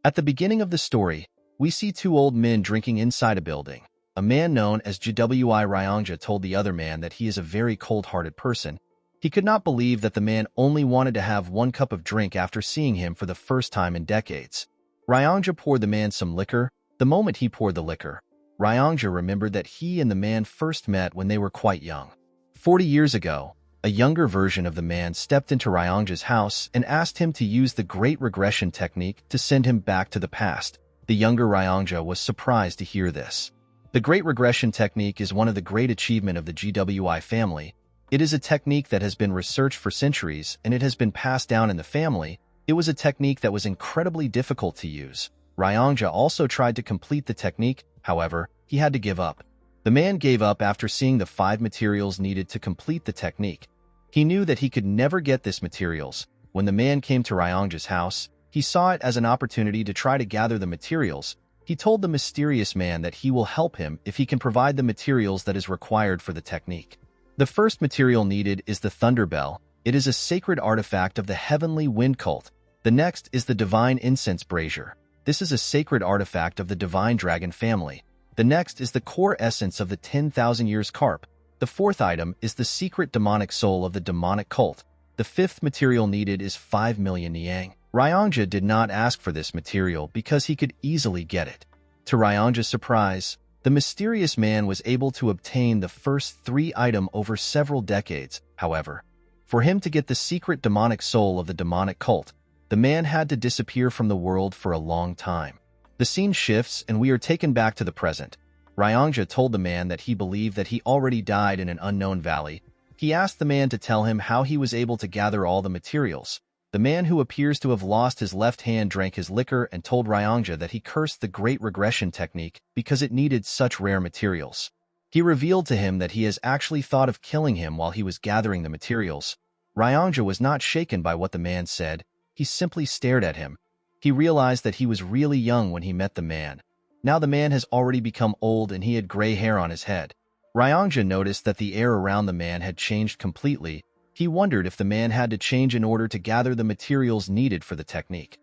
At the beginning of the story, we see two old men drinking inside a building. A man known as Gwi Ryongja told the other man that he is a very cold-hearted person. He could not believe that the man only wanted to have one cup of drink after seeing him for the first time in decades. Ryongja poured the man some liquor. The moment he poured the liquor, Ryongja remembered that he and the man first met when they were quite young. 40 years ago, a younger version of the man stepped into Ryongja's house and asked him to use the Great Regression Technique to send him back to the past. The younger Ryongja was surprised to hear this. The Great Regression Technique is one of the great achievements of the GWI family. It is a technique that has been researched for centuries, and it has been passed down in the family. It was a technique that was incredibly difficult to use. Ryongja also tried to complete the technique, however, he had to give up. The man gave up after seeing the 5 materials needed to complete the technique. He knew that he could never get these materials. When the man came to Ryongja's house, he saw it as an opportunity to try to gather the materials. He told the mysterious man that he will help him if he can provide the materials that is required for the technique. The first material needed is the Thunder Bell. It is a sacred artifact of the Heavenly Wind cult. The next is the Divine Incense Brazier. This is a sacred artifact of the Divine Dragon family. The next is the core essence of the 10,000 Years Carp. The fourth item is the secret demonic soul of the demonic cult. The fifth material needed is 5 million Niang. Ryongja did not ask for this material because he could easily get it. To Ryongja's surprise, the mysterious man was able to obtain the first 3 items over several decades. However, for him to get the secret demonic soul of the demonic cult, the man had to disappear from the world for a long time. The scene shifts and we are taken back to the present. Ryongja told the man that he believed that he already died in an unknown valley. He asked the man to tell him how he was able to gather all the materials. The man, who appears to have lost his left hand, drank his liquor and told Ryongja that he cursed the Great Regression Technique because it needed such rare materials. He revealed to him that he has actually thought of killing him while he was gathering the materials. Ryongja was not shaken by what the man said. He simply stared at him. He realized that he was really young when he met the man. Now the man has already become old and he had gray hair on his head. Ryongja noticed that the air around the man had changed completely. He wondered if the man had to change in order to gather the materials needed for the technique.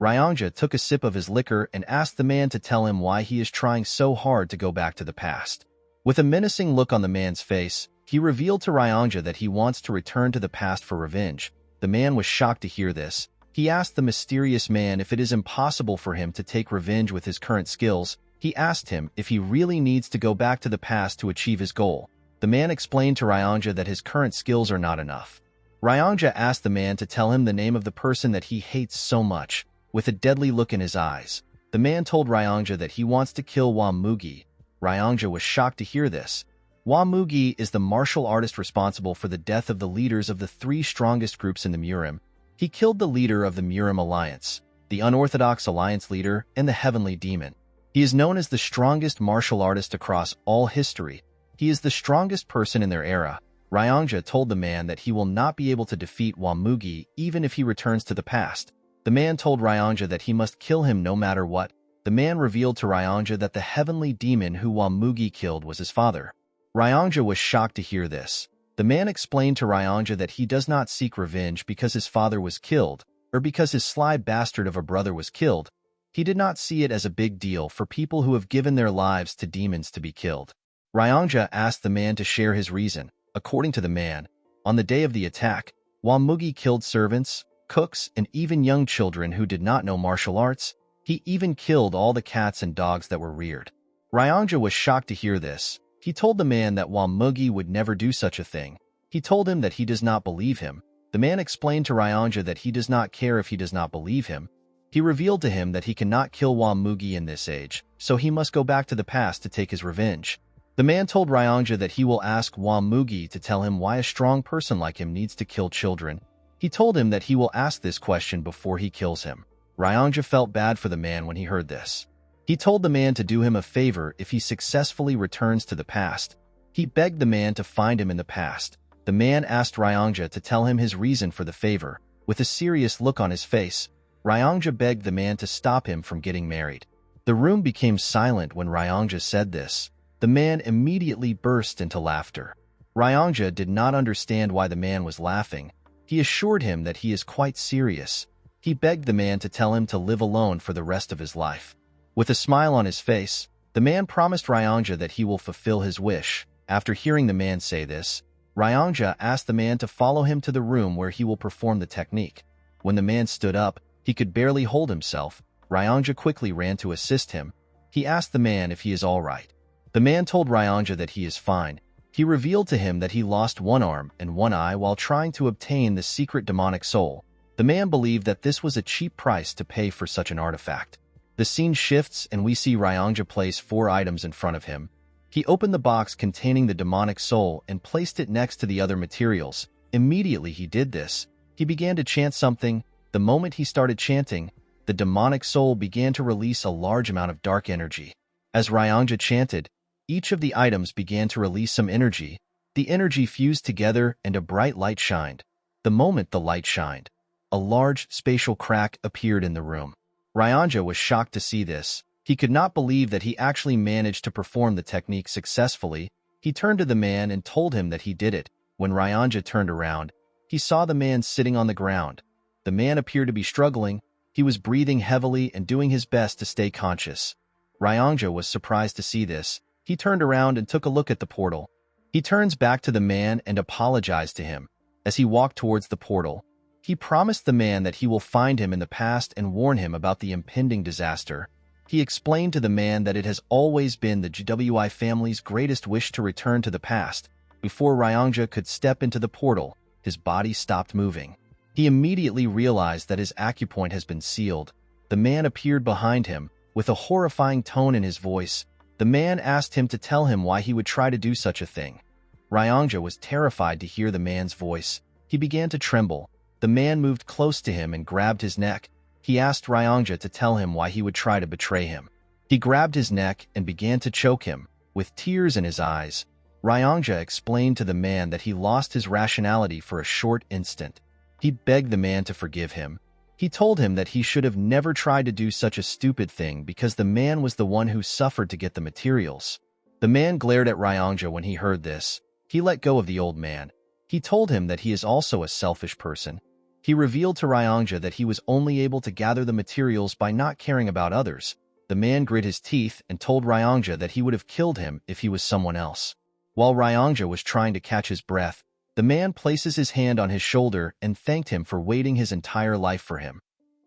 Ryongja took a sip of his liquor and asked the man to tell him why he is trying so hard to go back to the past. With a menacing look on the man's face, he revealed to Ryongja that he wants to return to the past for revenge. The man was shocked to hear this. He asked the mysterious man if it is impossible for him to take revenge with his current skills. He asked him if he really needs to go back to the past to achieve his goal. The man explained to Ryongja that his current skills are not enough. Ryongja asked the man to tell him the name of the person that he hates so much. With a deadly look in his eyes, the man told Ryongja that he wants to kill Wamugi. Ryongja was shocked to hear this. Wamugi is the martial artist responsible for the death of the leaders of the 3 strongest groups in the Murim. He killed the leader of the Murim Alliance, the Unorthodox Alliance leader, and the Heavenly Demon. He is known as the strongest martial artist across all history. He is the strongest person in their era. Ryongja told the man that he will not be able to defeat Wamugi even if he returns to the past. The man told Ryongja that he must kill him no matter what. The man revealed to Ryongja that the Heavenly Demon who Wamugi killed was his father. Ryongja was shocked to hear this. The man explained to Ryongja that he does not seek revenge because his father was killed, or because his sly bastard of a brother was killed. He did not see it as a big deal for people who have given their lives to demons to be killed. Ryongja asked the man to share his reason. According to the man, on the day of the attack, Wamugi killed servants, cooks, and even young children who did not know martial arts. He even killed all the cats and dogs that were reared. Ryongja was shocked to hear this. He told the man that Wamugi would never do such a thing. He told him that he does not believe him. The man explained to Ryongja that he does not care if he does not believe him. He revealed to him that he cannot kill Wamugi in this age, so he must go back to the past to take his revenge. The man told Ryongja that he will ask Wamugi to tell him why a strong person like him needs to kill children. He told him that he will ask this question before he kills him. Ryongja felt bad for the man when he heard this. He told the man to do him a favor if he successfully returns to the past. He begged the man to find him in the past. The man asked Ryongja to tell him his reason for the favor. With a serious look on his face, Ryongja begged the man to stop him from getting married. The room became silent when Ryongja said this. The man immediately burst into laughter. Ryongja did not understand why the man was laughing. He assured him that he is quite serious. He begged the man to tell him to live alone for the rest of his life. With a smile on his face, the man promised Ryongja that he will fulfill his wish. After hearing the man say this, Ryongja asked the man to follow him to the room where he will perform the technique. When the man stood up, he could barely hold himself. Ryongja quickly ran to assist him. He asked the man if he is all right. The man told Ryongja that he is fine. He revealed to him that he lost one arm and one eye while trying to obtain the secret demonic soul. The man believed that this was a cheap price to pay for such an artifact. The scene shifts and we see Ryongja place 4 items in front of him. He opened the box containing the demonic soul and placed it next to the other materials. Immediately he did this, he began to chant something. The moment he started chanting, the demonic soul began to release a large amount of dark energy. As Ryongja chanted, each of the items began to release some energy. The energy fused together and a bright light shined. The moment the light shined, a large spatial crack appeared in the room. Ryongja was shocked to see this. He could not believe that he actually managed to perform the technique successfully. He turned to the man and told him that he did it. When Ryongja turned around, he saw the man sitting on the ground. The man appeared to be struggling. He was breathing heavily and doing his best to stay conscious. Ryongja was surprised to see this. He turned around and took a look at the portal. He turns back to the man and apologized to him. As he walked towards the portal, he promised the man that he will find him in the past and warn him about the impending disaster. He explained to the man that it has always been the GWI family's greatest wish to return to the past. Before Ryongja could step into the portal, his body stopped moving. He immediately realized that his acupoint has been sealed. The man appeared behind him. With a horrifying tone in his voice, the man asked him to tell him why he would try to do such a thing. Ryongja was terrified to hear the man's voice. He began to tremble. The man moved close to him and grabbed his neck. He asked Ryongja to tell him why he would try to betray him. He grabbed his neck and began to choke him. With tears in his eyes, Ryongja explained to the man that he lost his rationality for a short instant. He begged the man to forgive him. He told him that he should have never tried to do such a stupid thing because the man was the one who suffered to get the materials. The man glared at Ryongja when he heard this. He let go of the old man. He told him that he is also a selfish person. He revealed to Ryongja that he was only able to gather the materials by not caring about others. The man grit his teeth and told Ryongja that he would have killed him if he was someone else. While Ryongja was trying to catch his breath, the man places his hand on his shoulder and thanked him for waiting his entire life for him.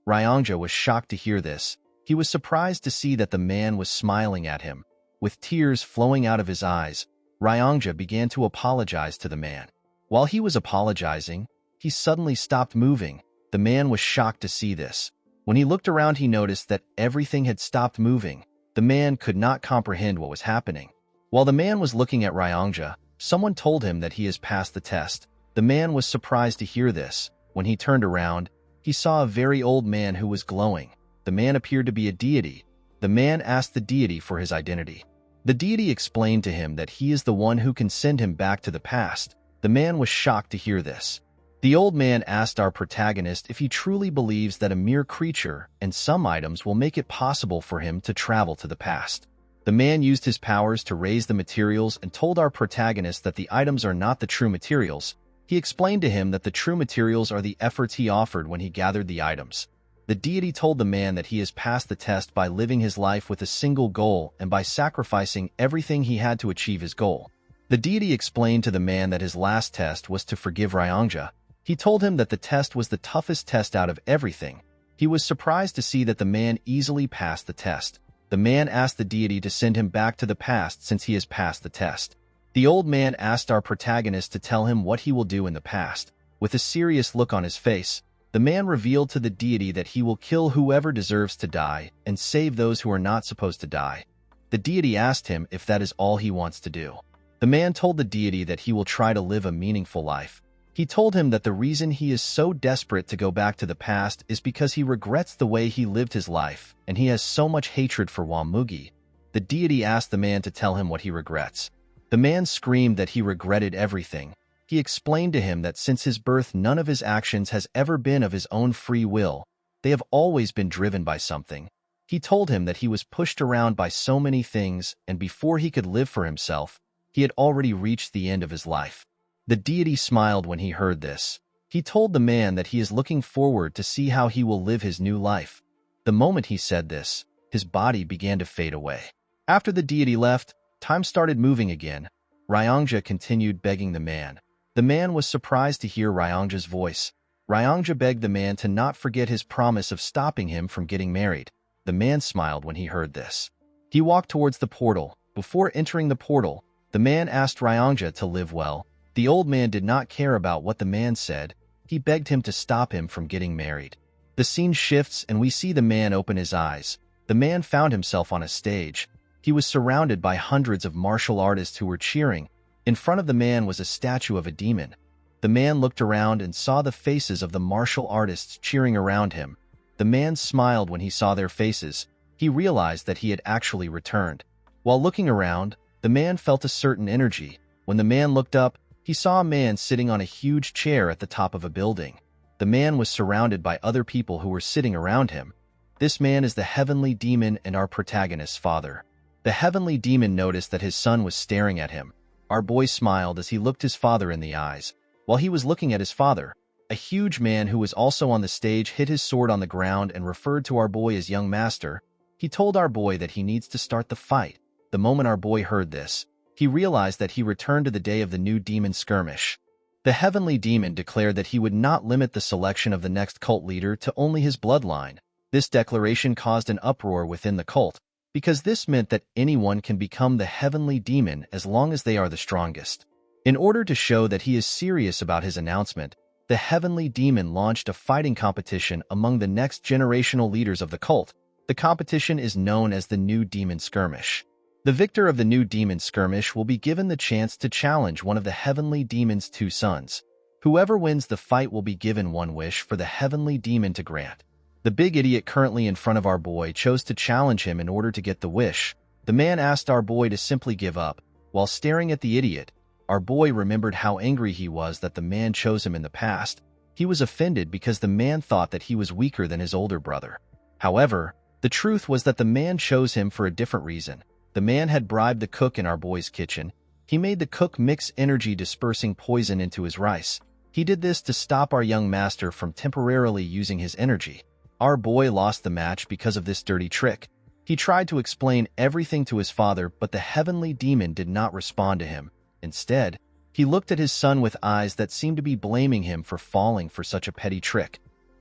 Ryongja was shocked to hear this. He was surprised to see that the man was smiling at him. With tears flowing out of his eyes, Ryongja began to apologize to the man. While he was apologizing, he suddenly stopped moving. The man was shocked to see this. When he looked around, he noticed that everything had stopped moving. The man could not comprehend what was happening. While the man was looking at Ryongja, someone told him that he has passed the test. The man was surprised to hear this. When he turned around, he saw a very old man who was glowing. The man appeared to be a deity. The man asked the deity for his identity. The deity explained to him that he is the one who can send him back to the past. The man was shocked to hear this. The old man asked our protagonist if he truly believes that a mere creature and some items will make it possible for him to travel to the past. The man used his powers to raise the materials and told our protagonist that the items are not the true materials. He explained to him that the true materials are the efforts he offered when he gathered the items. The deity told the man that he has passed the test by living his life with a single goal and by sacrificing everything he had to achieve his goal. The deity explained to the man that his last test was to forgive Ryongja. He told him that the test was the toughest test out of everything. He was surprised to see that the man easily passed the test. The man asked the deity to send him back to the past since he has passed the test. The old man asked our protagonist to tell him what he will do in the past. With a serious look on his face, the man revealed to the deity that he will kill whoever deserves to die and save those who are not supposed to die. The deity asked him if that is all he wants to do. The man told the deity that he will try to live a meaningful life. He told him that the reason he is so desperate to go back to the past is because he regrets the way he lived his life, and he has so much hatred for Wamugi. The deity asked the man to tell him what he regrets. The man screamed that he regretted everything. He explained to him that since his birth, none of his actions has ever been of his own free will. They have always been driven by something. He told him that he was pushed around by so many things, and before he could live for himself, he had already reached the end of his life. The deity smiled when he heard this. He told the man that he is looking forward to see how he will live his new life. The moment he said this, his body began to fade away. After the deity left, time started moving again. Ryongja continued begging the man. The man was surprised to hear Ryongja's voice. Ryongja begged the man to not forget his promise of stopping him from getting married. The man smiled when he heard this. He walked towards the portal. Before entering the portal, the man asked Ryongja to live well. The old man did not care about what the man said. He begged him to stop him from getting married. The scene shifts and we see the man open his eyes. The man found himself on a stage. He was surrounded by hundreds of martial artists who were cheering. In front of the man was a statue of a demon. The man looked around and saw the faces of the martial artists cheering around him. The man smiled when he saw their faces. He realized that he had actually returned. While looking around, the man felt a certain energy. When the man looked up, he saw a man sitting on a huge chair at the top of a building. The man was surrounded by other people who were sitting around him. This man is the heavenly demon and our protagonist's father. The heavenly demon noticed that his son was staring at him. Our boy smiled as he looked his father in the eyes. While he was looking at his father, a huge man who was also on the stage hit his sword on the ground and referred to our boy as young master. He told our boy that he needs to start the fight. The moment our boy heard this, he realized that he returned to the day of the new demon skirmish. The heavenly demon declared that he would not limit the selection of the next cult leader to only his bloodline. This declaration caused an uproar within the cult, because this meant that anyone can become the heavenly demon as long as they are the strongest. In order to show that he is serious about his announcement, the heavenly demon launched a fighting competition among the next generational leaders of the cult. The competition is known as the New Demon Skirmish. The victor of the New Demon Skirmish will be given the chance to challenge one of the heavenly demon's two sons. Whoever wins the fight will be given one wish for the heavenly demon to grant. The big idiot currently in front of our boy chose to challenge him in order to get the wish. The man asked our boy to simply give up. While staring at the idiot, our boy remembered how angry he was that the man chose him in the past. He was offended because the man thought that he was weaker than his older brother. However, the truth was that the man chose him for a different reason. The man had bribed the cook in our boy's kitchen. He made the cook mix energy-dispersing poison into his rice. He did this to stop our young master from temporarily using his energy. Our boy lost the match because of this dirty trick. He tried to explain everything to his father, but the heavenly demon did not respond to him. Instead, he looked at his son with eyes that seemed to be blaming him for falling for such a petty trick.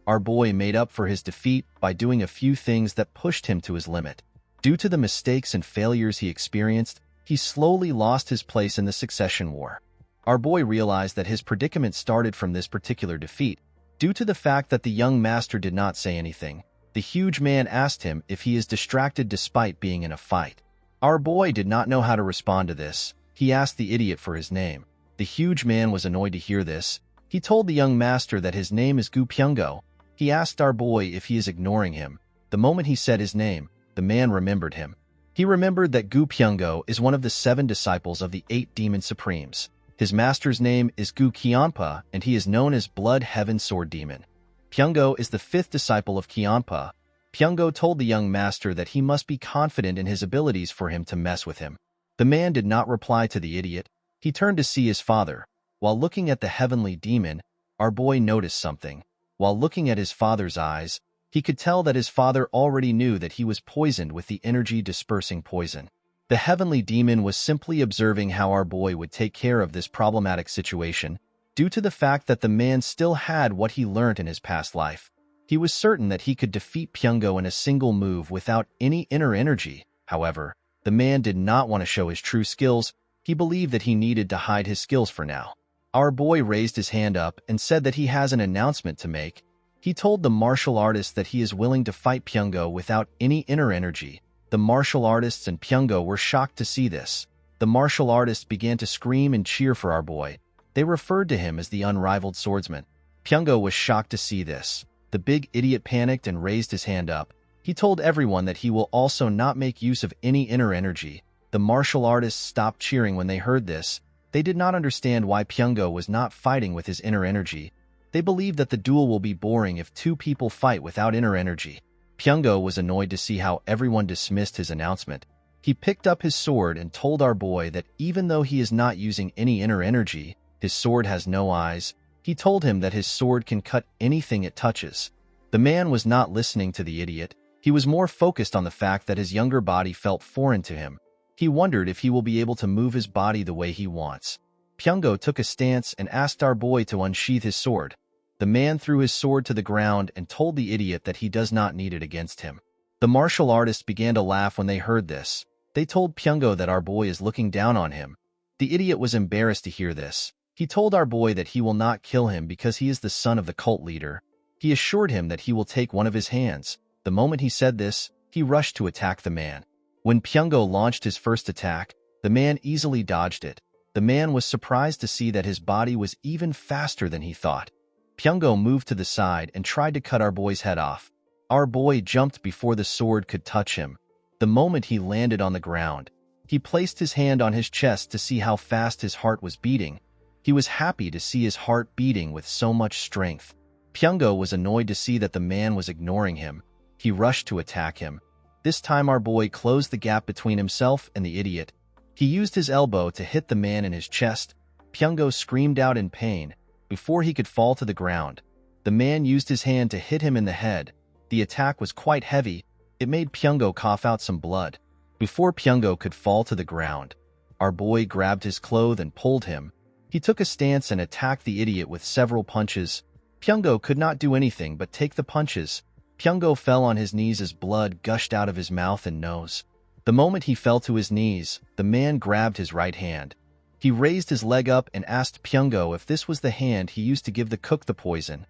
Our boy made up for his defeat by doing a few things that pushed him to his limit. Due to the mistakes and failures he experienced, he slowly lost his place in the succession war. Our boy realized that his predicament started from this particular defeat. Due to the fact that the young master did not say anything, the huge man asked him if he is distracted despite being in a fight. Our boy did not know how to respond to this. He asked the idiot for his name. The huge man was annoyed to hear this. He told the young master that his name is Gu Pyungo. He asked our boy if he is ignoring him. The moment he said his name, the man remembered him. He remembered that Gu Pyungo is one of the 7 disciples of the 8 demon supremes. His master's name is Gu Qianpa, and he is known as Blood Heaven Sword Demon. Pyungo is the 5th disciple of Qianpa. Pyungo told the young master that he must be confident in his abilities for him to mess with him. The man did not reply to the idiot. He turned to see his father. While looking at the heavenly demon, our boy noticed something. While looking at his father's eyes, he could tell that his father already knew that he was poisoned with the energy-dispersing poison. The heavenly demon was simply observing how our boy would take care of this problematic situation. Due to the fact that the man still had what he learned in his past life, he was certain that he could defeat Pyungo in a single move without any inner energy. However, the man did not want to show his true skills. He believed that he needed to hide his skills for now. Our boy raised his hand up and said that he has an announcement to make. He told the martial artist that he is willing to fight Pyungo without any inner energy. The martial artists and Pyungo were shocked to see this. The martial artists began to scream and cheer for our boy. They referred to him as the Unrivaled Swordsman. Pyungo was shocked to see this. The big idiot panicked and raised his hand up. He told everyone that he will also not make use of any inner energy. The martial artists stopped cheering when they heard this. They did not understand why Pyungo was not fighting with his inner energy. They believed that the duel will be boring if 2 people fight without inner energy. Pyungo was annoyed to see how everyone dismissed his announcement. He picked up his sword and told our boy that even though he is not using any inner energy, his sword has no eyes. He told him that his sword can cut anything it touches. The man was not listening to the idiot. He was more focused on the fact that his younger body felt foreign to him. He wondered if he will be able to move his body the way he wants. Pyongo took a stance and asked our boy to unsheath his sword. The man threw his sword to the ground and told the idiot that he does not need it against him. The martial artists began to laugh when they heard this. They told Pyongo that our boy is looking down on him. The idiot was embarrassed to hear this. He told our boy that he will not kill him because he is the son of the cult leader. He assured him that he will take one of his hands. The moment he said this, he rushed to attack the man. When Pyongo launched his first attack, the man easily dodged it. The man was surprised to see that his body was even faster than he thought. Pyongo moved to the side and tried to cut our boy's head off. Our boy jumped before the sword could touch him. The moment he landed on the ground, he placed his hand on his chest to see how fast his heart was beating. He was happy to see his heart beating with so much strength. Pyongo was annoyed to see that the man was ignoring him. He rushed to attack him. This time our boy closed the gap between himself and the idiot. He used his elbow to hit the man in his chest. Pyongo screamed out in pain. Before he could fall to the ground, the man used his hand to hit him in the head. The attack was quite heavy. It made Pyongo cough out some blood. Before Pyongo could fall to the ground, our boy grabbed his cloth and pulled him. He took a stance and attacked the idiot with several punches. Pyongo could not do anything but take the punches. Pyongo fell on his knees as blood gushed out of his mouth and nose. The moment he fell to his knees, the man grabbed his right hand. He raised his leg up and asked Pyongo if this was the hand he used to give the cook the poison.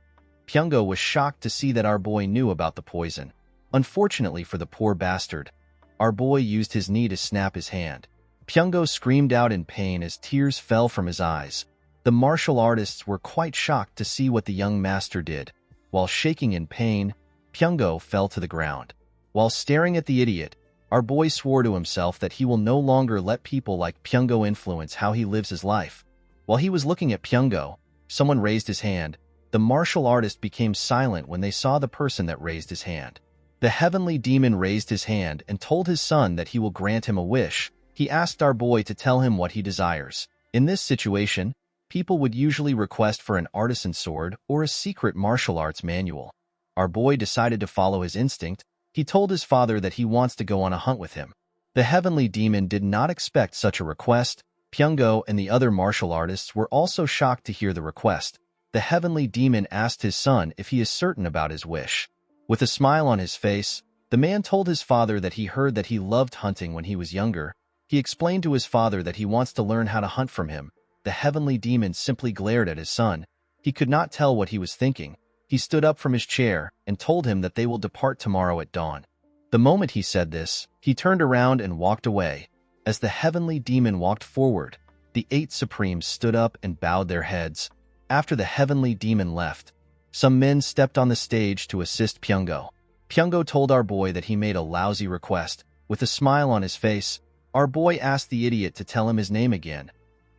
Pyongo was shocked to see that our boy knew about the poison. Unfortunately for the poor bastard, our boy used his knee to snap his hand. Pyongo screamed out in pain as tears fell from his eyes. The martial artists were quite shocked to see what the young master did. While shaking in pain, Pyongo fell to the ground. While staring at the idiot, our boy swore to himself that he will no longer let people like Pyongo influence how he lives his life. While he was looking at Pyongo, someone raised his hand. The martial artist became silent when they saw the person that raised his hand. The heavenly demon raised his hand and told his son that he will grant him a wish. He asked our boy to tell him what he desires. In this situation, people would usually request for an artisan sword or a secret martial arts manual. Our boy decided to follow his instinct. He told his father that he wants to go on a hunt with him. The heavenly demon did not expect such a request. Pyongo and the other martial artists were also shocked to hear the request. The heavenly demon asked his son if he is certain about his wish. With a smile on his face, the man told his father that he heard that he loved hunting when he was younger. He explained to his father that he wants to learn how to hunt from him. The heavenly demon simply glared at his son. He could not tell what he was thinking. He stood up from his chair and told him that they will depart tomorrow at dawn. The moment he said this, he turned around and walked away. As the heavenly demon walked forward, the 8 Supremes stood up and bowed their heads. After the heavenly demon left, some men stepped on the stage to assist Pyongo. Pyongo told our boy that he made a lousy request. With a smile on his face, our boy asked the idiot to tell him his name again.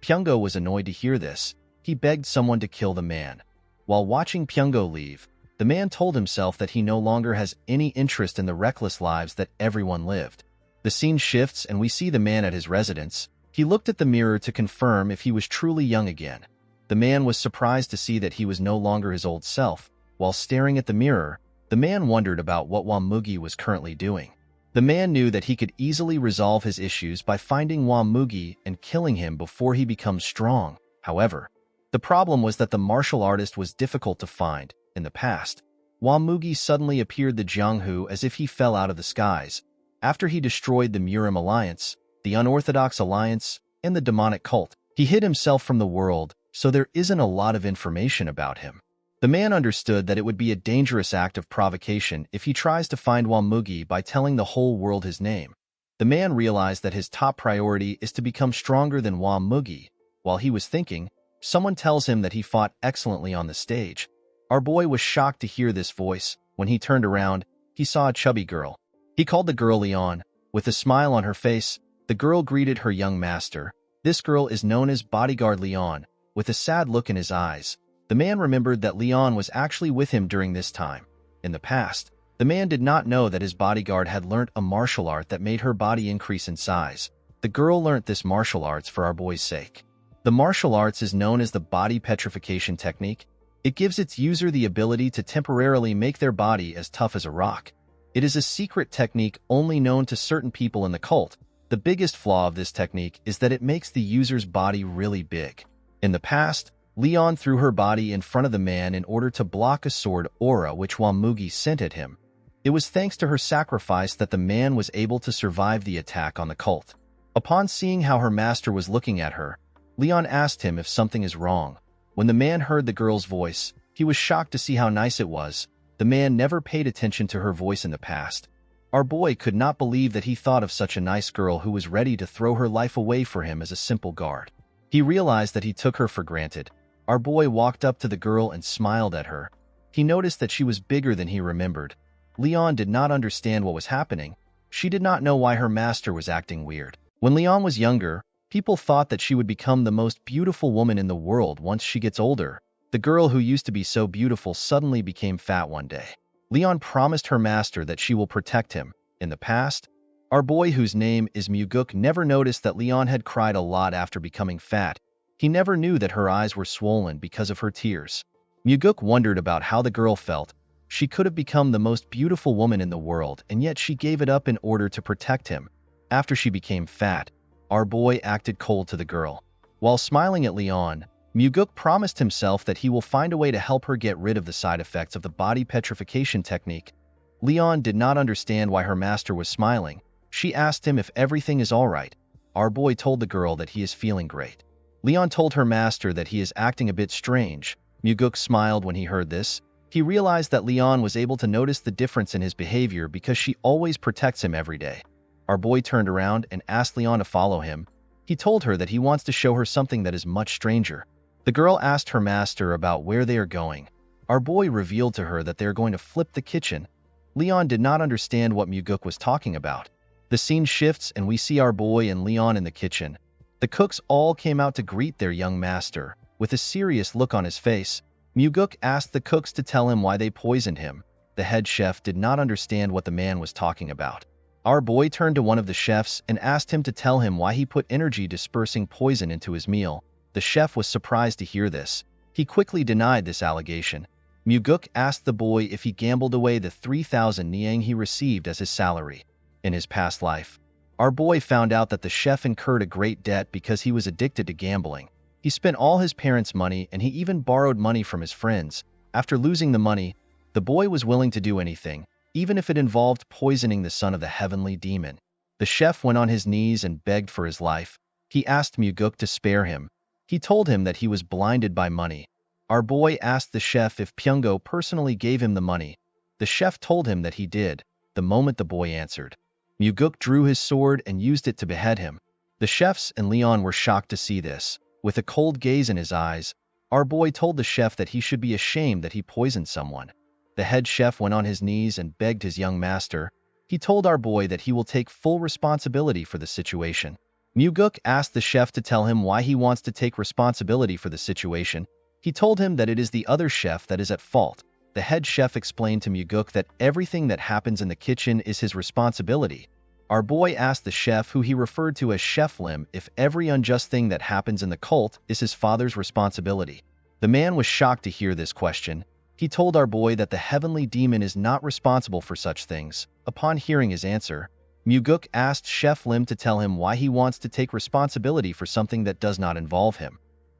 Pyongo was annoyed to hear this. He begged someone to kill the man. While watching Pyongo leave, the man told himself that he no longer has any interest in the reckless lives that everyone lived. The scene shifts and we see the man at his residence. He looked at the mirror to confirm if he was truly young again. The man was surprised to see that he was no longer his old self. While staring at the mirror, the man wondered about what Wamugi was currently doing. The man knew that he could easily resolve his issues by finding Wamugi and killing him before he becomes strong. However, the problem was that the martial artist was difficult to find. In the past, Wamugi suddenly appeared the Jianghu as if he fell out of the skies. After he destroyed the Murim Alliance, the Unorthodox Alliance, and the demonic cult, he hid himself from the world, so there isn't a lot of information about him. The man understood that it would be a dangerous act of provocation if he tries to find Wamugi by telling the whole world his name. The man realized that his top priority is to become stronger than Wamugi. While he was thinking, someone tells him that he fought excellently on the stage. Our boy was shocked to hear this voice. When he turned around, he saw a chubby girl. He called the girl Leon. With a smile on her face, the girl greeted her young master. This girl is known as Bodyguard Leon. With a sad look in his eyes, the man remembered that Leon was actually with him during this time. In the past, the man did not know that his bodyguard had learnt a martial art that made her body increase in size. The girl learnt this martial arts for our boy's sake. The martial arts is known as the body petrification technique. It gives its user the ability to temporarily make their body as tough as a rock. It is a secret technique only known to certain people in the cult. The biggest flaw of this technique is that it makes the user's body really big. In the past, Leon threw her body in front of the man in order to block a sword aura which Mugi sent at him. It was thanks to her sacrifice that the man was able to survive the attack on the cult. Upon seeing how her master was looking at her, Leon asked him if something is wrong. When the man heard the girl's voice, he was shocked to see how nice it was. The man never paid attention to her voice in the past. Our boy could not believe that he thought of such a nice girl who was ready to throw her life away for him as a simple guard. He realized that he took her for granted. Our boy walked up to the girl and smiled at her. He noticed that she was bigger than he remembered. Leon did not understand what was happening. She did not know why her master was acting weird. When Leon was younger, people thought that she would become the most beautiful woman in the world once she gets older. The girl who used to be so beautiful suddenly became fat one day. Leon promised her master that she will protect him. In the past, our boy, whose name is Muguk, never noticed that Leon had cried a lot after becoming fat. He never knew that her eyes were swollen because of her tears. Muguk wondered about how the girl felt. She could have become the most beautiful woman in the world, and yet she gave it up in order to protect him. After she became fat, our boy acted cold to the girl. While smiling at Leon, Muguk promised himself that he will find a way to help her get rid of the side effects of the body petrification technique. Leon did not understand why her master was smiling. She asked him if everything is all right. Our boy told the girl that he is feeling great. Leon told her master that he is acting a bit strange. Muguk smiled when he heard this. He realized that Leon was able to notice the difference in his behavior because she always protects him every day. Our boy turned around and asked Leon to follow him. He told her that he wants to show her something that is much stranger. The girl asked her master about where they are going. Our boy revealed to her that they are going to flip the kitchen. Leon did not understand what Muguk was talking about. The scene shifts and we see our boy and Leon in the kitchen. The cooks all came out to greet their young master. With a serious look on his face, Muguk asked the cooks to tell him why they poisoned him. The head chef did not understand what the man was talking about. Our boy turned to one of the chefs and asked him to tell him why he put energy-dispersing poison into his meal. The chef was surprised to hear this. He quickly denied this allegation. Muguk asked the boy if he gambled away the 3,000 niang he received as his salary. In his past life, our boy found out that the chef incurred a great debt because he was addicted to gambling. He spent all his parents' money and he even borrowed money from his friends. After losing the money, the boy was willing to do anything, even if it involved poisoning the son of the heavenly demon. The chef went on his knees and begged for his life. He asked Muguk to spare him. He told him that he was blinded by money. Our boy asked the chef if Pyungo personally gave him the money. The chef told him that he did, the moment the boy answered. Muguk drew his sword and used it to behead him. The chefs and Leon were shocked to see this. With a cold gaze in his eyes, our boy told the chef that he should be ashamed that he poisoned someone. The head chef went on his knees and begged his young master. He told our boy that he will take full responsibility for the situation. Muguk asked the chef to tell him why he wants to take responsibility for the situation. He told him that it is the other chef that is at fault. The head chef explained to Muguk that everything that happens in the kitchen is his responsibility. Our boy asked the chef, who he referred to as Chef Lim, if every unjust thing that happens in the cult is his father's responsibility. The man was shocked to hear this question. He told our boy that the heavenly demon is not responsible for such things. Upon hearing his answer, Muguk asked Chef Lim to tell him why he wants to take responsibility for something that does not involve him.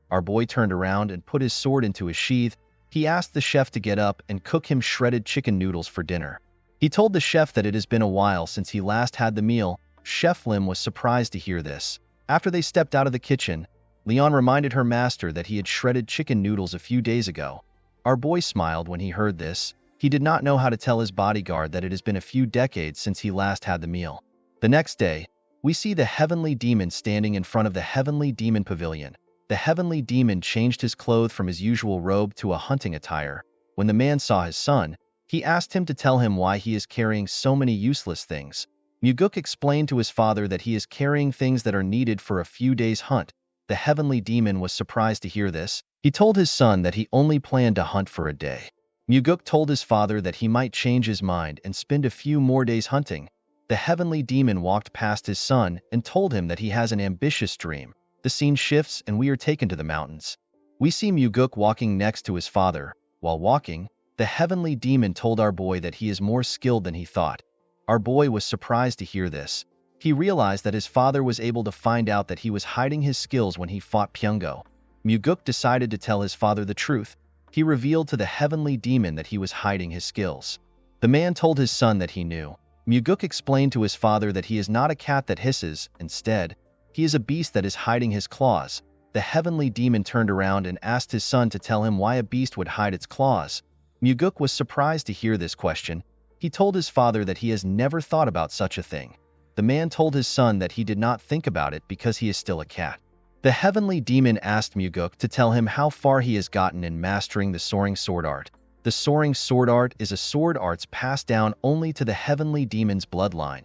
Our boy turned around and put his sword into his sheath. He asked the chef to get up and cook him shredded chicken noodles for dinner. He told the chef that it has been a while since he last had the meal. Chef Lim was surprised to hear this. After they stepped out of the kitchen, Leon reminded her master that he had shredded chicken noodles a few days ago. Our boy smiled when he heard this. He did not know how to tell his bodyguard that it has been a few decades since he last had the meal. The next day, we see the heavenly demon standing in front of the heavenly demon pavilion. The heavenly demon changed his clothes from his usual robe to a hunting attire. When the man saw his son, he asked him to tell him why he is carrying so many useless things. Muguk explained to his father that he is carrying things that are needed for a few days' hunt. The heavenly demon was surprised to hear this. He told his son that he only planned to hunt for a day. Muguk told his father that he might change his mind and spend a few more days hunting. The heavenly demon walked past his son and told him that he has an ambitious dream. The scene shifts and we are taken to the mountains. We see Muguk walking next to his father. While walking, the heavenly demon told our boy that he is more skilled than he thought. Our boy was surprised to hear this. He realized that his father was able to find out that he was hiding his skills when he fought Pyongo. Muguk decided to tell his father the truth. He revealed to the heavenly demon that he was hiding his skills. The man told his son that he knew. Muguk explained to his father that he is not a cat that hisses. Instead, he is a beast that is hiding his claws. The heavenly demon turned around and asked his son to tell him why a beast would hide its claws. Muguk was surprised to hear this question. He told his father that he has never thought about such a thing. The man told his son that he did not think about it because he is still a cat. The heavenly demon asked Muguk to tell him how far he has gotten in mastering the soaring sword art. The soaring sword art is a sword arts passed down only to the heavenly demon's bloodline.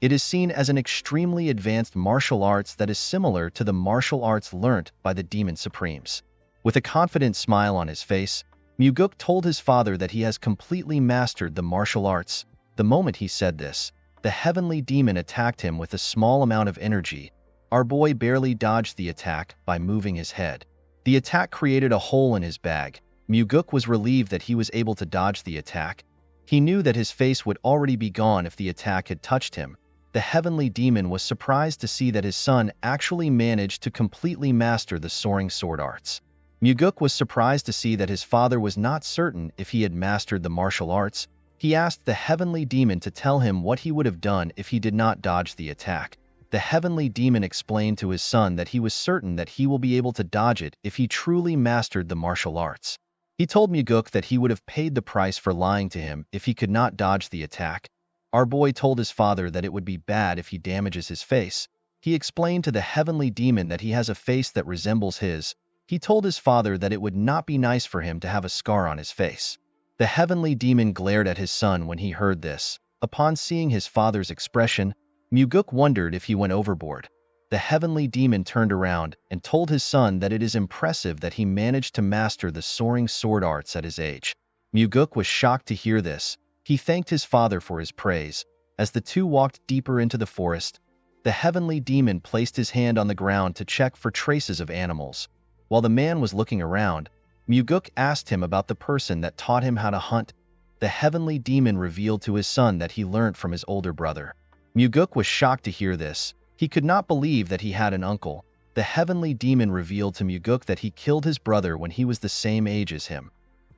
It is seen as an extremely advanced martial arts that is similar to the martial arts learnt by the demon supremes. With a confident smile on his face, Muguk told his father that he has completely mastered the martial arts. The moment he said this, the heavenly demon attacked him with a small amount of energy. Our boy barely dodged the attack by moving his head. The attack created a hole in his bag. Muguk was relieved that he was able to dodge the attack. He knew that his face would already be gone if the attack had touched him. The heavenly demon was surprised to see that his son actually managed to completely master the soaring sword arts. Muguk was surprised to see that his father was not certain if he had mastered the martial arts. He asked the heavenly demon to tell him what he would have done if he did not dodge the attack. The heavenly demon explained to his son that he was certain that he will be able to dodge it if he truly mastered the martial arts. He told Muguk that he would have paid the price for lying to him if he could not dodge the attack. Our boy told his father that it would be bad if he damages his face. He explained to the heavenly demon that he has a face that resembles his. He told his father that it would not be nice for him to have a scar on his face. The heavenly demon glared at his son when he heard this. Upon seeing his father's expression, Muguk wondered if he went overboard. The heavenly demon turned around and told his son that it is impressive that he managed to master the soaring sword arts at his age. Muguk was shocked to hear this. He thanked his father for his praise. As the two walked deeper into the forest, the heavenly demon placed his hand on the ground to check for traces of animals. While the man was looking around, Muguk asked him about the person that taught him how to hunt. The heavenly demon revealed to his son that he learned from his older brother. Muguk was shocked to hear this. He could not believe that he had an uncle. The heavenly demon revealed to Muguk that he killed his brother when he was the same age as him.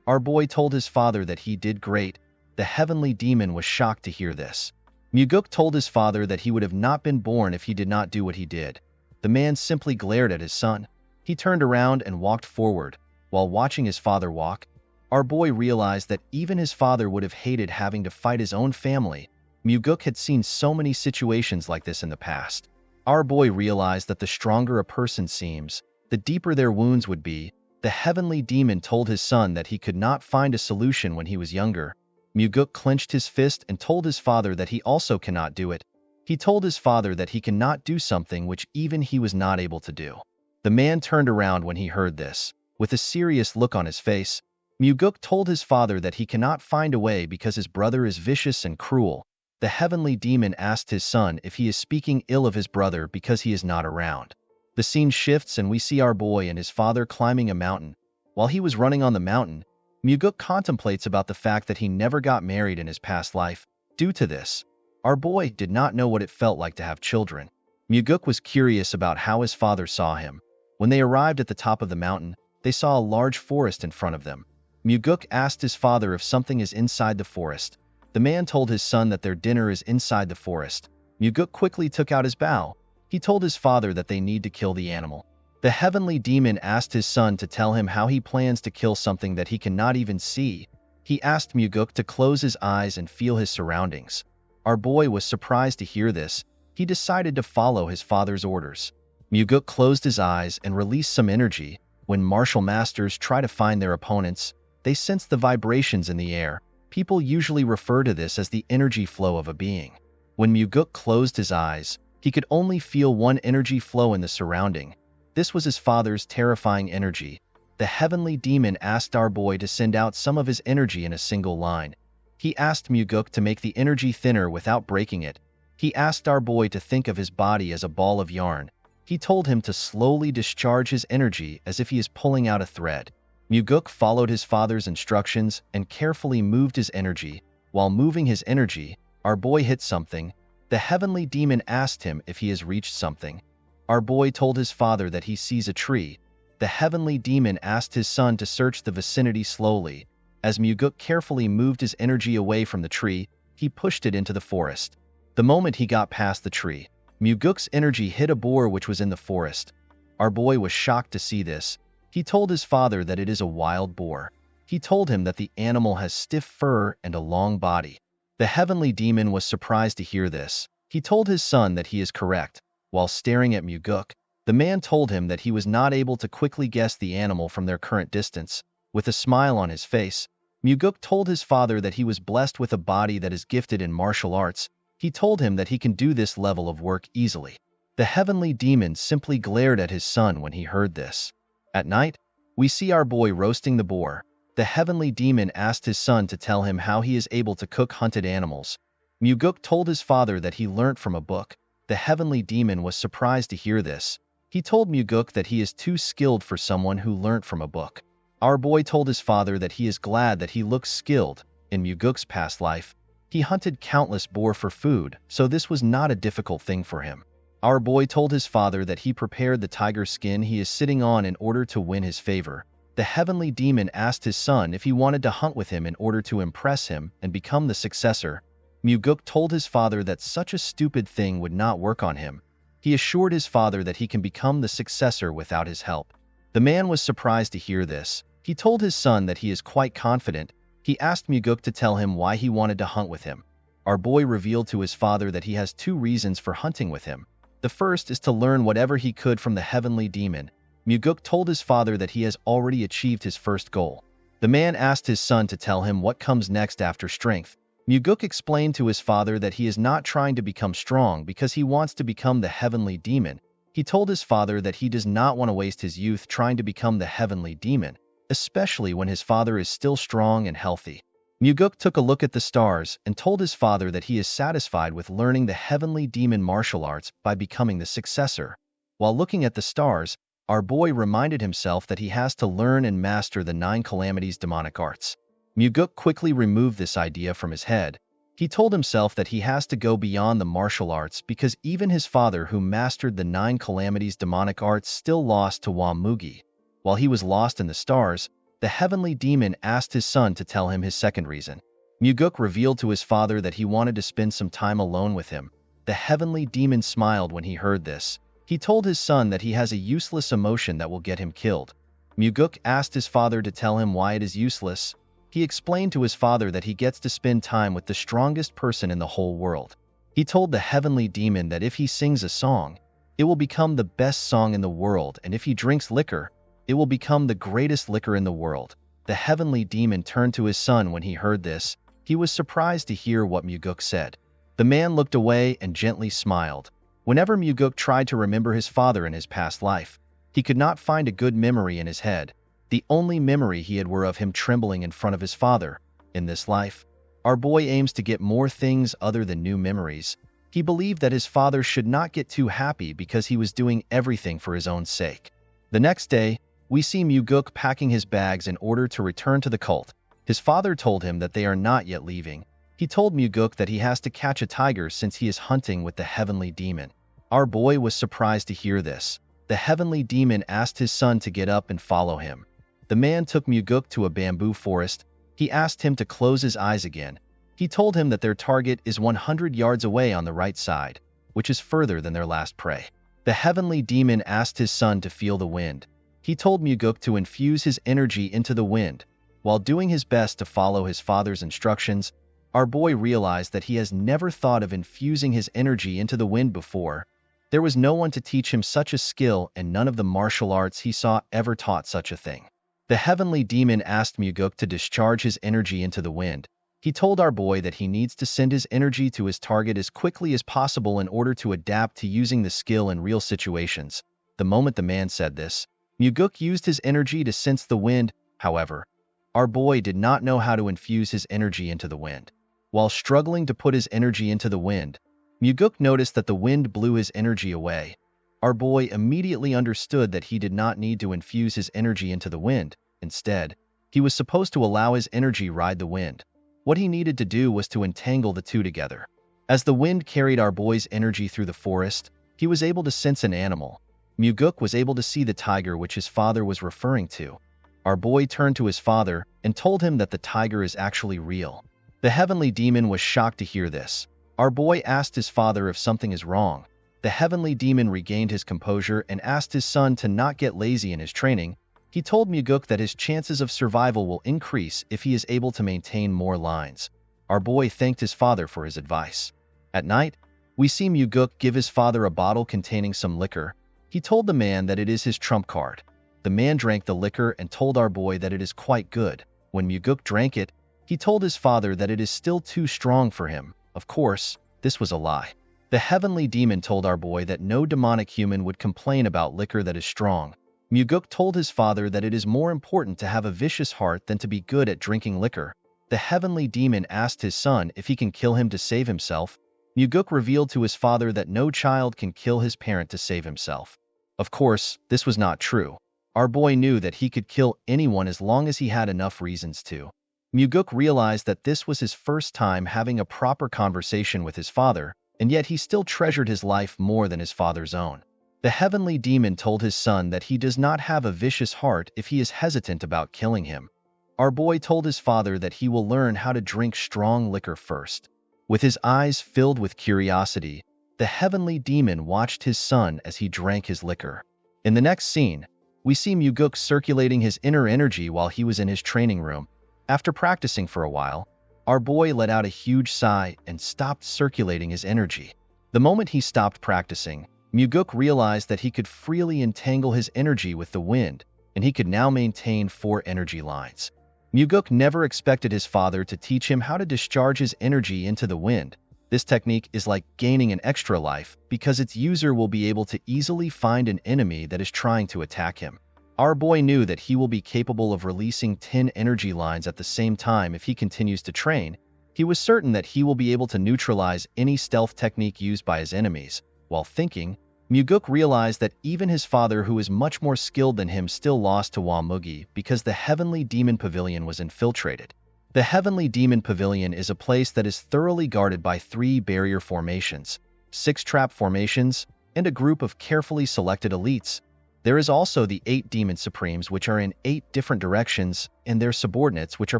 Our boy told his father that he did great. The heavenly demon was shocked to hear this. Muguk told his father that he would have not been born if he did not do what he did. The man simply glared at his son. He turned around and walked forward. While watching his father walk, our boy realized that even his father would have hated having to fight his own family. Muguk had seen so many situations like this in the past. Our boy realized that the stronger a person seems, the deeper their wounds would be. The heavenly demon told his son that he could not find a solution when he was younger. Muguk clenched his fist and told his father that he also cannot do it. He told his father that he cannot do something which even he was not able to do. The man turned around when he heard this. With a serious look on his face, Muguk told his father that he cannot find a way because his brother is vicious and cruel. The heavenly demon asked his son if he is speaking ill of his brother because he is not around. The scene shifts and we see our boy and his father climbing a mountain. While he was running on the mountain, Muguk contemplates about the fact that he never got married in his past life. Due to this, our boy did not know what it felt like to have children. Muguk was curious about how his father saw him. When they arrived at the top of the mountain, they saw a large forest in front of them. Muguk asked his father if something is inside the forest. The man told his son that their dinner is inside the forest. Muguk quickly took out his bow. He told his father that they need to kill the animal. The heavenly demon asked his son to tell him how he plans to kill something that he cannot even see. He asked Muguk to close his eyes and feel his surroundings. Our boy was surprised to hear this. He decided to follow his father's orders. Muguk closed his eyes and released some energy. When martial masters try to find their opponents, they sense the vibrations in the air. People usually refer to this as the energy flow of a being. When Muguk closed his eyes, he could only feel one energy flow in the surrounding. This was his father's terrifying energy. The heavenly demon asked our boy to send out some of his energy in a single line. He asked Muguk to make the energy thinner without breaking it. He asked our boy to think of his body as a ball of yarn. He told him to slowly discharge his energy as if he is pulling out a thread. Muguk followed his father's instructions and carefully moved his energy. While moving his energy, our boy hit something. The heavenly demon asked him if he has reached something. Our boy told his father that he sees a tree. The heavenly demon asked his son to search the vicinity slowly. As Muguk carefully moved his energy away from the tree, he pushed it into the forest. The moment he got past the tree, Muguk's energy hit a boar which was in the forest. Our boy was shocked to see this. He told his father that it is a wild boar. He told him that the animal has stiff fur and a long body. The heavenly demon was surprised to hear this. He told his son that he is correct. While staring at Muguk, the man told him that he was not able to quickly guess the animal from their current distance. With a smile on his face, Muguk told his father that he was blessed with a body that is gifted in martial arts. He told him that he can do this level of work easily. The heavenly demon simply glared at his son when he heard this. At night, we see our boy roasting the boar. The heavenly demon asked his son to tell him how he is able to cook hunted animals. Muguk told his father that he learnt from a book. The heavenly demon was surprised to hear this. He told Muguk that he is too skilled for someone who learnt from a book. Our boy told his father that he is glad that he looks skilled. In Muguk's past life, he hunted countless boar for food, so this was not a difficult thing for him. Our boy told his father that he prepared the tiger skin he is sitting on in order to win his favor. The heavenly demon asked his son if he wanted to hunt with him in order to impress him and become the successor. Muguk told his father that such a stupid thing would not work on him. He assured his father that he can become the successor without his help. The man was surprised to hear this. He told his son that he is quite confident. He asked Muguk to tell him why he wanted to hunt with him. Our boy revealed to his father that he has two reasons for hunting with him. The first is to learn whatever he could from the heavenly demon. Muguk told his father that he has already achieved his first goal. The man asked his son to tell him what comes next after strength. Muguk explained to his father that he is not trying to become strong because he wants to become the heavenly demon. He told his father that he does not want to waste his youth trying to become the heavenly demon, especially when his father is still strong and healthy. Muguk took a look at the stars and told his father that he is satisfied with learning the heavenly demon martial arts by becoming the successor. While looking at the stars, our boy reminded himself that he has to learn and master the 9 calamities demonic arts. Muguk quickly removed this idea from his head. He told himself that he has to go beyond the martial arts because even his father who mastered the 9 calamities demonic arts still lost to Wamugi. While he was lost in the stars, the heavenly demon asked his son to tell him his second reason. Muguk revealed to his father that he wanted to spend some time alone with him. The heavenly demon smiled when he heard this. He told his son that he has a useless emotion that will get him killed. Muguk asked his father to tell him why it is useless. He explained to his father that he gets to spend time with the strongest person in the whole world. He told the heavenly demon that if he sings a song, it will become the best song in the world, and if he drinks liquor, it will become the greatest liquor in the world. The heavenly demon turned to his son when he heard this. He was surprised to hear what Muguk said. The man looked away and gently smiled. Whenever Muguk tried to remember his father in his past life, he could not find a good memory in his head. The only memory he had were of him trembling in front of his father. In this life, our boy aims to get more things other than new memories. He believed that his father should not get too happy because he was doing everything for his own sake. The next day, we see Muguk packing his bags in order to return to the cult. His father told him that they are not yet leaving. He told Muguk that he has to catch a tiger since he is hunting with the heavenly demon. Our boy was surprised to hear this. The heavenly demon asked his son to get up and follow him. The man took Muguk to a bamboo forest. He asked him to close his eyes again. He told him that their target is 100 yards away on the right side, which is further than their last prey. The heavenly demon asked his son to feel the wind. He told Muguk to infuse his energy into the wind. While doing his best to follow his father's instructions, our boy realized that he has never thought of infusing his energy into the wind before. There was no one to teach him such a skill, and none of the martial arts he saw ever taught such a thing. The heavenly demon asked Muguk to discharge his energy into the wind. He told our boy that he needs to send his energy to his target as quickly as possible in order to adapt to using the skill in real situations. The moment the man said this, Muguk used his energy to sense the wind. However, our boy did not know how to infuse his energy into the wind. While struggling to put his energy into the wind, Muguk noticed that the wind blew his energy away. Our boy immediately understood that he did not need to infuse his energy into the wind. Instead, he was supposed to allow his energy ride the wind. What he needed to do was to entangle the two together. As the wind carried our boy's energy through the forest, he was able to sense an animal. Muguk was able to see the tiger which his father was referring to. Our boy turned to his father and told him that the tiger is actually real. The heavenly demon was shocked to hear this. Our boy asked his father if something is wrong. The heavenly demon regained his composure and asked his son to not get lazy in his training. He told Muguk that his chances of survival will increase if he is able to maintain more lines. Our boy thanked his father for his advice. At night, we see Muguk give his father a bottle containing some liquor. He told the man that it is his trump card. The man drank the liquor and told our boy that it is quite good. When Muguk drank it, he told his father that it is still too strong for him. Of course, this was a lie. The heavenly demon told our boy that no demonic human would complain about liquor that is strong. Muguk told his father that it is more important to have a vicious heart than to be good at drinking liquor. The heavenly demon asked his son if he can kill him to save himself. Muguk revealed to his father that no child can kill his parent to save himself. Of course, this was not true. Our boy knew that he could kill anyone as long as he had enough reasons to. Muguk realized that this was his first time having a proper conversation with his father, and yet he still treasured his life more than his father's own. The heavenly demon told his son that he does not have a vicious heart if he is hesitant about killing him. Our boy told his father that he will learn how to drink strong liquor first. With his eyes filled with curiosity, the heavenly demon watched his son as he drank his liquor. In the next scene, we see Muguk circulating his inner energy while he was in his training room. After practicing for a while, our boy let out a huge sigh and stopped circulating his energy. The moment he stopped practicing, Muguk realized that he could freely entangle his energy with the wind, and he could now maintain 4 energy lines. Muguk never expected his father to teach him how to discharge his energy into the wind. This technique is like gaining an extra life because its user will be able to easily find an enemy that is trying to attack him. Our boy knew that he will be capable of releasing 10 energy lines at the same time if he continues to train. He was certain that he will be able to neutralize any stealth technique used by his enemies. While thinking, Muguk realized that even his father, who is much more skilled than him, still lost to Wamugi because the Heavenly Demon Pavilion was infiltrated. The Heavenly Demon Pavilion is a place that is thoroughly guarded by 3 barrier formations, 6 trap formations, and a group of carefully selected elites. There is also the 8 Demon Supremes, which are in 8 different directions, and their subordinates, which are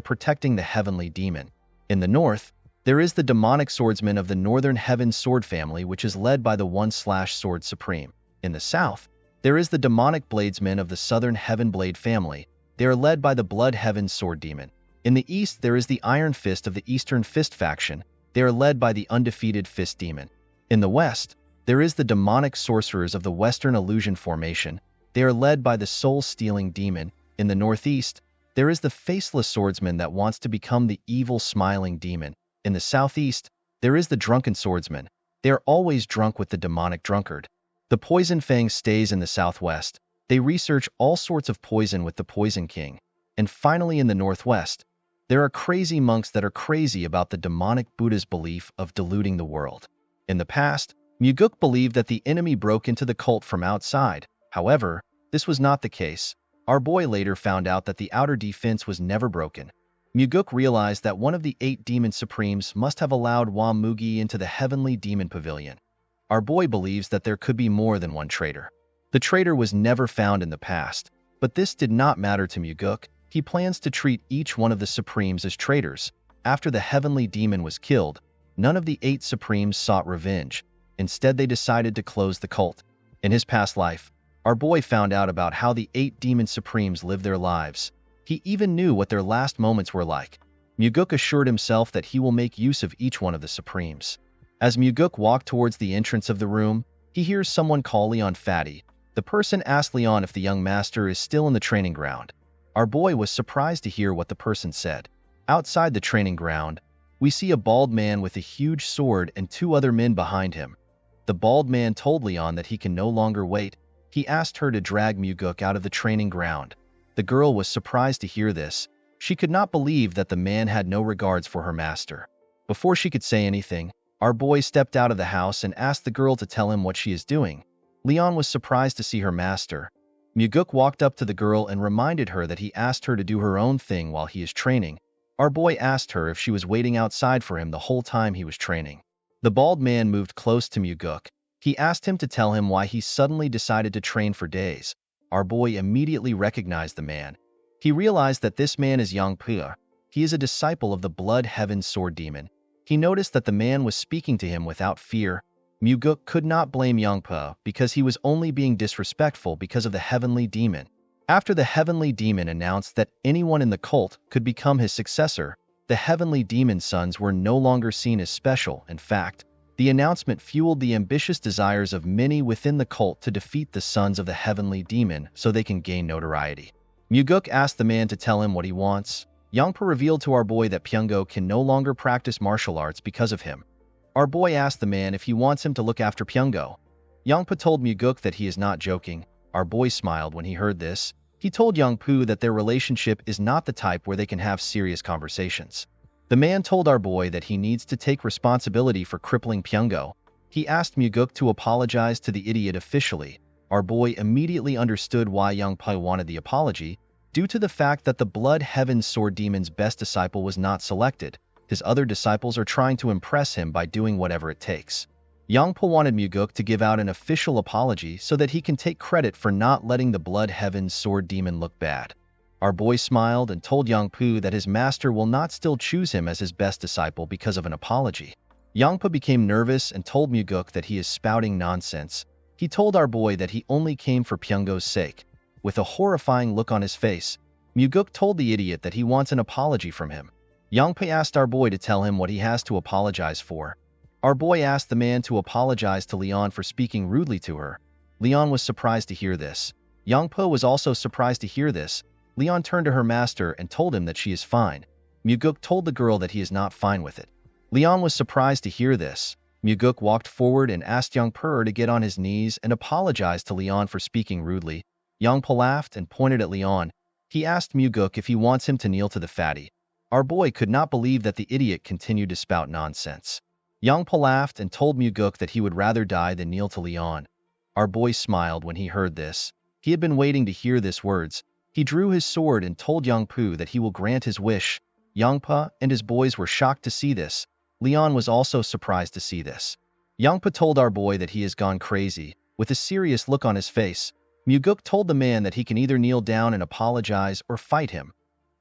protecting the Heavenly Demon. In the north, there is the Demonic Swordsman of the Northern Heaven Sword family, which is led by the 1/Sword Supreme. In the south, there is the Demonic Bladesmen of the Southern Heaven Blade family. They are led by the Blood Heaven Sword Demon. In the east, there is the Iron Fist of the Eastern Fist faction. They are led by the Undefeated Fist Demon. In the west, there is the Demonic Sorcerers of the Western Illusion formation. They are led by the Soul-Stealing Demon. In the northeast, there is the Faceless Swordsman that wants to become the Evil Smiling Demon. In the southeast, there is the Drunken Swordsman. They are always drunk with the Demonic Drunkard. The Poison Fang stays in the southwest. They research all sorts of poison with the Poison King. And finally, in the northwest, there are crazy monks that are crazy about the demonic Buddha's belief of diluting the world. In the past, Muguk believed that the enemy broke into the cult from outside. However, this was not the case. Our boy later found out that the outer defense was never broken. Muguk realized that one of the 8 Demon Supremes must have allowed Wamugi into the Heavenly Demon Pavilion. Our boy believes that there could be more than one traitor. The traitor was never found in the past, but this did not matter to Muguk. He plans to treat each one of the Supremes as traitors. After the Heavenly Demon was killed, none of the 8 Supremes sought revenge. Instead, they decided to close the cult. In his past life, our boy found out about how the 8 Demon Supremes lived their lives. He even knew what their last moments were like. Muguk assured himself that he will make use of each one of the Supremes. As Muguk walked towards the entrance of the room, he hears someone call Leon Fatty. The person asked Leon if the young master is still in the training ground. Our boy was surprised to hear what the person said. Outside the training ground, we see a bald man with a huge sword and 2 other men behind him. The bald man told Leon that he can no longer wait. He asked her to drag Muguk out of the training ground. The girl was surprised to hear this. She could not believe that the man had no regards for her master. Before she could say anything, our boy stepped out of the house and asked the girl to tell him what she is doing. Leon was surprised to see her master. Muguk walked up to the girl and reminded her that he asked her to do her own thing while he is training. Our boy asked her if she was waiting outside for him the whole time he was training. The bald man moved close to Muguk. He asked him to tell him why he suddenly decided to train for days. Our boy immediately recognized the man. He realized that this man is Yang Pua. He is a disciple of the Blood Heaven Sword Demon. He noticed that the man was speaking to him without fear. Muguk could not blame Yang Pua because he was only being disrespectful because of the Heavenly Demon. After the Heavenly Demon announced that anyone in the cult could become his successor, the Heavenly Demon's sons were no longer seen as special. In fact, the announcement fueled the ambitious desires of many within the cult to defeat the sons of the Heavenly Demon so they can gain notoriety. Muguk asked the man to tell him what he wants. Yangpa revealed to our boy that Pyungo can no longer practice martial arts because of him. Our boy asked the man if he wants him to look after Pyungo. Yangpa told Muguk that he is not joking. Our boy smiled when he heard this. He told Yangpu that their relationship is not the type where they can have serious conversations. The man told our boy that he needs to take responsibility for crippling Pyungo. He asked Muguk to apologize to the idiot officially. Our boy immediately understood why Yangpu wanted the apology, due to the fact that the Blood Heaven Sword Demon's best disciple was not selected. His other disciples are trying to impress him by doing whatever it takes. Yangpa wanted Muguk to give out an official apology so that he can take credit for not letting the Blood Heaven Sword Demon look bad. Our boy smiled and told Yangpu that his master will not still choose him as his best disciple because of an apology. Yangpa became nervous and told Muguk that he is spouting nonsense. He told our boy that he only came for Pyungo's sake. With a horrifying look on his face, Muguk told the idiot that he wants an apology from him. Yangpa asked our boy to tell him what he has to apologize for. Our boy asked the man to apologize to Leon for speaking rudely to her. Leon was surprised to hear this. Yangpa was also surprised to hear this. Leon turned to her master and told him that she is fine. Muguk told the girl that he is not fine with it. Leon was surprised to hear this. Muguk walked forward and asked Yangpa to get on his knees and apologize to Leon for speaking rudely. Yangpa laughed and pointed at Leon. He asked Muguk if he wants him to kneel to the fatty. Our boy could not believe that the idiot continued to spout nonsense. Yangpa laughed and told Muguk that he would rather die than kneel to Leon. Our boy smiled when he heard this. He had been waiting to hear these words. He drew his sword and told Yangpu that he will grant his wish. Yangpa and his boys were shocked to see this. Leon was also surprised to see this. Yangpa told our boy that he has gone crazy. With a serious look on his face, Muguk told the man that he can either kneel down and apologize or fight him.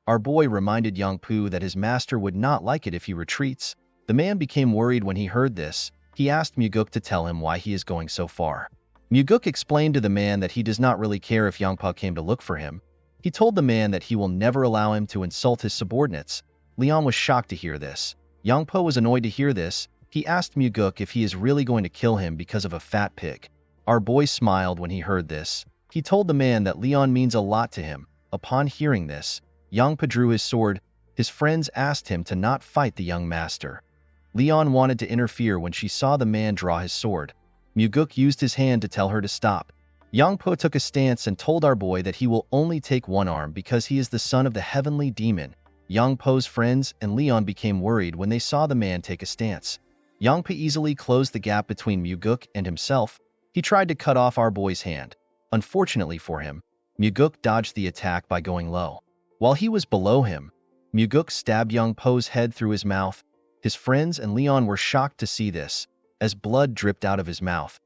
Our boy reminded Yangpu that his master would not like it if he retreats. The man became worried when he heard this. He asked Muguk to tell him why he is going so far. Muguk explained to the man that he does not really care if Yangpa came to look for him. He told the man that he will never allow him to insult his subordinates. Leon was shocked to hear this. Yangpa was annoyed to hear this. He asked Muguk if he is really going to kill him because of a fat pig. Our boy smiled when he heard this. He told the man that Leon means a lot to him. Upon hearing this, Yangpa drew his sword. His friends asked him to not fight the young master. Leon wanted to interfere when she saw the man draw his sword. Muguk used his hand to tell her to stop. Yangpo took a stance and told our boy that he will only take one arm because he is the son of the Heavenly Demon. Yangpo's friends and Leon became worried when they saw the man take a stance. Yangpa easily closed the gap between Muguk and himself. He tried to cut off our boy's hand. Unfortunately for him, Muguk dodged the attack by going low. While he was below him, Muguk stabbed Yangpo's head through his mouth. His friends and Leon were shocked to see this, as blood dripped out of his mouth.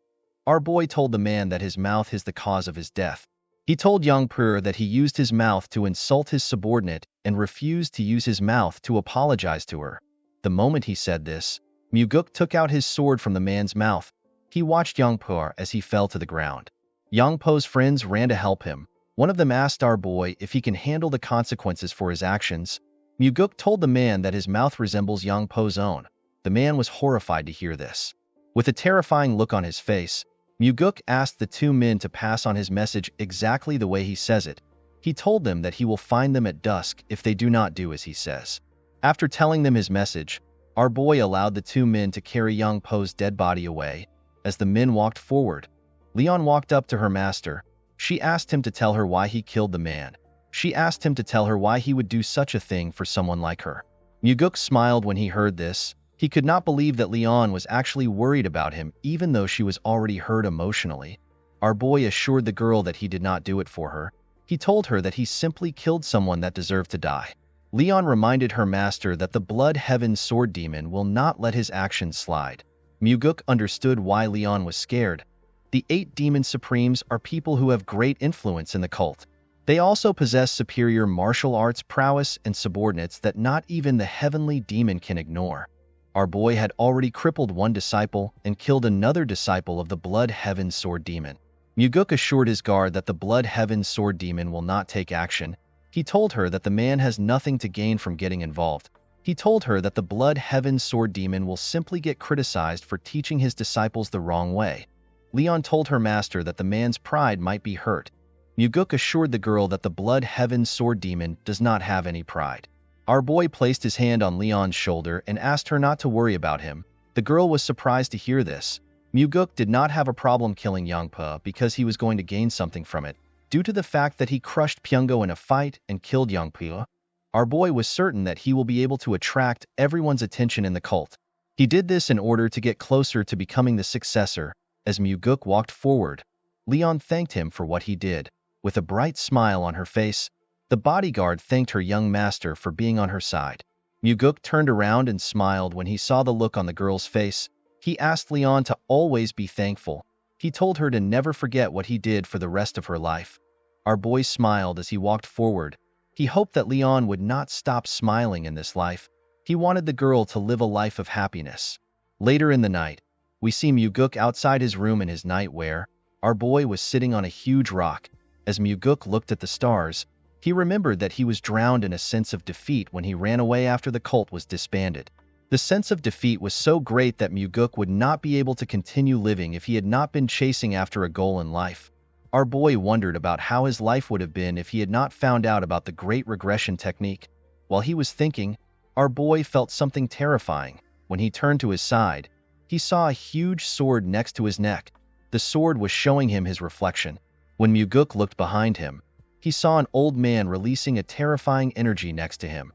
Our boy told the man that his mouth is the cause of his death. He told Yangpu that he used his mouth to insult his subordinate and refused to use his mouth to apologize to her. The moment he said this, Muguk took out his sword from the man's mouth. He watched Yangpu as he fell to the ground. Yangpo's friends ran to help him. One of them asked our boy if he can handle the consequences for his actions. Muguk told the man that his mouth resembles Yangpo's own. The man was horrified to hear this. With a terrifying look on his face, Muguk asked the two men to pass on his message exactly the way he says it. He told them that he will find them at dusk if they do not do as he says. After telling them his message, our boy allowed the two men to carry Yangpo's dead body away. As the men walked forward, Leon walked up to her master. She asked him to tell her why he killed the man. She asked him to tell her why he would do such a thing for someone like her. Muguk smiled when he heard this. He could not believe that Leon was actually worried about him even though she was already hurt emotionally. Our boy assured the girl that he did not do it for her. He told her that he simply killed someone that deserved to die. Leon reminded her master that the Blood Heaven Sword Demon will not let his actions slide. Muguk understood why Leon was scared. The 8 Demon Supremes are people who have great influence in the cult. They also possess superior martial arts prowess and subordinates that not even the Heavenly Demon can ignore. Our boy had already crippled one disciple and killed another disciple of the Blood Heaven Sword Demon. Muguk assured his guard that the Blood Heaven Sword Demon will not take action. He told her that the man has nothing to gain from getting involved. He told her that the Blood Heaven Sword Demon will simply get criticized for teaching his disciples the wrong way. Leon told her master that the man's pride might be hurt. Muguk assured the girl that the Blood Heaven Sword Demon does not have any pride. Our boy placed his hand on Leon's shoulder and asked her not to worry about him. The girl was surprised to hear this. Muguk did not have a problem killing Yangpa because he was going to gain something from it. Due to the fact that he crushed Pyungo in a fight and killed Yangpa, our boy was certain that he will be able to attract everyone's attention in the cult. He did this in order to get closer to becoming the successor. As Muguk walked forward, Leon thanked him for what he did. With a bright smile on her face, the bodyguard thanked her young master for being on her side. Muguk turned around and smiled when he saw the look on the girl's face. He asked Leon to always be thankful. He told her to never forget what he did for the rest of her life. Our boy smiled as he walked forward. He hoped that Leon would not stop smiling in this life. He wanted the girl to live a life of happiness. Later in the night, we see Muguk outside his room in his nightwear. Our boy was sitting on a huge rock. As Muguk looked at the stars, he remembered that he was drowned in a sense of defeat when he ran away after the cult was disbanded. The sense of defeat was so great that Muguk would not be able to continue living if he had not been chasing after a goal in life. Our boy wondered about how his life would have been if he had not found out about the Great Regression Technique. While he was thinking, our boy felt something terrifying. When he turned to his side, he saw a huge sword next to his neck. The sword was showing him his reflection. When Muguk looked behind him, he saw an old man releasing a terrifying energy next to him.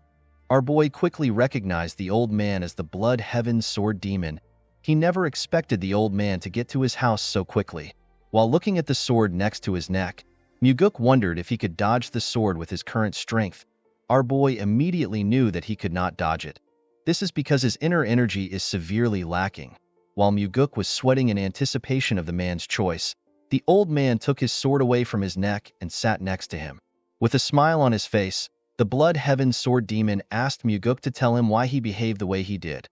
Our boy quickly recognized the old man as the Blood Heaven Sword Demon. He never expected the old man to get to his house so quickly. While looking at the sword next to his neck, Muguk wondered if he could dodge the sword with his current strength. Our boy immediately knew that he could not dodge it. This is because his inner energy is severely lacking. While Muguk was sweating in anticipation of the man's choice, the old man took his sword away from his neck and sat next to him. With a smile on his face, the Blood Heaven Sword Demon asked Muguk to tell him why he behaved the way he did.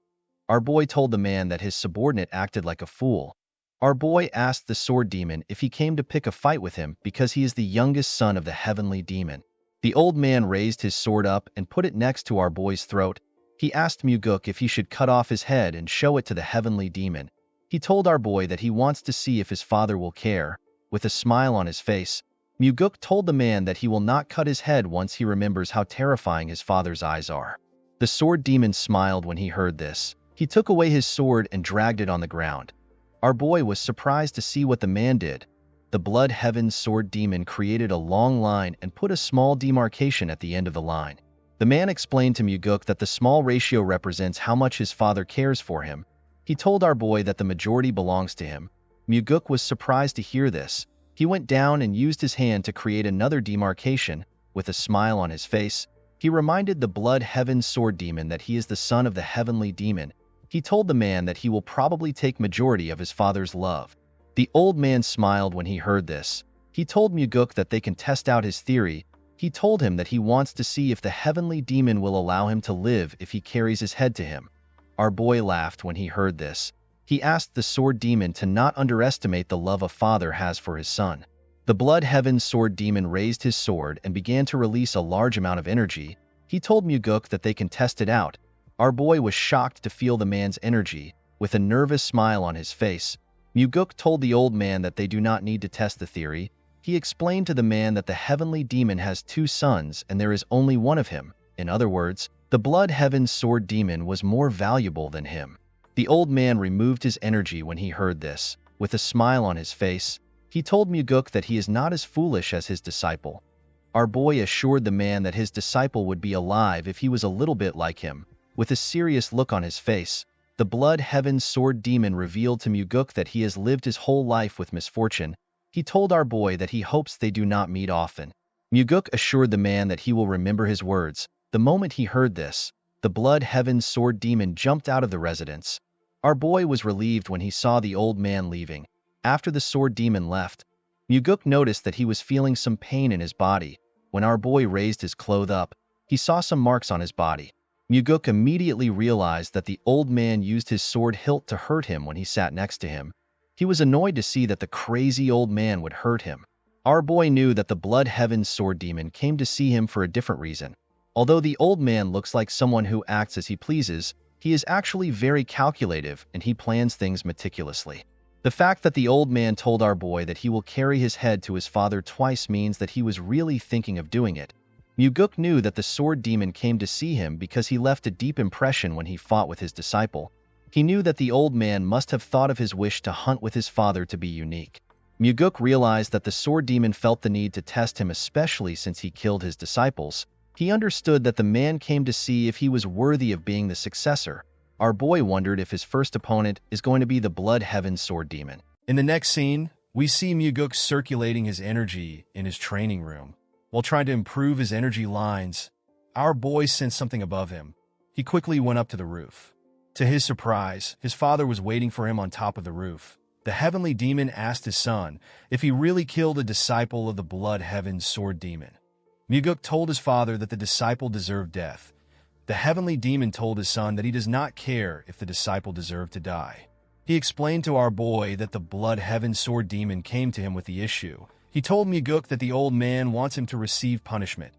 Our boy told the man that his subordinate acted like a fool. Our boy asked the Sword Demon if he came to pick a fight with him because he is the youngest son of the Heavenly Demon. The old man raised his sword up and put it next to our boy's throat. He asked Muguk if he should cut off his head and show it to the Heavenly Demon. He told our boy that he wants to see if his father will care. With a smile on his face, Muguk told the man that he will not cut his head once he remembers how terrifying his father's eyes are. The Sword Demon smiled when he heard this. He took away his sword and dragged it on the ground. Our boy was surprised to see what the man did. The Blood Heaven Sword Demon created a long line and put a small demarcation at the end of the line. The man explained to Muguk that the small ratio represents how much his father cares for him. He told our boy that the majority belongs to him. Muguk was surprised to hear this. He went down and used his hand to create another demarcation. With a smile on his face, he reminded the Blood Heaven Sword Demon that he is the son of the Heavenly Demon. He told the man that he will probably take majority of his father's love. The old man smiled when he heard this. He told Muguk that they can test out his theory. He told him that he wants to see if the Heavenly Demon will allow him to live if he carries his head to him. Our boy laughed when he heard this. He asked the Sword Demon to not underestimate the love a father has for his son. The Blood Heaven Sword Demon raised his sword and began to release a large amount of energy. He told Muguk that they can test it out. Our boy was shocked to feel the man's energy. With a nervous smile on his face, Muguk told the old man that they do not need to test the theory. He explained to the man that the Heavenly Demon has 2 sons and there is only one of him. In other words, the Blood Heaven Sword Demon was more valuable than him. The old man removed his energy when he heard this. With a smile on his face, he told Muguk that he is not as foolish as his disciple. Our boy assured the man that his disciple would be alive if he was a little bit like him. With a serious look on his face, the Blood Heaven Sword Demon revealed to Muguk that he has lived his whole life with misfortune. He told our boy that he hopes they do not meet often. Muguk assured the man that he will remember his words. The moment he heard this, the Blood Heaven Sword Demon jumped out of the residence. Our boy was relieved when he saw the old man leaving. After the Sword Demon left, Muguk noticed that he was feeling some pain in his body. When our boy raised his clothes up, he saw some marks on his body. Muguk immediately realized that the old man used his sword hilt to hurt him when he sat next to him. He was annoyed to see that the crazy old man would hurt him. Our boy knew that the Blood Heaven Sword Demon came to see him for a different reason. Although the old man looks like someone who acts as he pleases, he is actually very calculative and he plans things meticulously. The fact that the old man told our boy that he will carry his head to his father twice means that he was really thinking of doing it. Muguk knew that the Sword Demon came to see him because he left a deep impression when he fought with his disciple. He knew that the old man must have thought of his wish to hunt with his father to be unique. Muguk realized that the Sword Demon felt the need to test him, especially since he killed his disciples. He understood that the man came to see if he was worthy of being the successor. Our boy wondered if his first opponent is going to be the Blood Heaven Sword Demon. In the next scene, we see Muguk circulating his energy in his training room. While trying to improve his energy lines, our boy sensed something above him. He quickly went up to the roof. To his surprise, his father was waiting for him on top of the roof. The heavenly demon asked his son if he really killed a disciple of the Blood Heaven Sword Demon. Muguk told his father that the disciple deserved death. The heavenly demon told his son that he does not care if the disciple deserved to die. He explained to our boy that the Blood Heaven Sword Demon came to him with the issue. He told Muguk that the old man wants him to receive punishment.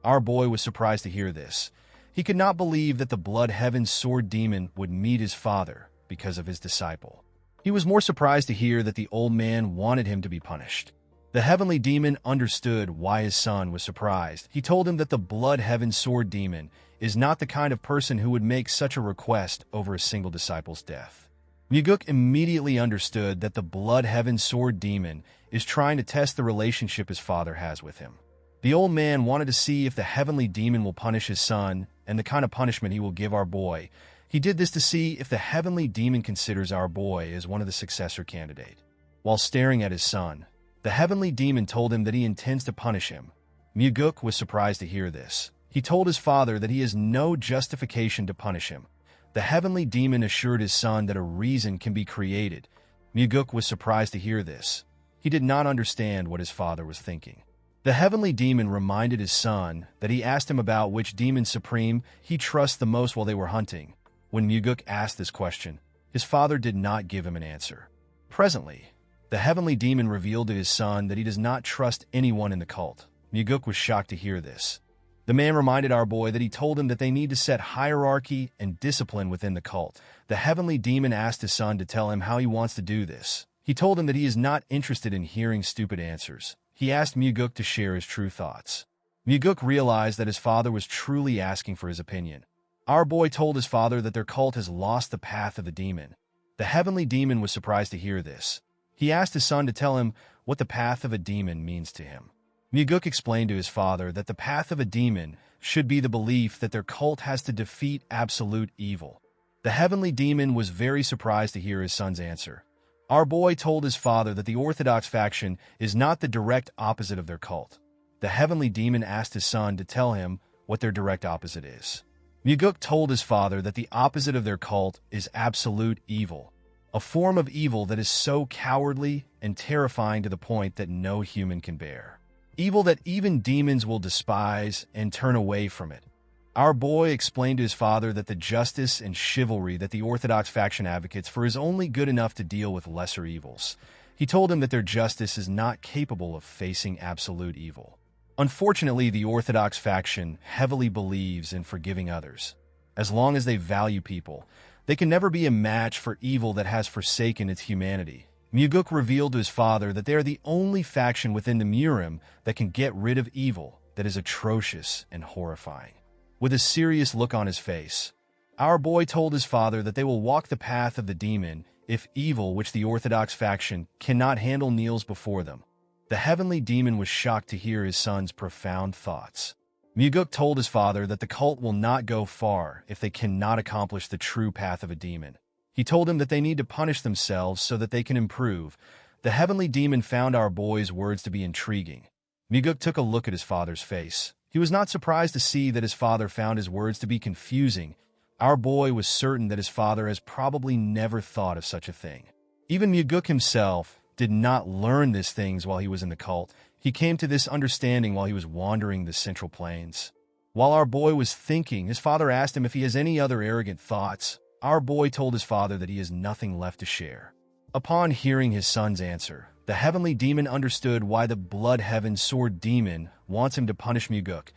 Our boy was surprised to hear this. He could not believe that the Blood Heaven Sword Demon would meet his father because of his disciple. He was more surprised to hear that the old man wanted him to be punished. The heavenly demon understood why his son was surprised. He told him that the Blood Heaven Sword Demon is not the kind of person who would make such a request over a single disciple's death. Muguk immediately understood that the Blood Heaven Sword Demon is trying to test the relationship his father has with him. The old man wanted to see if the heavenly demon will punish his son and the kind of punishment he will give our boy. He did this to see if the heavenly demon considers our boy as one of the successor candidate. While staring at his son, the heavenly demon told him that he intends to punish him. Muguk was surprised to hear this. He told his father that he has no justification to punish him. The heavenly demon assured his son that a reason can be created. Muguk was surprised to hear this. He did not understand what his father was thinking. The heavenly demon reminded his son that he asked him about which demon supreme he trusts the most while they were hunting. When Muguk asked this question, his father did not give him an answer. Presently, the heavenly demon revealed to his son that he does not trust anyone in the cult. Muguk was shocked to hear this. The man reminded our boy that he told him that they need to set hierarchy and discipline within the cult. The heavenly demon asked his son to tell him how he wants to do this. He told him that he is not interested in hearing stupid answers. He asked Muguk to share his true thoughts. Muguk realized that his father was truly asking for his opinion. Our boy told his father that their cult has lost the path of the demon. The heavenly demon was surprised to hear this. He asked his son to tell him what the path of a demon means to him. Muguk explained to his father that the path of a demon should be the belief that their cult has to defeat absolute evil. The heavenly demon was very surprised to hear his son's answer. Our boy told his father that the Orthodox faction is not the direct opposite of their cult. The heavenly demon asked his son to tell him what their direct opposite is. Muguk told his father that the opposite of their cult is absolute evil, a form of evil that is so cowardly and terrifying to the point that no human can bear. Evil that even demons will despise and turn away from it. Our boy explained to his father that the justice and chivalry that the Orthodox faction advocates for is only good enough to deal with lesser evils. He told him that their justice is not capable of facing absolute evil. Unfortunately, the Orthodox faction heavily believes in forgiving others. As long as they value people, they can never be a match for evil that has forsaken its humanity. Muguk revealed to his father that they are the only faction within the Murim that can get rid of evil that is atrocious and horrifying. With a serious look on his face, our boy told his father that they will walk the path of the demon if evil which the Orthodox faction cannot handle kneels before them. The heavenly demon was shocked to hear his son's profound thoughts. Muguk told his father that the cult will not go far if they cannot accomplish the true path of a demon. He told him that they need to punish themselves so that they can improve. The heavenly demon found our boy's words to be intriguing. Muguk took a look at his father's face. He was not surprised to see that his father found his words to be confusing. Our boy was certain that his father has probably never thought of such a thing. Even Muguk himself did not learn these things while he was in the cult. He came to this understanding while he was wandering the Central Plains. While our boy was thinking, his father asked him if he has any other arrogant thoughts. Our boy told his father that he has nothing left to share. Upon hearing his son's answer, the heavenly demon understood why the blood heaven sword demon wants him to punish Muguk.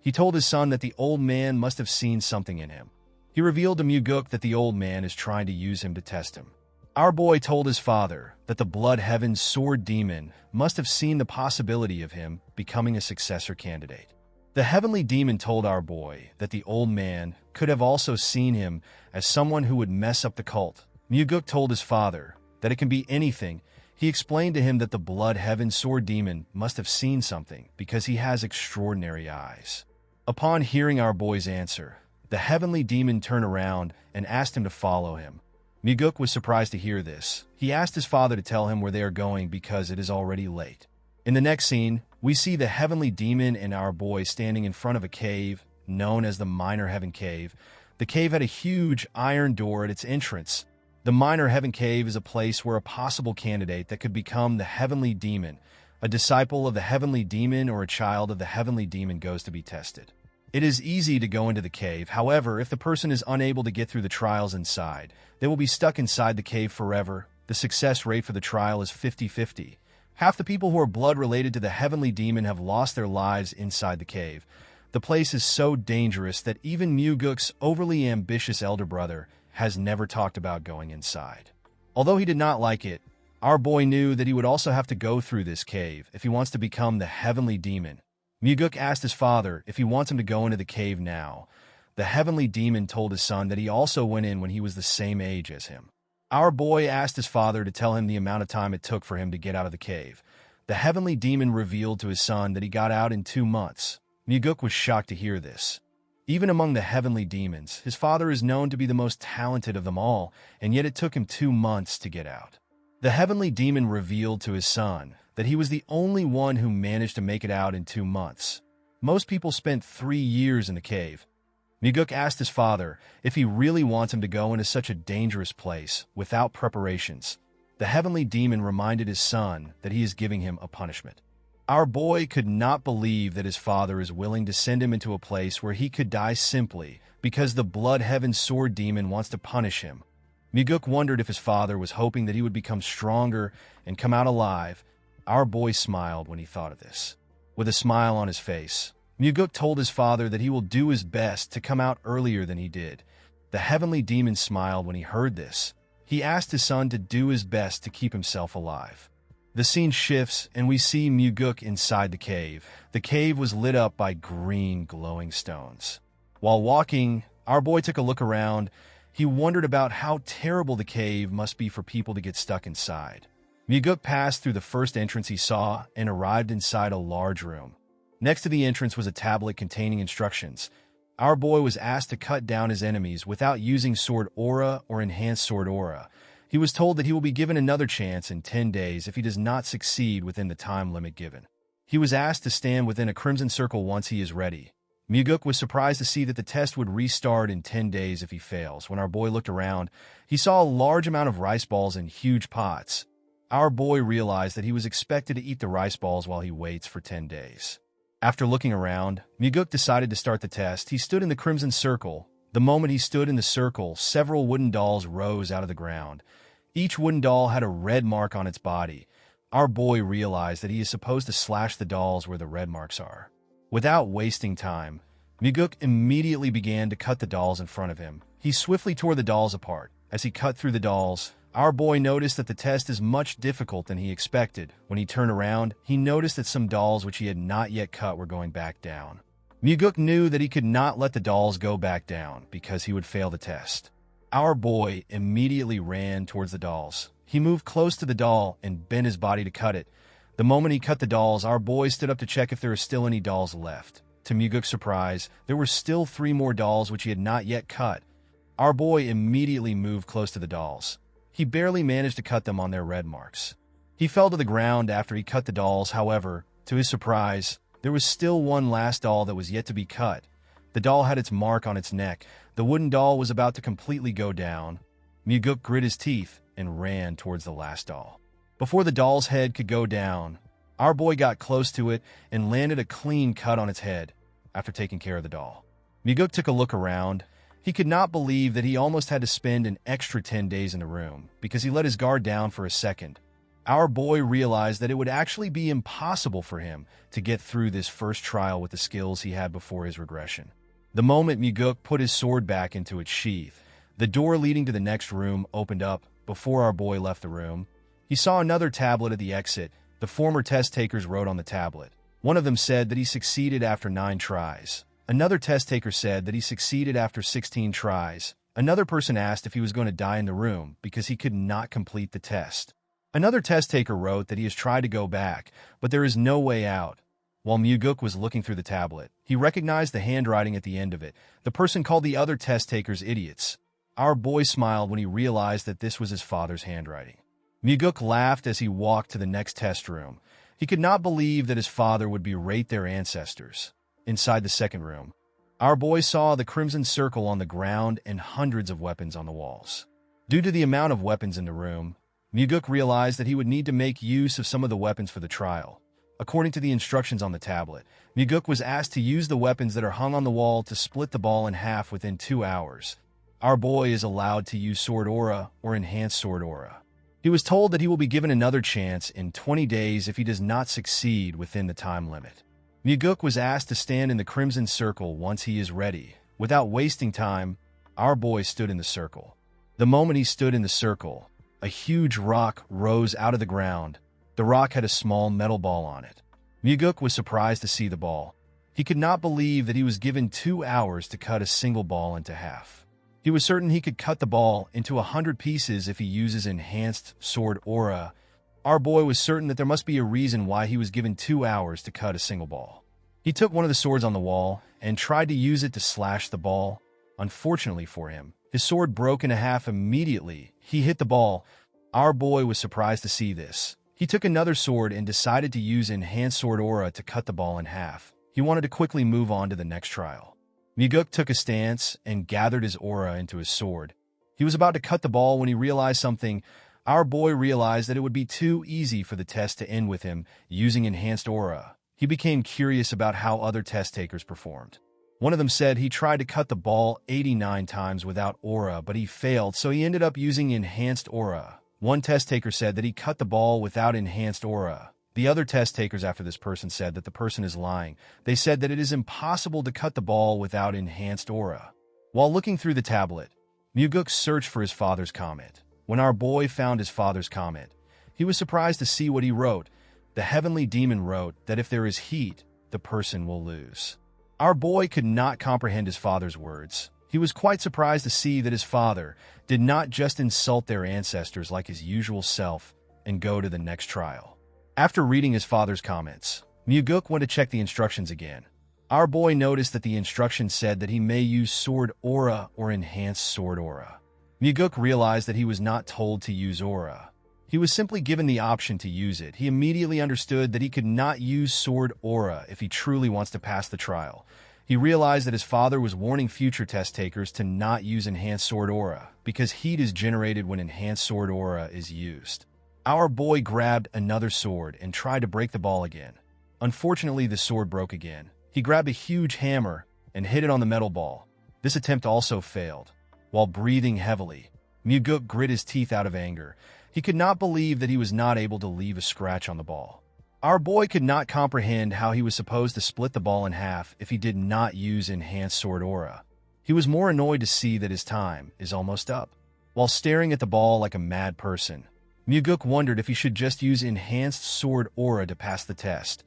He told his son that the old man must have seen something in him. He revealed to Muguk that the old man is trying to use him to test him. Our boy told his father that the blood heaven sword demon must have seen the possibility of him becoming a successor candidate. The heavenly demon told our boy that the old man could have also seen him as someone who would mess up the cult. Muguk told his father that it can be anything. He explained to him that the blood heaven sword demon must have seen something because he has extraordinary eyes. Upon hearing our boy's answer, the heavenly demon turned around and asked him to follow him. Muguk was surprised to hear this. He asked his father to tell him where they are going because it is already late. In the next scene, we see the heavenly demon and our boy standing in front of a cave known as the Minor Heaven Cave. The cave had a huge iron door at its entrance. The Minor Heaven Cave is a place where a possible candidate that could become the heavenly demon, a disciple of the heavenly demon or a child of the heavenly demon, goes to be tested. It is easy to go into the cave. However, if the person is unable to get through the trials inside, they will be stuck inside the cave forever. The success rate for the trial is 50-50. Half the people who are blood related to the heavenly demon have lost their lives inside the cave. The place is so dangerous that even Muguk's overly ambitious elder brother has never talked about going inside. Although he did not like it, our boy knew that he would also have to go through this cave if he wants to become the heavenly demon. Muguk asked his father if he wants him to go into the cave now. The heavenly demon told his son that he also went in when he was the same age as him. Our boy asked his father to tell him the amount of time it took for him to get out of the cave. The heavenly demon revealed to his son that he got out in 2 months. Muguk was shocked to hear this. Even among the heavenly demons, his father is known to be the most talented of them all, and yet it took him 2 months to get out. The heavenly demon revealed to his son that he was the only one who managed to make it out in 2 months. Most people spent 3 years in the cave. Muguk asked his father if he really wants him to go into such a dangerous place without preparations. The heavenly demon reminded his son that he is giving him a punishment. Our boy could not believe that his father is willing to send him into a place where he could die simply because the blood heaven sword demon wants to punish him. Muguk wondered if his father was hoping that he would become stronger and come out alive. Our boy smiled when he thought of this. With a smile on his face, Muguk told his father that he will do his best to come out earlier than he did. The heavenly demon smiled when he heard this. He asked his son to do his best to keep himself alive. The scene shifts, and we see Muguk inside the cave. The cave was lit up by green, glowing stones. While walking, our boy took a look around. He wondered about how terrible the cave must be for people to get stuck inside. Muguk passed through the first entrance he saw and arrived inside a large room. Next to the entrance was a tablet containing instructions. Our boy was asked to cut down his enemies without using sword aura or enhanced sword aura. He was told that he will be given another chance in 10 days if he does not succeed within the time limit given. He was asked to stand within a crimson circle once he is ready. Muguk was surprised to see that the test would restart in 10 days if he fails. When our boy looked around, he saw a large amount of rice balls in huge pots. Our boy realized that he was expected to eat the rice balls while he waits for 10 days. After looking around, Muguk decided to start the test. He stood in the crimson circle. The moment he stood in the circle, several wooden dolls rose out of the ground. Each wooden doll had a red mark on its body. Our boy realized that he is supposed to slash the dolls where the red marks are. Without wasting time, Muguk immediately began to cut the dolls in front of him. He swiftly tore the dolls apart. As he cut through the dolls, our boy noticed that the test is much difficult than he expected. When he turned around, he noticed that some dolls which he had not yet cut were going back down. Muguk knew that he could not let the dolls go back down because he would fail the test. Our boy immediately ran towards the dolls. He moved close to the doll and bent his body to cut it. The moment he cut the dolls, our boy stood up to check if there were still any dolls left. To Muguk's surprise, there were still 3 more dolls which he had not yet cut. Our boy immediately moved close to the dolls. He barely managed to cut them on their red marks. He fell to the ground after he cut the dolls. However, to his surprise, there was still one last doll that was yet to be cut. The doll had its mark on its neck. The wooden doll was about to completely go down. Muguk grit his teeth and ran towards the last doll. Before the doll's head could go down, our boy got close to it and landed a clean cut on its head after taking care of the doll. Muguk took a look around. He could not believe that he almost had to spend an extra 10 days in the room because he let his guard down for a second. Our boy realized that it would actually be impossible for him to get through this first trial with the skills he had before his regression. The moment Muguk put his sword back into its sheath, the door leading to the next room opened up. Before our boy left the room, he saw another tablet at the exit. The former test takers wrote on the tablet. One of them said that he succeeded after 9 tries. Another test taker said that he succeeded after 16 tries. Another person asked if he was going to die in the room because he could not complete the test. Another test taker wrote that he has tried to go back, but there is no way out. While Muguk was looking through the tablet, he recognized the handwriting at the end of it. The person called the other test takers idiots. Our boy smiled when he realized that this was his father's handwriting. Muguk laughed as he walked to the next test room. He could not believe that his father would berate their ancestors. Inside the second room, our boy saw the crimson circle on the ground and hundreds of weapons on the walls. Due to the amount of weapons in the room, Muguk realized that he would need to make use of some of the weapons for the trial. According to the instructions on the tablet, Muguk was asked to use the weapons that are hung on the wall to split the ball in half within 2 hours. Our boy is allowed to use Sword Aura or Enhanced Sword Aura. He was told that he will be given another chance in 20 days if he does not succeed within the time limit. Muguk was asked to stand in the Crimson Circle once he is ready. Without wasting time, our boy stood in the circle. The moment he stood in the circle, a huge rock rose out of the ground. The rock had a small metal ball on it. Muguk was surprised to see the ball. He could not believe that he was given 2 hours to cut a single ball into half. He was certain he could cut the ball into 100 pieces if he uses Enhanced Sword Aura. Our boy was certain that there must be a reason why he was given 2 hours to cut a single ball. He took one of the swords on the wall and tried to use it to slash the ball. Unfortunately for him, his sword broke in half immediately. He hit the ball. Our boy was surprised to see this. He took another sword and decided to use Enhanced Sword Aura to cut the ball in half. He wanted to quickly move on to the next trial. Muguk took a stance and gathered his aura into his sword. He was about to cut the ball when he realized something. Our boy realized that it would be too easy for the test to end with him using Enhanced Aura. He became curious about how other test takers performed. One of them said he tried to cut the ball 89 times without aura, but he failed, so he ended up using Enhanced Aura. One test taker said that he cut the ball without Enhanced Aura. The other test takers after this person said that the person is lying. They said that it is impossible to cut the ball without Enhanced Aura. While looking through the tablet, Muguk searched for his father's comment. When our boy found his father's comment, he was surprised to see what he wrote. The heavenly demon wrote that if there is heat, the person will lose. Our boy could not comprehend his father's words. He was quite surprised to see that his father did not just insult their ancestors like his usual self and go to the next trial. After reading his father's comments, Muguk went to check the instructions again. Our boy noticed that the instructions said that he may use Sword Aura or Enhanced Sword Aura. Muguk realized that he was not told to use Aura. He was simply given the option to use it. He immediately understood that he could not use Sword Aura if he truly wants to pass the trial. He realized that his father was warning future test takers to not use Enhanced Sword Aura because heat is generated when Enhanced Sword Aura is used. Our boy grabbed another sword and tried to break the ball again. Unfortunately, the sword broke again. He grabbed a huge hammer and hit it on the metal ball. This attempt also failed. While breathing heavily, Muguk grit his teeth out of anger. He could not believe that he was not able to leave a scratch on the ball. Our boy could not comprehend how he was supposed to split the ball in half if he did not use Enhanced Sword Aura. He was more annoyed to see that his time is almost up. While staring at the ball like a mad person, Muguk wondered if he should just use Enhanced Sword Aura to pass the test.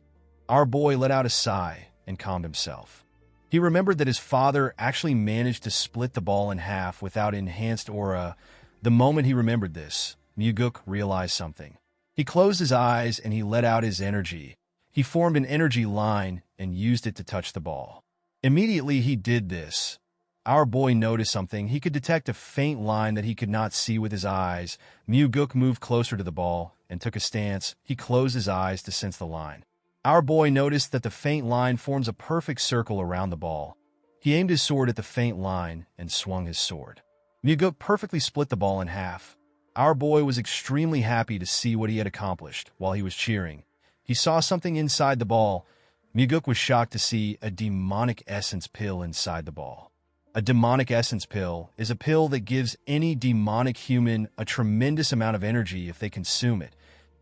Our boy let out a sigh and calmed himself. He remembered that his father actually managed to split the ball in half without Enhanced Aura. The moment he remembered this, Muguk realized something. He closed his eyes and he let out his energy. He formed an energy line and used it to touch the ball. Immediately he did this. Our boy noticed something. He could detect a faint line that he could not see with his eyes. Muguk moved closer to the ball and took a stance. He closed his eyes to sense the line. Our boy noticed that the faint line forms a perfect circle around the ball. He aimed his sword at the faint line and swung his sword. Muguk perfectly split the ball in half. Our boy was extremely happy to see what he had accomplished while he was cheering. He saw something inside the ball. Muguk was shocked to see a demonic essence pill inside the ball. A demonic essence pill is a pill that gives any demonic human a tremendous amount of energy if they consume it.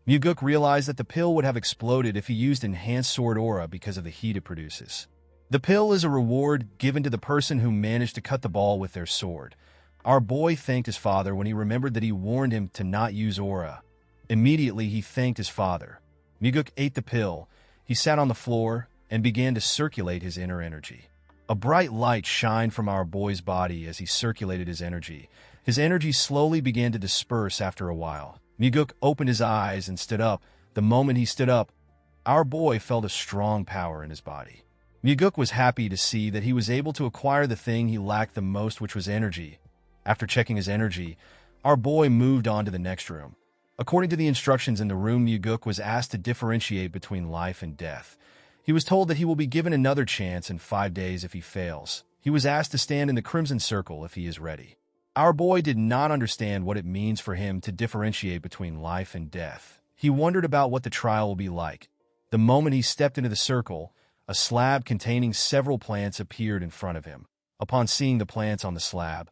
Muguk realized that the pill would have exploded if he used enhanced sword aura because of the heat it produces. The pill is a reward given to the person who managed to cut the ball with their sword. Our boy thanked his father when he remembered that he warned him to not use aura. Immediately, he thanked his father. Muguk ate the pill. He sat on the floor and began to circulate his inner energy. A bright light shined from our boy's body as he circulated his energy. His energy slowly began to disperse after a while. Muguk opened his eyes and stood up. The moment he stood up, our boy felt a strong power in his body. Muguk was happy to see that he was able to acquire the thing he lacked the most, which was energy. After checking his energy, our boy moved on to the next room. According to the instructions in the room, Muguk was asked to differentiate between life and death. He was told that he will be given another chance in 5 days if he fails. He was asked to stand in the Crimson Circle if he is ready. Our boy did not understand what it means for him to differentiate between life and death. He wondered about what the trial will be like. The moment he stepped into the circle, a slab containing several plants appeared in front of him. Upon seeing the plants on the slab,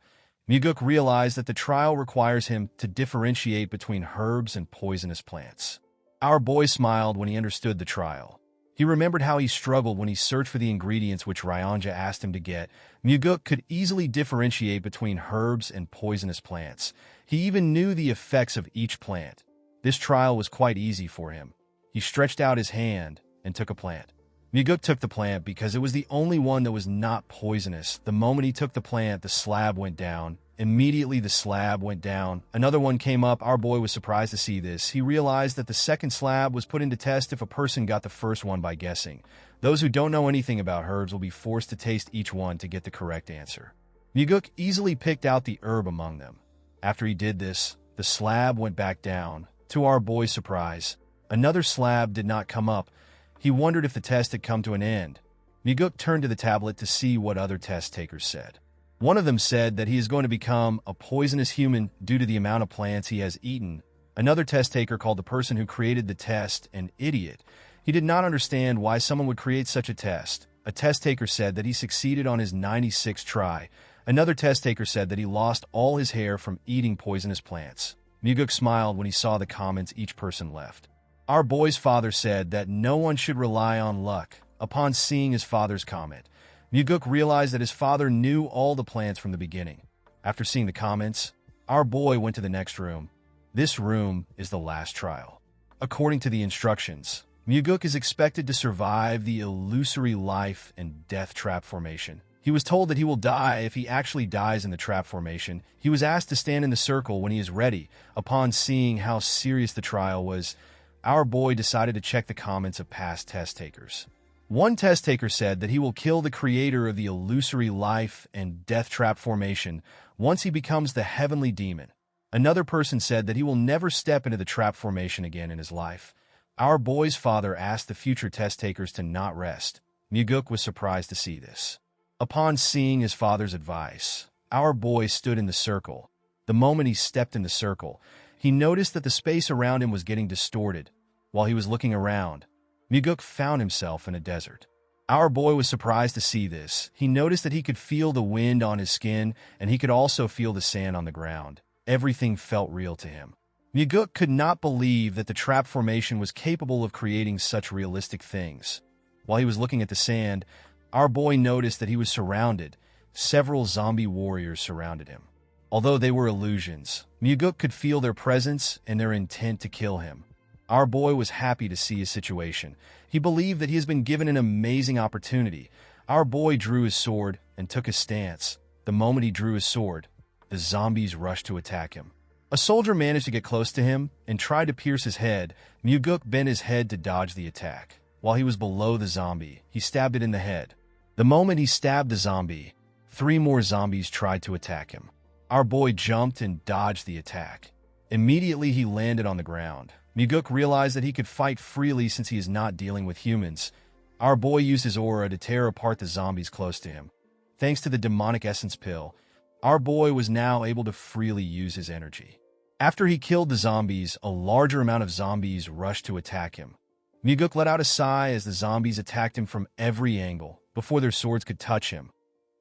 Muguk realized that the trial requires him to differentiate between herbs and poisonous plants. Our boy smiled when he understood the trial. He remembered how he struggled when he searched for the ingredients which Ryanja asked him to get. Muguk could easily differentiate between herbs and poisonous plants. He even knew the effects of each plant. This trial was quite easy for him. He stretched out his hand and took a plant. Muguk took the plant because it was the only one that was not poisonous. The moment he took the plant, the slab went down. Immediately, the slab went down. Another one came up. Our boy was surprised to see this. He realized that the second slab was put into test if a person got the first one by guessing. Those who don't know anything about herbs will be forced to taste each one to get the correct answer. Muguk easily picked out the herb among them. After he did this, the slab went back down. To our boy's surprise, another slab did not come up. He wondered if the test had come to an end. Muguk turned to the tablet to see what other test takers said. One of them said that he is going to become a poisonous human due to the amount of plants he has eaten. Another test taker called the person who created the test an idiot. He did not understand why someone would create such a test. A test taker said that he succeeded on his 96th try. Another test taker said that he lost all his hair from eating poisonous plants. Muguk smiled when he saw the comments each person left. Our boy's father said that no one should rely on luck. Upon seeing his father's comment, Muguk realized that his father knew all the plants from the beginning. After seeing the comments, our boy went to the next room. This room is the last trial. According to the instructions, Muguk is expected to survive the illusory life and death trap formation. He was told that he will die if he actually dies in the trap formation. He was asked to stand in the circle when he is ready. Upon seeing how serious the trial was, our boy decided to check the comments of past test takers. One test taker said that he will kill the creator of the illusory life and death trap formation once he becomes the heavenly demon. Another person said that he will never step into the trap formation again in his life. Our boy's father asked the future test takers to not rest. Muguk was surprised to see this. Upon seeing his father's advice, our boy stood in the circle. The moment he stepped in the circle, he noticed that the space around him was getting distorted. While he was looking around, Muguk found himself in a desert. Our boy was surprised to see this. He noticed that he could feel the wind on his skin, and he could also feel the sand on the ground. Everything felt real to him. Muguk could not believe that the trap formation was capable of creating such realistic things. While he was looking at the sand, our boy noticed that he was surrounded. Several zombie warriors surrounded him. Although they were illusions, Muguk could feel their presence and their intent to kill him. Our boy was happy to see his situation. He believed that he has been given an amazing opportunity. Our boy drew his sword and took a stance. The moment he drew his sword, the zombies rushed to attack him. A soldier managed to get close to him and tried to pierce his head. Muguk bent his head to dodge the attack. While he was below the zombie, he stabbed it in the head. The moment he stabbed the zombie, 3 more zombies tried to attack him. Our boy jumped and dodged the attack. Immediately, he landed on the ground. Muguk realized that he could fight freely since he is not dealing with humans. Our boy used his aura to tear apart the zombies close to him. Thanks to the demonic essence pill, our boy was now able to freely use his energy. After he killed the zombies, a larger amount of zombies rushed to attack him. Muguk let out a sigh as the zombies attacked him from every angle before their swords could touch him.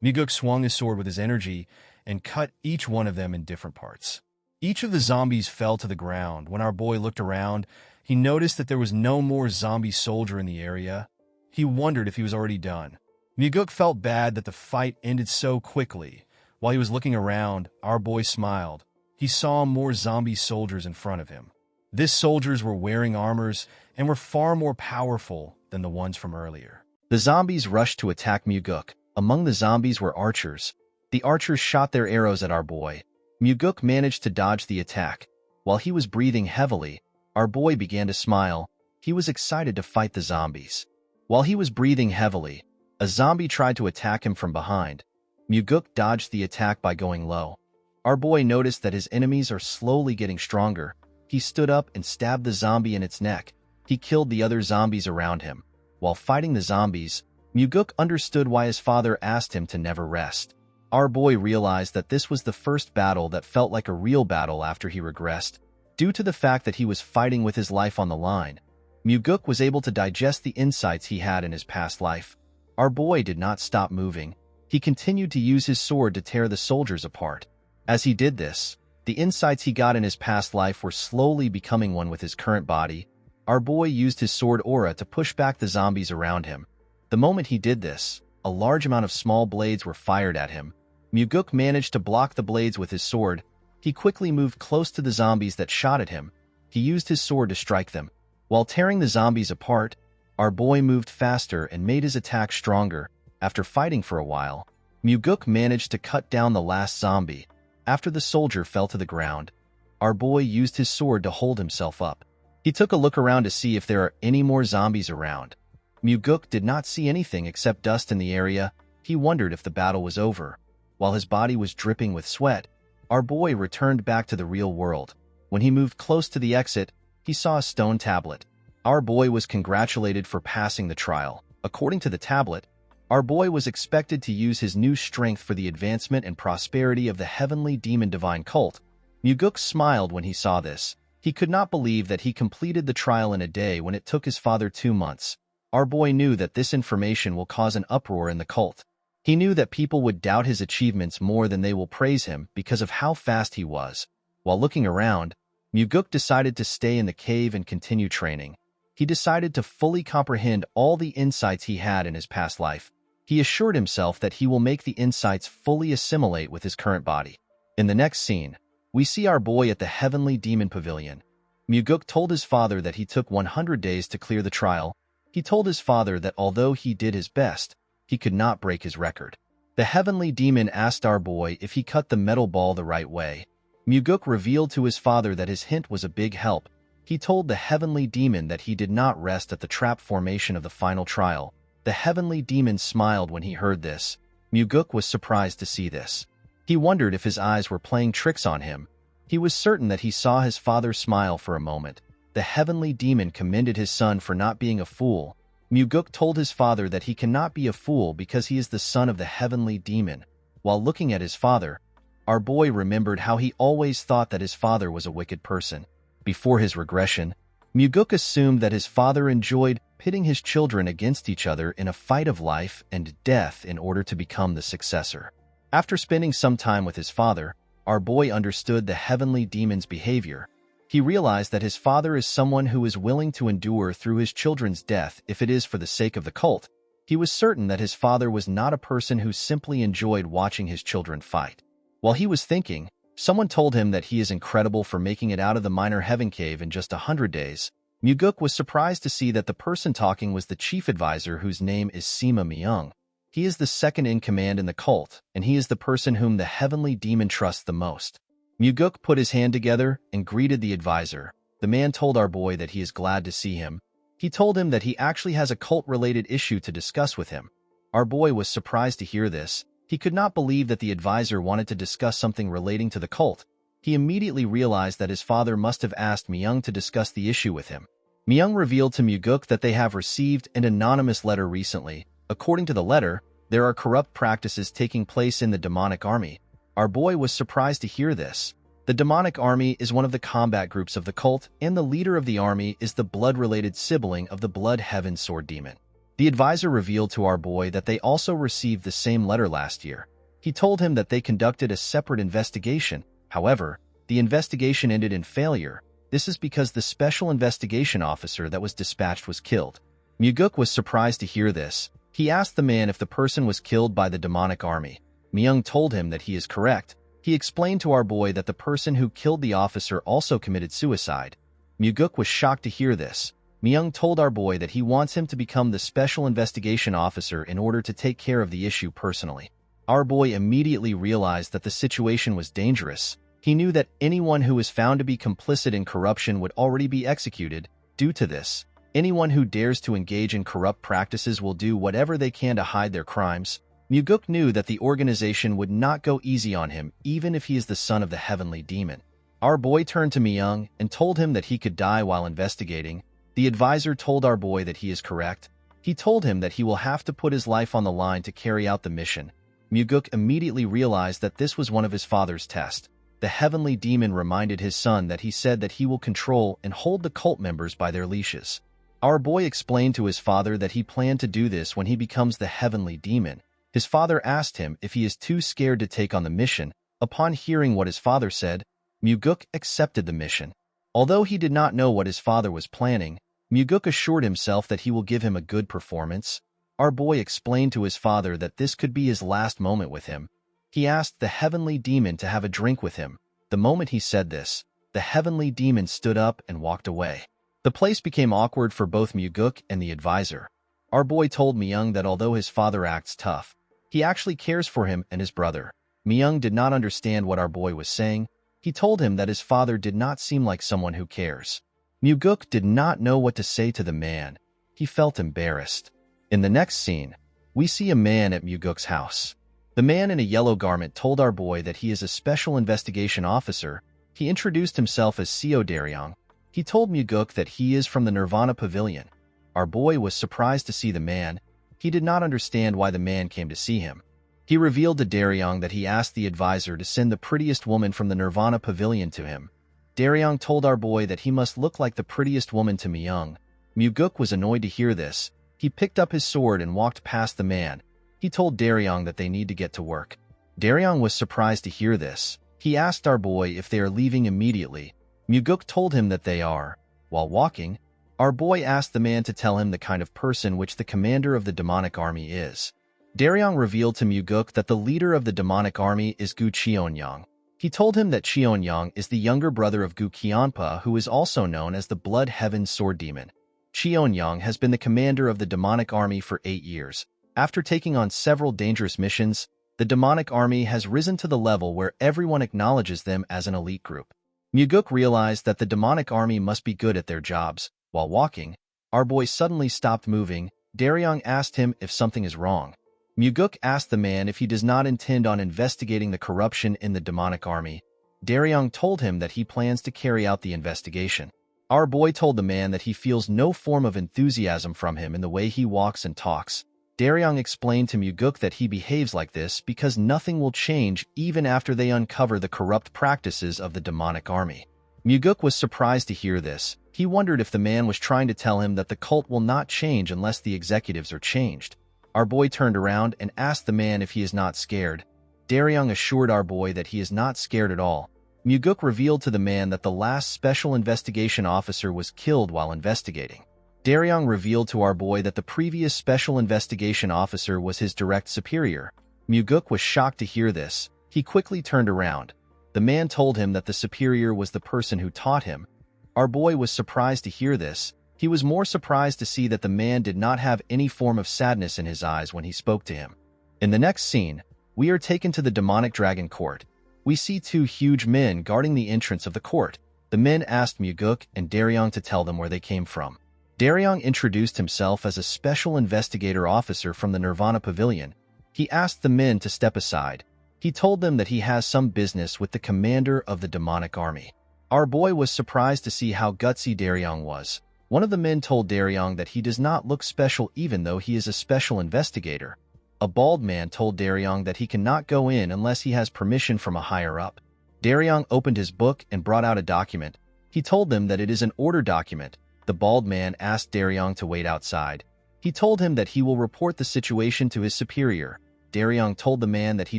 Muguk swung his sword with his energy and cut each one of them in different parts. Each of the zombies fell to the ground. When our boy looked around, he noticed that there was no more zombie soldier in the area. He wondered if he was already done. Muguk felt bad that the fight ended so quickly. While he was looking around, our boy smiled. He saw more zombie soldiers in front of him. These soldiers were wearing armors and were far more powerful than the ones from earlier. The zombies rushed to attack Muguk. Among the zombies were archers. The archers shot their arrows at our boy. Muguk managed to dodge the attack. While he was breathing heavily, our boy began to smile. He was excited to fight the zombies. While he was breathing heavily, a zombie tried to attack him from behind. Muguk dodged the attack by going low. Our boy noticed that his enemies are slowly getting stronger. He stood up and stabbed the zombie in its neck. He killed the other zombies around him. While fighting the zombies, Muguk understood why his father asked him to never rest. Our boy realized that this was the first battle that felt like a real battle after he regressed. Due to the fact that he was fighting with his life on the line, Muguk was able to digest the insights he had in his past life. Our boy did not stop moving. He continued to use his sword to tear the soldiers apart. As he did this, the insights he got in his past life were slowly becoming one with his current body. Our boy used his sword aura to push back the zombies around him. The moment he did this, a large amount of small blades were fired at him. Muguk managed to block the blades with his sword. He quickly moved close to the zombies that shot at him. He used his sword to strike them. While tearing the zombies apart, our boy moved faster and made his attack stronger. After fighting for a while, Muguk managed to cut down the last zombie. After the soldier fell to the ground, our boy used his sword to hold himself up. He took a look around to see if there are any more zombies around. Muguk did not see anything except dust in the area. He wondered if the battle was over. While his body was dripping with sweat, our boy returned back to the real world. When he moved close to the exit, he saw a stone tablet. Our boy was congratulated for passing the trial. According to the tablet, our boy was expected to use his new strength for the advancement and prosperity of the heavenly demon divine cult. Muguk smiled when he saw this. He could not believe that he completed the trial in a day when it took his father 2 months. Our boy knew that this information will cause an uproar in the cult. He knew that people would doubt his achievements more than they will praise him because of how fast he was. While looking around, Muguk decided to stay in the cave and continue training. He decided to fully comprehend all the insights he had in his past life. He assured himself that he will make the insights fully assimilate with his current body. In the next scene, we see our boy at the Heavenly Demon Pavilion. Muguk told his father that he took 100 days to clear the trial. He told his father that although he did his best, he could not break his record. The Heavenly Demon asked our boy if he cut the metal ball the right way. Muguk revealed to his father that his hint was a big help. He told the Heavenly Demon that he did not rest at the trap formation of the final trial. The Heavenly Demon smiled when he heard this. Muguk was surprised to see this. He wondered if his eyes were playing tricks on him. He was certain that he saw his father smile for a moment. The Heavenly Demon commended his son for not being a fool. Muguk told his father that he cannot be a fool because he is the son of the Heavenly Demon. While looking at his father, our boy remembered how he always thought that his father was a wicked person. Before his regression, Muguk assumed that his father enjoyed pitting his children against each other in a fight of life and death in order to become the successor. After spending some time with his father, our boy understood the Heavenly Demon's behavior. He realized that his father is someone who is willing to endure through his children's death if it is for the sake of the cult. He was certain that his father was not a person who simply enjoyed watching his children fight. While he was thinking, someone told him that he is incredible for making it out of the minor heaven cave in just 100 days. Muguk was surprised to see that the person talking was the chief advisor whose name is Sima Myung. He is the second in command in the cult, and he is the person whom the Heavenly Demon trusts the most. Muguk put his hand together and greeted the advisor. The man told our boy that he is glad to see him. He told him that he actually has a cult-related issue to discuss with him. Our boy was surprised to hear this. He could not believe that the advisor wanted to discuss something relating to the cult. He immediately realized that his father must have asked Myung to discuss the issue with him. Myung revealed to Muguk that they have received an anonymous letter recently. According to the letter, there are corrupt practices taking place in the demonic army. Our boy was surprised to hear this. The demonic army is one of the combat groups of the cult, and the leader of the army is the blood-related sibling of the Blood Heaven Sword Demon. The advisor revealed to our boy that they also received the same letter last year. He told him that they conducted a separate investigation. However, the investigation ended in failure. This is because the special investigation officer that was dispatched was killed. Muguk was surprised to hear this. He asked the man if the person was killed by the demonic army. Myung told him that he is correct. He explained to our boy that the person who killed the officer also committed suicide. Muguk was shocked to hear this. Myung told our boy that he wants him to become the special investigation officer in order to take care of the issue personally. Our boy immediately realized that the situation was dangerous. He knew that anyone who was found to be complicit in corruption would already be executed. Due to this, anyone who dares to engage in corrupt practices will do whatever they can to hide their crimes. Muguk knew that the organization would not go easy on him, even if he is the son of the heavenly demon. Our boy turned to Myung and told him that he could die while investigating. The advisor told our boy that he is correct. He told him that he will have to put his life on the line to carry out the mission. Muguk immediately realized that this was one of his father's tests. The heavenly demon reminded his son that he said that he will control and hold the cult members by their leashes. Our boy explained to his father that he planned to do this when he becomes the heavenly demon. His father asked him if he is too scared to take on the mission. Upon hearing what his father said, Muguk accepted the mission. Although he did not know what his father was planning, Muguk assured himself that he will give him a good performance. Our boy explained to his father that this could be his last moment with him. He asked the heavenly demon to have a drink with him. The moment he said this, the heavenly demon stood up and walked away. The place became awkward for both Muguk and the advisor. Our boy told Myung that although his father acts tough, he actually cares for him and his brother. Myung did not understand what our boy was saying. He told him that his father did not seem like someone who cares. Muguk did not know what to say to the man. He felt embarrassed. In the next scene, we see a man at Muguk's house. The man in a yellow garment told our boy that he is a special investigation officer. He introduced himself as Seo Daryong. He told Muguk that he is from the Nirvana Pavilion. Our boy was surprised to see the man. He did not understand why the man came to see him. He revealed to Daryong that he asked the advisor to send the prettiest woman from the Nirvana Pavilion to him. Daryong told our boy that he must look like the prettiest woman to Myung. Muguk was annoyed to hear this. He picked up his sword and walked past the man. He told Daryong that they need to get to work. Daryong was surprised to hear this. He asked our boy if they are leaving immediately. Muguk told him that they are. While walking, our boy asked the man to tell him the kind of person which the commander of the demonic army is. Daryong revealed to Muguk that the leader of the demonic army is Gu Cheonyang. He told him that Cheonyang is the younger brother of Gu Qianpa, who is also known as the Blood Heaven Sword Demon. Cheonyang has been the commander of the demonic army for 8 years. After taking on several dangerous missions, the demonic army has risen to the level where everyone acknowledges them as an elite group. Muguk realized that the demonic army must be good at their jobs. While walking, our boy suddenly stopped moving. Daryong asked him if something is wrong. Muguk asked the man if he does not intend on investigating the corruption in the demonic army. Daryong told him that he plans to carry out the investigation. Our boy told the man that he feels no form of enthusiasm from him in the way he walks and talks. Daryong explained to Muguk that he behaves like this because nothing will change even after they uncover the corrupt practices of the demonic army. Muguk was surprised to hear this. He wondered if the man was trying to tell him that the cult will not change unless the executives are changed. Our boy turned around and asked the man if he is not scared. Daryong assured our boy that he is not scared at all. Muguk revealed to the man that the last special investigation officer was killed while investigating. Daryong revealed to our boy that the previous special investigation officer was his direct superior. Muguk was shocked to hear this. He quickly turned around. The man told him that the superior was the person who taught him. Our boy was surprised to hear this. He was more surprised to see that the man did not have any form of sadness in his eyes when he spoke to him. In the next scene, we are taken to the demonic dragon court. We see 2 huge men guarding the entrance of the court. The men asked Muguk and Daryong to tell them where they came from. Daryong introduced himself as a special investigator officer from the Nirvana Pavilion. He asked the men to step aside. He told them that he has some business with the commander of the demonic army. Our boy was surprised to see how gutsy Daryong was. One of the men told Daryong that he does not look special even though he is a special investigator. A bald man told Daryong that he cannot go in unless he has permission from a higher-up. Daryong opened his book and brought out a document. He told them that it is an order document. The bald man asked Daryong to wait outside. He told him that he will report the situation to his superior. Daryong told the man that he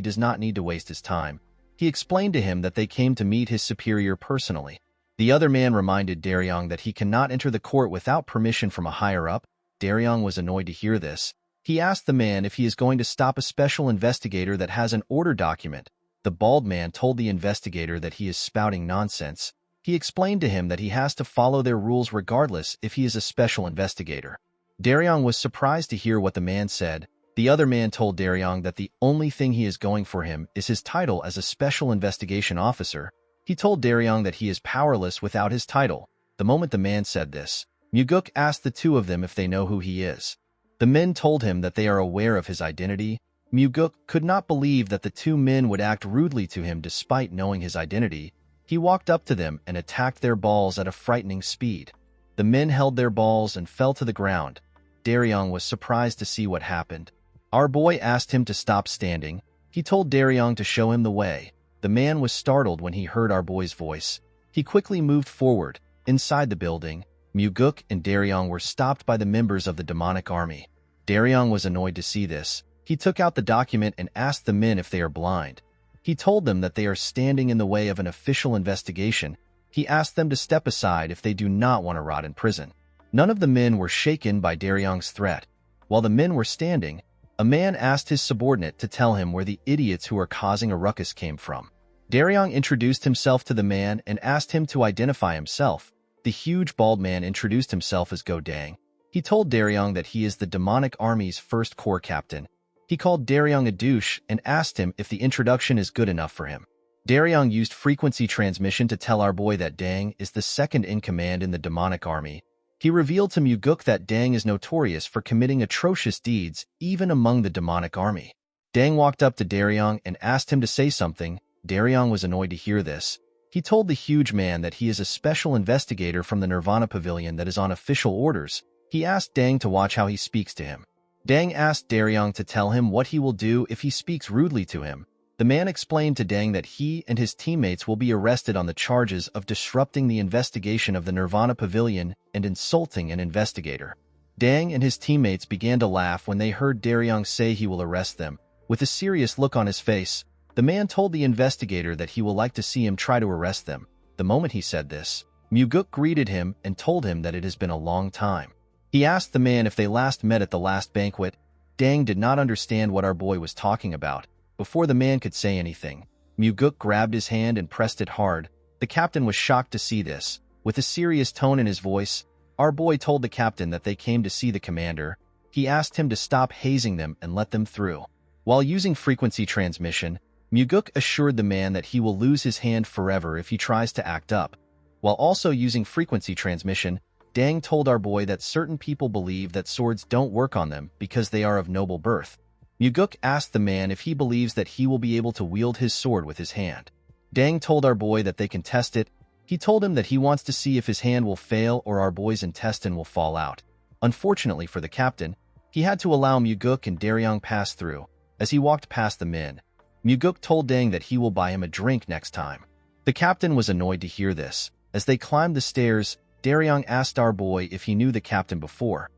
does not need to waste his time. He explained to him that they came to meet his superior personally. The other man reminded Daryong that he cannot enter the court without permission from a higher-up. Daryong was annoyed to hear this. He asked the man if he is going to stop a special investigator that has an order document. The bald man told the investigator that he is spouting nonsense. He explained to him that he has to follow their rules regardless if he is a special investigator. Daryong was surprised to hear what the man said. The other man told Daryong that the only thing he is going for him is his title as a special investigation officer. He told Daryong that he is powerless without his title. The moment the man said this, Muguk asked the two of them if they know who he is. The men told him that they are aware of his identity. Muguk could not believe that the two men would act rudely to him despite knowing his identity. He walked up to them and attacked their balls at a frightening speed. The men held their balls and fell to the ground. Daryong was surprised to see what happened. Our boy asked him to stop standing. He told Daryong to show him the way. The man was startled when he heard our boy's voice. He quickly moved forward. Inside the building, Muguk and Daryong were stopped by the members of the demonic army. Daryong was annoyed to see this. He took out the document and asked the men if they are blind. He told them that they are standing in the way of an official investigation. He asked them to step aside if they do not want to rot in prison. None of the men were shaken by Daryong's threat. While the men were standing, a man asked his subordinate to tell him where the idiots who are causing a ruckus came from. Daryong introduced himself to the man and asked him to identify himself. The huge bald man introduced himself as Go Dang. He told Daryong that he is the demonic army's first corps captain. He called Daryong a douche and asked him if the introduction is good enough for him. Daryong used frequency transmission to tell our boy that Dang is the second in command in the demonic army. He revealed to Muguk that Dang is notorious for committing atrocious deeds even among the demonic army. Dang walked up to Daryong and asked him to say something. Daryong was annoyed to hear this. He told the huge man that he is a special investigator from the Nirvana Pavilion that is on official orders. He asked Dang to watch how he speaks to him. Dang asked Daryong to tell him what he will do if he speaks rudely to him. The man explained to Dang that he and his teammates will be arrested on the charges of disrupting the investigation of the Nirvana Pavilion and insulting an investigator. Dang and his teammates began to laugh when they heard Daryong say he will arrest them. With a serious look on his face, the man told the investigator that he will like to see him try to arrest them. The moment he said this, Muguk greeted him and told him that it has been a long time. He asked the man if they last met at the last banquet. Dang did not understand what our boy was talking about. Before the man could say anything, Muguk grabbed his hand and pressed it hard. The captain was shocked to see this. With a serious tone in his voice, our boy told the captain that they came to see the commander. He asked him to stop hazing them and let them through. While using frequency transmission, Muguk assured the man that he will lose his hand forever if he tries to act up. While also using frequency transmission, Dang told our boy that certain people believe that swords don't work on them because they are of noble birth. Muguk asked the man if he believes that he will be able to wield his sword with his hand. Dang told our boy that they can test it. He told him that he wants to see if his hand will fail or our boy's intestine will fall out. Unfortunately for the captain, he had to allow Muguk and Daryong pass through. As he walked past the men, Muguk told Dang that he will buy him a drink next time. The captain was annoyed to hear this. As they climbed the stairs, Daryong asked our boy if he knew the captain before.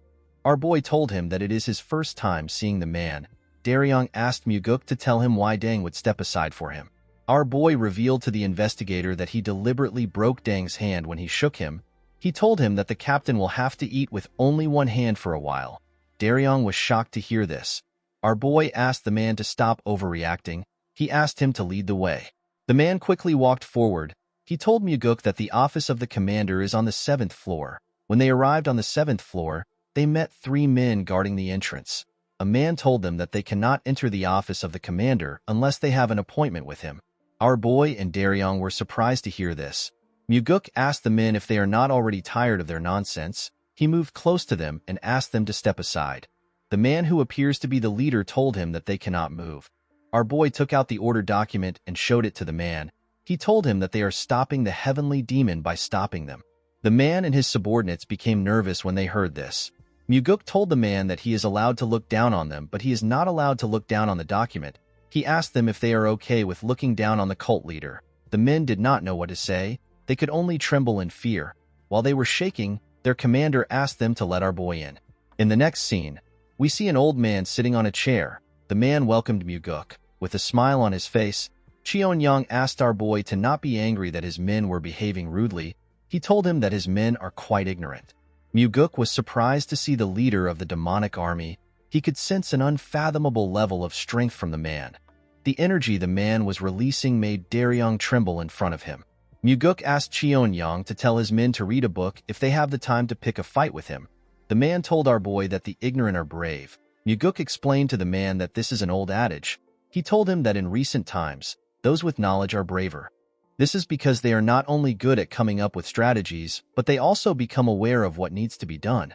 Our boy told him that it is his first time seeing the man. Daryong asked Muguk to tell him why Dang would step aside for him. Our boy revealed to the investigator that he deliberately broke Dang's hand when he shook him. He told him that the captain will have to eat with only one hand for a while. Daryong was shocked to hear this. Our boy asked the man to stop overreacting. He asked him to lead the way. The man quickly walked forward. He told Muguk that the office of the commander is on the 7th floor. When they arrived on the 7th floor, they met 3 men guarding the entrance. A man told them that they cannot enter the office of the commander unless they have an appointment with him. Our boy and Daryong were surprised to hear this. Muguk asked the men if they are not already tired of their nonsense. He moved close to them and asked them to step aside. The man who appears to be the leader told him that they cannot move. Our boy took out the order document and showed it to the man. He told him that they are stopping the heavenly demon by stopping them. The man and his subordinates became nervous when they heard this. Muguk told the man that he is allowed to look down on them, but he is not allowed to look down on the document. He asked them if they are okay with looking down on the cult leader. The men did not know what to say. They could only tremble in fear. While they were shaking, their commander asked them to let our boy in. In the next scene, we see an old man sitting on a chair. The man welcomed Muguk. With a smile on his face, Cheon-young asked our boy to not be angry that his men were behaving rudely. He told him that his men are quite ignorant. Muguk was surprised to see the leader of the demonic army. He could sense an unfathomable level of strength from the man. The energy the man was releasing made Daryong tremble in front of him. Muguk asked Cheon-young to tell his men to read a book if they have the time to pick a fight with him. The man told our boy that the ignorant are brave. Muguk explained to the man that this is an old adage. He told him that in recent times, those with knowledge are braver. This is because they are not only good at coming up with strategies, but they also become aware of what needs to be done.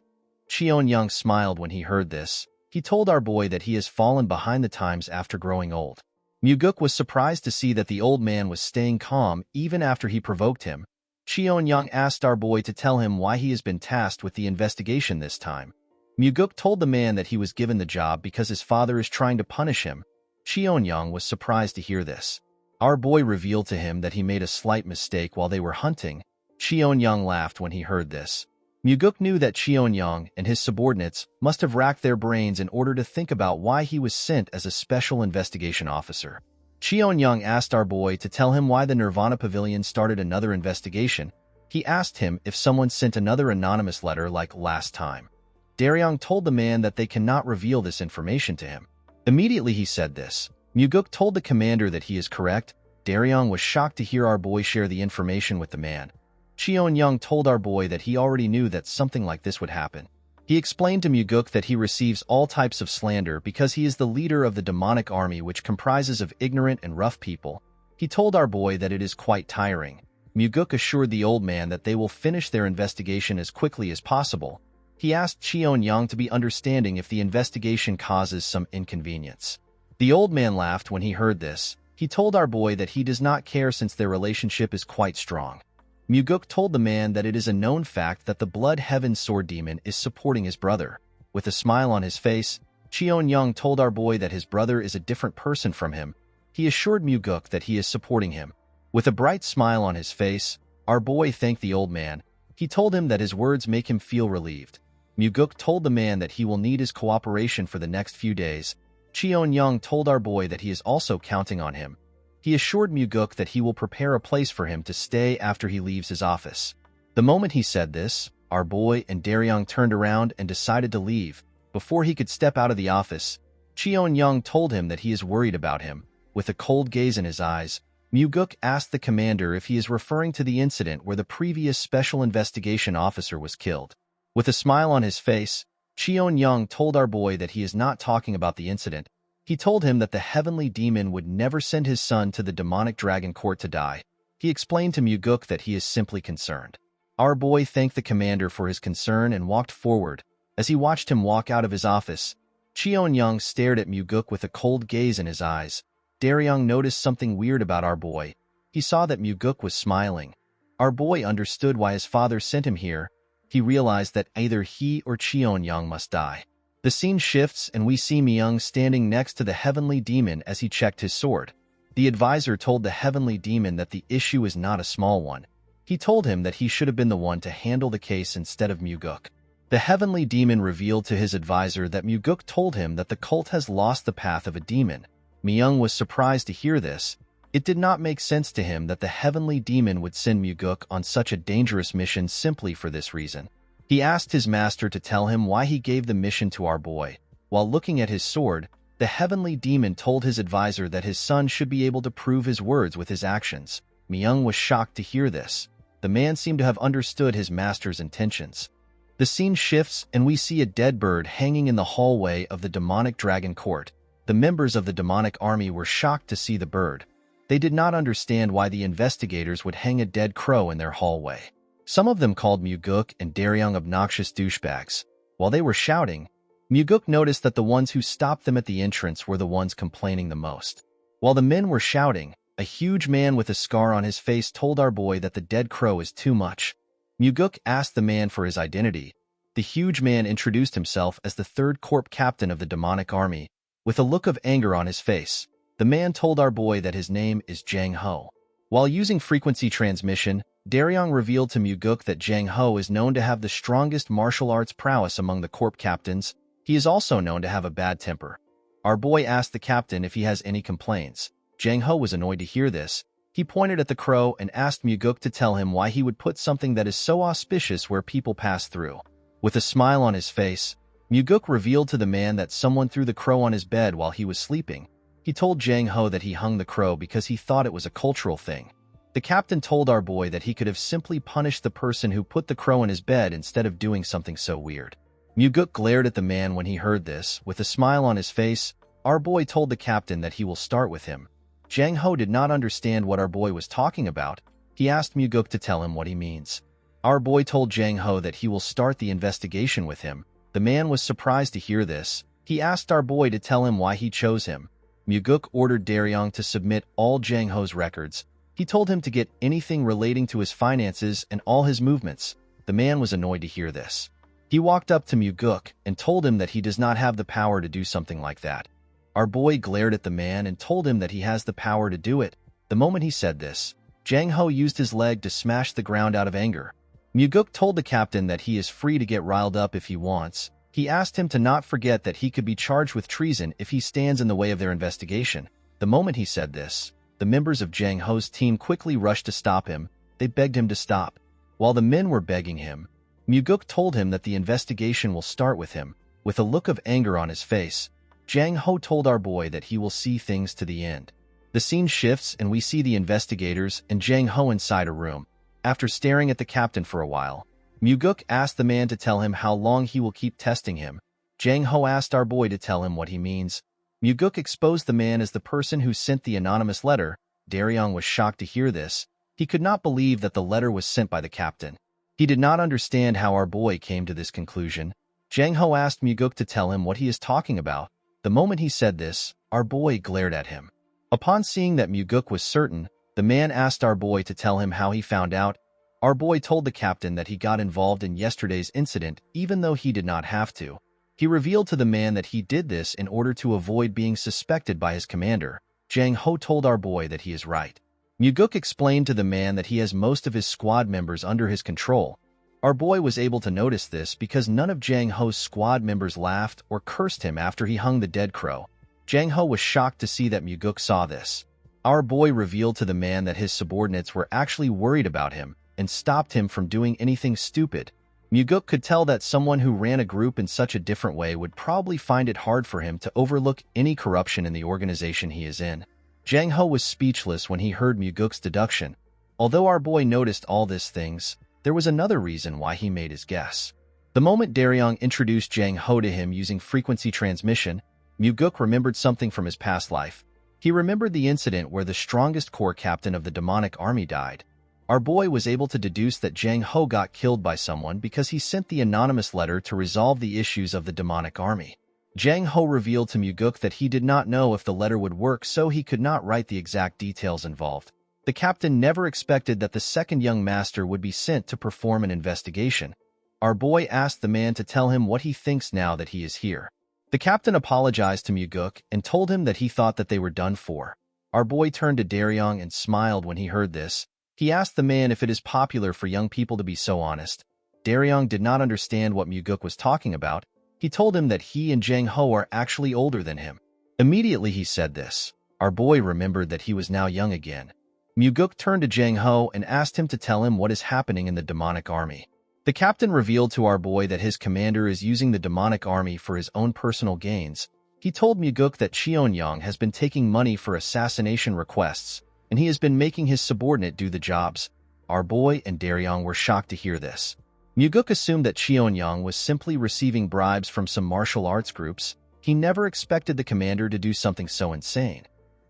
Cheon-young smiled when he heard this. He told our boy that he has fallen behind the times after growing old. Muguk was surprised to see that the old man was staying calm even after he provoked him. Cheon-young asked our boy to tell him why he has been tasked with the investigation this time. Muguk told the man that he was given the job because his father is trying to punish him. Cheon-young was surprised to hear this. Our boy revealed to him that he made a slight mistake while they were hunting. Cheon-young laughed when he heard this. Muguk knew that Cheon-young and his subordinates must have racked their brains in order to think about why he was sent as a special investigation officer. Cheon-young asked our boy to tell him why the Nirvana Pavilion started another investigation. He asked him if someone sent another anonymous letter like last time. Daryong told the man that they cannot reveal this information to him. Immediately he said this. Muguk told the commander that he is correct. Daryong was shocked to hear our boy share the information with the man. Cheon-young told our boy that he already knew that something like this would happen. He explained to Muguk that he receives all types of slander because he is the leader of the demonic army, which comprises of ignorant and rough people. He told our boy that it is quite tiring. Muguk assured the old man that they will finish their investigation as quickly as possible. He asked Cheon-young to be understanding if the investigation causes some inconvenience. The old man laughed when he heard this. He told our boy that he does not care since their relationship is quite strong. Muguk told the man that it is a known fact that the Blood Heaven Sword Demon is supporting his brother. With a smile on his face, Cheon-young told our boy that his brother is a different person from him. He assured Muguk that he is supporting him. With a bright smile on his face, our boy thanked the old man. He told him that his words make him feel relieved. Muguk told the man that he will need his cooperation for the next few days. Cheon-young told our boy that he is also counting on him. He assured Muguk that he will prepare a place for him to stay after he leaves his office. The moment he said this, our boy and Daryong turned around and decided to leave. Before he could step out of the office, Cheon-young told him that he is worried about him. With a cold gaze in his eyes, Muguk asked the commander if he is referring to the incident where the previous special investigation officer was killed. With a smile on his face, Cheon-young told our boy that he is not talking about the incident. He told him that the heavenly demon would never send his son to the demonic dragon court to die. He explained to Muguk that he is simply concerned. Our boy thanked the commander for his concern and walked forward. As he watched him walk out of his office, Cheon-young stared at Muguk with a cold gaze in his eyes. Daryong noticed something weird about our boy. He saw that Muguk was smiling. Our boy understood why his father sent him here. He realized that either he or Cheon-young must die. The scene shifts and we see Myung standing next to the heavenly demon as he checked his sword. The advisor told the heavenly demon that the issue is not a small one. He told him that he should have been the one to handle the case instead of Muguk. The heavenly demon revealed to his advisor that Muguk told him that the cult has lost the path of a demon. Myung was surprised to hear this. It did not make sense to him that the heavenly demon would send Muguk on such a dangerous mission simply for this reason. He asked his master to tell him why he gave the mission to our boy. While looking at his sword, the heavenly demon told his advisor that his son should be able to prove his words with his actions. Myung was shocked to hear this. The man seemed to have understood his master's intentions. The scene shifts and we see a dead bird hanging in the hallway of the demonic dragon court. The members of the demonic army were shocked to see the bird. They did not understand why the investigators would hang a dead crow in their hallway. Some of them called Muguk and Daryong obnoxious douchebags. While they were shouting, Muguk noticed that the ones who stopped them at the entrance were the ones complaining the most. While the men were shouting, a huge man with a scar on his face told our boy that the dead crow is too much. Muguk asked the man for his identity. The huge man introduced himself as the third corp captain of the demonic army. With a look of anger on his face, the man told our boy that his name is Jang Ho. While using frequency transmission, Daryong revealed to Muguk that Jang Ho is known to have the strongest martial arts prowess among the corp captains. He is also known to have a bad temper. Our boy asked the captain if he has any complaints. Jang Ho was annoyed to hear this. He pointed at the crow and asked Muguk to tell him why he would put something that is so auspicious where people pass through. With a smile on his face, Muguk revealed to the man that someone threw the crow on his bed while he was sleeping. He told Jang Ho that he hung the crow because he thought it was a cultural thing. The captain told our boy that he could have simply punished the person who put the crow in his bed instead of doing something so weird. Muguk glared at the man when he heard this. With a smile on his face, our boy told the captain that he will start with him. Jang Ho did not understand what our boy was talking about. He asked Muguk to tell him what he means. Our boy told Jang Ho that he will start the investigation with him. The man was surprised to hear this. He asked our boy to tell him why he chose him. Muguk ordered Daryong to submit all Jang Ho's records. He told him to get anything relating to his finances and all his movements. The man was annoyed to hear this. He walked up to Muguk and told him that he does not have the power to do something like that. Our boy glared at the man and told him that he has the power to do it. The moment he said this, Jang Ho used his leg to smash the ground out of anger. Muguk told the captain that he is free to get riled up if he wants. He asked him to not forget that he could be charged with treason if he stands in the way of their investigation. The moment he said this, the members of Jang Ho's team quickly rushed to stop him. They begged him to stop. While the men were begging him, Muguk told him that the investigation will start with him. With a look of anger on his face, Jang Ho told our boy that he will see things to the end. The scene shifts and we see the investigators and Jang Ho inside a room. After staring at the captain for a while, Muguk asked the man to tell him how long he will keep testing him. Jang Ho asked our boy to tell him what he means. Muguk exposed the man as the person who sent the anonymous letter. Daryong was shocked to hear this. He could not believe that the letter was sent by the captain. He did not understand how our boy came to this conclusion. Jang Ho asked Muguk to tell him what he is talking about. The moment he said this, our boy glared at him. Upon seeing that Muguk was certain, the man asked our boy to tell him how he found out. Our boy told the captain that he got involved in yesterday's incident even though he did not have to. He revealed to the man that he did this in order to avoid being suspected by his commander. Jang Ho told our boy that he is right. Muguk explained to the man that he has most of his squad members under his control. Our boy was able to notice this because none of Jang Ho's squad members laughed or cursed him after he hung the dead crow. Jang Ho was shocked to see that Muguk saw this. Our boy revealed to the man that his subordinates were actually worried about him and stopped him from doing anything stupid. Muguk could tell that someone who ran a group in such a different way would probably find it hard for him to overlook any corruption in the organization he is in. Jang Ho was speechless when he heard Muguk's deduction. Although our boy noticed all these things, there was another reason why he made his guess. The moment Daryong introduced Jang Ho to him using frequency transmission, Muguk remembered something from his past life. He remembered the incident where the strongest corps captain of the demonic army died. Our boy was able to deduce that Jang Ho got killed by someone because he sent the anonymous letter to resolve the issues of the demonic army. Jang Ho revealed to Muguk that he did not know if the letter would work, so he could not write the exact details involved. The captain never expected that the second young master would be sent to perform an investigation. Our boy asked the man to tell him what he thinks now that he is here. The captain apologized to Muguk and told him that he thought that they were done for. Our boy turned to Daryong and smiled when he heard this. He asked the man if it is popular for young people to be so honest. Daryong did not understand what Muguk was talking about. He told him that he and Jang Ho are actually older than him. Immediately he said this, our boy remembered that he was now young again. Muguk turned to Jang Ho and asked him to tell him what is happening in the demonic army. The captain revealed to our boy that his commander is using the demonic army for his own personal gains. He told Muguk that Cheonyang has been taking money for assassination requests, and he has been making his subordinate do the jobs. Our boy and Daryong were shocked to hear this. Muguk assumed that Cheonyang was simply receiving bribes from some martial arts groups. He never expected the commander to do something so insane.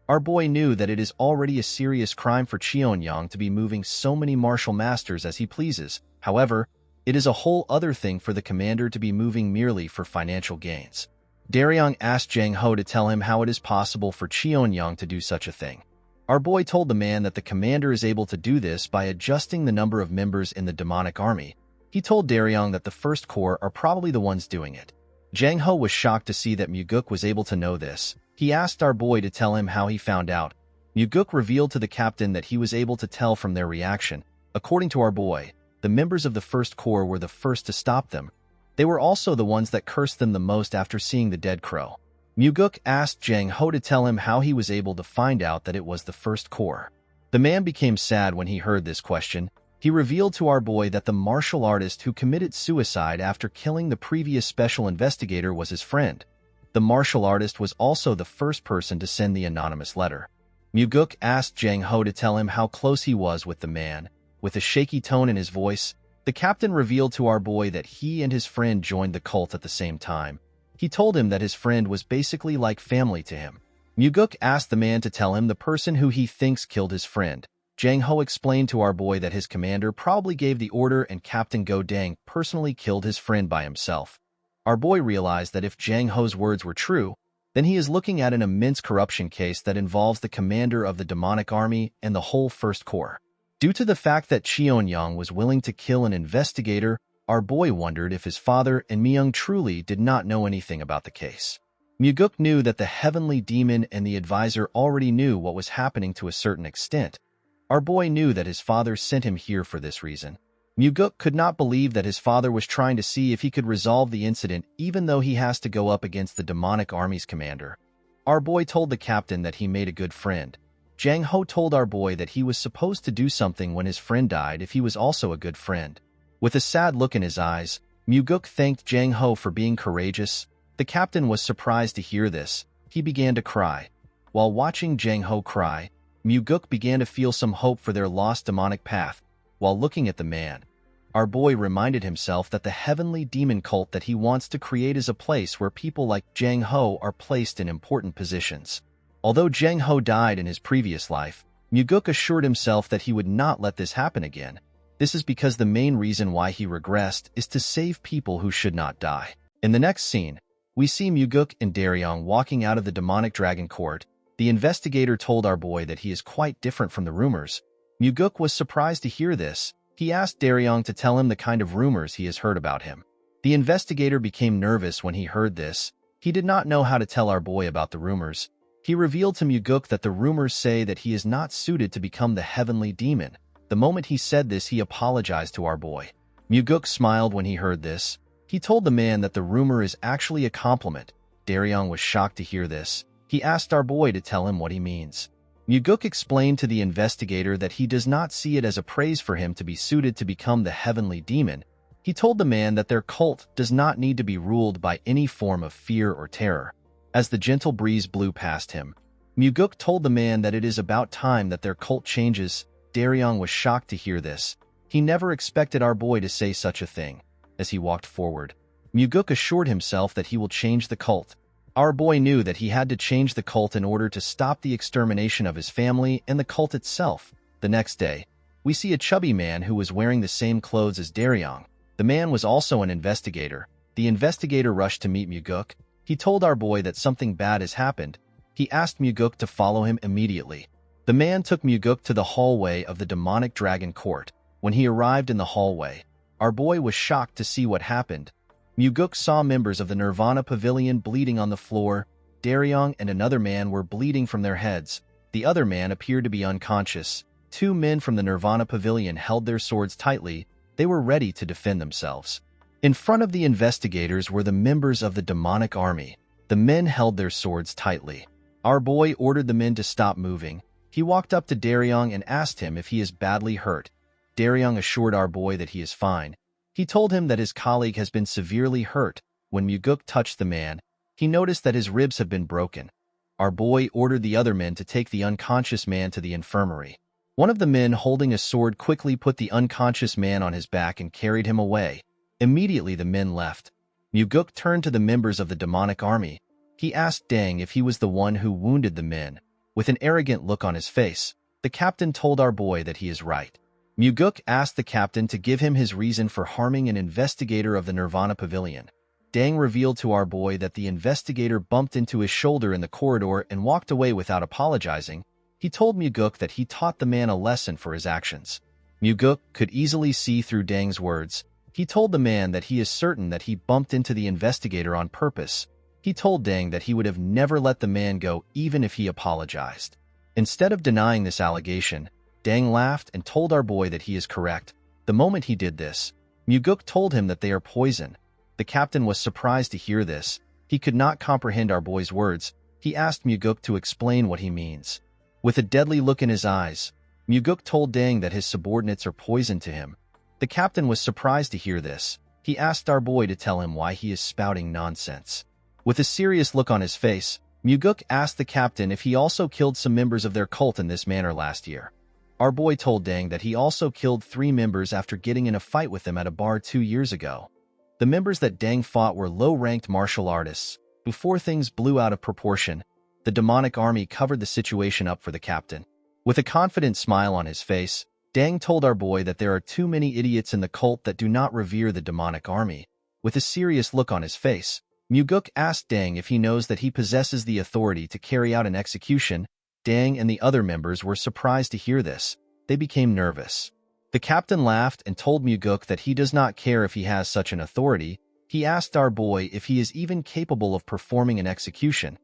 Our boy knew that it is already a serious crime for Cheonyang to be moving so many martial masters as he pleases. However, It is a whole other thing for the commander to be moving merely for financial gains. Daryong asked Jang Ho to tell him how it is possible for Cheon-young to do such a thing. Our boy told the man that the commander is able to do this by adjusting the number of members in the demonic army. He told Daryong that the First Corps are probably the ones doing it. Jang Ho was shocked to see that Muguk was able to know this. He asked our boy to tell him how he found out. Muguk revealed to the captain that he was able to tell from their reaction. According to our boy, the members of the First Corps were the first to stop them. They were also the ones that cursed them the most after seeing the dead crow. Muguk asked Jang Ho to tell him how he was able to find out that it was the First Corps. The man became sad when he heard this question. He revealed to our boy that the martial artist who committed suicide after killing the previous special investigator was his friend. The martial artist was also the first person to send the anonymous letter. Muguk asked Jang Ho to tell him how close he was with the man. With a shaky tone in his voice, the captain revealed to our boy that he and his friend joined the cult at the same time. He told him that his friend was basically like family to him. Muguk asked the man to tell him the person who he thinks killed his friend. Jang Ho explained to our boy that his commander probably gave the order and Captain Go Dang personally killed his friend by himself. Our boy realized that if Jang Ho's words were true, then he is looking at an immense corruption case that involves the commander of the demonic army and the whole First Corps. Due to the fact that Cheon-young was willing to kill an investigator, our boy wondered if his father and Myung truly did not know anything about the case. Muguk knew that the heavenly demon and the advisor already knew what was happening to a certain extent. Our boy knew that his father sent him here for this reason. Muguk could not believe that his father was trying to see if he could resolve the incident even though he has to go up against the demonic army's commander. Our boy told the captain that he made a good friend. Jang Ho told our boy that he was supposed to do something when his friend died if he was also a good friend. With a sad look in his eyes, Muguk thanked Jang Ho for being courageous. The captain was surprised to hear this. He began to cry. While watching Jang Ho cry, Muguk began to feel some hope for their lost demonic path. While looking at the man, our boy reminded himself that the heavenly demon cult that he wants to create is a place where people like Jang Ho are placed in important positions. Although Jang Ho died in his previous life, Muguk assured himself that he would not let this happen again. This is because the main reason why he regressed is to save people who should not die. In the next scene, we see Muguk and Daryong walking out of the demonic dragon court. The investigator told our boy that he is quite different from the rumors. Muguk was surprised to hear this. He asked Daryong to tell him the kind of rumors he has heard about him. The investigator became nervous when he heard this. He did not know how to tell our boy about the rumors. He revealed to Muguk that the rumors say that he is not suited to become the heavenly demon. The moment he said this, he apologized to our boy. Muguk smiled when he heard this. He told the man that the rumor is actually a compliment. Daryong was shocked to hear this. He asked our boy to tell him what he means. Muguk explained to the investigator that he does not see it as a praise for him to be suited to become the heavenly demon. He told the man that their cult does not need to be ruled by any form of fear or terror. As the gentle breeze blew past him, Muguk told the man that it is about time that their cult changes. Daryong was shocked to hear this. He never expected our boy to say such a thing. As he walked forward, Muguk assured himself that he will change the cult. Our boy knew that he had to change the cult in order to stop the extermination of his family and the cult itself. The next day, we see a chubby man who was wearing the same clothes as Daryong. The man was also an investigator. The investigator rushed to meet Muguk. He told our boy that something bad has happened. He asked Muguk to follow him immediately. The man took Muguk to the hallway of the demonic dragon court. When he arrived in the hallway, our boy was shocked to see what happened. Muguk saw members of the Nirvana Pavilion bleeding on the floor. Daryong and another man were bleeding from their heads. The other man appeared to be unconscious. Two men from the Nirvana Pavilion held their swords tightly. They were ready to defend themselves. In front of the investigators were the members of the demonic army. The men held their swords tightly. Our boy ordered the men to stop moving. He walked up to Daryong and asked him if he is badly hurt. Daryong assured our boy that he is fine. He told him that his colleague has been severely hurt. When Muguk touched the man, he noticed that his ribs have been broken. Our boy ordered the other men to take the unconscious man to the infirmary. One of the men holding a sword quickly put the unconscious man on his back and carried him away. Immediately the men left. Muguk turned to the members of the demonic army. He asked Dang if he was the one who wounded the men. With an arrogant look on his face, the captain told our boy that he is right. Muguk asked the captain to give him his reason for harming an investigator of the Nirvana Pavilion. Dang revealed to our boy that the investigator bumped into his shoulder in the corridor and walked away without apologizing. He told Muguk that he taught the man a lesson for his actions. Muguk could easily see through Dang's words. He told the man that he is certain that he bumped into the investigator on purpose. He told Dang that he would have never let the man go even if he apologized. Instead of denying this allegation, Dang laughed and told our boy that he is correct. The moment he did this, Muguk told him that they are poison. The captain was surprised to hear this. He could not comprehend our boy's words. He asked Muguk to explain what he means. With a deadly look in his eyes, Muguk told Dang that his subordinates are poison to him. The captain was surprised to hear this. He asked our boy to tell him why he is spouting nonsense. With a serious look on his face, Muguk asked the captain if he also killed some members of their cult in this manner last year. Our boy told Dang that he also killed 3 members after getting in a fight with them at a bar 2 years ago. The members that Dang fought were low-ranked martial artists. Before things blew out of proportion, the demonic army covered the situation up for the captain. With a confident smile on his face, Dang told our boy that there are too many idiots in the cult that do not revere the demonic army. With a serious look on his face, Muguk asked Dang if he knows that he possesses the authority to carry out an execution. Dang and the other members were surprised to hear this. They became nervous. The captain laughed and told Muguk that he does not care if he has such an authority. He asked our boy if he is even capable of performing an execution.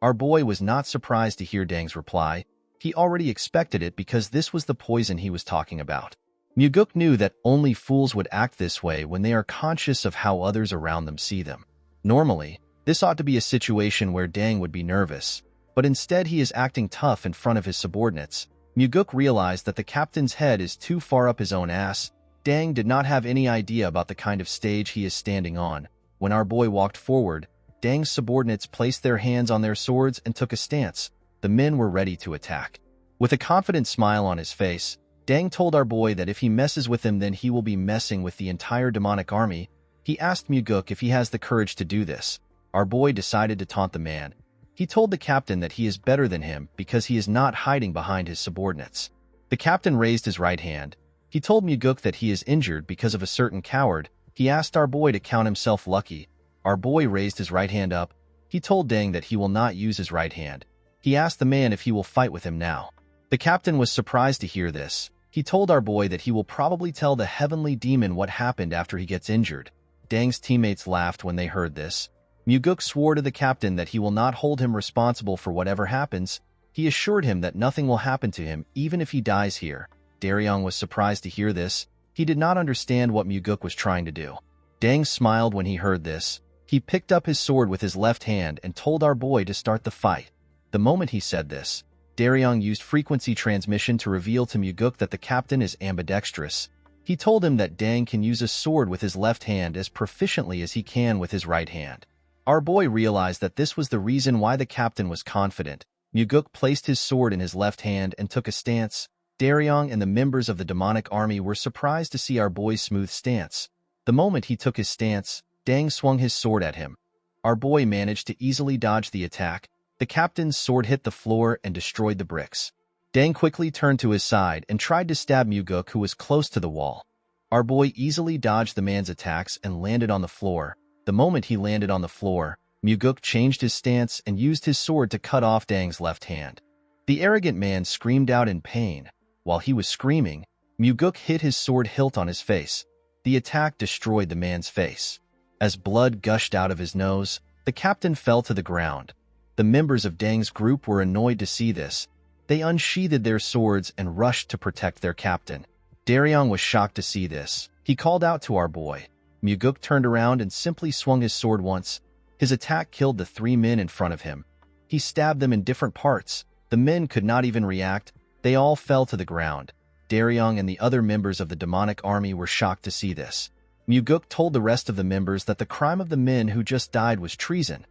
Our boy was not surprised to hear Dang's reply. He already expected it because this was the poison he was talking about. Muguk knew that only fools would act this way when they are conscious of how others around them see them. Normally, this ought to be a situation where Dang would be nervous, but instead he is acting tough in front of his subordinates. Muguk realized that the captain's head is too far up his own ass. Dang did not have any idea about the kind of stage he is standing on. When our boy walked forward, Dang's subordinates placed their hands on their swords and took a stance. The men were ready to attack. With a confident smile on his face, Dang told our boy that if he messes with him, then he will be messing with the entire demonic army. He asked Muguk if he has the courage to do this. Our boy decided to taunt the man. He told the captain that he is better than him because he is not hiding behind his subordinates. The captain raised his right hand. He told Muguk that he is injured because of a certain coward. He asked our boy to count himself lucky. Our boy raised his right hand up. He told Dang that he will not use his right hand. He asked the man if he will fight with him now. The captain was surprised to hear this. He told our boy that he will probably tell the heavenly demon what happened after he gets injured. Dang's teammates laughed when they heard this. Muguk swore to the captain that he will not hold him responsible for whatever happens. He assured him that nothing will happen to him even if he dies here. Daryong was surprised to hear this. He did not understand what Muguk was trying to do. Dang smiled when he heard this. He picked up his sword with his left hand and told our boy to start the fight. The moment he said this, Daryong used frequency transmission to reveal to Muguk that the captain is ambidextrous. He told him that Dang can use a sword with his left hand as proficiently as he can with his right hand. Our boy realized that this was the reason why the captain was confident. Muguk placed his sword in his left hand and took a stance. Daryong and the members of the demonic army were surprised to see our boy's smooth stance. The moment he took his stance, Dang swung his sword at him. Our boy managed to easily dodge the attack. The captain's sword hit the floor and destroyed the bricks. Dang quickly turned to his side and tried to stab Muguk, who was close to the wall. Our boy easily dodged the man's attacks and landed on the floor. The moment he landed on the floor, Muguk changed his stance and used his sword to cut off Dang's left hand. The arrogant man screamed out in pain. While he was screaming, Muguk hit his sword hilt on his face. The attack destroyed the man's face. As blood gushed out of his nose, the captain fell to the ground. The members of Dang's group were annoyed to see this. They unsheathed their swords and rushed to protect their captain. Daryong was shocked to see this. He called out to our boy. Muguk turned around and simply swung his sword once. His attack killed the 3 men in front of him. He stabbed them in different parts. The men could not even react. They all fell to the ground. Daryong and the other members of the demonic army were shocked to see this. Muguk told the rest of the members that the crime of the men who just died was treason.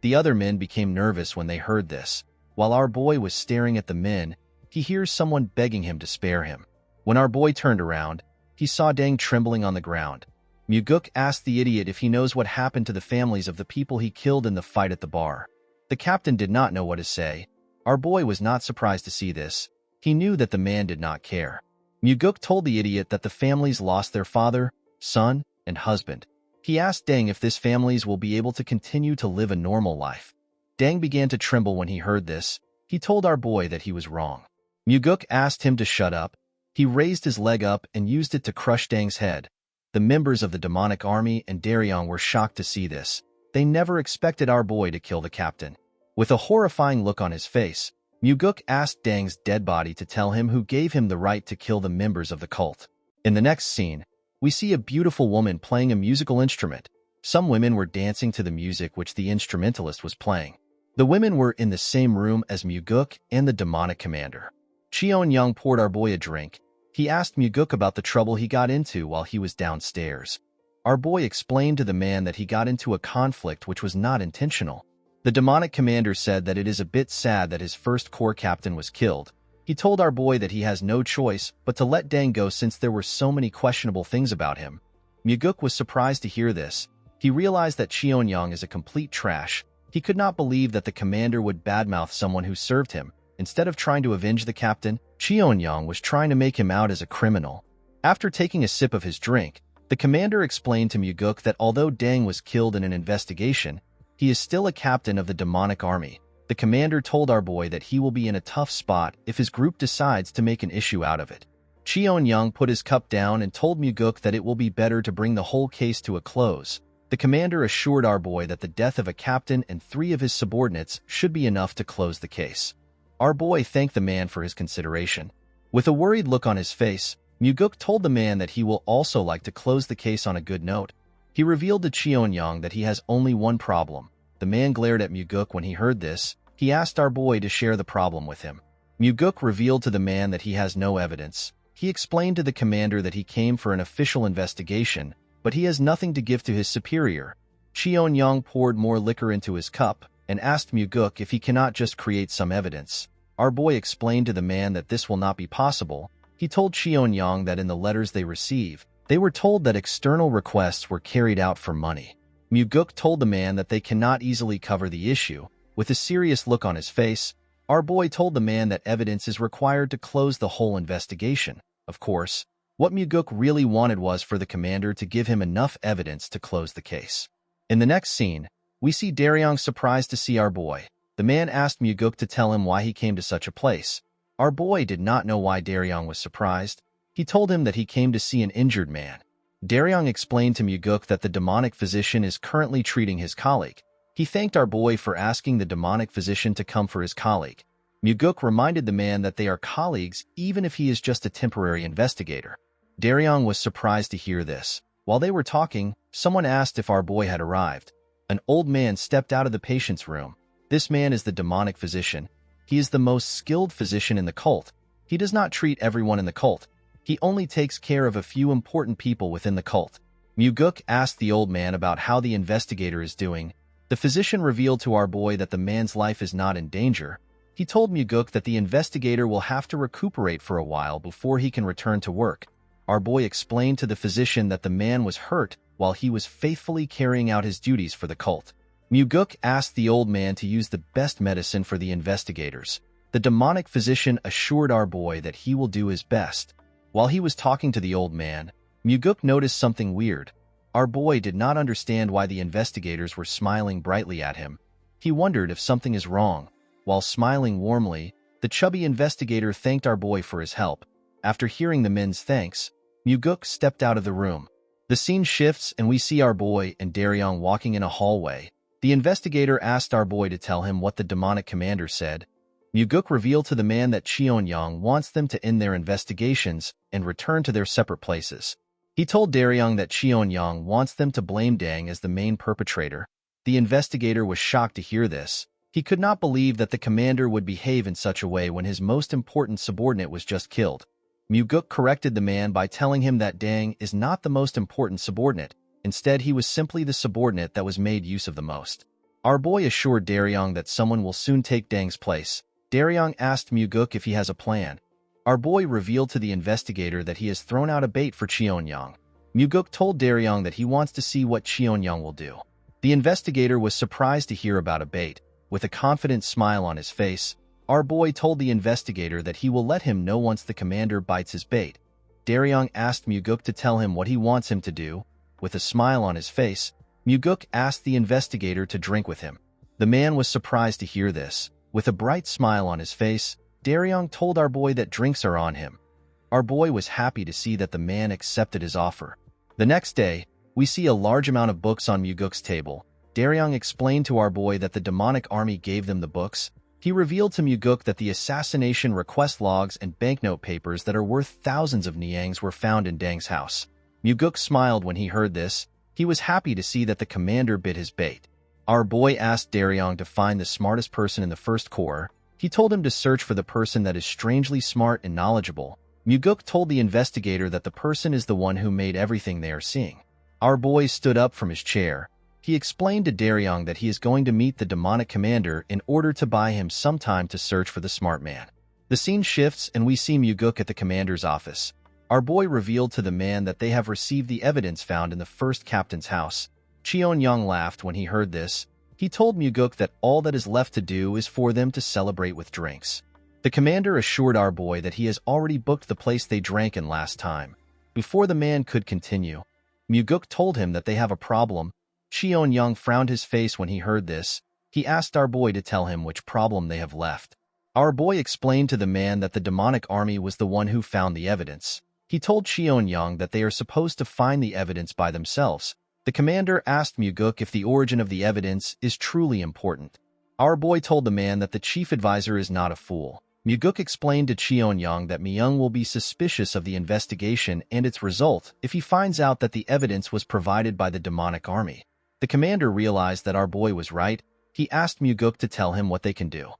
The other men became nervous when they heard this. While our boy was staring at the men, he hears someone begging him to spare him. When our boy turned around, he saw Dang trembling on the ground. Muguk asked the idiot if he knows what happened to the families of the people he killed in the fight at the bar. The captain did not know what to say. Our boy was not surprised to see this. He knew that the man did not care. Muguk told the idiot that the families lost their father, son, and husband. He asked Deng if this families will be able to continue to live a normal life. Deng began to tremble when he heard this. He told our boy that he was wrong. Muguk asked him to shut up. He raised his leg up and used it to crush Deng's head. The members of the demonic army and Daryong were shocked to see this. They never expected our boy to kill the captain. With a horrifying look on his face, Muguk asked Deng's dead body to tell him who gave him the right to kill the members of the cult. In the next scene, we see a beautiful woman playing a musical instrument. Some women were dancing to the music which the instrumentalist was playing. The women were in the same room as Muguk and the demonic commander. Cheon-young poured our boy a drink. He asked Muguk about the trouble he got into while he was downstairs. Our boy explained to the man that he got into a conflict which was not intentional. The demonic commander said that it is a bit sad that his first corps captain was killed. He told our boy that he has no choice but to let Deng go since there were so many questionable things about him. Muguk was surprised to hear this. He realized that Cheon-young is a complete trash. He could not believe that the commander would badmouth someone who served him. Instead of trying to avenge the captain, Cheon-young was trying to make him out as a criminal. After taking a sip of his drink, the commander explained to Muguk that although Deng was killed in an investigation, he is still a captain of the demonic army. The commander told our boy that he will be in a tough spot if his group decides to make an issue out of it. Cheon-young put his cup down and told Muguk that it will be better to bring the whole case to a close. The commander assured our boy that the death of a captain and 3 of his subordinates should be enough to close the case. Our boy thanked the man for his consideration. With a worried look on his face, Muguk told the man that he will also like to close the case on a good note. He revealed to Cheon-young that he has only one problem. The man glared at Muguk when he heard this. He asked our boy to share the problem with him. Muguk revealed to the man that he has no evidence. He explained to the commander that he came for an official investigation, but he has nothing to give to his superior. Cheon-young poured more liquor into his cup and asked Muguk if he cannot just create some evidence. Our boy explained to the man that this will not be possible. He told Cheon-young that in the letters they receive, they were told that external requests were carried out for money. Muguk told the man that they cannot easily cover the issue. With a serious look on his face, our boy told the man that evidence is required to close the whole investigation. Of course, what Muguk really wanted was for the commander to give him enough evidence to close the case. In the next scene, we see Daryong surprised to see our boy. The man asked Muguk to tell him why he came to such a place. Our boy did not know why Daryong was surprised. He told him that he came to see an injured man. Daryong explained to Muguk that the demonic physician is currently treating his colleague. He thanked our boy for asking the demonic physician to come for his colleague. Muguk reminded the man that they are colleagues even if he is just a temporary investigator. Daryong was surprised to hear this. While they were talking, someone asked if our boy had arrived. An old man stepped out of the patient's room. This man is the demonic physician. He is the most skilled physician in the cult. He does not treat everyone in the cult. He only takes care of a few important people within the cult. Muguk asked the old man about how the investigator is doing. The physician revealed to our boy that the man's life is not in danger. He told Muguk that the investigator will have to recuperate for a while before he can return to work. Our boy explained to the physician that the man was hurt while he was faithfully carrying out his duties for the cult. Muguk asked the old man to use the best medicine for the investigators. The demonic physician assured our boy that he will do his best. While he was talking to the old man, Muguk noticed something weird. Our boy did not understand why the investigators were smiling brightly at him. He wondered if something is wrong. While smiling warmly, the chubby investigator thanked our boy for his help. After hearing the men's thanks, Muguk stepped out of the room. The scene shifts and we see our boy and Daryong walking in a hallway. The investigator asked our boy to tell him what the demonic commander said. Muguk revealed to the man that Cheon-young wants them to end their investigations and return to their separate places. He told Daryong that Cheon-young wants them to blame Deng as the main perpetrator. The investigator was shocked to hear this. He could not believe that the commander would behave in such a way when his most important subordinate was just killed. Muguk corrected the man by telling him that Deng is not the most important subordinate. Instead, he was simply the subordinate that was made use of the most. Our boy assured Daryong that someone will soon take Deng's place. Daryong asked Muguk if he has a plan. Our boy revealed to the investigator that he has thrown out a bait for Cheon-young. Muguk told Daryong that he wants to see what Cheon-young will do. The investigator was surprised to hear about a bait. With a confident smile on his face, our boy told the investigator that he will let him know once the commander bites his bait. Daryong asked Muguk to tell him what he wants him to do. With a smile on his face, Muguk asked the investigator to drink with him. The man was surprised to hear this. With a bright smile on his face, Daryong told our boy that drinks are on him. Our boy was happy to see that the man accepted his offer. The next day, we see a large amount of books on Muguk's table. Daryong explained to our boy that the demonic army gave them the books. He revealed to Muguk that the assassination request logs and banknote papers that are worth thousands of niangs were found in Dang's house. Muguk smiled when he heard this. He was happy to see that the commander bit his bait. Our boy asked Daryong to find the smartest person in the first corps. He told him to search for the person that is strangely smart and knowledgeable. Muguk told the investigator that the person is the one who made everything they are seeing. Our boy stood up from his chair. He explained to Daryong that he is going to meet the demonic commander in order to buy him some time to search for the smart man. The scene shifts and we see Muguk at the commander's office. Our boy revealed to the man that they have received the evidence found in the first captain's house. Cheon-young laughed when he heard this. He told Muguk that all that is left to do is for them to celebrate with drinks. The commander assured our boy that he has already booked the place they drank in last time. Before the man could continue, Muguk told him that they have a problem. Cheon-young frowned his face when he heard this. He asked our boy to tell him which problem they have left. Our boy explained to the man that the demonic army was the one who found the evidence. He told Cheon-young that they are supposed to find the evidence by themselves. The commander asked Muguk if the origin of the evidence is truly important. Our boy told the man that the chief advisor is not a fool. Muguk explained to Cheon-young that Myung will be suspicious of the investigation and its result if he finds out that the evidence was provided by the demonic army. The commander realized that our boy was right. He asked Muguk to tell him what they can do.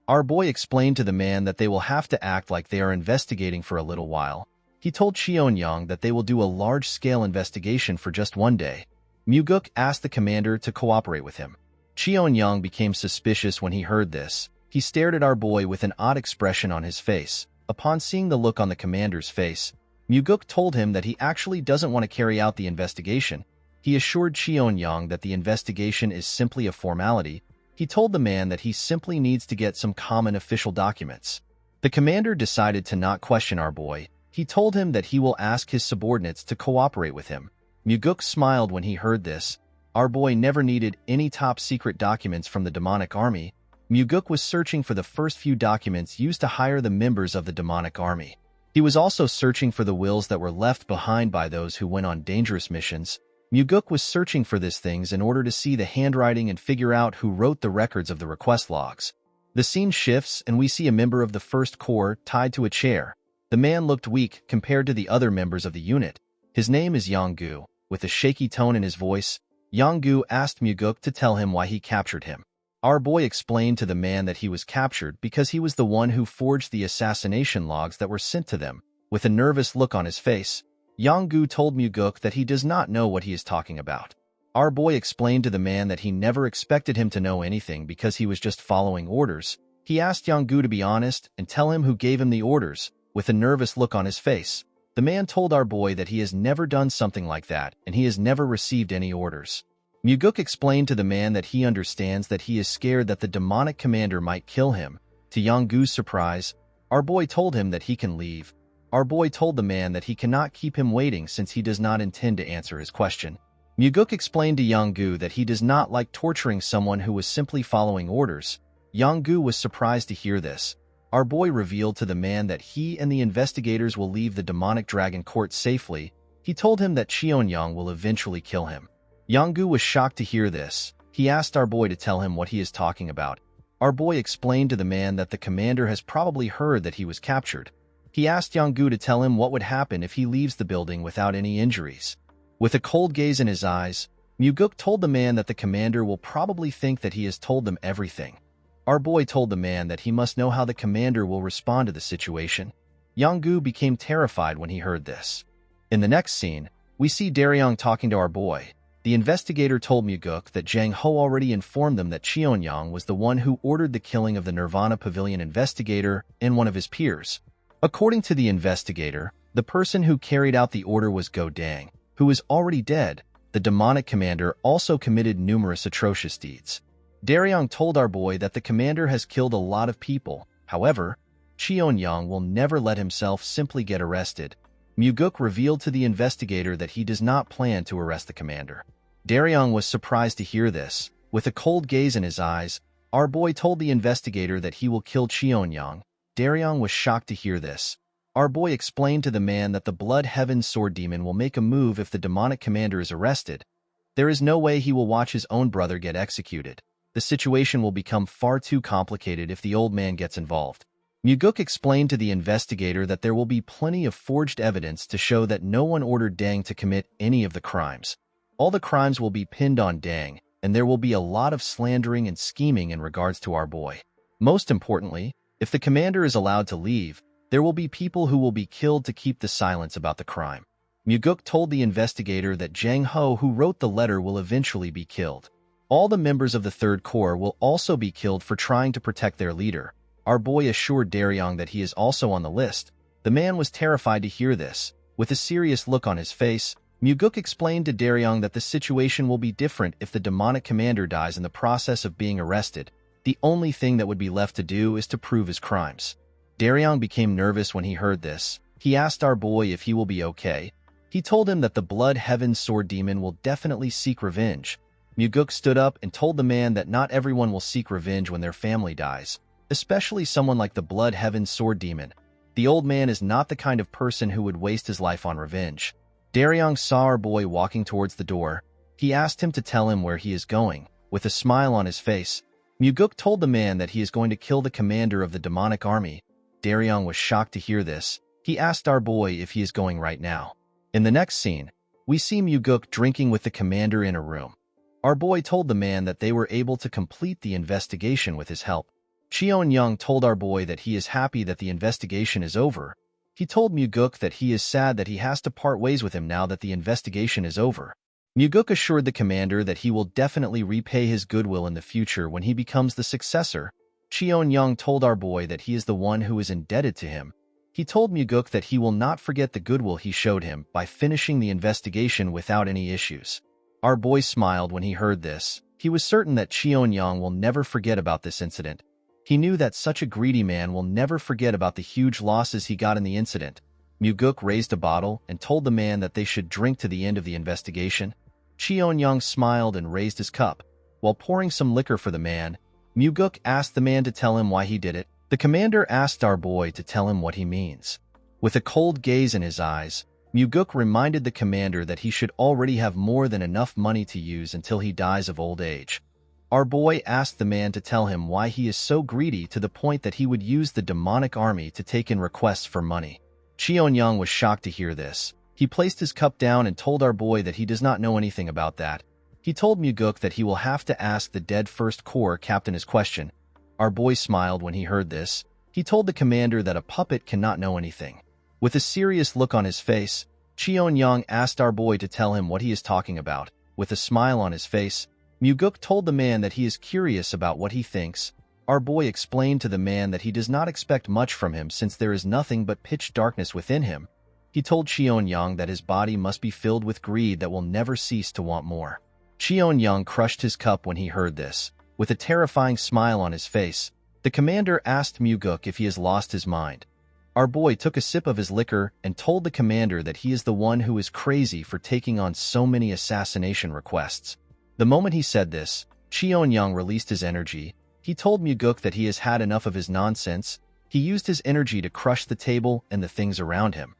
Our boy explained to the man that they will have to act like they are investigating for a little while. He told Cheon-young that they will do a large-scale investigation for just one day. Muguk asked the commander to cooperate with him. Cheon-young became suspicious when he heard this. He stared at our boy with an odd expression on his face. Upon seeing the look on the commander's face, Muguk told him that he actually doesn't want to carry out the investigation. He assured Cheon-young that the investigation is simply a formality. He told the man that he simply needs to get some common official documents. The commander decided to not question our boy. He told him that he will ask his subordinates to cooperate with him. Muguk smiled when he heard this. Our boy never needed any top-secret documents from the demonic army. Muguk was searching for the first few documents used to hire the members of the demonic army. He was also searching for the wills that were left behind by those who went on dangerous missions. Muguk was searching for these things in order to see the handwriting and figure out who wrote the records of the request logs. The scene shifts and we see a member of the First Corps tied to a chair. The man looked weak compared to the other members of the unit. His name is Yong-gu. With a shaky tone in his voice, Yong-gu asked Muguk to tell him why he captured him. Our boy explained to the man that he was captured because he was the one who forged the assassination logs that were sent to them. With a nervous look on his face, Yong-gu told Muguk that he does not know what he is talking about. Our boy explained to the man that he never expected him to know anything because he was just following orders. He asked Yong-gu to be honest and tell him who gave him the orders. With a nervous look on his face, the man told our boy that he has never done something like that and he has never received any orders. Muguk explained to the man that he understands that he is scared that the demonic commander might kill him. To Yong-gu's surprise, our boy told him that he can leave. Our boy told the man that he cannot keep him waiting since he does not intend to answer his question. Muguk explained to Yong-gu that he does not like torturing someone who was simply following orders. Yong-gu was surprised to hear this. Our boy revealed to the man that he and the investigators will leave the demonic dragon court safely. He told him that Cheon-young will eventually kill him. Yong-gu was shocked to hear this. He asked our boy to tell him what he is talking about. Our boy explained to the man that the commander has probably heard that he was captured. He asked Yong-gu to tell him what would happen if he leaves the building without any injuries. With a cold gaze in his eyes, Muguk told the man that the commander will probably think that he has told them everything. Our boy told the man that he must know how the commander will respond to the situation. Yong-gu became terrified when he heard this. In the next scene, we see Daryong talking to our boy. The investigator told Muguk that Jang Ho already informed them that Cheon-young was the one who ordered the killing of the Nirvana Pavilion investigator and one of his peers. According to the investigator, the person who carried out the order was Go Dang, who is already dead. The demonic commander also committed numerous atrocious deeds. Daryong told our boy that the commander has killed a lot of people. However, Cheon-young will never let himself simply get arrested. Muguk revealed to the investigator that he does not plan to arrest the commander. Daryong was surprised to hear this. With a cold gaze in his eyes, our boy told the investigator that he will kill Cheonyang. Daryong was shocked to hear this. Our boy explained to the man that the Blood Heaven Sword Demon will make a move if the demonic commander is arrested. There is no way he will watch his own brother get executed. The situation will become far too complicated if the old man gets involved. Muguk explained to the investigator that there will be plenty of forged evidence to show that no one ordered Dang to commit any of the crimes. All the crimes will be pinned on Dang, and there will be a lot of slandering and scheming in regards to our boy. Most importantly, if the commander is allowed to leave, there will be people who will be killed to keep the silence about the crime. Muguk told the investigator that Jang Ho, who wrote the letter, will eventually be killed. All the members of the Third Corps will also be killed for trying to protect their leader. Our boy assured Daryong that he is also on the list. The man was terrified to hear this. With a serious look on his face, Muguk explained to Daryong that the situation will be different if the demonic commander dies in the process of being arrested. The only thing that would be left to do is to prove his crimes. Daryong became nervous when he heard this. He asked our boy if he will be okay. He told him that the Blood Heaven Sword Demon will definitely seek revenge. Muguk stood up and told the man that not everyone will seek revenge when their family dies, especially someone like the Blood Heaven Sword Demon. The old man is not the kind of person who would waste his life on revenge. Daryong saw our boy walking towards the door. He asked him to tell him where he is going. With a smile on his face, Muguk told the man that he is going to kill the commander of the demonic army. Daryong was shocked to hear this. He asked our boy if he is going right now. In the next scene, we see Muguk drinking with the commander in a room. Our boy told the man that they were able to complete the investigation with his help. Cheonyang told our boy that he is happy that the investigation is over. He told Muguk that he is sad that he has to part ways with him now that the investigation is over. Muguk assured the commander that he will definitely repay his goodwill in the future when he becomes the successor. Cheonyang told our boy that he is the one who is indebted to him. He told Muguk that he will not forget the goodwill he showed him by finishing the investigation without any issues. Our boy smiled when he heard this. He was certain that Cheonyang will never forget about this incident. He knew that such a greedy man will never forget about the huge losses he got in the incident. Muguk raised a bottle and told the man that they should drink to the end of the investigation. Cheonyang smiled and raised his cup. While pouring some liquor for the man, Muguk asked the man to tell him why he did it. The commander asked our boy to tell him what he means. With a cold gaze in his eyes, Muguk reminded the commander that he should already have more than enough money to use until he dies of old age. Our boy asked the man to tell him why he is so greedy to the point that he would use the demonic army to take in requests for money. Cheonyang was shocked to hear this. He placed his cup down and told our boy that he does not know anything about that. He told Muguk that he will have to ask the dead First Corps captain his question. Our boy smiled when he heard this. He told the commander that a puppet cannot know anything. With a serious look on his face, Cheonyang asked our boy to tell him what he is talking about. With a smile on his face, Muguk told the man that he is curious about what he thinks. Our boy explained to the man that he does not expect much from him since there is nothing but pitch darkness within him. He told Cheonyang that his body must be filled with greed that will never cease to want more. Cheonyang crushed his cup when he heard this. With a terrifying smile on his face, the commander asked Muguk if he has lost his mind. Our boy took a sip of his liquor and told the commander that he is the one who is crazy for taking on so many assassination requests. The moment he said this, Cheonyang released his energy. He told Muguk that he has had enough of his nonsense. He used his energy to crush the table and the things around him.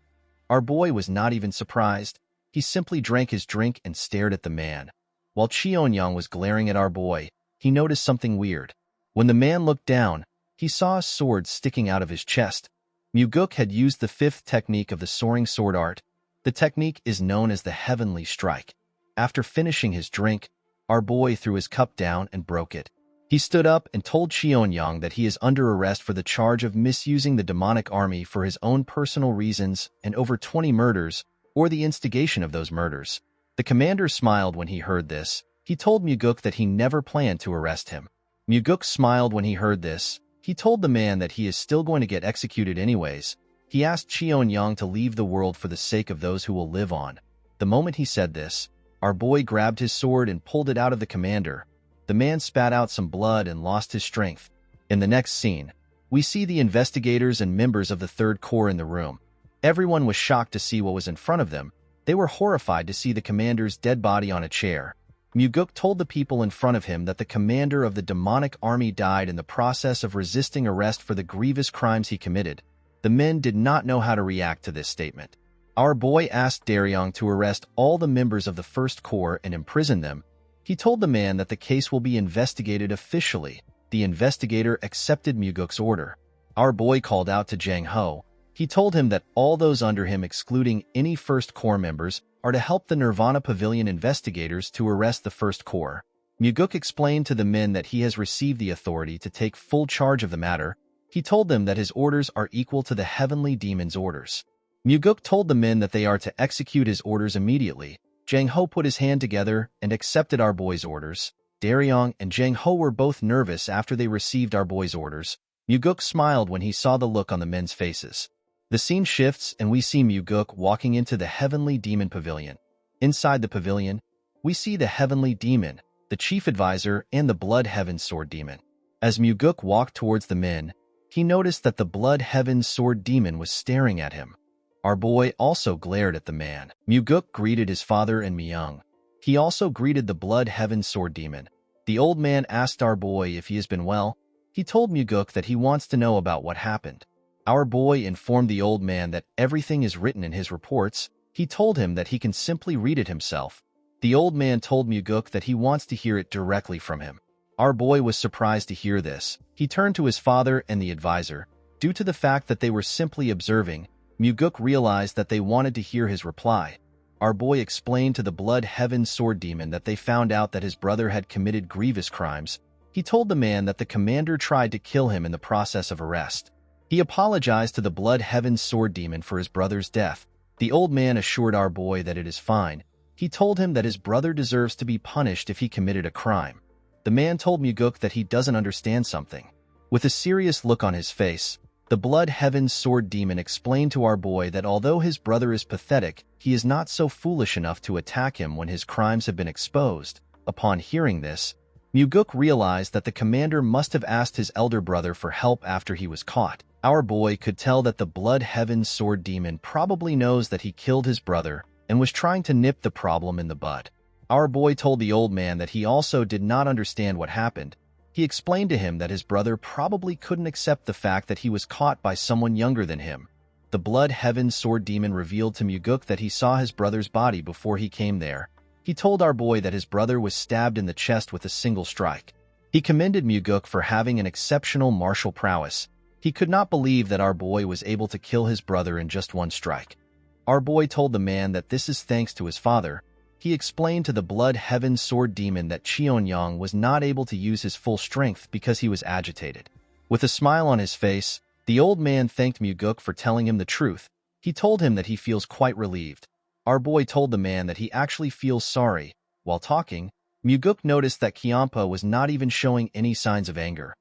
Our boy was not even surprised. He simply drank his drink and stared at the man. While Cheonyang was glaring at our boy, he noticed something weird. When the man looked down, he saw a sword sticking out of his chest. Muguk had used the fifth technique of the soaring sword art. The technique is known as the Heavenly Strike. After finishing his drink, our boy threw his cup down and broke it. He stood up and told Cheonyang that he is under arrest for the charge of misusing the demonic army for his own personal reasons and over 20 murders, or the instigation of those murders. The commander smiled when he heard this. He told Muguk that he never planned to arrest him. Muguk smiled when he heard this. He told the man that he is still going to get executed anyways. He asked Cheonyang to leave the world for the sake of those who will live on. The moment he said this, our boy grabbed his sword and pulled it out of the commander. The man spat out some blood and lost his strength. In the next scene, we see the investigators and members of the Third Corps in the room. Everyone was shocked to see what was in front of them. They were horrified to see the commander's dead body on a chair. Muguk told the people in front of him that the commander of the demonic army died in the process of resisting arrest for the grievous crimes he committed. The men did not know how to react to this statement. Our boy asked Daryong to arrest all the members of the First Corps and imprison them. He told the man that the case will be investigated officially. The investigator accepted Muguk's order. Our boy called out to Jang Ho. He told him that all those under him, excluding any First Corps members, are to help the Nirvana Pavilion investigators to arrest the First Corps. Muguk explained to the men that he has received the authority to take full charge of the matter. He told them that his orders are equal to the heavenly demon's orders. Muguk told the men that they are to execute his orders immediately. Jang Ho put his hand together and accepted our boy's orders. Daryong and Jang Ho were both nervous after they received our boy's orders. Muguk smiled when he saw the look on the men's faces. The scene shifts and we see Muguk walking into the Heavenly Demon Pavilion. Inside the pavilion, we see the Heavenly Demon, the Chief Advisor, and the Blood Heaven Sword Demon. As Muguk walked towards the men, he noticed that the Blood Heaven Sword Demon was staring at him. Our boy also glared at the man. Muguk greeted his father and Myung. He also greeted the Blood Heaven Sword Demon. The old man asked our boy if he has been well. He told Muguk that he wants to know about what happened. Our boy informed the old man that everything is written in his reports. He told him that he can simply read it himself. The old man told Muguk that he wants to hear it directly from him. Our boy was surprised to hear this. He turned to his father and the advisor. Due to the fact that they were simply observing, Muguk realized that they wanted to hear his reply. Our boy explained to the Blood Heaven Sword Demon that they found out that his brother had committed grievous crimes. He told the man that the commander tried to kill him in the process of arrest. He apologized to the Blood Heaven Sword Demon for his brother's death. The old man assured our boy that it is fine. He told him that his brother deserves to be punished if he committed a crime. The man told Muguk that he doesn't understand something. With a serious look on his face, the Blood Heaven Sword Demon explained to our boy that although his brother is pathetic, he is not so foolish enough to attack him when his crimes have been exposed. Upon hearing this, Muguk realized that the commander must have asked his elder brother for help after he was caught. Our boy could tell that the Blood Heaven Sword Demon probably knows that he killed his brother and was trying to nip the problem in the bud. Our boy told the old man that he also did not understand what happened. He explained to him that his brother probably couldn't accept the fact that he was caught by someone younger than him. The Blood Heaven Sword Demon revealed to Muguk that he saw his brother's body before he came there. He told our boy that his brother was stabbed in the chest with a single strike. He commended Muguk for having an exceptional martial prowess. He could not believe that our boy was able to kill his brother in just one strike. Our boy told the man that this is thanks to his father. He explained to the Blood Heaven Sword Demon that Cheonyang was not able to use his full strength because he was agitated. With a smile on his face, the old man thanked Muguk for telling him the truth. He told him that he feels quite relieved. Our boy told the man that he actually feels sorry. While talking, Muguk noticed that Kyampa was not even showing any signs of anger.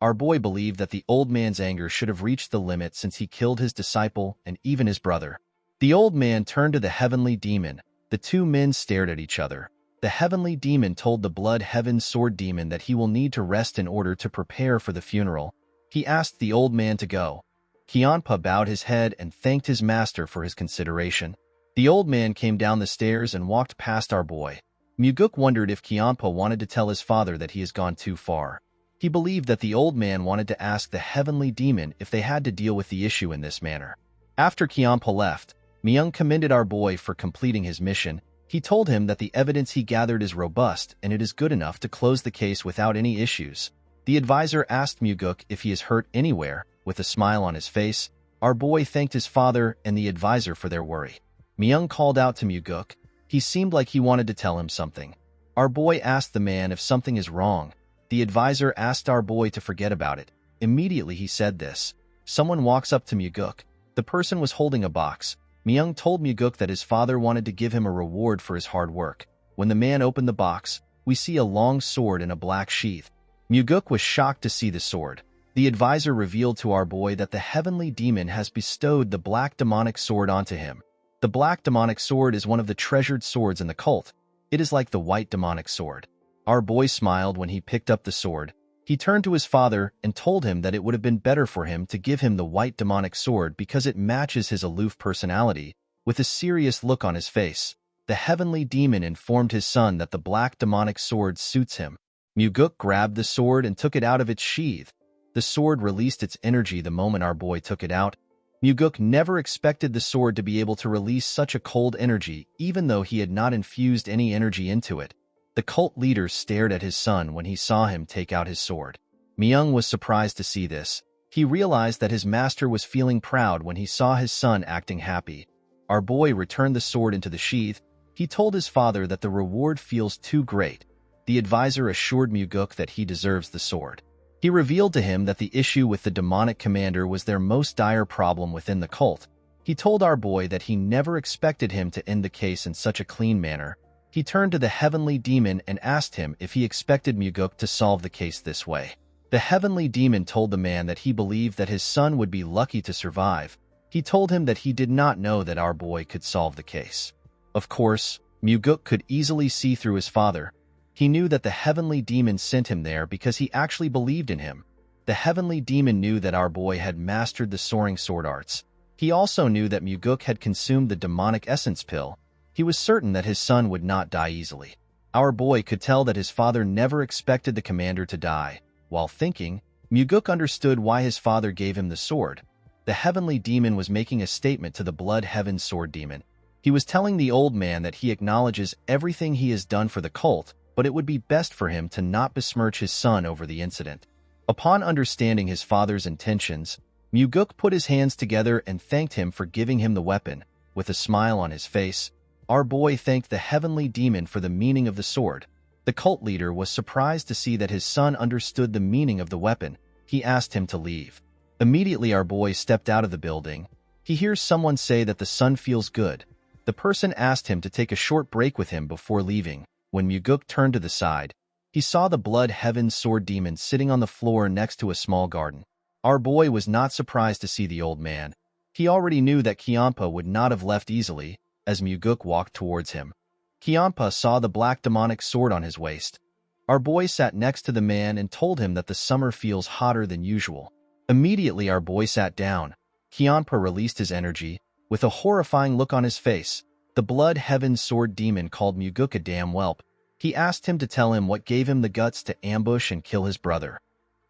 Our boy believed that the old man's anger should have reached the limit since he killed his disciple and even his brother. The old man turned to the Heavenly Demon. The two men stared at each other. The Heavenly Demon told the Blood Heaven Sword Demon that he will need to rest in order to prepare for the funeral. He asked the old man to go. Kyampa bowed his head and thanked his master for his consideration. The old man came down the stairs and walked past our boy. Muguk wondered if Kyampa wanted to tell his father that he has gone too far. He believed that the old man wanted to ask the Heavenly Demon if they had to deal with the issue in this manner. After Kyampa left, Myung commended our boy for completing his mission. He told him that the evidence he gathered is robust and it is good enough to close the case without any issues. The advisor asked Muguk if he is hurt anywhere. With a smile on his face, our boy thanked his father and the advisor for their worry. Myung called out to Muguk. He seemed like he wanted to tell him something. Our boy asked the man if something is wrong. The advisor asked our boy to forget about it. Immediately he said this. Someone walks up to Muguk. The person was holding a box. Myung told Muguk that his father wanted to give him a reward for his hard work. When the man opened the box, we see a long sword in a black sheath. Muguk was shocked to see the sword. The advisor revealed to our boy that the Heavenly Demon has bestowed the black demonic sword onto him. The black demonic sword is one of the treasured swords in the cult. It is like the white demonic sword. Our boy smiled when he picked up the sword. He turned to his father and told him that it would have been better for him to give him the white demonic sword because it matches his aloof personality. With a serious look on his face, the heavenly demon informed his son that the black demonic sword suits him. Muguk grabbed the sword and took it out of its sheath. The sword released its energy the moment our boy took it out. Muguk never expected the sword to be able to release such a cold energy, even though he had not infused any energy into it. The cult leader stared at his son when he saw him take out his sword. Myung was surprised to see this. He realized that his master was feeling proud when he saw his son acting happy. Our boy returned the sword into the sheath. He told his father that the reward feels too great. The advisor assured Muguk that he deserves the sword. He revealed to him that the issue with the demonic commander was their most dire problem within the cult. He told our boy that he never expected him to end the case in such a clean manner. He turned to the heavenly demon and asked him if he expected Muguk to solve the case this way. The heavenly demon told the man that he believed that his son would be lucky to survive. He told him that he did not know that our boy could solve the case. Of course, Muguk could easily see through his father. He knew that the heavenly demon sent him there because he actually believed in him. The heavenly demon knew that our boy had mastered the soaring sword arts. He also knew that Muguk had consumed the demonic essence pill. He was certain that his son would not die easily. Our boy could tell that his father never expected the commander to die. While thinking, Muguk understood why his father gave him the sword. The heavenly demon was making a statement to the blood heaven sword demon. He was telling the old man that he acknowledges everything he has done for the cult, but it would be best for him to not besmirch his son over the incident. Upon understanding his father's intentions, Muguk put his hands together and thanked him for giving him the weapon. With a smile on his face, our boy thanked the heavenly demon for the meaning of the sword. The cult leader was surprised to see that his son understood the meaning of the weapon. He asked him to leave. Immediately our boy stepped out of the building. He hears someone say that the son feels good. The person asked him to take a short break with him before leaving. When Muguk turned to the side, he saw the blood heaven sword demon sitting on the floor next to a small garden. Our boy was not surprised to see the old man. He already knew that Kiampa would not have left easily as Muguk walked towards him. Kiampa saw the black demonic sword on his waist. Our boy sat next to the man and told him that the summer feels hotter than usual. Immediately our boy sat down. Kiampa released his energy. With a horrifying look on his face, the blood heaven sword demon called Muguk a damn whelp. He asked him to tell him what gave him the guts to ambush and kill his brother.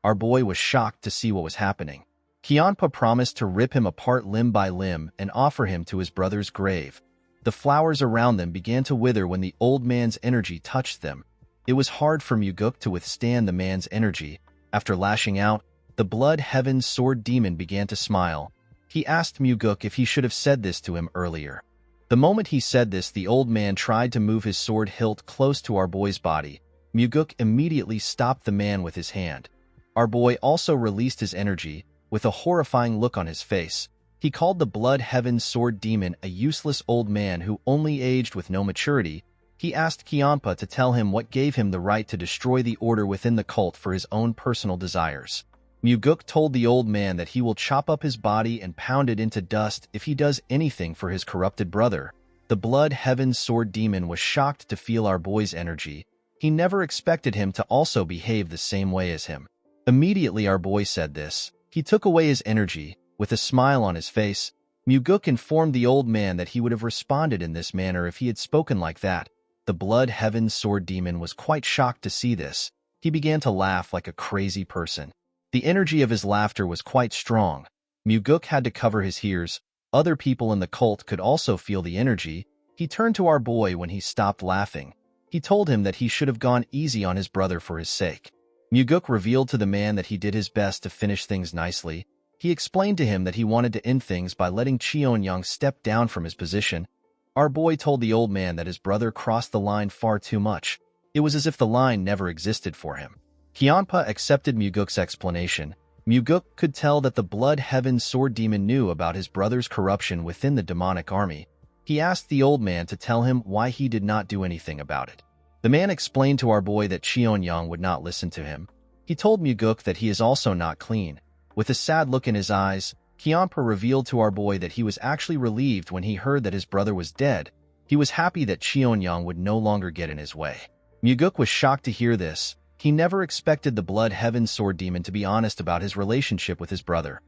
Our boy was shocked to see what was happening. Kiampa promised to rip him apart limb by limb and offer him to his brother's grave. The flowers around them began to wither when the old man's energy touched them. It was hard for Muguk to withstand the man's energy. After lashing out, the blood heaven sword demon began to smile. He asked Muguk if he should have said this to him earlier. The moment he said this, the old man tried to move his sword hilt close to our boy's body. Muguk immediately stopped the man with his hand. Our boy also released his energy. With a horrifying look on his face, he called the blood heaven sword demon a useless old man who only aged with no maturity. He asked Kiampa to tell him what gave him the right to destroy the order within the cult for his own personal desires. Muguk told the old man that he will chop up his body and pound it into dust if he does anything for his corrupted brother. The blood heaven sword demon was shocked to feel our boy's energy. He never expected him to also behave the same way as him. Immediately our boy said this. He took away his energy. With a smile on his face, Muguk informed the old man that he would have responded in this manner if he had spoken like that. The blood heaven sword demon was quite shocked to see this. He began to laugh like a crazy person. The energy of his laughter was quite strong. Muguk had to cover his ears. Other people in the cult could also feel the energy. He turned to our boy when he stopped laughing. He told him that he should have gone easy on his brother for his sake. Muguk revealed to the man that he did his best to finish things nicely. He explained to him that he wanted to end things by letting Cheon-young step down from his position. Our boy told the old man that his brother crossed the line far too much. It was as if the line never existed for him. Kiampa accepted Muguk's explanation. Muguk could tell that the blood heaven sword demon knew about his brother's corruption within the demonic army. He asked the old man to tell him why he did not do anything about it. The man explained to our boy that Cheon-young would not listen to him. He told Muguk that he is also not clean. With a sad look in his eyes, Kiampa revealed to our boy that he was actually relieved when he heard that his brother was dead. He was happy that Cheon-young would no longer get in his way. Muguk was shocked to hear this. He never expected the Blood Heaven Sword Demon to be honest about his relationship with his brother.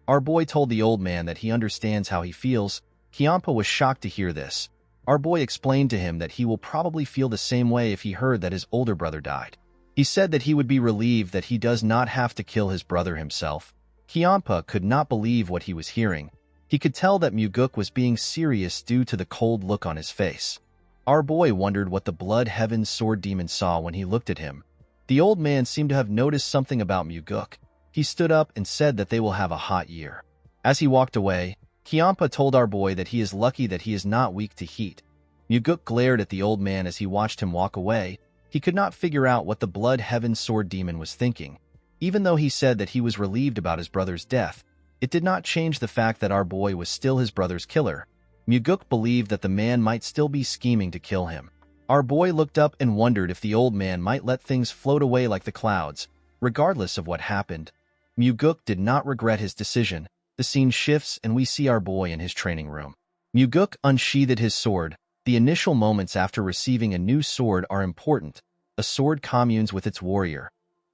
Our boy told the old man that he understands how he feels. Kiampa was shocked to hear this. Our boy explained to him that he will probably feel the same way if he heard that his older brother died. He said that he would be relieved that he does not have to kill his brother himself. Kiampa could not believe what he was hearing. He could tell that Muguk was being serious due to the cold look on his face. Our boy wondered what the Blood Heaven Sword Demon saw when he looked at him. The old man seemed to have noticed something about Muguk. He stood up and said that they will have a hot year. As he walked away, Kiampa told our boy that he is lucky that he is not weak to heat. Muguk glared at the old man as he watched him walk away. He could not figure out what the Blood Heaven Sword Demon was thinking. Even though he said that he was relieved about his brother's death, it did not change the fact that our boy was still his brother's killer. Muguk believed that the man might still be scheming to kill him. Our boy looked up and wondered if the old man might let things float away like the clouds. Regardless of what happened, Muguk did not regret his decision. The scene shifts and we see our boy in his training room. Muguk unsheathed his sword. The initial moments after receiving a new sword are important. A sword communes with its warrior.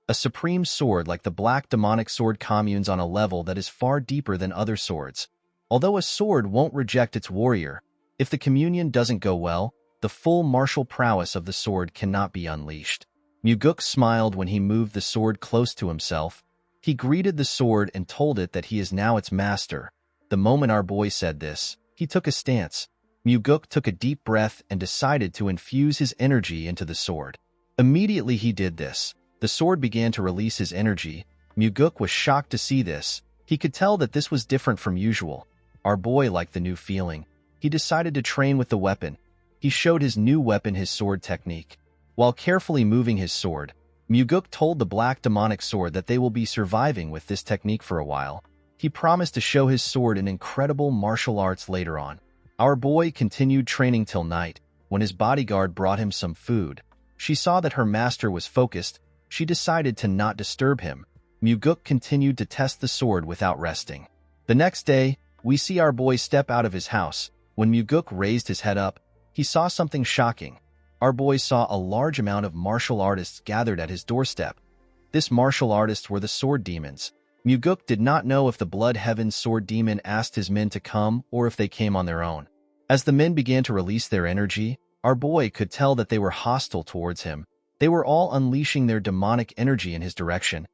A supreme sword like the black demonic sword communes on a level that is far deeper than other swords. Although a sword won't reject its warrior, if the communion doesn't go well, the full martial prowess of the sword cannot be unleashed. Muguk smiled when he moved the sword close to himself. He greeted the sword and told it that he is now its master. The moment our boy said this, he took a stance. Muguk took a deep breath and decided to infuse his energy into the sword. Immediately he did this, the sword began to release his energy. Muguk was shocked to see this. He could tell that this was different from usual. Our boy liked the new feeling. He decided to train with the weapon. He showed his new weapon his sword technique. While carefully moving his sword, Muguk told the black demonic sword that they will be surviving with this technique for a while. He promised to show his sword in incredible martial arts later on. Our boy continued training till night. When his bodyguard brought him some food, she saw that her master was focused. She decided to not disturb him. Muguk continued to test the sword without resting. The next day, we see our boy step out of his house. When Muguk raised his head up, he saw something shocking. Our boy saw a large amount of martial artists gathered at his doorstep. This martial artists were the sword demons. Muguk did not know if the Blood Heaven Sword Demon asked his men to come or if they came on their own. As the men began to release their energy, our boy could tell that they were hostile towards him. They were all unleashing their demonic energy in his direction.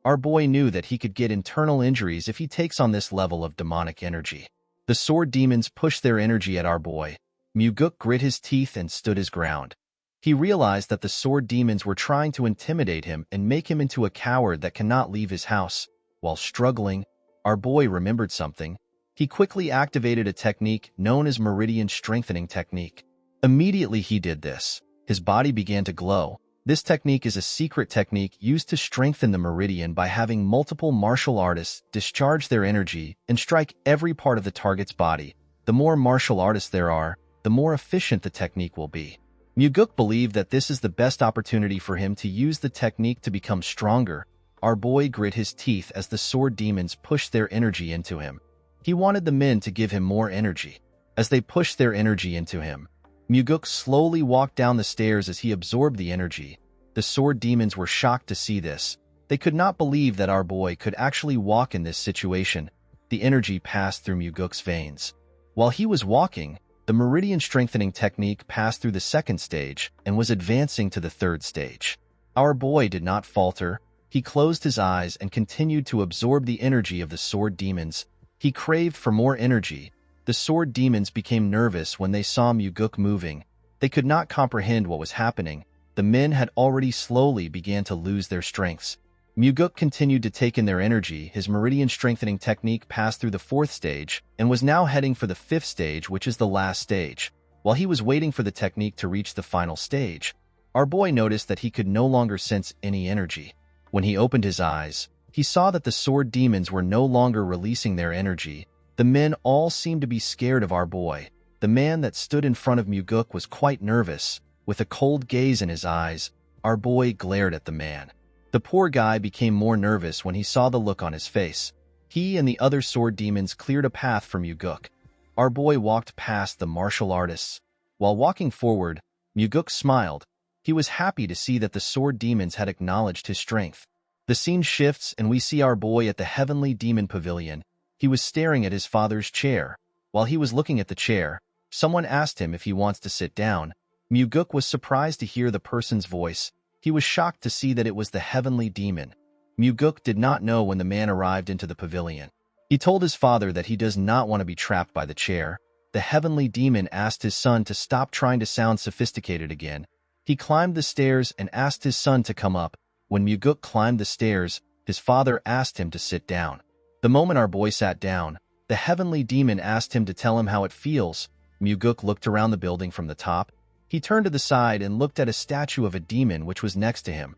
Our boy knew that he could get internal injuries if he takes on this level of demonic energy. The sword demons pushed their energy at our boy. Muguk grit his teeth and stood his ground. He realized that the sword demons were trying to intimidate him and make him into a coward that cannot leave his house. While struggling, our boy remembered something. He quickly activated a technique known as Meridian Strengthening Technique. Immediately he did this, his body began to glow. This technique is a secret technique used to strengthen the meridian by having multiple martial artists discharge their energy and strike every part of the target's body. The more martial artists there are, the more efficient the technique will be. Muguk believed that this is the best opportunity for him to use the technique to become stronger. Our boy grit his teeth as the sword demons pushed their energy into him. He wanted the men to give him more energy. As they pushed their energy into him, Muguk slowly walked down the stairs as he absorbed the energy. The sword demons were shocked to see this. They could not believe that our boy could actually walk in this situation. The energy passed through Muguk's veins. While he was walking, the Meridian Strengthening Technique passed through the second stage and was advancing to the third stage. Our boy did not falter. He closed his eyes and continued to absorb the energy of the sword demons. He craved for more energy. The sword demons became nervous when they saw Muguk moving. They could not comprehend what was happening. The men had already slowly began to lose their strengths. Muguk continued to take in their energy. His Meridian Strengthening Technique passed through the fourth stage and was now heading for the fifth stage, which is the last stage. While he was waiting for the technique to reach the final stage, our boy noticed that he could no longer sense any energy. When he opened his eyes, he saw that the sword demons were no longer releasing their energy. The men all seemed to be scared of our boy. The man that stood in front of Muguk was quite nervous. With a cold gaze in his eyes, our boy glared at the man. The poor guy became more nervous when he saw the look on his face. He and the other sword demons cleared a path for Muguk. Our boy walked past the martial artists. While walking forward, Muguk smiled. He was happy to see that the sword demons had acknowledged his strength. The scene shifts and we see our boy at the Heavenly Demon Pavilion. He was staring at his father's chair. While he was looking at the chair, someone asked him if he wants to sit down. Muguk was surprised to hear the person's voice. He was shocked to see that it was the Heavenly Demon. Muguk did not know when the man arrived into the pavilion. He told his father that he does not want to be trapped by the chair. The Heavenly Demon asked his son to stop trying to sound sophisticated again. He climbed the stairs and asked his son to come up. When Muguk climbed the stairs, his father asked him to sit down. The moment our boy sat down, the Heavenly Demon asked him to tell him how it feels. Muguk looked around the building from the top. He turned to the side and looked at a statue of a demon which was next to him.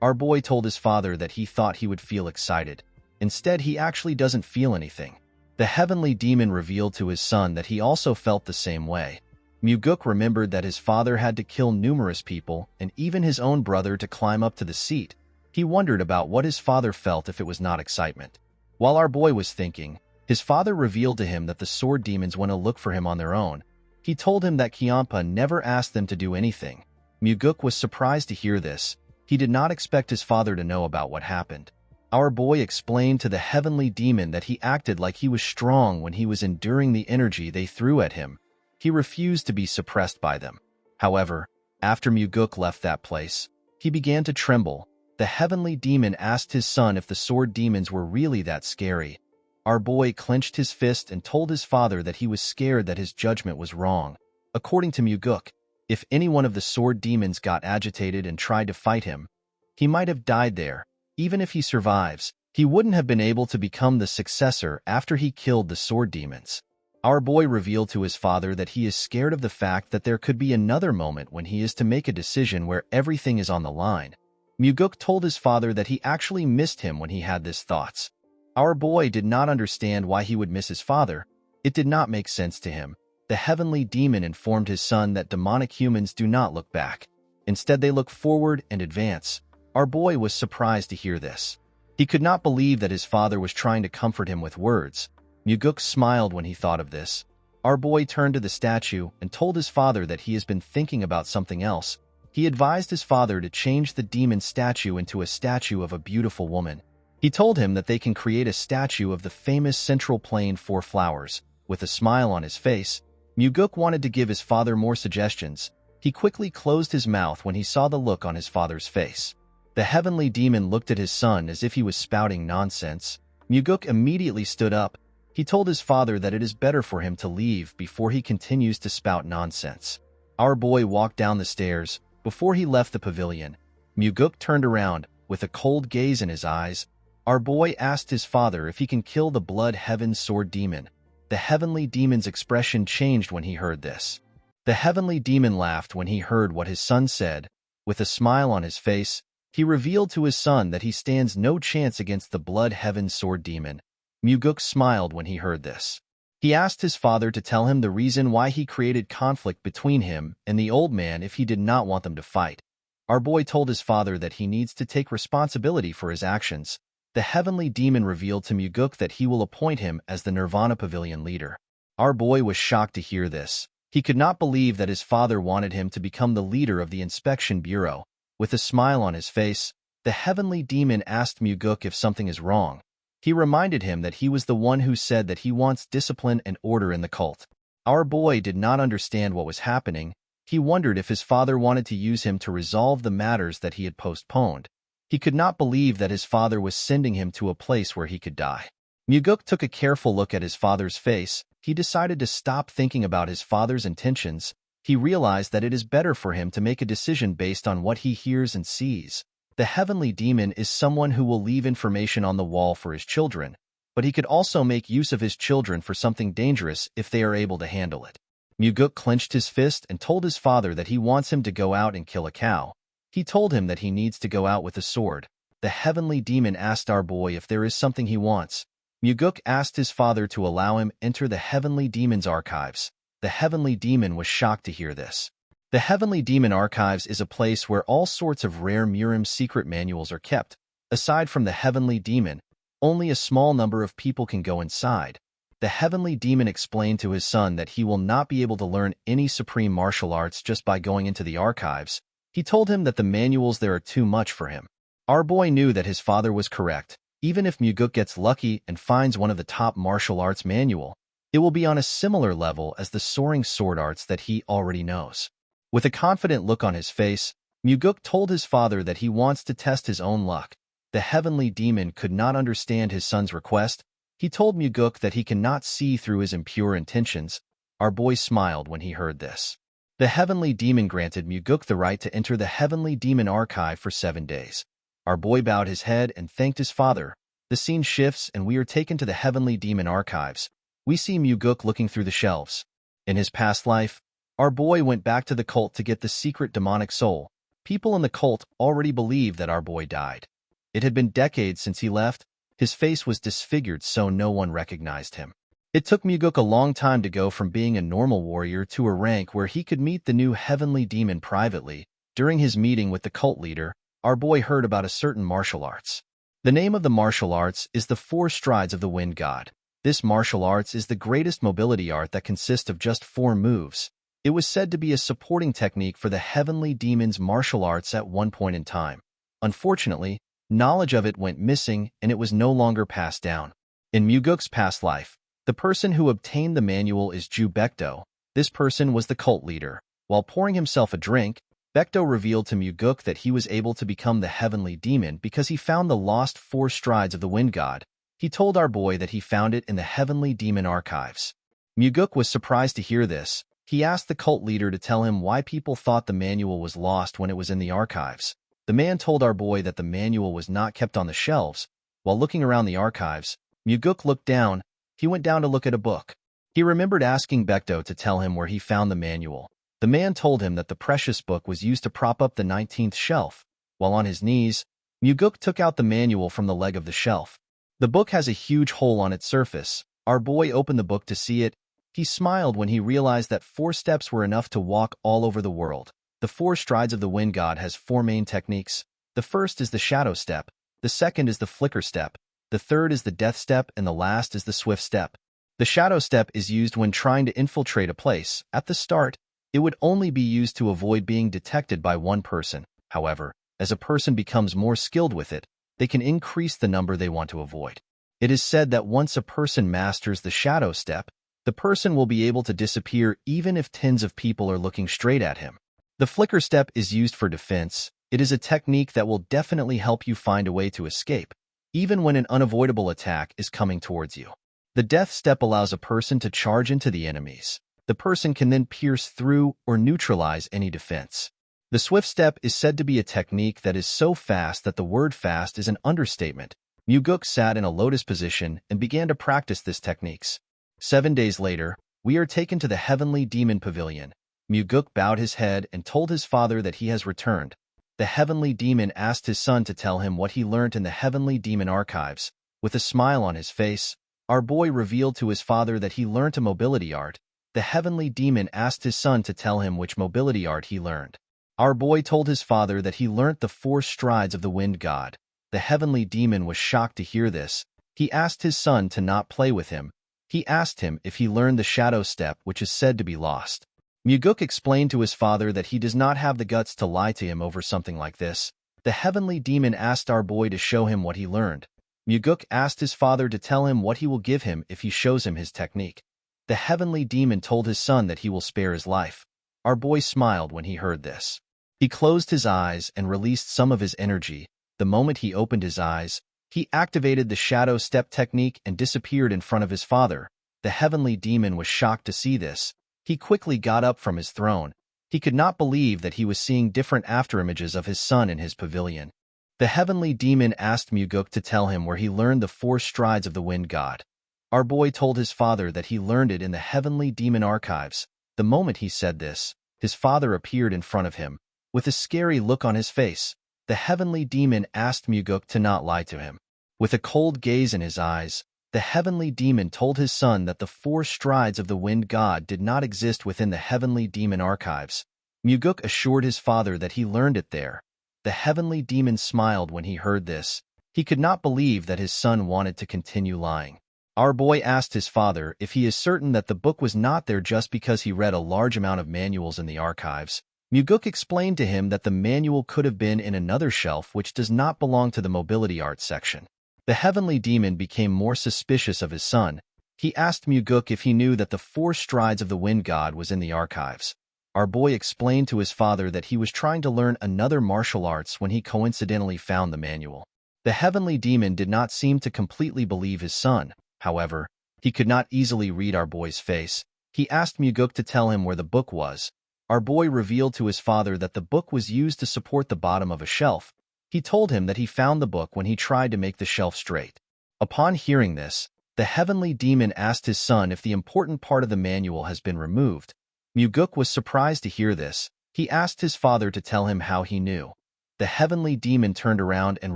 Our boy told his father that he thought he would feel excited. Instead, he actually doesn't feel anything. The Heavenly Demon revealed to his son that he also felt the same way. Muguk remembered that his father had to kill numerous people and even his own brother to climb up to the seat. He wondered about what his father felt if it was not excitement. While our boy was thinking, his father revealed to him that the sword demons went to look for him on their own. He told him that Kyampa never asked them to do anything. Muguk was surprised to hear this. He did not expect his father to know about what happened. Our boy explained to the Heavenly Demon that he acted like he was strong when he was enduring the energy they threw at him. He refused to be suppressed by them. However, after Muguk left that place, he began to tremble. The Heavenly Demon asked his son if the sword demons were really that scary. Our boy clenched his fist and told his father that he was scared that his judgment was wrong. According to Muguk, if any one of the sword demons got agitated and tried to fight him, he might have died there. Even if he survives, he wouldn't have been able to become the successor after he killed the sword demons. Our boy revealed to his father that he is scared of the fact that there could be another moment when he is to make a decision where everything is on the line. Muguk told his father that he actually missed him when he had these thoughts. Our boy did not understand why he would miss his father. It did not make sense to him. The Heavenly Demon informed his son that demonic humans do not look back. Instead, they look forward and advance. Our boy was surprised to hear this. He could not believe that his father was trying to comfort him with words. Muguk smiled when he thought of this. Our boy turned to the statue and told his father that he has been thinking about something else. He advised his father to change the demon statue into a statue of a beautiful woman. He told him that they can create a statue of the famous Central Plain Four Flowers. With a smile on his face, Muguk wanted to give his father more suggestions. He quickly closed his mouth when he saw the look on his father's face. The Heavenly Demon looked at his son as if he was spouting nonsense. Muguk immediately stood up. He told his father that it is better for him to leave before he continues to spout nonsense. Our boy walked down the stairs. Before he left the pavilion, Muguk turned around. With a cold gaze in his eyes, our boy asked his father if he can kill the Blood Heaven Sword Demon. The Heavenly Demon's expression changed when he heard this. The Heavenly Demon laughed when he heard what his son said. With a smile on his face, he revealed to his son that he stands no chance against the Blood Heaven Sword Demon. Muguk smiled when he heard this. He asked his father to tell him the reason why he created conflict between him and the old man if he did not want them to fight. Our boy told his father that he needs to take responsibility for his actions. The Heavenly Demon revealed to Muguk that he will appoint him as the Nirvana Pavilion leader. Our boy was shocked to hear this. He could not believe that his father wanted him to become the leader of the Inspection Bureau. With a smile on his face, the Heavenly Demon asked Muguk if something is wrong. He reminded him that he was the one who said that he wants discipline and order in the cult. Our boy did not understand what was happening. He wondered if his father wanted to use him to resolve the matters that he had postponed. He could not believe that his father was sending him to a place where he could die. Muguk took a careful look at his father's face. He decided to stop thinking about his father's intentions. He realized that it is better for him to make a decision based on what he hears and sees. The Heavenly Demon is someone who will leave information on the wall for his children, but he could also make use of his children for something dangerous if they are able to handle it. Muguk clenched his fist and told his father that he wants him to go out and kill a cow. He told him that he needs to go out with a sword. The Heavenly Demon asked our boy if there is something he wants. Muguk asked his father to allow him enter the Heavenly Demon's archives. The Heavenly Demon was shocked to hear this. The Heavenly Demon Archives is a place where all sorts of rare Murim secret manuals are kept. Aside from the Heavenly Demon, only a small number of people can go inside. The Heavenly Demon explained to his son that he will not be able to learn any supreme martial arts just by going into the archives. He told him that the manuals there are too much for him. Our boy knew that his father was correct. Even if Muguk gets lucky and finds one of the top martial arts manual, it will be on a similar level as the soaring sword arts that he already knows. With a confident look on his face, Muguk told his father that he wants to test his own luck. The heavenly demon could not understand his son's request. He told Muguk that he cannot see through his impure intentions. Our boy smiled when he heard this. The heavenly demon granted Muguk the right to enter the heavenly demon archive for 7 days. Our boy bowed his head and thanked his father. The scene shifts and we are taken to the heavenly demon archives. We see Muguk looking through the shelves. In his past life, our boy went back to the cult to get the secret demonic soul. People in the cult already believed that our boy died. It had been decades since he left. His face was disfigured so no one recognized him. It took Muguk a long time to go from being a normal warrior to a rank where he could meet the new heavenly demon privately. During his meeting with the cult leader, our boy heard about a certain martial arts. The name of the martial arts is the 4 strides of the wind god. This martial arts is the greatest mobility art that consists of just 4 moves. It was said to be a supporting technique for the heavenly demon's martial arts at one point in time. Unfortunately, knowledge of it went missing and it was no longer passed down. In Muguk's past life, the person who obtained the manual is Ju Baekdo. This person was the cult leader. While pouring himself a drink, Baekdo revealed to Muguk that he was able to become the heavenly demon because he found the lost 4 strides of the wind god. He told our boy that he found it in the heavenly demon archives. Muguk was surprised to hear this. He asked the cult leader to tell him why people thought the manual was lost when it was in the archives. The man told our boy that the manual was not kept on the shelves. While looking around the archives, Muguk looked down. He went down to look at a book. He remembered asking Baekdo to tell him where he found the manual. The man told him that the precious book was used to prop up the 19th shelf. While on his knees, Muguk took out the manual from the leg of the shelf. The book has a huge hole on its surface. Our boy opened the book to see it. He smiled when he realized that 4 steps were enough to walk all over the world. The 4 strides of the wind god has 4 main techniques. The first is the shadow step. The second is the flicker step. The third is the death step, and the last is the swift step. The shadow step is used when trying to infiltrate a place. At the start, it would only be used to avoid being detected by one person. However, as a person becomes more skilled with it, they can increase the number they want to avoid. It is said that once a person masters the shadow step, the person will be able to disappear even if tens of people are looking straight at him. The flicker step is used for defense. It is a technique that will definitely help you find a way to escape, even when an unavoidable attack is coming towards you. The death step allows a person to charge into the enemies. The person can then pierce through or neutralize any defense. The swift step is said to be a technique that is so fast that the word fast is an understatement. Muguk sat in a lotus position and began to practice this techniques. 7 days later, we are taken to the heavenly demon pavilion. Muguk bowed his head and told his father that he has returned. The heavenly demon asked his son to tell him what he learned in the heavenly demon archives. With a smile on his face, our boy revealed to his father that he learned a mobility art. The heavenly demon asked his son to tell him which mobility art he learned. Our boy told his father that he learnt the 4 strides of the wind god. The heavenly demon was shocked to hear this. He asked his son to not play with him. He asked him if he learned the shadow step, which is said to be lost. Muguk explained to his father that he does not have the guts to lie to him over something like this. The heavenly demon asked our boy to show him what he learned. Muguk asked his father to tell him what he will give him if he shows him his technique. The heavenly demon told his son that he will spare his life. Our boy smiled when he heard this. He closed his eyes and released some of his energy. The moment he opened his eyes, he activated the shadow step technique and disappeared in front of his father. The heavenly demon was shocked to see this. He quickly got up from his throne. He could not believe that he was seeing different afterimages of his son in his pavilion. The heavenly demon asked Muguk to tell him where he learned the 4 strides of the wind god. Our boy told his father that he learned it in the heavenly demon archives. The moment he said this, his father appeared in front of him. With a scary look on his face, the heavenly demon asked Muguk to not lie to him. With a cold gaze in his eyes, the heavenly demon told his son that the 4 strides of the wind god did not exist within the heavenly demon archives. Muguk assured his father that he learned it there. The heavenly demon smiled when he heard this. He could not believe that his son wanted to continue lying. Our boy asked his father if he is certain that the book was not there just because he read a large amount of manuals in the archives. Muguk explained to him that the manual could have been in another shelf which does not belong to the mobility arts section. The heavenly demon became more suspicious of his son. He asked Muguk if he knew that the 4 strides of the wind god was in the archives. Our boy explained to his father that he was trying to learn another martial arts when he coincidentally found the manual. The heavenly demon did not seem to completely believe his son. However, he could not easily read our boy's face. He asked Muguk to tell him where the book was. Our boy revealed to his father that the book was used to support the bottom of a shelf. He told him that he found the book when he tried to make the shelf straight. Upon hearing this, the heavenly demon asked his son if the important part of the manual has been removed. Muguk was surprised to hear this. He asked his father to tell him how he knew. The heavenly demon turned around and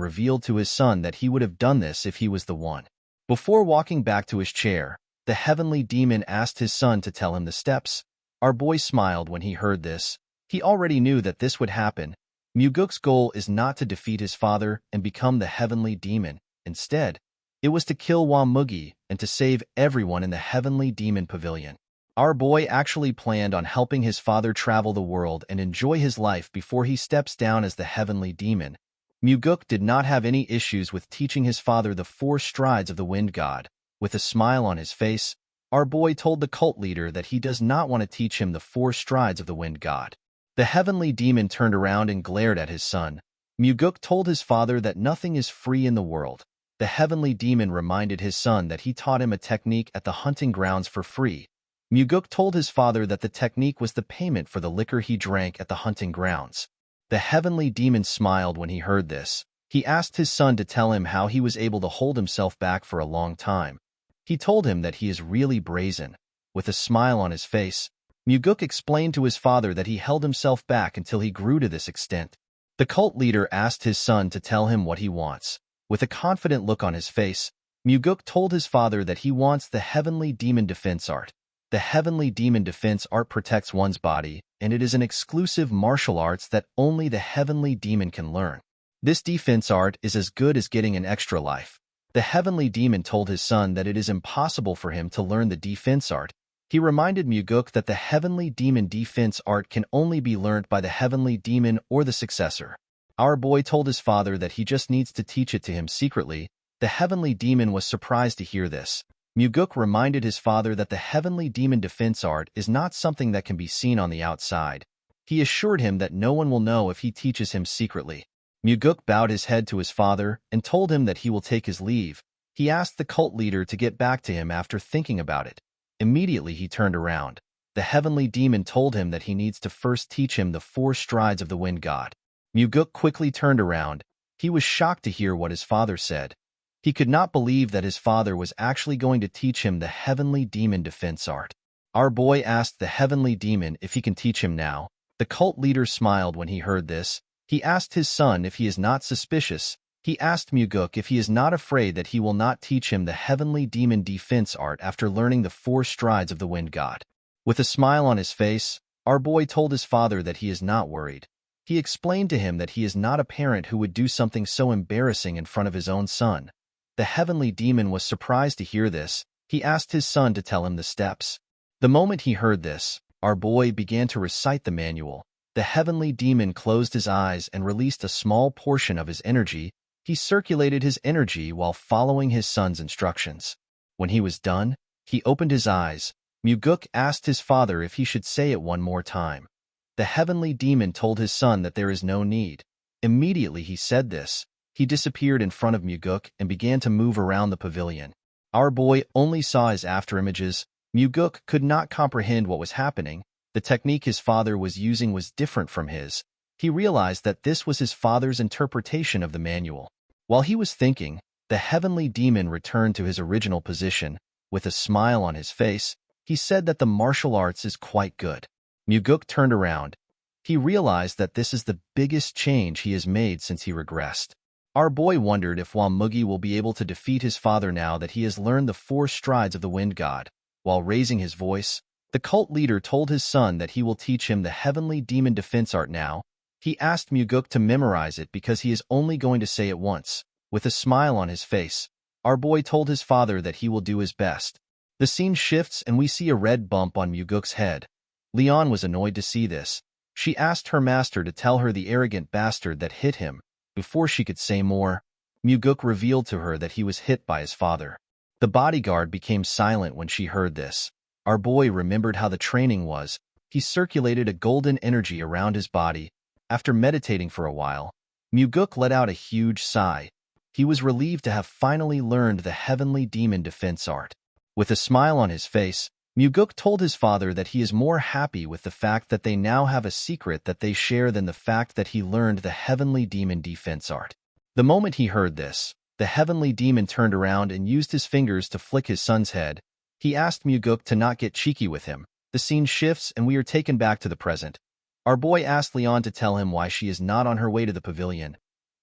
revealed to his son that he would have done this if he was the one. Before walking back to his chair, the heavenly demon asked his son to tell him the steps. Our boy smiled when he heard this. He already knew that this would happen. Muguk's goal is not to defeat his father and become the heavenly demon. Instead, it was to kill Wamugi and to save everyone in the heavenly demon pavilion. Our boy actually planned on helping his father travel the world and enjoy his life before he steps down as the heavenly demon. Muguk did not have any issues with teaching his father the 4 strides of the wind god. With a smile on his face, our boy told the cult leader that he does not want to teach him the 4 strides of the wind god. The heavenly demon turned around and glared at his son. Muguk told his father that nothing is free in the world. The heavenly demon reminded his son that he taught him a technique at the hunting grounds for free. Muguk told his father that the technique was the payment for the liquor he drank at the hunting grounds. The heavenly demon smiled when he heard this. He asked his son to tell him how he was able to hold himself back for a long time. He told him that he is really brazen. With a smile on his face, Muguk explained to his father that he held himself back until he grew to this extent. The cult leader asked his son to tell him what he wants. With a confident look on his face, Muguk told his father that he wants the heavenly demon defense art. The heavenly demon defense art protects one's body, and it is an exclusive martial arts that only the heavenly demon can learn. This defense art is as good as getting an extra life. The heavenly demon told his son that it is impossible for him to learn the defense art. He reminded Muguk that the heavenly demon defense art can only be learned by the heavenly demon or the successor. Our boy told his father that he just needs to teach it to him secretly. The heavenly demon was surprised to hear this. Muguk reminded his father that the heavenly demon defense art is not something that can be seen on the outside. He assured him that no one will know if he teaches him secretly. Muguk bowed his head to his father and told him that he will take his leave. He asked the cult leader to get back to him after thinking about it. Immediately he turned around. The heavenly demon told him that he needs to first teach him the 4 strides of the wind god. Muguk quickly turned around. He was shocked to hear what his father said. He could not believe that his father was actually going to teach him the heavenly demon defense art. Our boy asked the heavenly demon if he can teach him now. The cult leader smiled when he heard this. He asked his son if he is not suspicious. He asked Muguk if he is not afraid that he will not teach him the heavenly demon defense art after learning the 4 strides of the wind god. With a smile on his face, our boy told his father that he is not worried. He explained to him that he is not a parent who would do something so embarrassing in front of his own son. The heavenly demon was surprised to hear this. He asked his son to tell him the steps. The moment he heard this, our boy began to recite the manual. The heavenly demon closed his eyes and released a small portion of his energy. He circulated his energy while following his son's instructions. When he was done, he opened his eyes. Muguk asked his father if he should say it one more time. The heavenly demon told his son that there is no need. Immediately he said this. He disappeared in front of Muguk and began to move around the pavilion. Our boy only saw his afterimages. Muguk could not comprehend what was happening. The technique his father was using was different from his. He realized that this was his father's interpretation of the manual. While he was thinking, the heavenly demon returned to his original position. With a smile on his face, he said that the martial arts is quite good. Muguk turned around. He realized that this is the biggest change he has made since he regressed. Our boy wondered if Wamugi will be able to defeat his father now that he has learned the 4 strides of the wind god. While raising his voice, the cult leader told his son that he will teach him the heavenly demon defense art now. He asked Muguk to memorize it because he is only going to say it once. With a smile on his face, our boy told his father that he will do his best. The scene shifts and we see a red bump on Muguk's head. Leon was annoyed to see this. She asked her master to tell her the arrogant bastard that hit him. Before she could say more, Muguk revealed to her that he was hit by his father. The bodyguard became silent when she heard this. Our boy remembered how the training was. He circulated a golden energy around his body. After meditating for a while, Muguk let out a huge sigh. He was relieved to have finally learned the heavenly demon defense art. With a smile on his face, Muguk told his father that he is more happy with the fact that they now have a secret that they share than the fact that he learned the heavenly demon defense art. The moment he heard this, the heavenly demon turned around and used his fingers to flick his son's head. He asked Muguk to not get cheeky with him. The scene shifts and we are taken back to the present. Our boy asked Leon to tell him why she is not on her way to the pavilion.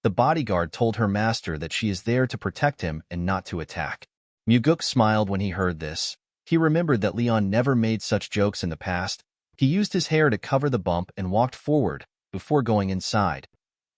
The bodyguard told her master that she is there to protect him and not to attack. Muguk smiled when he heard this. He remembered that Leon never made such jokes in the past. He used his hair to cover the bump and walked forward before going inside.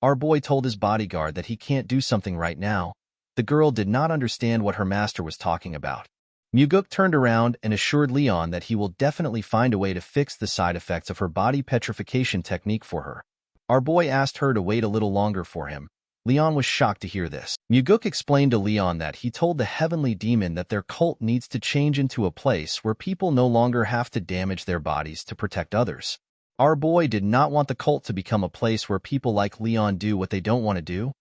Our boy told his bodyguard that he can't do something right now. The girl did not understand what her master was talking about. Muguk turned around and assured Leon that he will definitely find a way to fix the side effects of her body petrification technique for her. Our boy asked her to wait a little longer for him. Leon was shocked to hear this. Muguk explained to Leon that he told the heavenly demon that their cult needs to change into a place where people no longer have to damage their bodies to protect others. Our boy did not want the cult to become a place where people like Leon do what they don't want to do.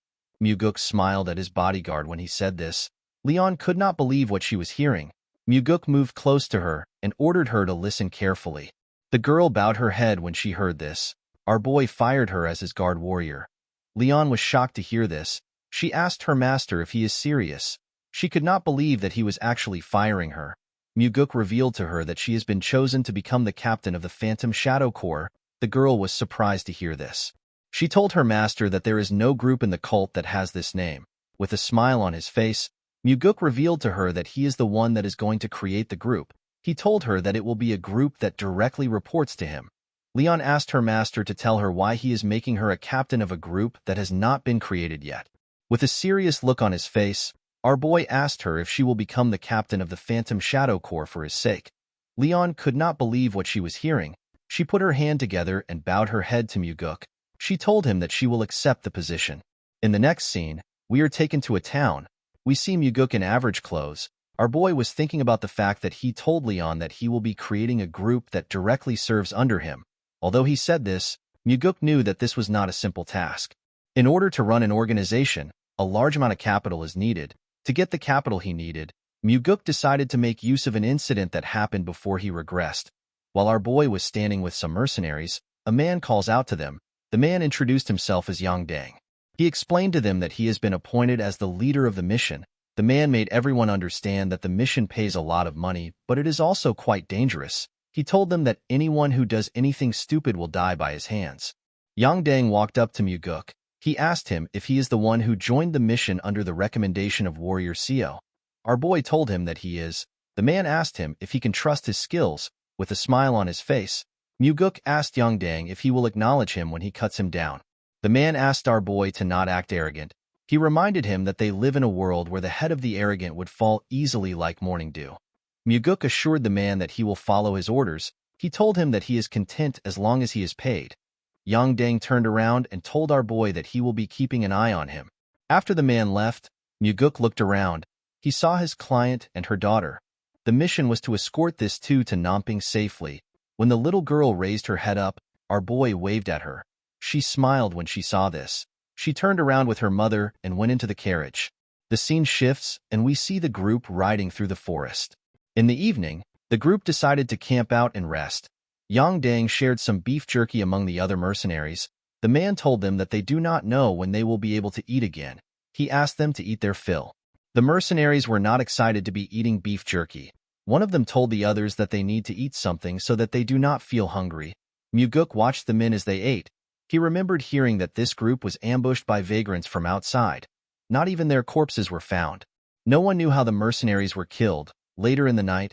Muguk smiled at his bodyguard when he said this. Leon could not believe what she was hearing. Muguk moved close to her and ordered her to listen carefully. The girl bowed her head when she heard this. Our boy fired her as his guard warrior. Leon was shocked to hear this. She asked her master if he is serious. She could not believe that he was actually firing her. Muguk revealed to her that she has been chosen to become the captain of the Phantom Shadow Corps. The girl was surprised to hear this. She told her master that there is no group in the cult that has this name. With a smile on his face, Muguk revealed to her that he is the one that is going to create the group. He told her that it will be a group that directly reports to him. Leon asked her master to tell her why he is making her a captain of a group that has not been created yet. With a serious look on his face, our boy asked her if she will become the captain of the Phantom Shadow Corps for his sake. Leon could not believe what she was hearing. She put her hand together and bowed her head to Muguk. She told him that she will accept the position. In the next scene, we are taken to a town. We see Muguk in average clothes. Our boy was thinking about the fact that he told Leon that he will be creating a group that directly serves under him. Although he said this, Muguk knew that this was not a simple task. In order to run an organization, a large amount of capital is needed. To get the capital he needed, Muguk decided to make use of an incident that happened before he regressed. While our boy was standing with some mercenaries, a man calls out to them. The man introduced himself as Yang Dang. He explained to them that he has been appointed as the leader of the mission. The man made everyone understand that the mission pays a lot of money, but it is also quite dangerous. He told them that anyone who does anything stupid will die by his hands. Yang Dang walked up to Muguk. He asked him if he is the one who joined the mission under the recommendation of Warrior Seo. Our boy told him that he is. The man asked him if he can trust his skills. With a smile on his face, Muguk asked Yang Dang if he will acknowledge him when he cuts him down. The man asked our boy to not act arrogant. He reminded him that they live in a world where the head of the arrogant would fall easily like morning dew. Muguk assured the man that he will follow his orders. He told him that he is content as long as he is paid. Yang Dang turned around and told our boy that he will be keeping an eye on him. After the man left, Muguk looked around. He saw his client and her daughter. The mission was to escort this two to Namping safely. When the little girl raised her head up, our boy waved at her. She smiled when she saw this. She turned around with her mother and went into the carriage. The scene shifts and we see the group riding through the forest. In the evening, the group decided to camp out and rest. Yang Dang shared some beef jerky among the other mercenaries. The man told them that they do not know when they will be able to eat again. He asked them to eat their fill. The mercenaries were not excited to be eating beef jerky. One of them told the others that they need to eat something so that they do not feel hungry. Muguk watched the men as they ate. He remembered hearing that this group was ambushed by vagrants from outside. Not even their corpses were found. No one knew how the mercenaries were killed. Later in the night,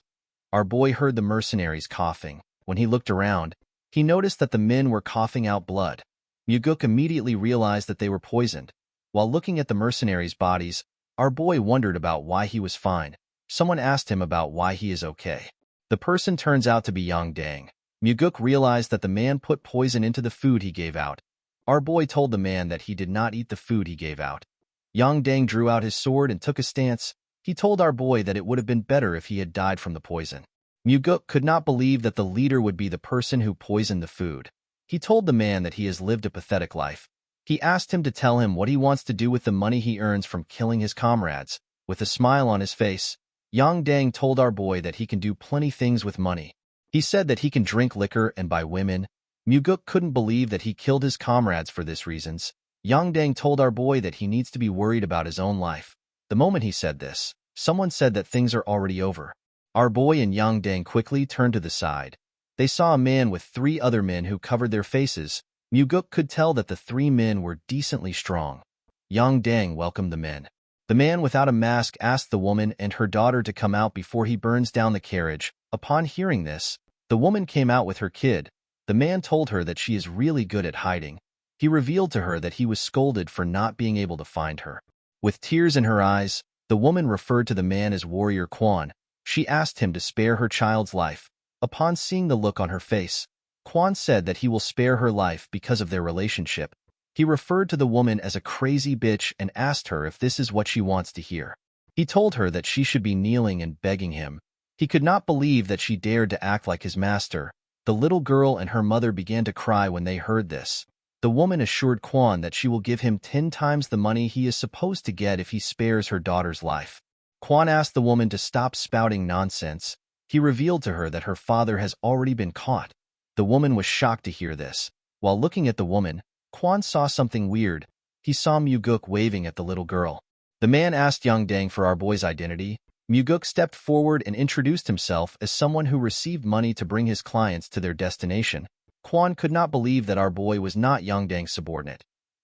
our boy heard the mercenaries coughing. When he looked around, he noticed that the men were coughing out blood. Muguk immediately realized that they were poisoned. While looking at the mercenaries' bodies, our boy wondered about why he was fine. Someone asked him about why he is okay. The person turns out to be Yang Dang. Muguk realized that the man put poison into the food he gave out. Our boy told the man that he did not eat the food he gave out. Yang Dang drew out his sword and took a stance. He told our boy that it would have been better if he had died from the poison. Muguk could not believe that the leader would be the person who poisoned the food. He told the man that he has lived a pathetic life. He asked him to tell him what he wants to do with the money he earns from killing his comrades. With a smile on his face, Yang Dang told our boy that he can do plenty things with money. He said that he can drink liquor and buy women. Muguk couldn't believe that he killed his comrades for this reasons. Yang Dang told our boy that he needs to be worried about his own life. The moment he said this, someone said that things are already over. Our boy and Yang Dang quickly turned to the side. They saw a man with 3 other men who covered their faces. Muguk could tell that the 3 men were decently strong. Yang Dang welcomed the men. The man without a mask asked the woman and her daughter to come out before he burns down the carriage. Upon hearing this, the woman came out with her kid. The man told her that she is really good at hiding. He revealed to her that he was scolded for not being able to find her. With tears in her eyes, the woman referred to the man as Warrior Quan. She asked him to spare her child's life. Upon seeing the look on her face, Quan said that he will spare her life because of their relationship. He referred to the woman as a crazy bitch and asked her if this is what she wants to hear. He told her that she should be kneeling and begging him. He could not believe that she dared to act like his master. The little girl and her mother began to cry when they heard this. The woman assured Quan that she will give him 10 times the money he is supposed to get if he spares her daughter's life. Quan asked the woman to stop spouting nonsense. He revealed to her that her father has already been caught. The woman was shocked to hear this. While looking at the woman, Quan saw something weird. He saw Muguk waving at the little girl. The man asked Yang Dang for our boy's identity. Muguk stepped forward and introduced himself as someone who received money to bring his clients to their destination. Quan could not believe that our boy was not Yang Dang's subordinate.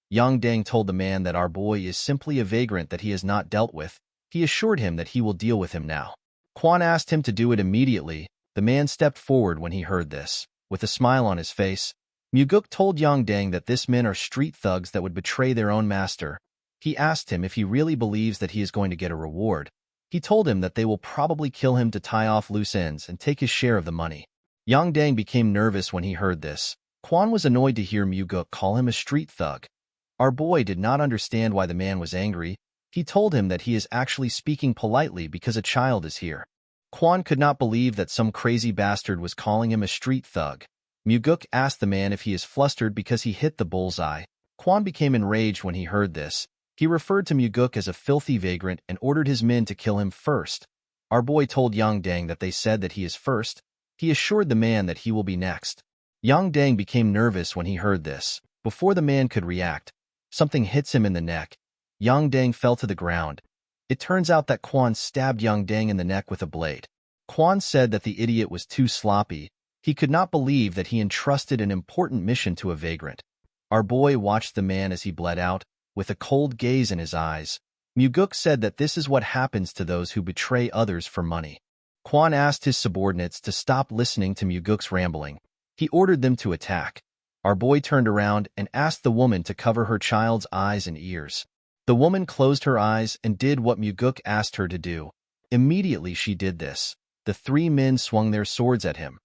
Yang Dang told the man that our boy is simply a vagrant that he has not dealt with. He assured him that he will deal with him now. Quan asked him to do it immediately. The man stepped forward when he heard this. With a smile on his face, Muguk told Yang Dang that this men are street thugs that would betray their own master. He asked him if he really believes that he is going to get a reward. He told him that they will probably kill him to tie off loose ends and take his share of the money. Yang Dang became nervous when he heard this. Quan was annoyed to hear Muguk call him a street thug. Our boy did not understand why the man was angry. He told him that he is actually speaking politely because a child is here. Quan could not believe that some crazy bastard was calling him a street thug. Muguk asked the man if he is flustered because he hit the bullseye. Quan became enraged when he heard this. He referred to Muguk as a filthy vagrant and ordered his men to kill him first. Our boy told Yang Dang that they said that he is first. He assured the man that he will be next. Yang Dang became nervous when he heard this. Before the man could react, something hits him in the neck. Yang Dang fell to the ground. It turns out that Quan stabbed Yang Dang in the neck with a blade. Quan said that the idiot was too sloppy. He could not believe that he entrusted an important mission to a vagrant. Our boy watched the man as he bled out, with a cold gaze in his eyes. Muguk said that this is what happens to those who betray others for money. Quan asked his subordinates to stop listening to Muguk's rambling. He ordered them to attack. Our boy turned around and asked the woman to cover her child's eyes and ears. The woman closed her eyes and did what Muguk asked her to do. Immediately she did this. The 3 men swung their swords at him.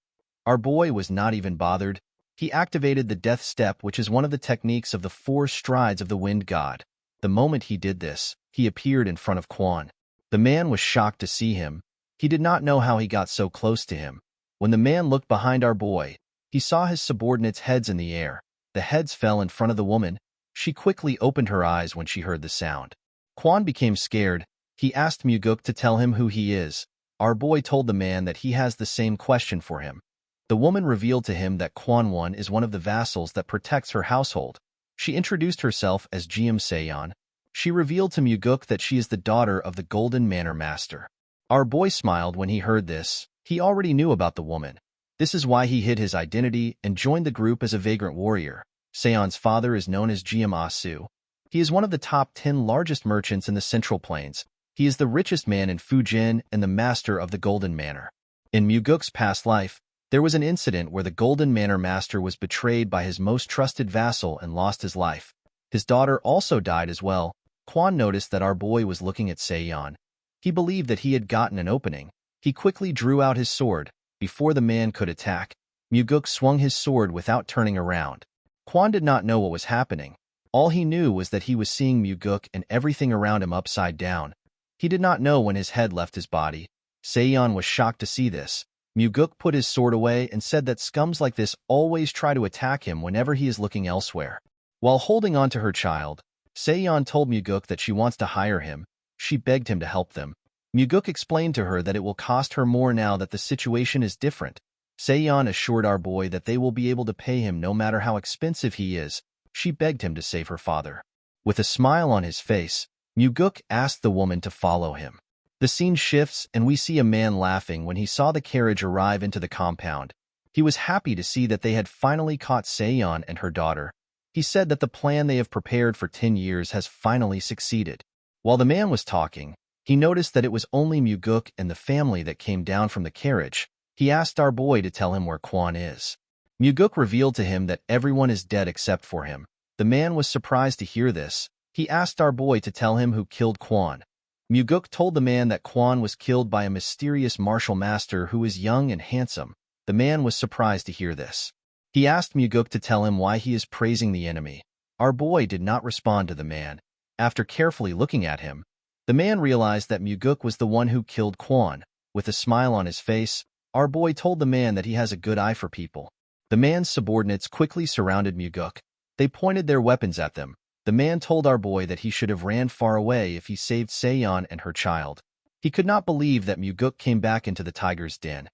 Our boy was not even bothered. He activated the death step, which is one of the techniques of the 4 strides of the wind god. The moment he did this, he appeared in front of Quan. The man was shocked to see him. He did not know how he got so close to him. When the man looked behind our boy, he saw his subordinates' heads in the air. The heads fell in front of the woman. She quickly opened her eyes when she heard the sound. Quan became scared. He asked Muguk to tell him who he is. Our boy told the man that he has the same question for him. The woman revealed to him that Quan Won is one of the vassals that protects her household. She introduced herself as Jiam Seon. She revealed to Muguk that she is the daughter of the Golden Manor Master. Our boy smiled when he heard this. He already knew about the woman. This is why he hid his identity and joined the group as a vagrant warrior. Seon's father is known as Jiam Ah-su. He is one of the top 10 largest merchants in the Central Plains. He is the richest man in Fujin and the master of the Golden Manor. In Muguk's past life, there was an incident where the Golden Manor Master was betrayed by his most trusted vassal and lost his life. His daughter also died as well. Quan noticed that our boy was looking at Seon. He believed that he had gotten an opening. He quickly drew out his sword. Before the man could attack, Muguk swung his sword without turning around. Kwon did not know what was happening. All he knew was that he was seeing Muguk and everything around him upside down. He did not know when his head left his body. Seon was shocked to see this. Muguk put his sword away and said that scums like this always try to attack him whenever he is looking elsewhere. While holding on to her child, Seon told Muguk that she wants to hire him. She begged him to help them. Muguk explained to her that it will cost her more now that the situation is different. Seon assured our boy that they will be able to pay him no matter how expensive he is. She begged him to save her father. With a smile on his face, Muguk asked the woman to follow him. The scene shifts and we see a man laughing when he saw the carriage arrive into the compound. He was happy to see that they had finally caught Seon and her daughter. He said that the plan they have prepared for 10 years has finally succeeded. While the man was talking, he noticed that it was only Muguk and the family that came down from the carriage. He asked our boy to tell him where Kwon is. Muguk revealed to him that everyone is dead except for him. The man was surprised to hear this. He asked our boy to tell him who killed Kwon. Muguk told the man that Kwon was killed by a mysterious martial master who is young and handsome. The man was surprised to hear this. He asked Muguk to tell him why he is praising the enemy. Our boy did not respond to the man. After carefully looking at him, the man realized that Muguk was the one who killed Kwon. With a smile on his face, our boy told the man that he has a good eye for people. The man's subordinates quickly surrounded Muguk. They pointed their weapons at them. The man told our boy that he should have ran far away if he saved Seon and her child. He could not believe that Muguk came back into the tiger's den.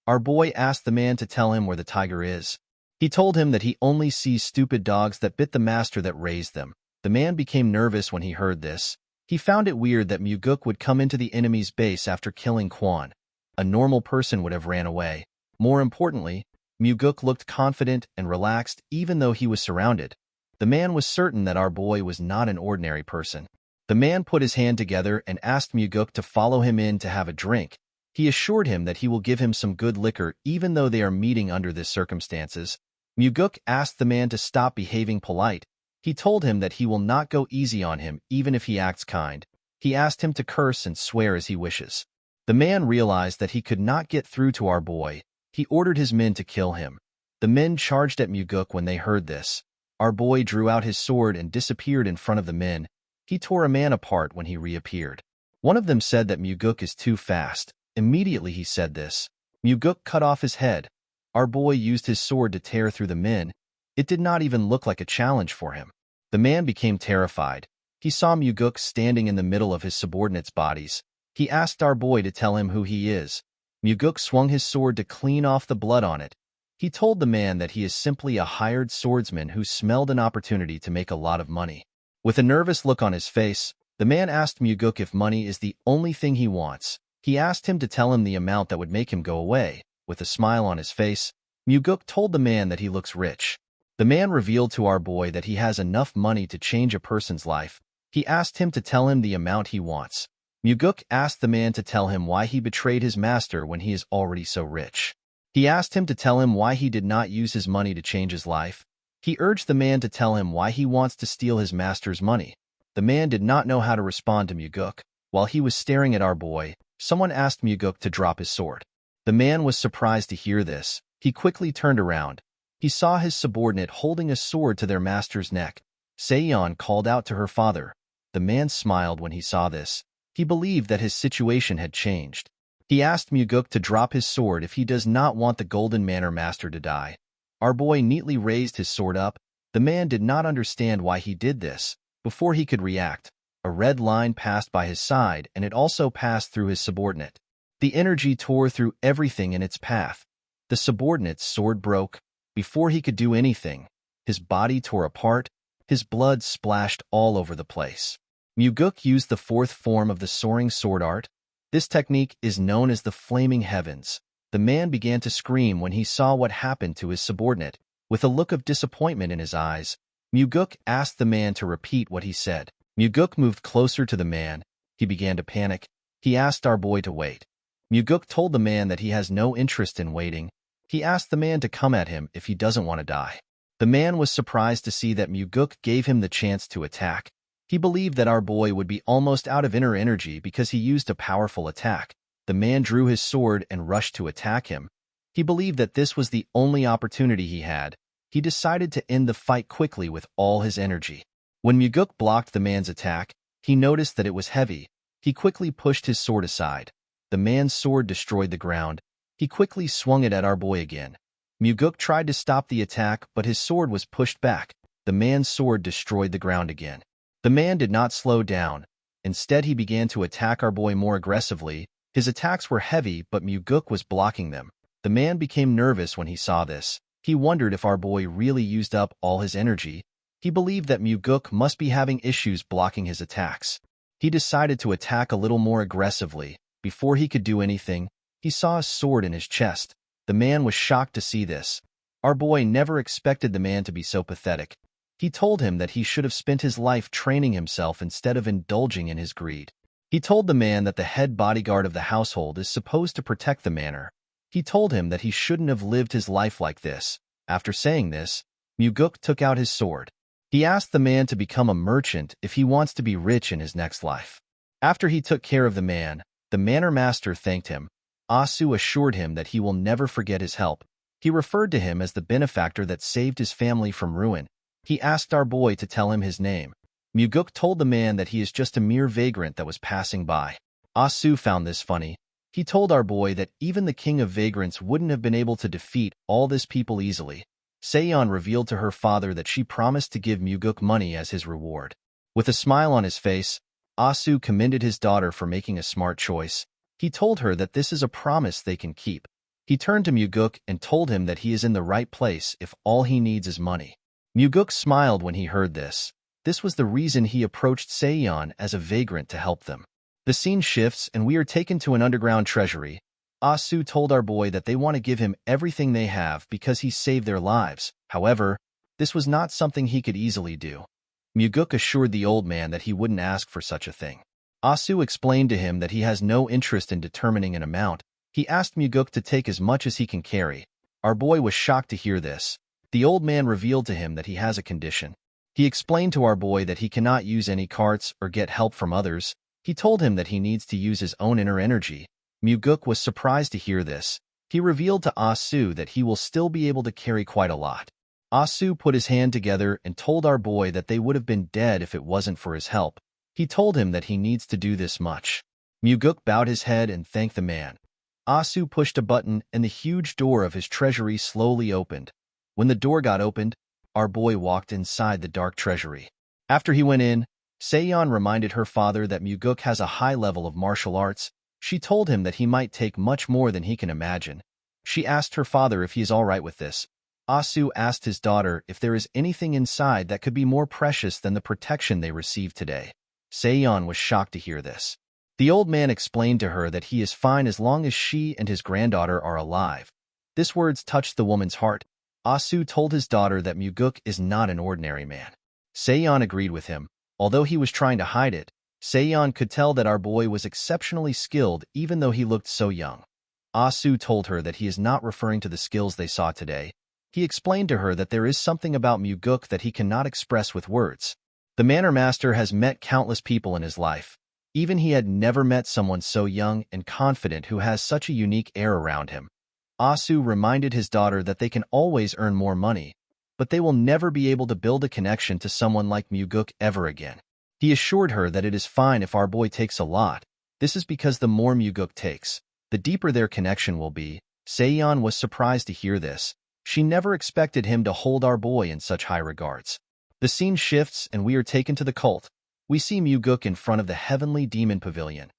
Our boy asked the man to tell him where the tiger is. He told him that he only sees stupid dogs that bit the master that raised them. The man became nervous when he heard this. He found it weird that Muguk would come into the enemy's base after killing Kwon. A normal person would have ran away. More importantly, Muguk looked confident and relaxed even though he was surrounded. The man was certain that our boy was not an ordinary person. The man put his hand together and asked Muguk to follow him in to have a drink. He assured him that he will give him some good liquor even though they are meeting under these circumstances. Muguk asked the man to stop behaving polite. He told him that he will not go easy on him even if he acts kind. He asked him to curse and swear as he wishes. The man realized that he could not get through to our boy. He ordered his men to kill him. The men charged at Muguk when they heard this. Our boy drew out his sword and disappeared in front of the men. He tore a man apart when he reappeared. One of them said that Muguk is too fast. Immediately he said this. Muguk cut off his head. Our boy used his sword to tear through the men. It did not even look like a challenge for him. The man became terrified. He saw Muguk standing in the middle of his subordinates' bodies. He asked our boy to tell him who he is. Muguk swung his sword to clean off the blood on it. He told the man that he is simply a hired swordsman who smelled an opportunity to make a lot of money. With a nervous look on his face, the man asked Muguk if money is the only thing he wants. He asked him to tell him the amount that would make him go away. With a smile on his face, Muguk told the man that he looks rich. The man revealed to our boy that he has enough money to change a person's life. He asked him to tell him the amount he wants. Muguk asked the man to tell him why he betrayed his master when he is already so rich. He asked him to tell him why he did not use his money to change his life. He urged the man to tell him why he wants to steal his master's money. The man did not know how to respond to Muguk. While he was staring at our boy, someone asked Muguk to drop his sword. The man was surprised to hear this. He quickly turned around. He saw his subordinate holding a sword to their master's neck. Seon called out to her father. The man smiled when he saw this. He believed that his situation had changed. He asked Muguk to drop his sword if he does not want the Golden Manor Master to die. Our boy neatly raised his sword up. The man did not understand why he did this. Before he could react, a red line passed by his side and it also passed through his subordinate. The energy tore through everything in its path. The subordinate's sword broke. Before he could do anything, his body tore apart. His blood splashed all over the place. Muguk used the fourth form of the soaring sword art. This technique is known as the Flaming Heavens. The man began to scream when he saw what happened to his subordinate. With a look of disappointment in his eyes, Muguk asked the man to repeat what he said. Muguk moved closer to the man. He began to panic. He asked our boy to wait. Muguk told the man that he has no interest in waiting. He asked the man to come at him if he doesn't want to die. The man was surprised to see that Muguk gave him the chance to attack. He believed that our boy would be almost out of inner energy because he used a powerful attack. The man drew his sword and rushed to attack him. He believed that this was the only opportunity he had. He decided to end the fight quickly with all his energy. When Muguk blocked the man's attack, he noticed that it was heavy. He quickly pushed his sword aside. The man's sword destroyed the ground. He quickly swung it at our boy again. Muguk tried to stop the attack, but his sword was pushed back. The man's sword destroyed the ground again. The man did not slow down. Instead, he began to attack our boy more aggressively. His attacks were heavy, but Muguk was blocking them. The man became nervous when he saw this. He wondered if our boy really used up all his energy. He believed that Muguk must be having issues blocking his attacks. He decided to attack a little more aggressively. Before he could do anything, he saw a sword in his chest. The man was shocked to see this. Our boy never expected the man to be so pathetic. He told him that he should have spent his life training himself instead of indulging in his greed. He told the man that the head bodyguard of the household is supposed to protect the manor. He told him that he shouldn't have lived his life like this. After saying this, Muguk took out his sword. He asked the man to become a merchant if he wants to be rich in his next life. After he took care of the manor master thanked him. Asu assured him that he will never forget his help. He referred to him as the benefactor that saved his family from ruin. He asked our boy to tell him his name. Muguk told the man that he is just a mere vagrant that was passing by. Asu found this funny. He told our boy that even the king of vagrants wouldn't have been able to defeat all this people easily. Seon revealed to her father that she promised to give Muguk money as his reward. With a smile on his face, Asu commended his daughter for making a smart choice. He told her that this is a promise they can keep. He turned to Muguk and told him that he is in the right place if all he needs is money. Muguk smiled when he heard this. This was the reason he approached Seon as a vagrant to help them. The scene shifts and we are taken to an underground treasury. Asu told our boy that they want to give him everything they have because he saved their lives. However, this was not something he could easily do. Muguk assured the old man that he wouldn't ask for such a thing. Asu explained to him that he has no interest in determining an amount. He asked Muguk to take as much as he can carry. Our boy was shocked to hear this. The old man revealed to him that he has a condition. He explained to our boy that he cannot use any carts or get help from others. He told him that he needs to use his own inner energy. Muguk was surprised to hear this. He revealed to Asu that he will still be able to carry quite a lot. Asu put his hand together and told our boy that they would have been dead if it wasn't for his help. He told him that he needs to do this much. Muguk bowed his head and thanked the man. Asu pushed a button and the huge door of his treasury slowly opened. When the door got opened, our boy walked inside the dark treasury. After he went in, Seon reminded her father that Muguk has a high level of martial arts. She told him that he might take much more than he can imagine. She asked her father if he is all right with this. Asu asked his daughter if there is anything inside that could be more precious than the protection they received today. Seon was shocked to hear this. The old man explained to her that he is fine as long as she and his granddaughter are alive. This words touched the woman's heart. Asu told his daughter that Muguk is not an ordinary man. Seon agreed with him. Although he was trying to hide it, Seon could tell that our boy was exceptionally skilled even though he looked so young. Asu told her that he is not referring to the skills they saw today. He explained to her that there is something about Muguk that he cannot express with words. The manor master has met countless people in his life. Even he had never met someone so young and confident who has such a unique air around him. Asu reminded his daughter that they can always earn more money, but they will never be able to build a connection to someone like Muguk ever again. He assured her that it is fine if our boy takes a lot. This is because the more Muguk takes, the deeper their connection will be. Seon was surprised to hear this. She never expected him to hold our boy in such high regards. The scene shifts and we are taken to the cult. We see Muguk in front of the heavenly demon pavilion.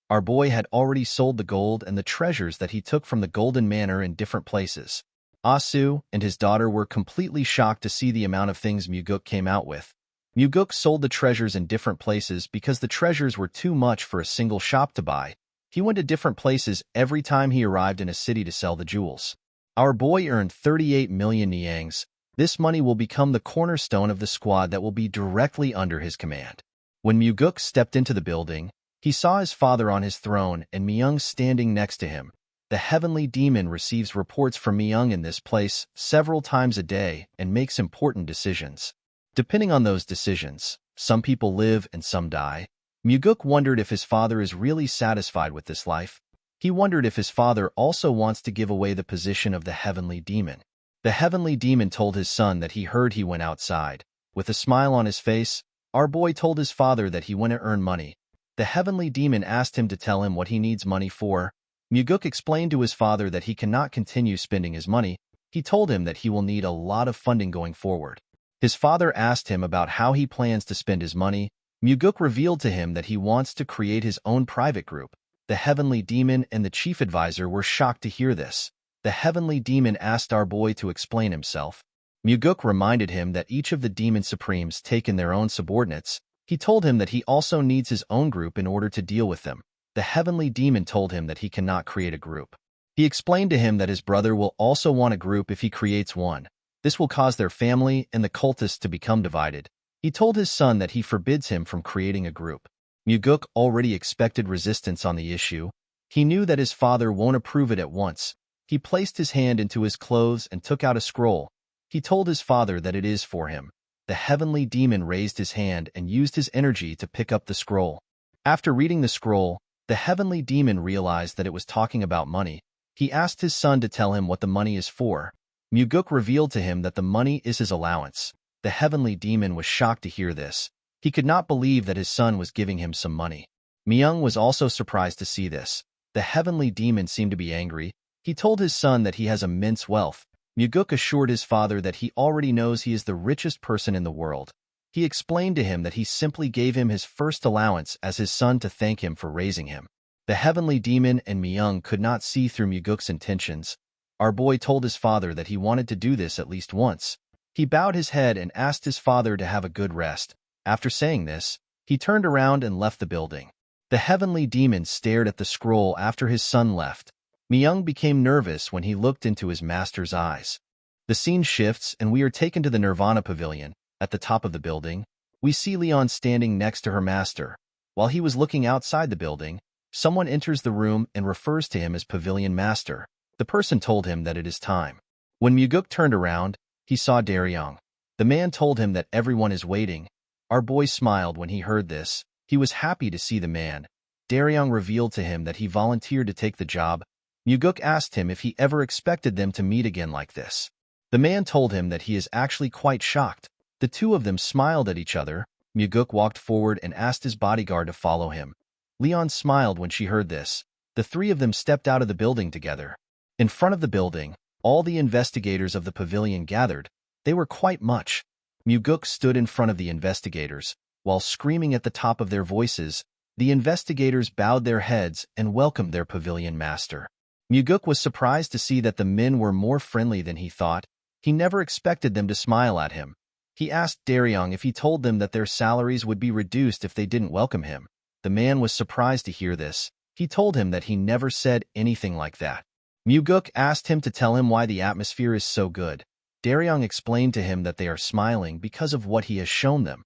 Our boy had already sold the gold and the treasures that he took from the golden manor in different places. Asu and his daughter were completely shocked to see the amount of things Muguk came out with. Muguk sold the treasures in different places because the treasures were too much for a single shop to buy. He went to different places every time he arrived in a city to sell the jewels. Our boy earned 38 million niangs. This money will become the cornerstone of the squad that will be directly under his command. When Muguk stepped into the building, he saw his father on his throne and Myung standing next to him. The heavenly demon receives reports from Myung in this place several times a day and makes important decisions. Depending on those decisions, some people live and some die. Muguk wondered if his father is really satisfied with this life. He wondered if his father also wants to give away the position of the heavenly demon. The heavenly demon told his son that he heard he went outside. With a smile on his face, our boy told his father that he went to earn money. The heavenly demon asked him to tell him what he needs money for. Muguk explained to his father that he cannot continue spending his money. He told him that he will need a lot of funding going forward. His father asked him about how he plans to spend his money. Muguk revealed to him that he wants to create his own private group. The heavenly demon and the chief advisor were shocked to hear this. The heavenly demon asked our boy to explain himself. Muguk reminded him that each of the demon supremes take in their own subordinates. He told him that he also needs his own group in order to deal with them. The heavenly demon told him that he cannot create a group. He explained to him that his brother will also want a group if he creates one. This will cause their family and the cultists to become divided. He told his son that he forbids him from creating a group. Muguk already expected resistance on the issue. He knew that his father won't approve it at once. He placed his hand into his clothes and took out a scroll. He told his father that it is for him. The heavenly demon raised his hand and used his energy to pick up the scroll. After reading the scroll, the heavenly demon realized that it was talking about money. He asked his son to tell him what the money is for. Muguk revealed to him that the money is his allowance. The heavenly demon was shocked to hear this. He could not believe that his son was giving him some money. Myung was also surprised to see this. The heavenly demon seemed to be angry. He told his son that he has immense wealth. Muguk assured his father that he already knows he is the richest person in the world. He explained to him that he simply gave him his first allowance as his son to thank him for raising him. The heavenly demon and Myung could not see through Muguk's intentions. Our boy told his father that he wanted to do this at least once. He bowed his head and asked his father to have a good rest. After saying this, he turned around and left the building. The heavenly demon stared at the scroll after his son left. Myung became nervous when he looked into his master's eyes. The scene shifts and we are taken to the Nirvana Pavilion. At the top of the building, we see Leon standing next to her master. While he was looking outside the building, someone enters the room and refers to him as Pavilion Master. The person told him that it is time. When Muguk turned around, he saw Daryong. The man told him that everyone is waiting. Our boy smiled when he heard this. He was happy to see the man. Daryong revealed to him that he volunteered to take the job. Muguk asked him if he ever expected them to meet again like this. The man told him that he is actually quite shocked. The two of them smiled at each other. Muguk walked forward and asked his bodyguard to follow him. Leon smiled when she heard this. The three of them stepped out of the building together. In front of the building, all the investigators of the pavilion gathered. They were quite much. Muguk stood in front of the investigators. While screaming at the top of their voices, the investigators bowed their heads and welcomed their pavilion master. Muguk was surprised to see that the men were more friendly than he thought. He never expected them to smile at him. He asked Daryong if he told them that their salaries would be reduced if they didn't welcome him. The man was surprised to hear this. He told him that he never said anything like that. Muguk asked him to tell him why the atmosphere is so good. Daryong explained to him that they are smiling because of what he has shown them.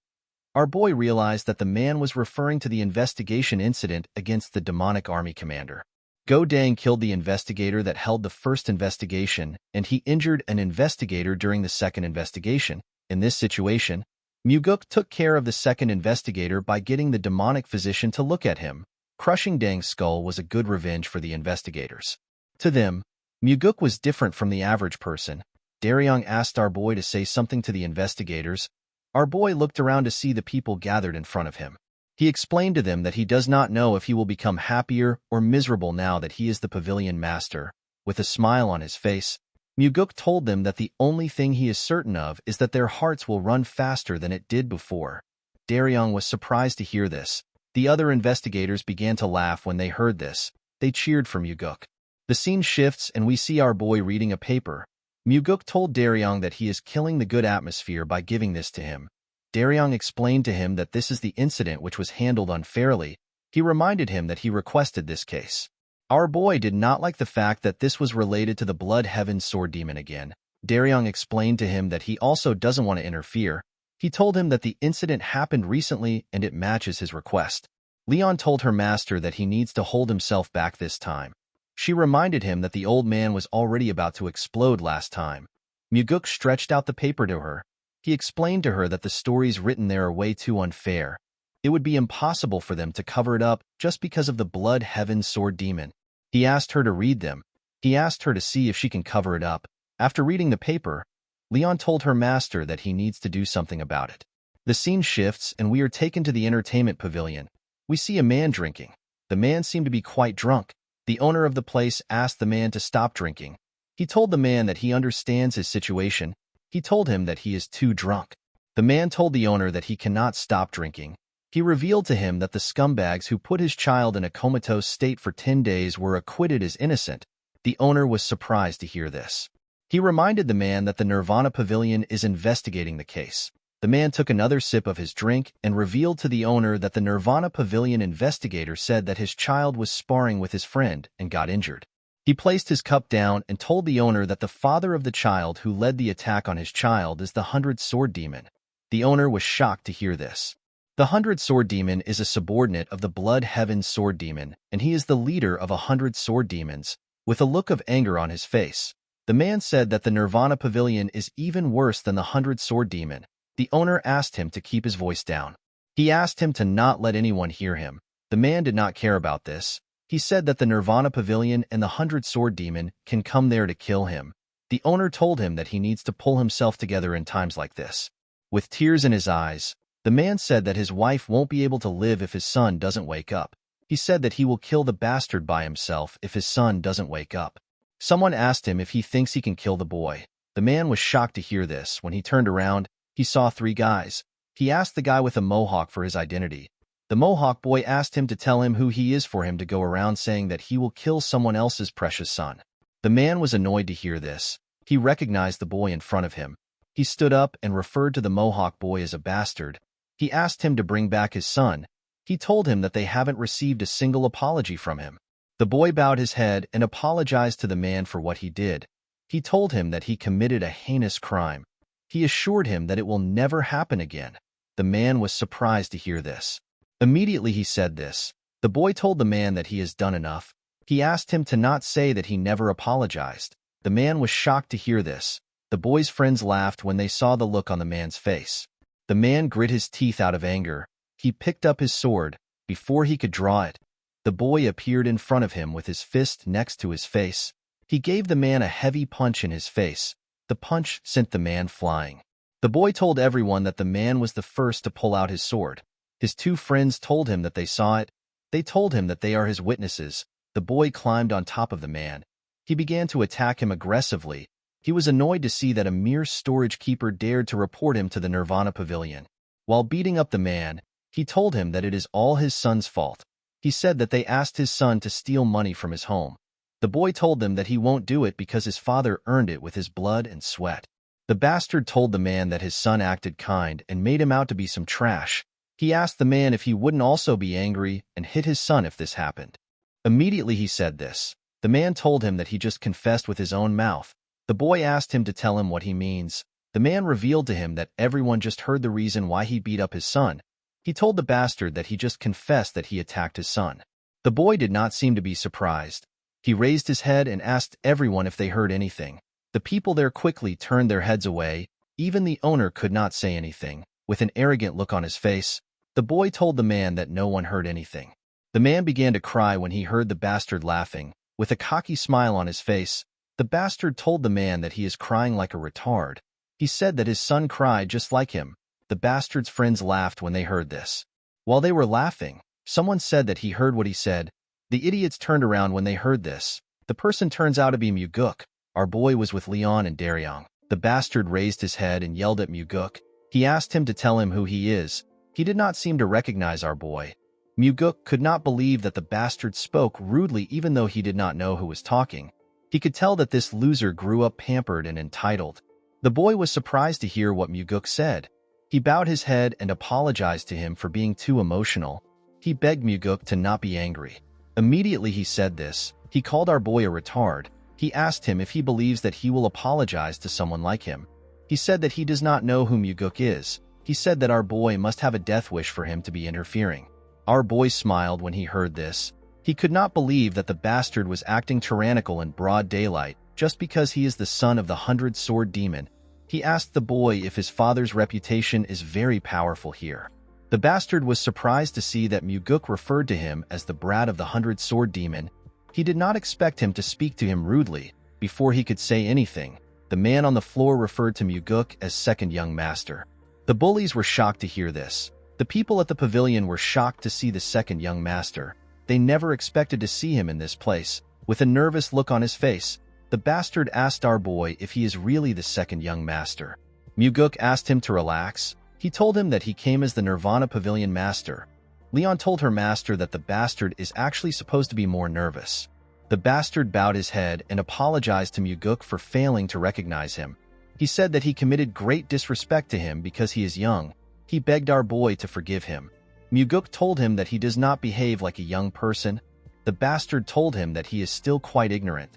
Our boy realized that the man was referring to the investigation incident against the demonic army commander. Go Dang killed the investigator that held the first investigation, and he injured an investigator during the second investigation. In this situation, Muguk took care of the second investigator by getting the demonic physician to look at him. Crushing Dang's skull was a good revenge for the investigators. To them, Muguk was different from the average person. Daryong asked our boy to say something to the investigators. Our boy looked around to see the people gathered in front of him. He explained to them that he does not know if he will become happier or miserable now that he is the pavilion master. With a smile on his face, Muguk told them that the only thing he is certain of is that their hearts will run faster than it did before. Daryong was surprised to hear this. The other investigators began to laugh when they heard this. They cheered for Muguk. The scene shifts and we see our boy reading a paper. Muguk told Daryong that he is killing the good atmosphere by giving this to him. Daryong explained to him that this is the incident which was handled unfairly. He reminded him that he requested this case. Our boy did not like the fact that this was related to the Blood Heaven Sword Demon again. Daryong explained to him that he also doesn't want to interfere. He told him that the incident happened recently and it matches his request. Leon told her master that he needs to hold himself back this time. She reminded him that the old man was already about to explode last time. Muguk stretched out the paper to her. He explained to her that the stories written there are way too unfair. It would be impossible for them to cover it up just because of the Blood Heaven Sword Demon. He asked her to read them. He asked her to see if she can cover it up. After reading the paper, Leon told her master that he needs to do something about it. The scene shifts and we are taken to the entertainment pavilion. We see a man drinking. The man seemed to be quite drunk. The owner of the place asked the man to stop drinking. He told the man that he understands his situation. He told him that he is too drunk. The man told the owner that he cannot stop drinking. He revealed to him that the scumbags who put his child in a comatose state for 10 days were acquitted as innocent. The owner was surprised to hear this. He reminded the man that the Nirvana Pavilion is investigating the case. The man took another sip of his drink and revealed to the owner that the Nirvana Pavilion investigator said that his child was sparring with his friend and got injured. He placed his cup down and told the owner that the father of the child who led the attack on his child is the 100 Sword Demon. The owner was shocked to hear this. The 100 Sword Demon is a subordinate of the Blood Heaven Sword Demon, and he is the leader of 100 Sword Demons. With a look of anger on his face, the man said that the Nirvana Pavilion is even worse than the 100 Sword Demon. The owner asked him to keep his voice down. He asked him to not let anyone hear him. The man did not care about this. He said that the Nirvana Pavilion and the 100 Sword Demon can come there to kill him. The owner told him that he needs to pull himself together in times like this. With tears in his eyes, the man said that his wife won't be able to live if his son doesn't wake up. He said that he will kill the bastard by himself if his son doesn't wake up. Someone asked him if he thinks he can kill the boy. The man was shocked to hear this. When he turned around, he saw 3 guys. He asked the guy with a mohawk for his identity. The mohawk boy asked him to tell him who he is for him to go around saying that he will kill someone else's precious son. The man was annoyed to hear this. He recognized the boy in front of him. He stood up and referred to the mohawk boy as a bastard. He asked him to bring back his son. He told him that they haven't received a single apology from him. The boy bowed his head and apologized to the man for what he did. He told him that he committed a heinous crime. He assured him that it will never happen again. The man was surprised to hear this. Immediately he said this. The boy told the man that he has done enough. He asked him to not say that he never apologized. The man was shocked to hear this. The boy's friends laughed when they saw the look on the man's face. The man grit his teeth out of anger. He picked up his sword. Before he could draw it, the boy appeared in front of him with his fist next to his face. He gave the man a heavy punch in his face. The punch sent the man flying. The boy told everyone that the man was the first to pull out his sword. His 2 friends told him that they saw it. They told him that they are his witnesses. The boy climbed on top of the man. He began to attack him aggressively. He was annoyed to see that a mere storage keeper dared to report him to the Nirvana Pavilion. While beating up the man, he told him that it is all his son's fault. He said that they asked his son to steal money from his home. The boy told them that he won't do it because his father earned it with his blood and sweat. The bastard told the man that his son acted kind and made him out to be some trash. He asked the man if he wouldn't also be angry and hit his son if this happened. Immediately he said this. The man told him that he just confessed with his own mouth. The boy asked him to tell him what he means. The man revealed to him that everyone just heard the reason why he beat up his son. He told the bastard that he just confessed that he attacked his son. The boy did not seem to be surprised. He raised his head and asked everyone if they heard anything. The people there quickly turned their heads away. Even the owner could not say anything. With an arrogant look on his face, the boy told the man that no one heard anything. The man began to cry when he heard the bastard laughing. With a cocky smile on his face, the bastard told the man that he is crying like a retard. He said that his son cried just like him. The bastard's friends laughed when they heard this. While they were laughing, someone said that he heard what he said. The idiots turned around when they heard this. The person turns out to be Muguk. Our boy was with Leon and Daryong. The bastard raised his head and yelled at Muguk. He asked him to tell him who he is. He did not seem to recognize our boy. Muguk could not believe that the bastard spoke rudely even though he did not know who was talking. He could tell that this loser grew up pampered and entitled. The boy was surprised to hear what Muguk said. He bowed his head and apologized to him for being too emotional. He begged Muguk to not be angry. Immediately he said this. He called our boy a retard. He asked him if he believes that he will apologize to someone like him. He said that he does not know who Muguk is. He said that our boy must have a death wish for him to be interfering. Our boy smiled when he heard this. He could not believe that the bastard was acting tyrannical in broad daylight just because he is the son of the 100 Sword Demon. He asked the boy if his father's reputation is very powerful here. The bastard was surprised to see that Muguk referred to him as the brat of the 100 Sword Demon. He did not expect him to speak to him rudely. Before he could say anything, the man on the floor referred to Muguk as second young master. The bullies were shocked to hear this. The people at the pavilion were shocked to see the second young master. They never expected to see him in this place. With a nervous look on his face, the bastard asked our boy if he is really the second young master. Muguk asked him to relax. He told him that he came as the Nirvana Pavilion master. Leon told her master that the bastard is actually supposed to be more nervous. The bastard bowed his head and apologized to Muguk for failing to recognize him. He said that he committed great disrespect to him because he is young. He begged our boy to forgive him. Muguk told him that he does not behave like a young person. The bastard told him that he is still quite ignorant.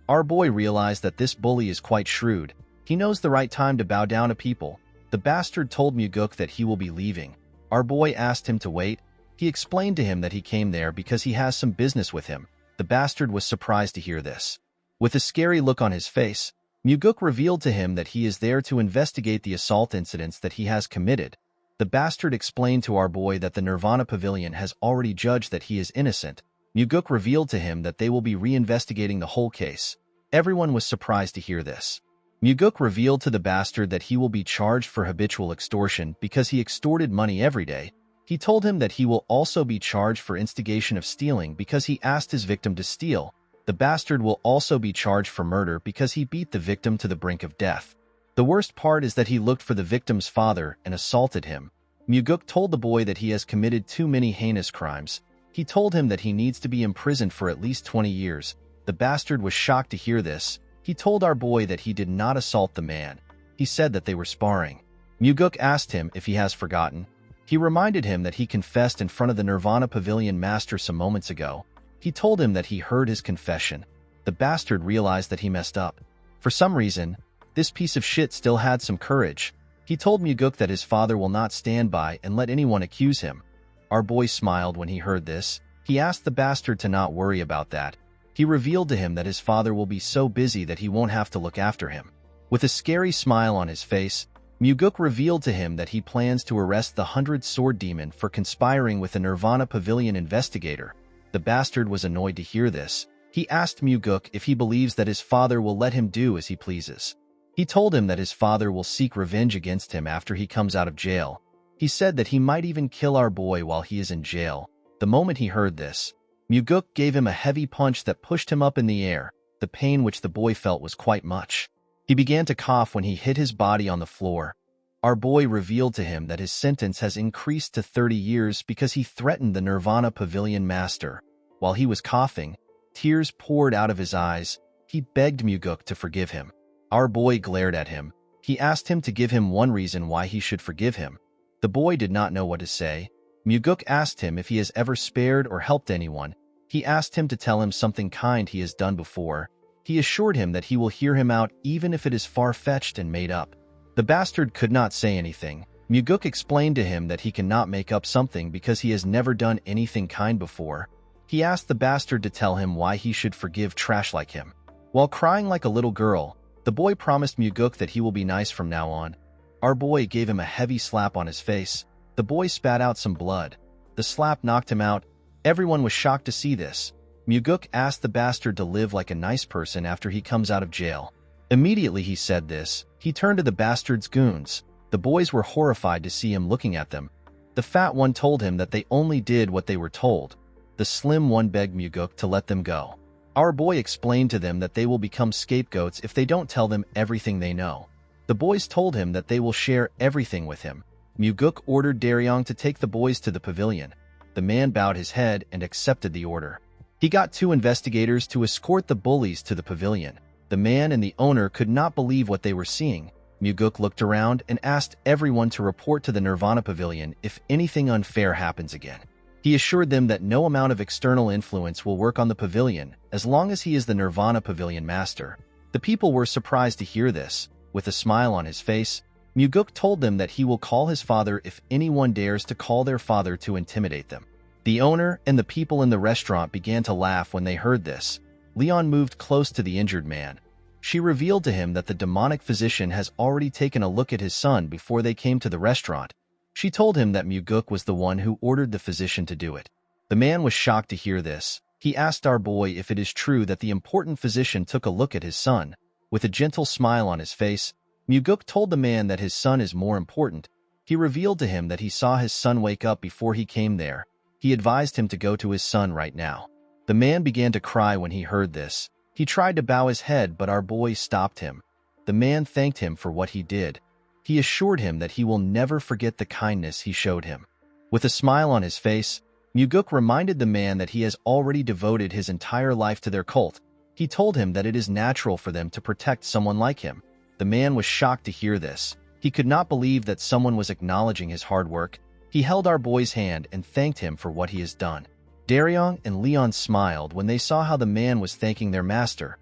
Our boy realized that this bully is quite shrewd. He knows the right time to bow down to people. The bastard told Muguk that he will be leaving. Our boy asked him to wait. He explained to him that he came there because he has some business with him. The bastard was surprised to hear this. With a scary look on his face, Muguk revealed to him that he is there to investigate the assault incidents that he has committed. The bastard explained to our boy that the Nirvana Pavilion has already judged that he is innocent. Muguk revealed to him that they will be reinvestigating the whole case. Everyone was surprised to hear this. Muguk revealed to the bastard that he will be charged for habitual extortion because he extorted money every day. He told him that he will also be charged for instigation of stealing because he asked his victim to steal. The bastard will also be charged for murder because he beat the victim to the brink of death. The worst part is that he looked for the victim's father and assaulted him. Muguk told the boy that he has committed too many heinous crimes. He told him that he needs to be imprisoned for at least 20 years. The bastard was shocked to hear this. He told our boy that he did not assault the man. He said that they were sparring. Muguk asked him if he has forgotten. He reminded him that he confessed in front of the Nirvana Pavilion master some moments ago. He told him that he heard his confession. The bastard realized that he messed up. For some reason, this piece of shit still had some courage. He told Muguk that his father will not stand by and let anyone accuse him. Our boy smiled when he heard this. He asked the bastard to not worry about that. He revealed to him that his father will be so busy that he won't have to look after him. With a scary smile on his face, Muguk revealed to him that he plans to arrest the 100-sword demon for conspiring with the Nirvana Pavilion investigator. The bastard was annoyed to hear this. He asked Muguk if he believes that his father will let him do as he pleases. He told him that his father will seek revenge against him after he comes out of jail. He said that he might even kill our boy while he is in jail. The moment he heard this, Muguk gave him a heavy punch that pushed him up in the air. The pain which the boy felt was quite much. He began to cough when he hit his body on the floor. Our boy revealed to him that his sentence has increased to 30 years because he threatened the Nirvana Pavilion master. While he was coughing, tears poured out of his eyes. He begged Muguk to forgive him. Our boy glared at him. He asked him to give him one reason why he should forgive him. The boy did not know what to say. Muguk asked him if he has ever spared or helped anyone. He asked him to tell him something kind he has done before. He assured him that he will hear him out even if it is far-fetched and made up. The bastard could not say anything. Muguk explained to him that he cannot make up something because he has never done anything kind before. He asked the bastard to tell him why he should forgive trash like him. While crying like a little girl, the boy promised Muguk that he will be nice from now on. Our boy gave him a heavy slap on his face. The boy spat out some blood. The slap knocked him out. Everyone was shocked to see this. Muguk asked the bastard to live like a nice person after he comes out of jail. Immediately he said this, he turned to the bastard's goons. The boys were horrified to see him looking at them. The fat one told him that they only did what they were told. The slim one begged Muguk to let them go. Our boy explained to them that they will become scapegoats if they don't tell them everything they know. The boys told him that they will share everything with him. Muguk ordered Daryong to take the boys to the pavilion. The man bowed his head and accepted the order. He got 2 investigators to escort the bullies to the pavilion. The man and the owner could not believe what they were seeing. Muguk looked around and asked everyone to report to the Nirvana Pavilion if anything unfair happens again. He assured them that no amount of external influence will work on the pavilion as long as he is the Nirvana Pavilion master. The people were surprised to hear this. With a smile on his face, Muguk told them that he will call his father if anyone dares to call their father to intimidate them. The owner and the people in the restaurant began to laugh when they heard this. Leon moved close to the injured man. She revealed to him that the demonic physician has already taken a look at his son before they came to the restaurant. She told him that Muguk was the one who ordered the physician to do it. The man was shocked to hear this. He asked our boy if it is true that the important physician took a look at his son. With a gentle smile on his face, Muguk told the man that his son is more important. He revealed to him that he saw his son wake up before he came there. He advised him to go to his son right now. The man began to cry when he heard this. He tried to bow his head, but our boy stopped him. The man thanked him for what he did. He assured him that he will never forget the kindness he showed him. With a smile on his face, Muguk reminded the man that he has already devoted his entire life to their cult. He told him that it is natural for them to protect someone like him. The man was shocked to hear this. He could not believe that someone was acknowledging his hard work. He held our boy's hand and thanked him for what he has done. Daryong and Leon smiled when they saw how the man was thanking their master.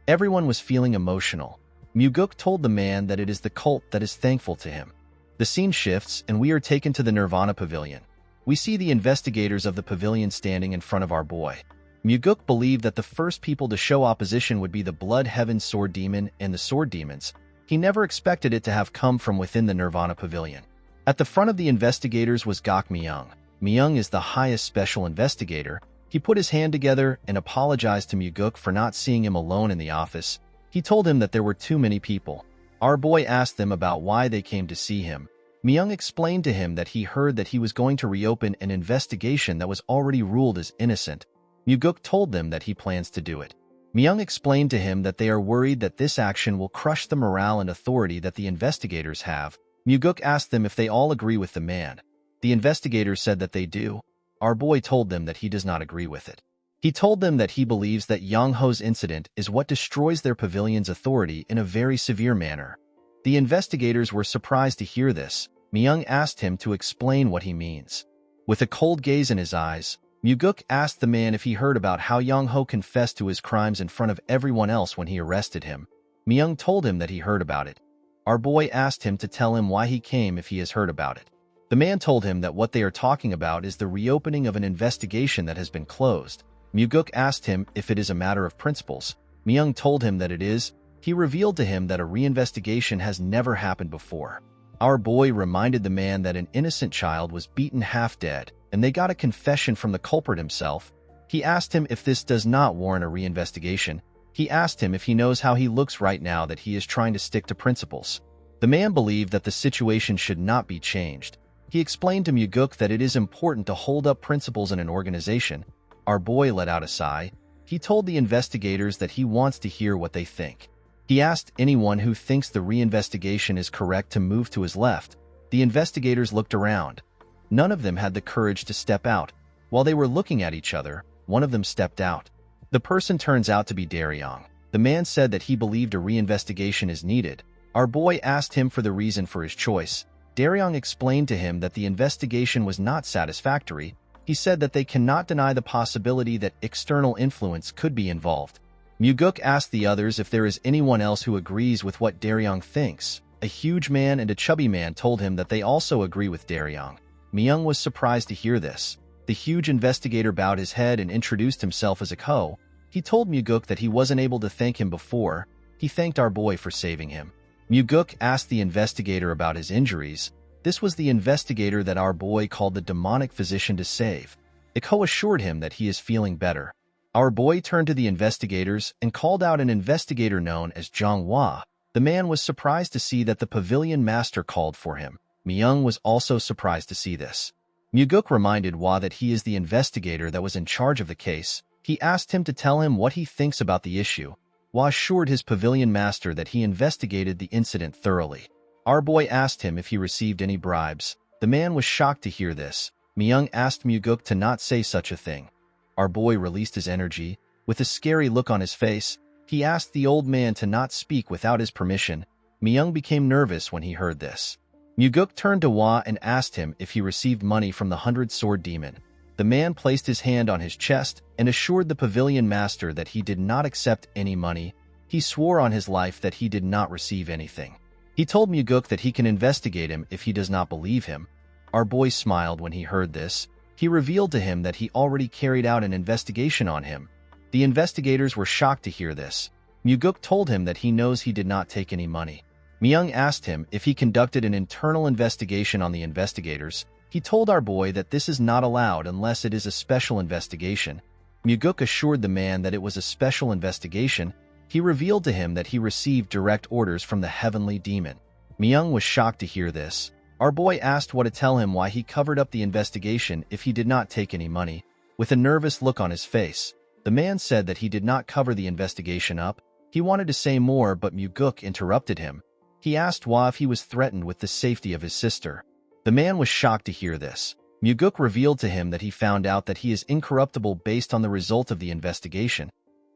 Everyone was feeling emotional. Muguk told the man that it is the cult that is thankful to him. The scene shifts and we are taken to the Nirvana Pavilion. We see the investigators of the pavilion standing in front of our boy. Muguk believed that the first people to show opposition would be the Blood Heaven Sword Demon and the Sword Demons. He never expected it to have come from within the Nirvana Pavilion. At the front of the investigators was Gok Myung. Myung is the highest special investigator. He put his hand together and apologized to Muguk for not seeing him alone in the office. He told him that there were too many people. Our boy asked them about why they came to see him. Myung explained to him that he heard that he was going to reopen an investigation that was already ruled as innocent. Muguk told them that he plans to do it. Myung explained to him that they are worried that this action will crush the morale and authority that the investigators have. Muguk asked them if they all agree with the man. The investigators said that they do. Our boy told them that he does not agree with it. He told them that he believes that Yang Ho's incident is what destroys their pavilion's authority in a very severe manner. The investigators were surprised to hear this. Myung asked him to explain what he means. With a cold gaze in his eyes, Muguk asked the man if he heard about how Yang Ho confessed to his crimes in front of everyone else when he arrested him. Myung told him that he heard about it. Our boy asked him to tell him why he came if he has heard about it. The man told him that what they are talking about is the reopening of an investigation that has been closed. Muguk asked him if it is a matter of principles. Myung told him that it is. He revealed to him that a reinvestigation has never happened before. Our boy reminded the man that an innocent child was beaten half dead, and they got a confession from the culprit himself. He asked him if this does not warrant a reinvestigation. He asked him if he knows how he looks right now that he is trying to stick to principles. The man believed that the situation should not be changed. He explained to Muguk that it is important to hold up principles in an organization. Our boy let out a sigh. He told the investigators that he wants to hear what they think. He asked anyone who thinks the reinvestigation is correct to move to his left. The investigators looked around. None of them had the courage to step out. While they were looking at each other, one of them stepped out. The person turns out to be Daryong. The man said that he believed a reinvestigation is needed. Our boy asked him for the reason for his choice. Daryong explained to him that the investigation was not satisfactory. He said that they cannot deny the possibility that external influence could be involved. Muguk asked the others if there is anyone else who agrees with what Daryong thinks. A huge man and a chubby man told him that they also agree with Daryong. Myung was surprised to hear this. The huge investigator bowed his head and introduced himself as a Ko. He told Muguk that he wasn't able to thank him before. He thanked our boy for saving him. Muguk asked the investigator about his injuries. This was the investigator that our boy called the demonic physician to save. Iko assured him that he is feeling better. Our boy turned to the investigators and called out an investigator known as Zhang Hua. The man was surprised to see that the pavilion master called for him. Myung was also surprised to see this. Muguk reminded Hua that he is the investigator that was in charge of the case. He asked him to tell him what he thinks about the issue. Hua assured his pavilion master that he investigated the incident thoroughly. Our boy asked him if he received any bribes. The man was shocked to hear this. Myung asked Muguk to not say such a thing. Our boy released his energy. With a scary look on his face, he asked the old man to not speak without his permission. Myung became nervous when he heard this. Muguk turned to Hua and asked him if he received money from the 100-sword demon. The man placed his hand on his chest and assured the pavilion master that he did not accept any money. He swore on his life that he did not receive anything. He told Muguk that he can investigate him if he does not believe him. Our boy smiled when he heard this. He revealed to him that he already carried out an investigation on him. The investigators were shocked to hear this. Muguk told him that he knows he did not take any money. Myung asked him if he conducted an internal investigation on the investigators. He told our boy that this is not allowed unless it is a special investigation. Muguk assured the man that it was a special investigation. He revealed to him that he received direct orders from the heavenly demon. Myung was shocked to hear this. Our boy asked Hwa to tell him why he covered up the investigation if he did not take any money. With a nervous look on his face, the man said that he did not cover the investigation up. He wanted to say more, but Muguk interrupted him. He asked Hwa if he was threatened with the safety of his sister. The man was shocked to hear this. Muguk revealed to him that he found out that he is incorruptible based on the result of the investigation.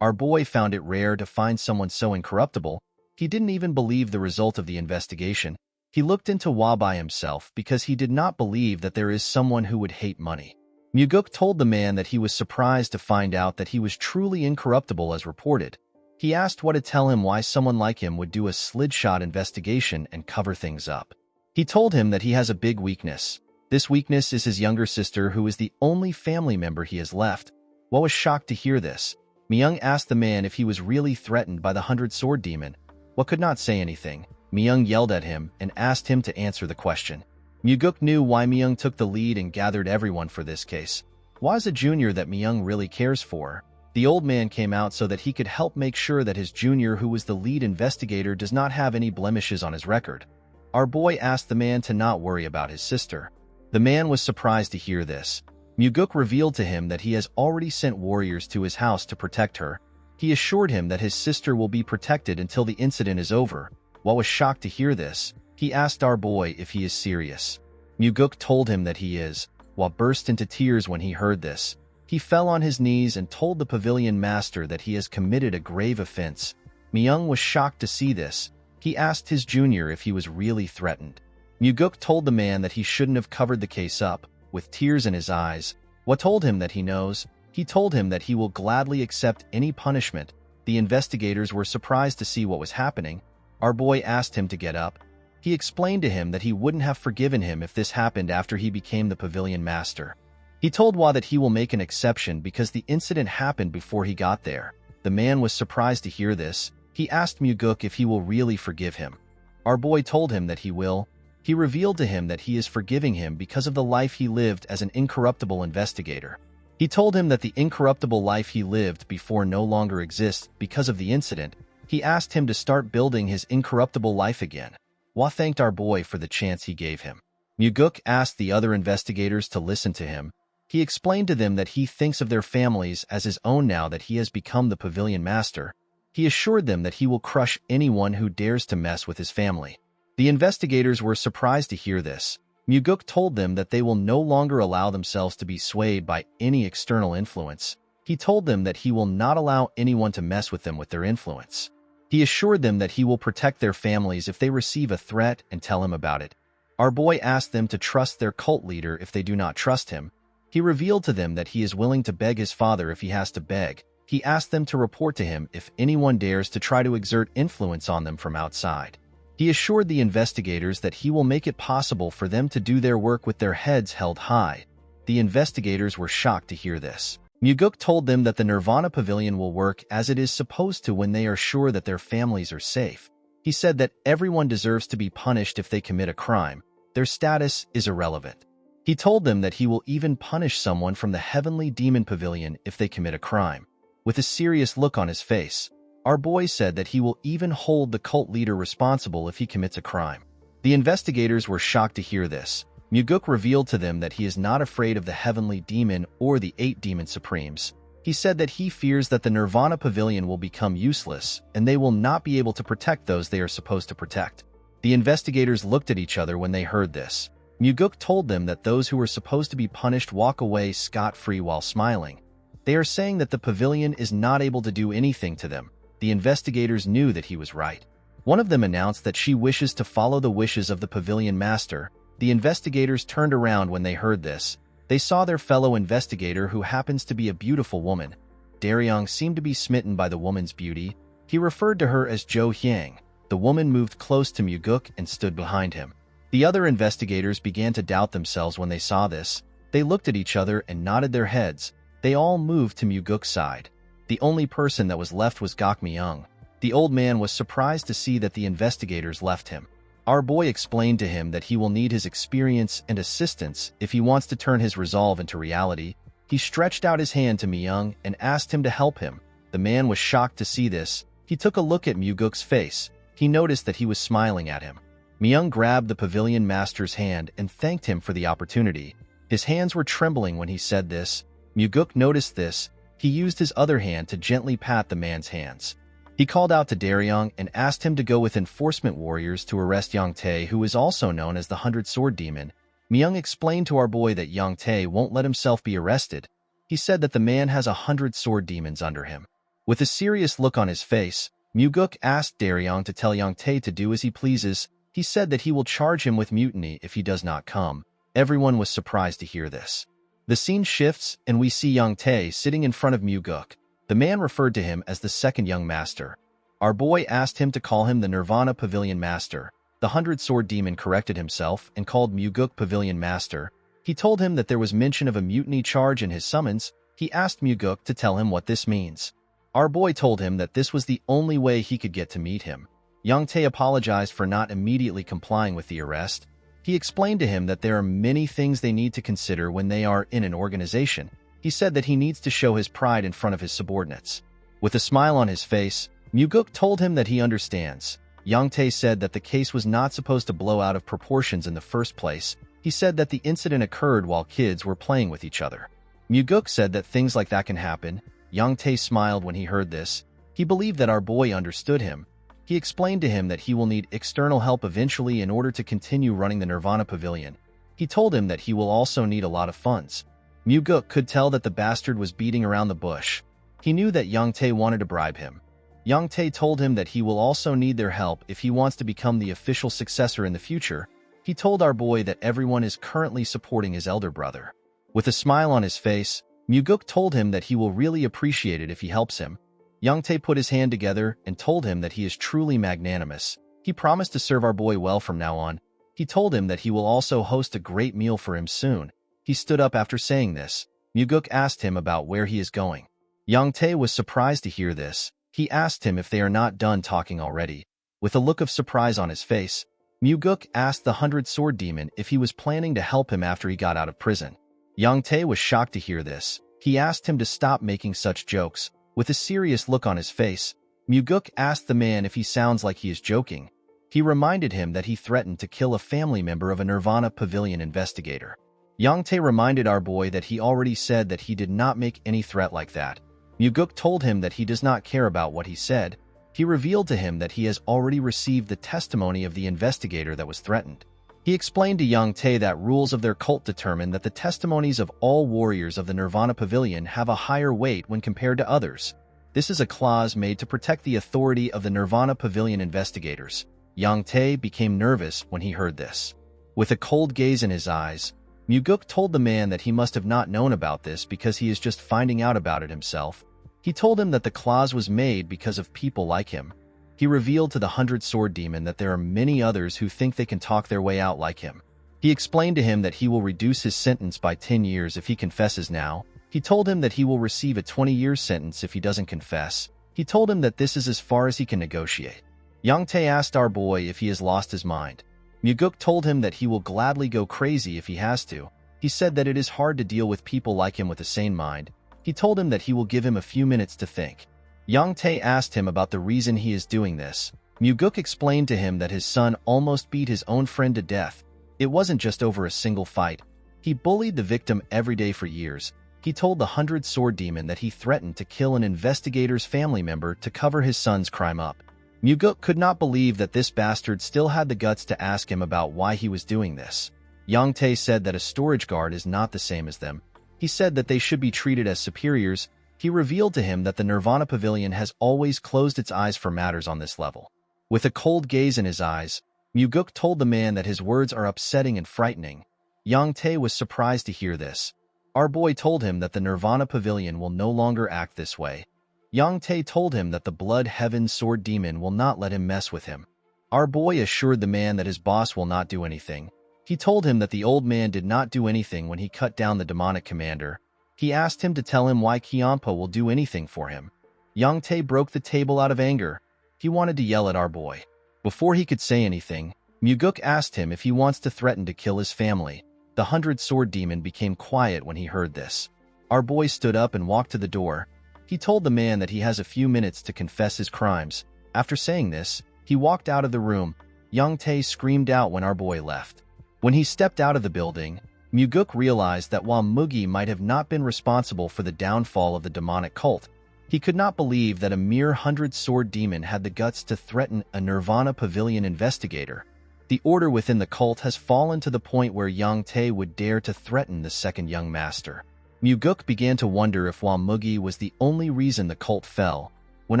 Our boy found it rare to find someone so incorruptible. He didn't even believe the result of the investigation. He looked into Hwa by himself because he did not believe that there is someone who would hate money. Muguk told the man that he was surprised to find out that he was truly incorruptible as reported. He asked Hwa to tell him why someone like him would do a slidshot investigation and cover things up. He told him that he has a big weakness. This weakness is his younger sister, who is the only family member he has left. Hwa was shocked to hear this. Myung asked the man if he was really threatened by the 100-sword demon. Hwa could not say anything. Myung yelled at him and asked him to answer the question. Muguk knew why Myung took the lead and gathered everyone for this case. Hwa is a junior that Myung really cares for. The old man came out so that he could help make sure that his junior, who was the lead investigator, does not have any blemishes on his record. Our boy asked the man to not worry about his sister. The man was surprised to hear this. Muguk revealed to him that he has already sent warriors to his house to protect her. He assured him that his sister will be protected until the incident is over. Hwa was shocked to hear this. He asked our boy if he is serious. Muguk told him that he is. Hwa burst into tears when he heard this. He fell on his knees and told the pavilion master that he has committed a grave offense. Myung was shocked to see this. He asked his junior if he was really threatened. Muguk told the man that he shouldn't have covered the case up. With tears in his eyes, Hwa told him that he knows. He told him that he will gladly accept any punishment. The investigators were surprised to see what was happening. Our boy asked him to get up. He explained to him that he wouldn't have forgiven him if this happened after he became the pavilion master. He told Hwa that he will make an exception because the incident happened before he got there. The man was surprised to hear this. He asked Muguk if he will really forgive him. Our boy told him that he will. He revealed to him that he is forgiving him because of the life he lived as an incorruptible investigator. He told him that the incorruptible life he lived before no longer exists because of the incident. He asked him to start building his incorruptible life again. Hwa thanked our boy for the chance he gave him. Muguk asked the other investigators to listen to him. He explained to them that he thinks of their families as his own now that he has become the pavilion master. He assured them that he will crush anyone who dares to mess with his family. The investigators were surprised to hear this. Muguk told them that they will no longer allow themselves to be swayed by any external influence. He told them that he will not allow anyone to mess with them with their influence. He assured them that he will protect their families if they receive a threat and tell him about it. Our boy asked them to trust their cult leader if they do not trust him. He revealed to them that he is willing to beg his father if he has to beg. He asked them to report to him if anyone dares to try to exert influence on them from outside. He assured the investigators that he will make it possible for them to do their work with their heads held high. The investigators were shocked to hear this. Muguk told them that the Nirvana Pavilion will work as it is supposed to when they are sure that their families are safe. He said that everyone deserves to be punished if they commit a crime. Their status is irrelevant. He told them that he will even punish someone from the Heavenly Demon Pavilion if they commit a crime. With a serious look on his face, our boy said that he will even hold the cult leader responsible if he commits a crime. The investigators were shocked to hear this. Muguk revealed to them that he is not afraid of the Heavenly Demon or the 8 Demon Supremes. He said that he fears that the Nirvana Pavilion will become useless and they will not be able to protect those they are supposed to protect. The investigators looked at each other when they heard this. Muguk told them that those who were supposed to be punished walk away scot-free while smiling. They are saying that the pavilion is not able to do anything to them. The investigators knew that he was right. One of them announced that she wishes to follow the wishes of the pavilion master. The investigators turned around when they heard this. They saw their fellow investigator, who happens to be a beautiful woman. Daryong seemed to be smitten by the woman's beauty. He referred to her as Jo Hyang. The woman moved close to Muguk and stood behind him. The other investigators began to doubt themselves when they saw this. They looked at each other and nodded their heads. They all moved to Muguk's side. The only person that was left was Gok Myung. The old man was surprised to see that the investigators left him. Our boy explained to him that he will need his experience and assistance if he wants to turn his resolve into reality. He stretched out his hand to Myung and asked him to help him. The man was shocked to see this. He took a look at Muguk's face. He noticed that he was smiling at him. Myung grabbed the pavilion master's hand and thanked him for the opportunity. His hands were trembling when he said this. Muguk noticed this. He used his other hand to gently pat the man's hands. He called out to Daryong and asked him to go with enforcement warriors to arrest Yang Tae, who is also known as the 100-Sword Demon. Myung explained to our boy that Yang Tae won't let himself be arrested. He said that the man has 100 sword demons under him. With a serious look on his face, Muguk asked Daryong to tell Yang Tae to do as he pleases. He said that he will charge him with mutiny if he does not come. Everyone was surprised to hear this. The scene shifts and we see Yang Tae sitting in front of Muguk. The man referred to him as the second young master. Our boy asked him to call him the Nirvana Pavilion Master. The 100-Sword Demon corrected himself and called Muguk Pavilion Master. He told him that there was mention of a mutiny charge in his summons. He asked Muguk to tell him what this means. Our boy told him that this was the only way he could get to meet him. Yang Tae apologized for not immediately complying with the arrest. He explained to him that there are many things they need to consider when they are in an organization. He said that he needs to show his pride in front of his subordinates. With a smile on his face, Muguk told him that he understands. Yang Tae said that the case was not supposed to blow out of proportions in the first place. He said that the incident occurred while kids were playing with each other. Muguk said that things like that can happen. Yang Tae smiled when he heard this. He believed that our boy understood him. He explained to him that he will need external help eventually in order to continue running the Nirvana Pavilion. He told him that he will also need a lot of funds. Muguk could tell that the bastard was beating around the bush. He knew that Yang Tae wanted to bribe him. Yang Tae told him that he will also need their help if he wants to become the official successor in the future. He told our boy that everyone is currently supporting his elder brother. With a smile on his face, Muguk told him that he will really appreciate it if he helps him. Yang Tae put his hand together and told him that he is truly magnanimous. He promised to serve our boy well from now on. He told him that he will also host a great meal for him soon. He stood up after saying this. Muguk asked him about where he is going. Yang Tae was surprised to hear this. He asked him if they are not done talking already. With a look of surprise on his face, Muguk asked the 100-Sword Demon if he was planning to help him after he got out of prison. Yang Tae was shocked to hear this. He asked him to stop making such jokes. With a serious look on his face, Muguk asked the man if he sounds like he is joking. He reminded him that he threatened to kill a family member of a Nirvana Pavilion investigator. Yang Tae reminded our boy that he already said that he did not make any threat like that. Muguk told him that he does not care about what he said. He revealed to him that he has already received the testimony of the investigator that was threatened. He explained to Yang Tae that rules of their cult determine that the testimonies of all warriors of the Nirvana Pavilion have a higher weight when compared to others. This is a clause made to protect the authority of the Nirvana Pavilion investigators. Yang Tae became nervous when he heard this. With a cold gaze in his eyes, Muguk told the man that he must have not known about this because he is just finding out about it himself. He told him that the clause was made because of people like him. He revealed to the 100-Sword Demon that there are many others who think they can talk their way out like him. He explained to him that he will reduce his sentence by 10 years if he confesses now. He told him that he will receive a 20-year sentence if he doesn't confess. He told him that this is as far as he can negotiate. Yang Tae asked our boy if he has lost his mind. Muguk told him that he will gladly go crazy if he has to. He said that it is hard to deal with people like him with a sane mind. He told him that he will give him a few minutes to think. Yang Tae asked him about the reason he is doing this. Muguk explained to him that his son almost beat his own friend to death. It wasn't just over a single fight. He bullied the victim every day for years. He told the 100-Sword Demon that he threatened to kill an investigator's family member to cover his son's crime up. Muguk could not believe that this bastard still had the guts to ask him about why he was doing this. Yang Tae said that a storage guard is not the same as them. He said that they should be treated as superiors. He revealed to him that the Nirvana Pavilion has always closed its eyes for matters on this level. With a cold gaze in his eyes, Muguk told the man that his words are upsetting and frightening. Yang Tae was surprised to hear this. Our boy told him that the Nirvana Pavilion will no longer act this way. Yang Tae told him that the Blood Heaven Sword Demon will not let him mess with him. Our boy assured the man that his boss will not do anything. He told him that the old man did not do anything when he cut down the demonic commander. He asked him to tell him why Kyampa will do anything for him. Yang Tae broke the table out of anger. He wanted to yell at our boy. Before he could say anything, Muguk asked him if he wants to threaten to kill his family. The 100-Sword Demon became quiet when he heard this. Our boy stood up and walked to the door. He told the man that he has a few minutes to confess his crimes. After saying this, he walked out of the room. Young Tae screamed out when our boy left. When he stepped out of the building, Muguk realized that while Mugi might have not been responsible for the downfall of the demonic cult, he could not believe that a mere 100-sword demon had the guts to threaten a Nirvana Pavilion investigator. The order within the cult has fallen to the point where Young Tae would dare to threaten the second young master. Muguk began to wonder if while Mugi was the only reason the cult fell. When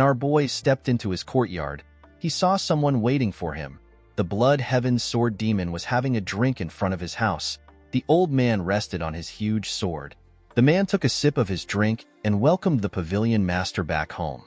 our boy stepped into his courtyard, he saw someone waiting for him. The Blood Heaven's sword demon was having a drink in front of his house. The old man rested on his huge sword. The man took a sip of his drink and welcomed the pavilion master back home.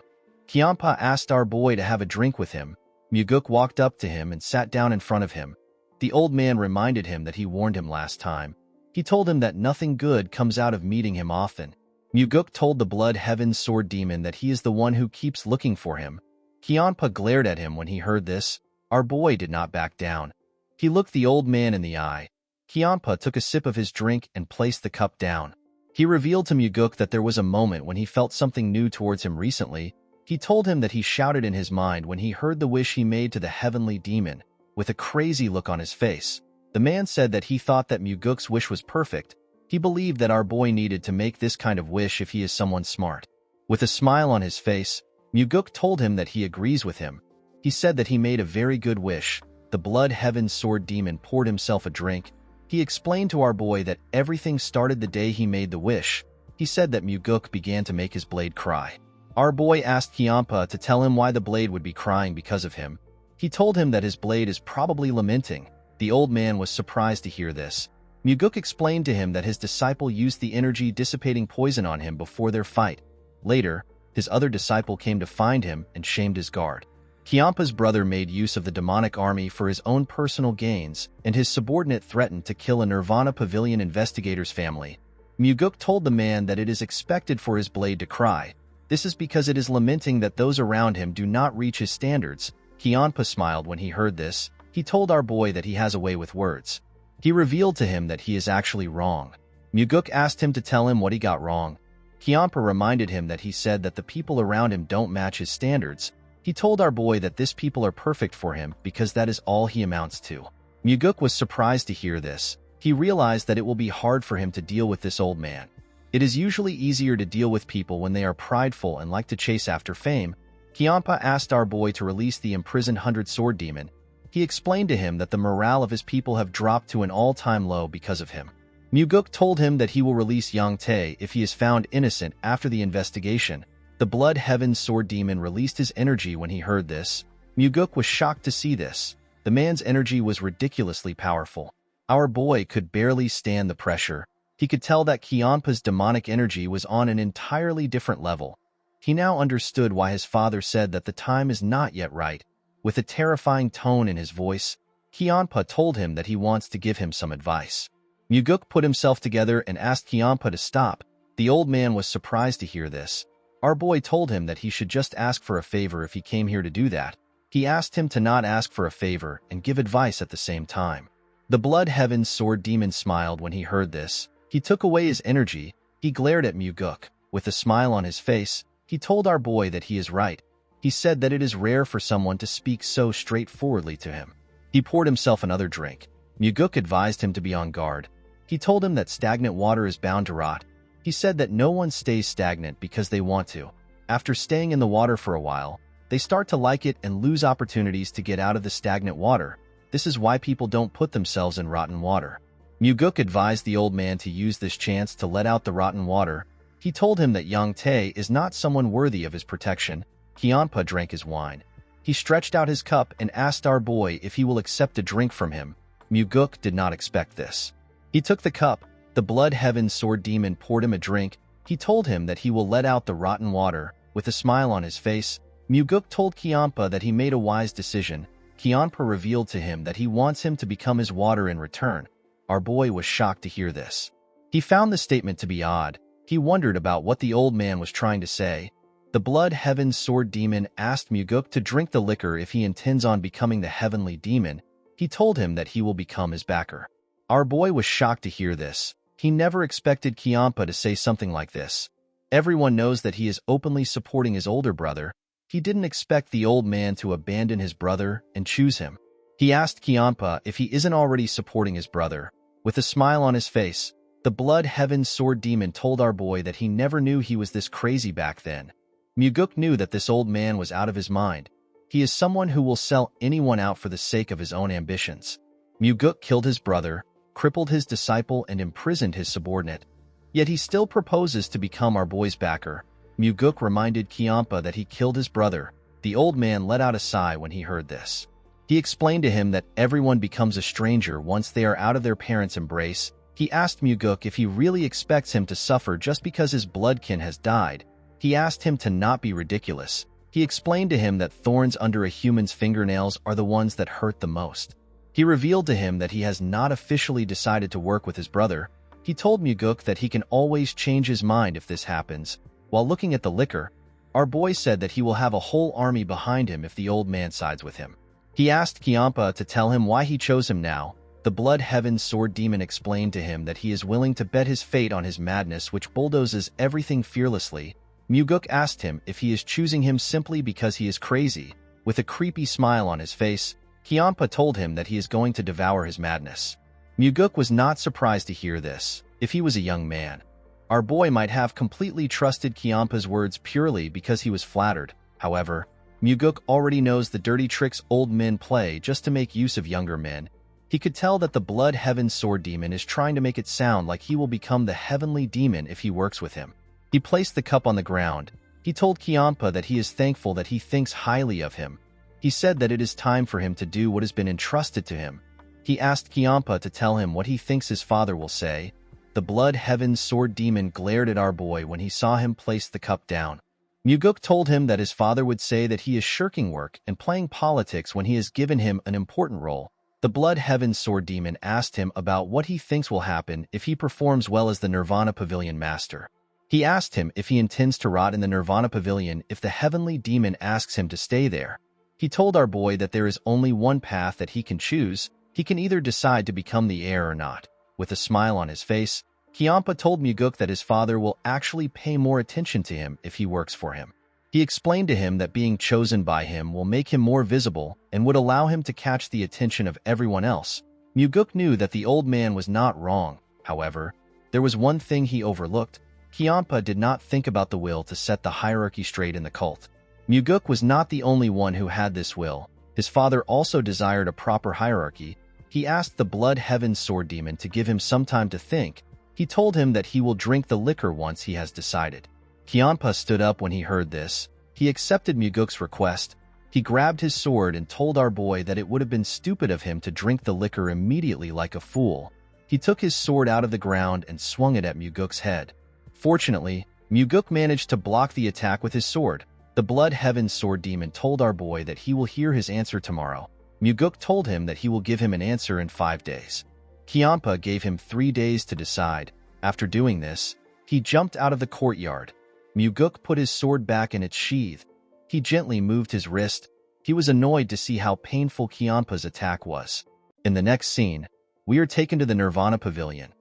Kyampa asked our boy to have a drink with him. Muguk walked up to him and sat down in front of him. The old man reminded him that he warned him last time. He told him that nothing good comes out of meeting him often. Muguk told the Blood Heaven's sword demon that he is the one who keeps looking for him. Kyampa glared at him when he heard this. Our boy did not back down. He looked the old man in the eye. Kyampa took a sip of his drink and placed the cup down. He revealed to Muguk that there was a moment when he felt something new towards him recently. He told him that he shouted in his mind when he heard the wish he made to the heavenly demon, with a crazy look on his face. The man said that he thought that Muguk's wish was perfect. He believed that our boy needed to make this kind of wish if he is someone smart. With a smile on his face, Muguk told him that he agrees with him. He said that he made a very good wish. The Blood Heaven's sword demon poured himself a drink. He explained to our boy that everything started the day he made the wish. He said that Muguk began to make his blade cry. Our boy asked Kyampa to tell him why the blade would be crying because of him. He told him that his blade is probably lamenting. The old man was surprised to hear this. Muguk explained to him that his disciple used the energy-dissipating poison on him before their fight. Later, his other disciple came to find him and shamed his guard. Kyampa's brother made use of the demonic army for his own personal gains, and his subordinate threatened to kill a Nirvana Pavilion investigator's family. Muguk told the man that it is expected for his blade to cry. This is because it is lamenting that those around him do not reach his standards. Kyampa smiled when he heard this. He told our boy that he has a way with words. He revealed to him that he is actually wrong. Muguk asked him to tell him what he got wrong. Kyampa reminded him that he said that the people around him don't match his standards. He told our boy that these people are perfect for him because that is all he amounts to. Muguk was surprised to hear this. He realized that it will be hard for him to deal with this old man. It is usually easier to deal with people when they are prideful and like to chase after fame. Kyampa asked our boy to release the imprisoned 100-sword demon. He explained to him that the morale of his people have dropped to an all-time low because of him. Muguk told him that he will release Young Tae if he is found innocent after the investigation. The Blood Heaven's sword demon released his energy when he heard this. Muguk was shocked to see this. The man's energy was ridiculously powerful. Our boy could barely stand the pressure. He could tell that Kyampa's demonic energy was on an entirely different level. He now understood why his father said that the time is not yet right. With a terrifying tone in his voice, Kyampa told him that he wants to give him some advice. Muguk put himself together and asked Kyampa to stop. The old man was surprised to hear this. Our boy told him that he should just ask for a favor if he came here to do that. He asked him to not ask for a favor and give advice at the same time. The Blood Heaven's sword demon smiled when he heard this. He took away his energy. He glared at Muguk. With a smile on his face, he told our boy that he is right. He said that it is rare for someone to speak so straightforwardly to him. He poured himself another drink. Muguk advised him to be on guard. He told him that stagnant water is bound to rot. He said that no one stays stagnant because they want to. After staying in the water for a while, they start to like it and lose opportunities to get out of the stagnant water. This is why people don't put themselves in rotten water. Muguk advised the old man to use this chance to let out the rotten water. He told him that Young Tae is not someone worthy of his protection. Kyampa drank his wine. He stretched out his cup and asked our boy if he will accept a drink from him. Muguk did not expect this. He took the cup. The Blood Heaven's sword demon poured him a drink. He told him that he will let out the rotten water. With a smile on his face, Muguk told Kyampa that he made a wise decision. Kyampa revealed to him that he wants him to become his water in return. Our boy was shocked to hear this. He found the statement to be odd. He wondered about what the old man was trying to say. The Blood Heaven's sword demon asked Muguk to drink the liquor if he intends on becoming the heavenly demon. He told him that he will become his backer. Our boy was shocked to hear this. He never expected Kiampa to say something like this. Everyone knows that he is openly supporting his older brother. He didn't expect the old man to abandon his brother and choose him. He asked Kiampa if he isn't already supporting his brother. With a smile on his face, the Blood Heaven Sword Demon told our boy that he never knew he was this crazy back then. Muguk knew that this old man was out of his mind. He is someone who will sell anyone out for the sake of his own ambitions. Muguk killed his brother, crippled his disciple, and imprisoned his subordinate. Yet he still proposes to become our boy's backer. Muguk reminded Kiampa that he killed his brother. The old man let out a sigh when he heard this. He explained to him that everyone becomes a stranger once they are out of their parents' embrace. He asked Muguk if he really expects him to suffer just because his bloodkin has died. He asked him to not be ridiculous. He explained to him that thorns under a human's fingernails are the ones that hurt the most. He revealed to him that he has not officially decided to work with his brother. He told Muguk that he can always change his mind if this happens. While looking at the liquor, our boy said that he will have a whole army behind him if the old man sides with him. He asked Kiampa to tell him why he chose him now. The Blood Heaven Sword Demon explained to him that he is willing to bet his fate on his madness, which bulldozes everything fearlessly. Muguk asked him if he is choosing him simply because he is crazy. With a creepy smile on his face, Kiampa told him that he is going to devour his madness. Muguk was not surprised to hear this. If he was a young man, our boy might have completely trusted Kiampa's words purely because he was flattered. However, Muguk already knows the dirty tricks old men play just to make use of younger men. He could tell that the Blood Heaven Sword Demon is trying to make it sound like he will become the heavenly demon if he works with him. He placed the cup on the ground. He told Kiampa that he is thankful that he thinks highly of him. He said that it is time for him to do what has been entrusted to him. He asked Kiampa to tell him what he thinks his father will say. The Blood Heaven Sword Demon glared at our boy when he saw him place the cup down. Muguk told him that his father would say that he is shirking work and playing politics when he has given him an important role. The Blood Heaven Sword Demon asked him about what he thinks will happen if he performs well as the Nirvana Pavilion Master. He asked him if he intends to rot in the Nirvana Pavilion if the Heavenly Demon asks him to stay there. He told our boy that there is only one path that he can choose. He can either decide to become the heir or not. With a smile on his face, Kiampa told Muguk that his father will actually pay more attention to him if he works for him. He explained to him that being chosen by him will make him more visible and would allow him to catch the attention of everyone else. Muguk knew that the old man was not wrong. However, there was one thing he overlooked. Kiampa did not think about the will to set the hierarchy straight in the cult. Muguk was not the only one who had this will. His father also desired a proper hierarchy. He asked the Blood Heaven Sword Demon to give him some time to think. He told him that he will drink the liquor once he has decided. Kiampa stood up when he heard this. He accepted Muguk's request. He grabbed his sword and told our boy that it would have been stupid of him to drink the liquor immediately like a fool. He took his sword out of the ground and swung it at Muguk's head. Fortunately, Muguk managed to block the attack with his sword. The Blood Heaven Sword Demon told our boy that he will hear his answer tomorrow. Muguk told him that he will give him an answer in 5 days. Kiampa gave him 3 days to decide. After doing this, he jumped out of the courtyard. Muguk put his sword back in its sheath. He gently moved his wrist. He was annoyed to see how painful Kiampa's attack was. In the next scene, we are taken to the Nirvana Pavilion.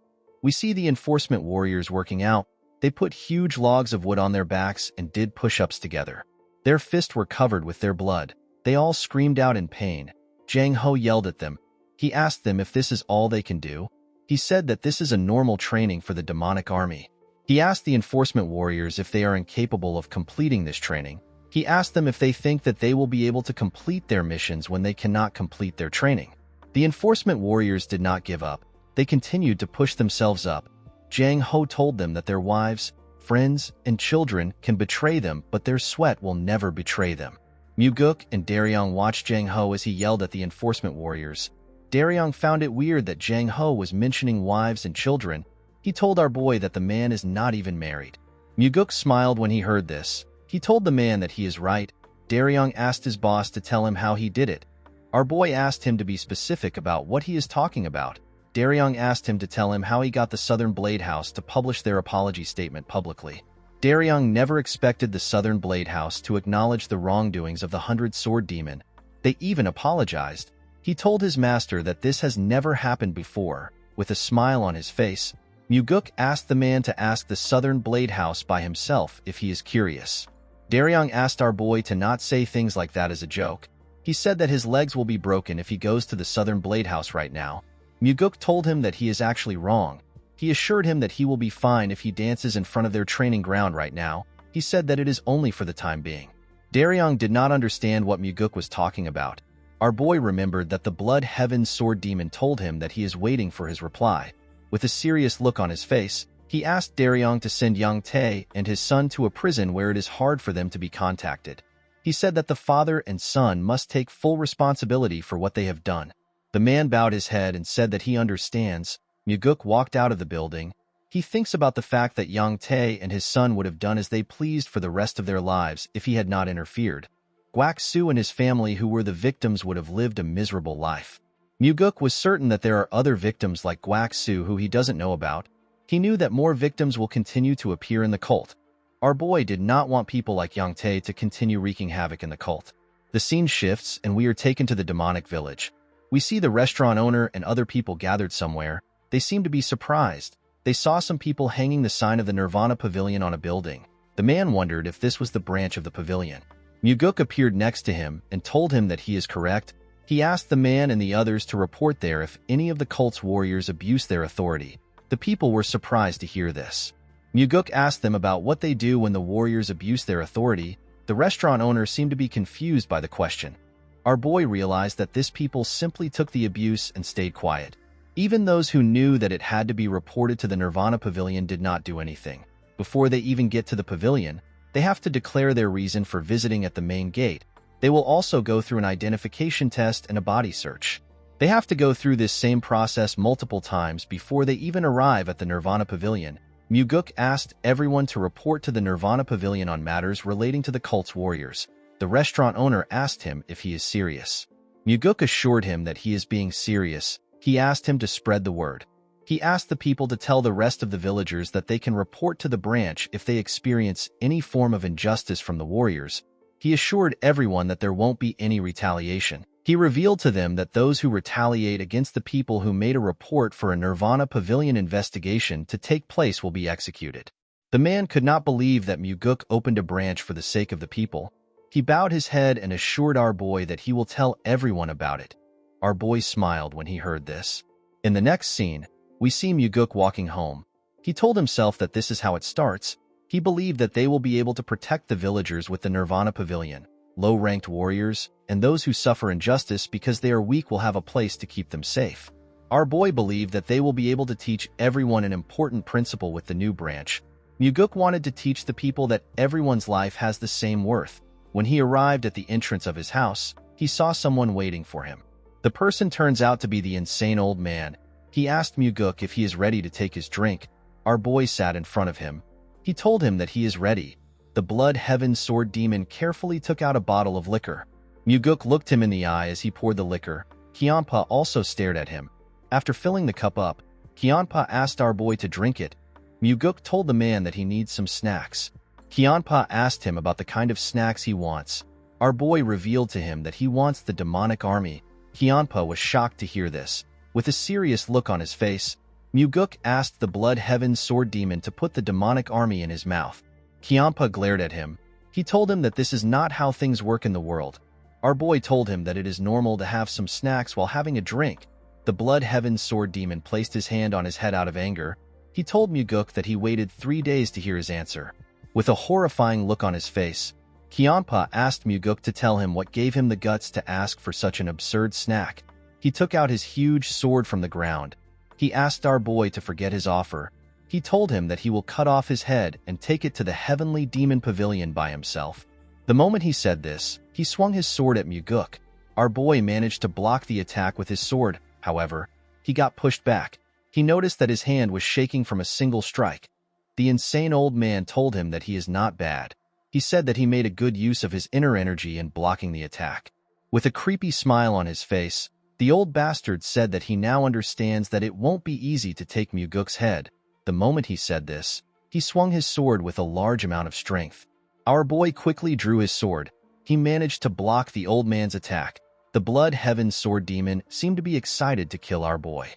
We see the enforcement warriors working out. They put huge logs of wood on their backs and did push-ups together. Their fists were covered with their blood. They all screamed out in pain. Jang Ho yelled at them. He asked them if this is all they can do. He said that this is a normal training for the demonic army. He asked the enforcement warriors if they are incapable of completing this training. He asked them if they think that they will be able to complete their missions when they cannot complete their training. The enforcement warriors did not give up. They continued to push themselves up. Jang Ho told them that their wives, friends, and children can betray them, but their sweat will never betray them. Muguk and Daryong watched Jang Ho as he yelled at the enforcement warriors. Daryong found it weird that Jang Ho was mentioning wives and children. He told our boy that the man is not even married. Muguk smiled when he heard this. He told the man that he is right. Daryong asked his boss to tell him how he did it. Our boy asked him to be specific about what he is talking about. Daryong asked him to tell him how he got the Southern Blade House to publish their apology statement publicly. Daryong never expected the Southern Blade House to acknowledge the wrongdoings of the 100 Sword Demon. They even apologized. He told his master that this has never happened before. With a smile on his face, Muguk asked the man to ask the Southern Blade House by himself if he is curious. Daryong asked our boy to not say things like that as a joke. He said that his legs will be broken if he goes to the Southern Blade House right now. Muguk told him that he is actually wrong. He assured him that he will be fine if he dances in front of their training ground right now. He said that it is only for the time being. Daryong did not understand what Muguk was talking about. Our boy remembered that the Blood Heaven Sword Demon told him that he is waiting for his reply. With a serious look on his face, he asked Daryong to send Yang Tae and his son to a prison where it is hard for them to be contacted. He said that the father and son must take full responsibility for what they have done. The man bowed his head and said that he understands. Muguk walked out of the building. He thinks about the fact that Yang Tae and his son would have done as they pleased for the rest of their lives if he had not interfered. Guak Su and his family who were the victims would have lived a miserable life. Muguk was certain that there are other victims like Guak Su who he doesn't know about. He knew that more victims will continue to appear in the cult. Our boy did not want people like Yang Tae to continue wreaking havoc in the cult. The scene shifts and we are taken to the demonic village. We see the restaurant owner and other people gathered somewhere. They seem to be surprised. They saw some people hanging the sign of the Nirvana Pavilion on a building. The man wondered if this was the branch of the pavilion. Muguk appeared next to him and told him that he is correct. He asked the man and the others to report there if any of the cult's warriors abuse their authority. The people were surprised to hear this. Muguk asked them about what they do when the warriors abuse their authority. The restaurant owner seemed to be confused by the question. Our boy realized that this people simply took the abuse and stayed quiet. Even those who knew that it had to be reported to the Nirvana Pavilion did not do anything. Before they even get to the pavilion, they have to declare their reason for visiting at the main gate. They will also go through an identification test and a body search. They have to go through this same process multiple times before they even arrive at the Nirvana Pavilion. Muguk asked everyone to report to the Nirvana Pavilion on matters relating to the cult's warriors. The restaurant owner asked him if he is serious. Muguk assured him that he is being serious. He asked him to spread the word. He asked the people to tell the rest of the villagers that they can report to the branch if they experience any form of injustice from the warriors. He assured everyone that there won't be any retaliation. He revealed to them that those who retaliate against the people who made a report for a Nirvana Pavilion investigation to take place will be executed. The man could not believe that Muguk opened a branch for the sake of the people. He bowed his head and assured our boy that he will tell everyone about it. Our boy smiled when he heard this. In the next scene, we see Muguk walking home. He told himself that this is how it starts. He believed that they will be able to protect the villagers with the Nirvana Pavilion. Low-ranked warriors, and those who suffer injustice because they are weak will have a place to keep them safe. Our boy believed that they will be able to teach everyone an important principle with the new branch. Muguk wanted to teach the people that everyone's life has the same worth. When he arrived at the entrance of his house, he saw someone waiting for him. The person turns out to be the insane old man. He asked Muguk if he is ready to take his drink. Our boy sat in front of him. He told him that he is ready. The Blood Heaven Sword Demon carefully took out a bottle of liquor. Muguk looked him in the eye as he poured the liquor. Kyanpa also stared at him. After filling the cup up, Kyanpa asked our boy to drink it. Muguk told the man that he needs some snacks. Kyanpa asked him about the kind of snacks he wants. Our boy revealed to him that he wants the demonic army. Kyanpa was shocked to hear this. With a serious look on his face, Muguk asked the Blood Heaven Sword Demon to put the demonic army in his mouth. Kyanpa glared at him. He told him that this is not how things work in the world. Our boy told him that it is normal to have some snacks while having a drink. The Blood Heaven Sword Demon placed his hand on his head out of anger. He told Muguk that he waited 3 days to hear his answer. With a horrifying look on his face, Kyanpa asked Muguk to tell him what gave him the guts to ask for such an absurd snack. He took out his huge sword from the ground. He asked our boy to forget his offer. He told him that he will cut off his head and take it to the Heavenly Demon Pavilion by himself. The moment he said this, he swung his sword at Muguk. Our boy managed to block the attack with his sword. However, he got pushed back. He noticed that his hand was shaking from a single strike. The insane old man told him that he is not bad. He said that he made a good use of his inner energy in blocking the attack. With a creepy smile on his face, the old bastard said that he now understands that it won't be easy to take Muguk's head. The moment he said this, he swung his sword with a large amount of strength. Our boy quickly drew his sword. He managed to block the old man's attack. The Blood Heaven Sword Demon seemed to be excited to kill our boy.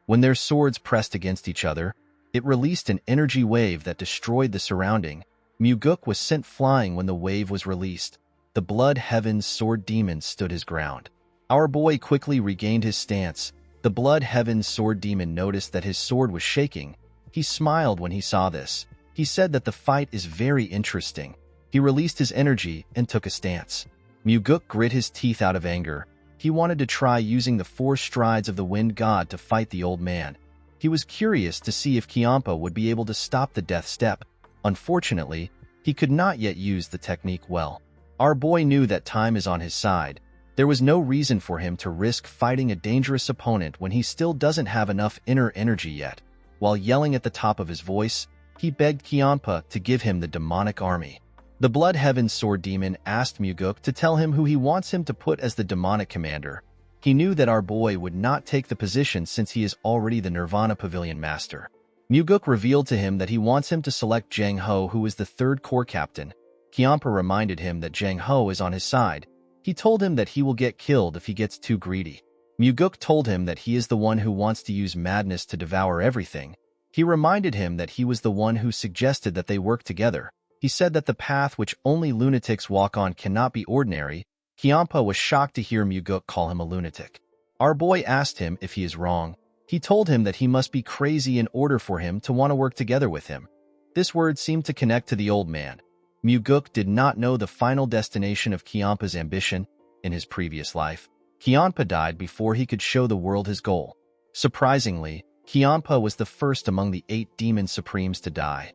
When their swords pressed against each other, It released an energy wave that destroyed the surrounding. Muguk was sent flying when the wave was released. The Blood Heaven's Sword Demon stood his ground. Our boy quickly regained his stance. The Blood Heaven's Sword Demon noticed that his sword was shaking. He smiled when he saw this. He said that the fight is very interesting. He released his energy and took a stance. Muguk grit his teeth out of anger. He wanted to try using the 4 strides of the Wind God to fight the old man. He was curious to see if Kiampa would be able to stop the death step. Unfortunately, he could not yet use the technique well. Our boy knew that time is on his side. There was no reason for him to risk fighting a dangerous opponent when he still doesn't have enough inner energy yet. While yelling at the top of his voice, he begged Kiampa to give him the demonic army. The Blood Heaven's Sword Demon asked Muguk to tell him who he wants him to put as the demonic commander. He knew that our boy would not take the position since he is already the Nirvana Pavilion Master. Muguk revealed to him that he wants him to select Jang Ho, who is the 3rd Corps Captain. Kiampa reminded him that Jang Ho is on his side. He told him that he will get killed if he gets too greedy. Muguk told him that he is the one who wants to use madness to devour everything. He reminded him that he was the one who suggested that they work together. He said that the path which only lunatics walk on cannot be ordinary. Kiampa was shocked to hear Muguk call him a lunatic. Our boy asked him if he is wrong. He told him that he must be crazy in order for him to want to work together with him. This word seemed to connect to the old man. Muguk did not know the final destination of Kiampa's ambition. In his previous life, Kiampa died before he could show the world his goal. Surprisingly, Kiampa was the first among the 8 demon supremes to die.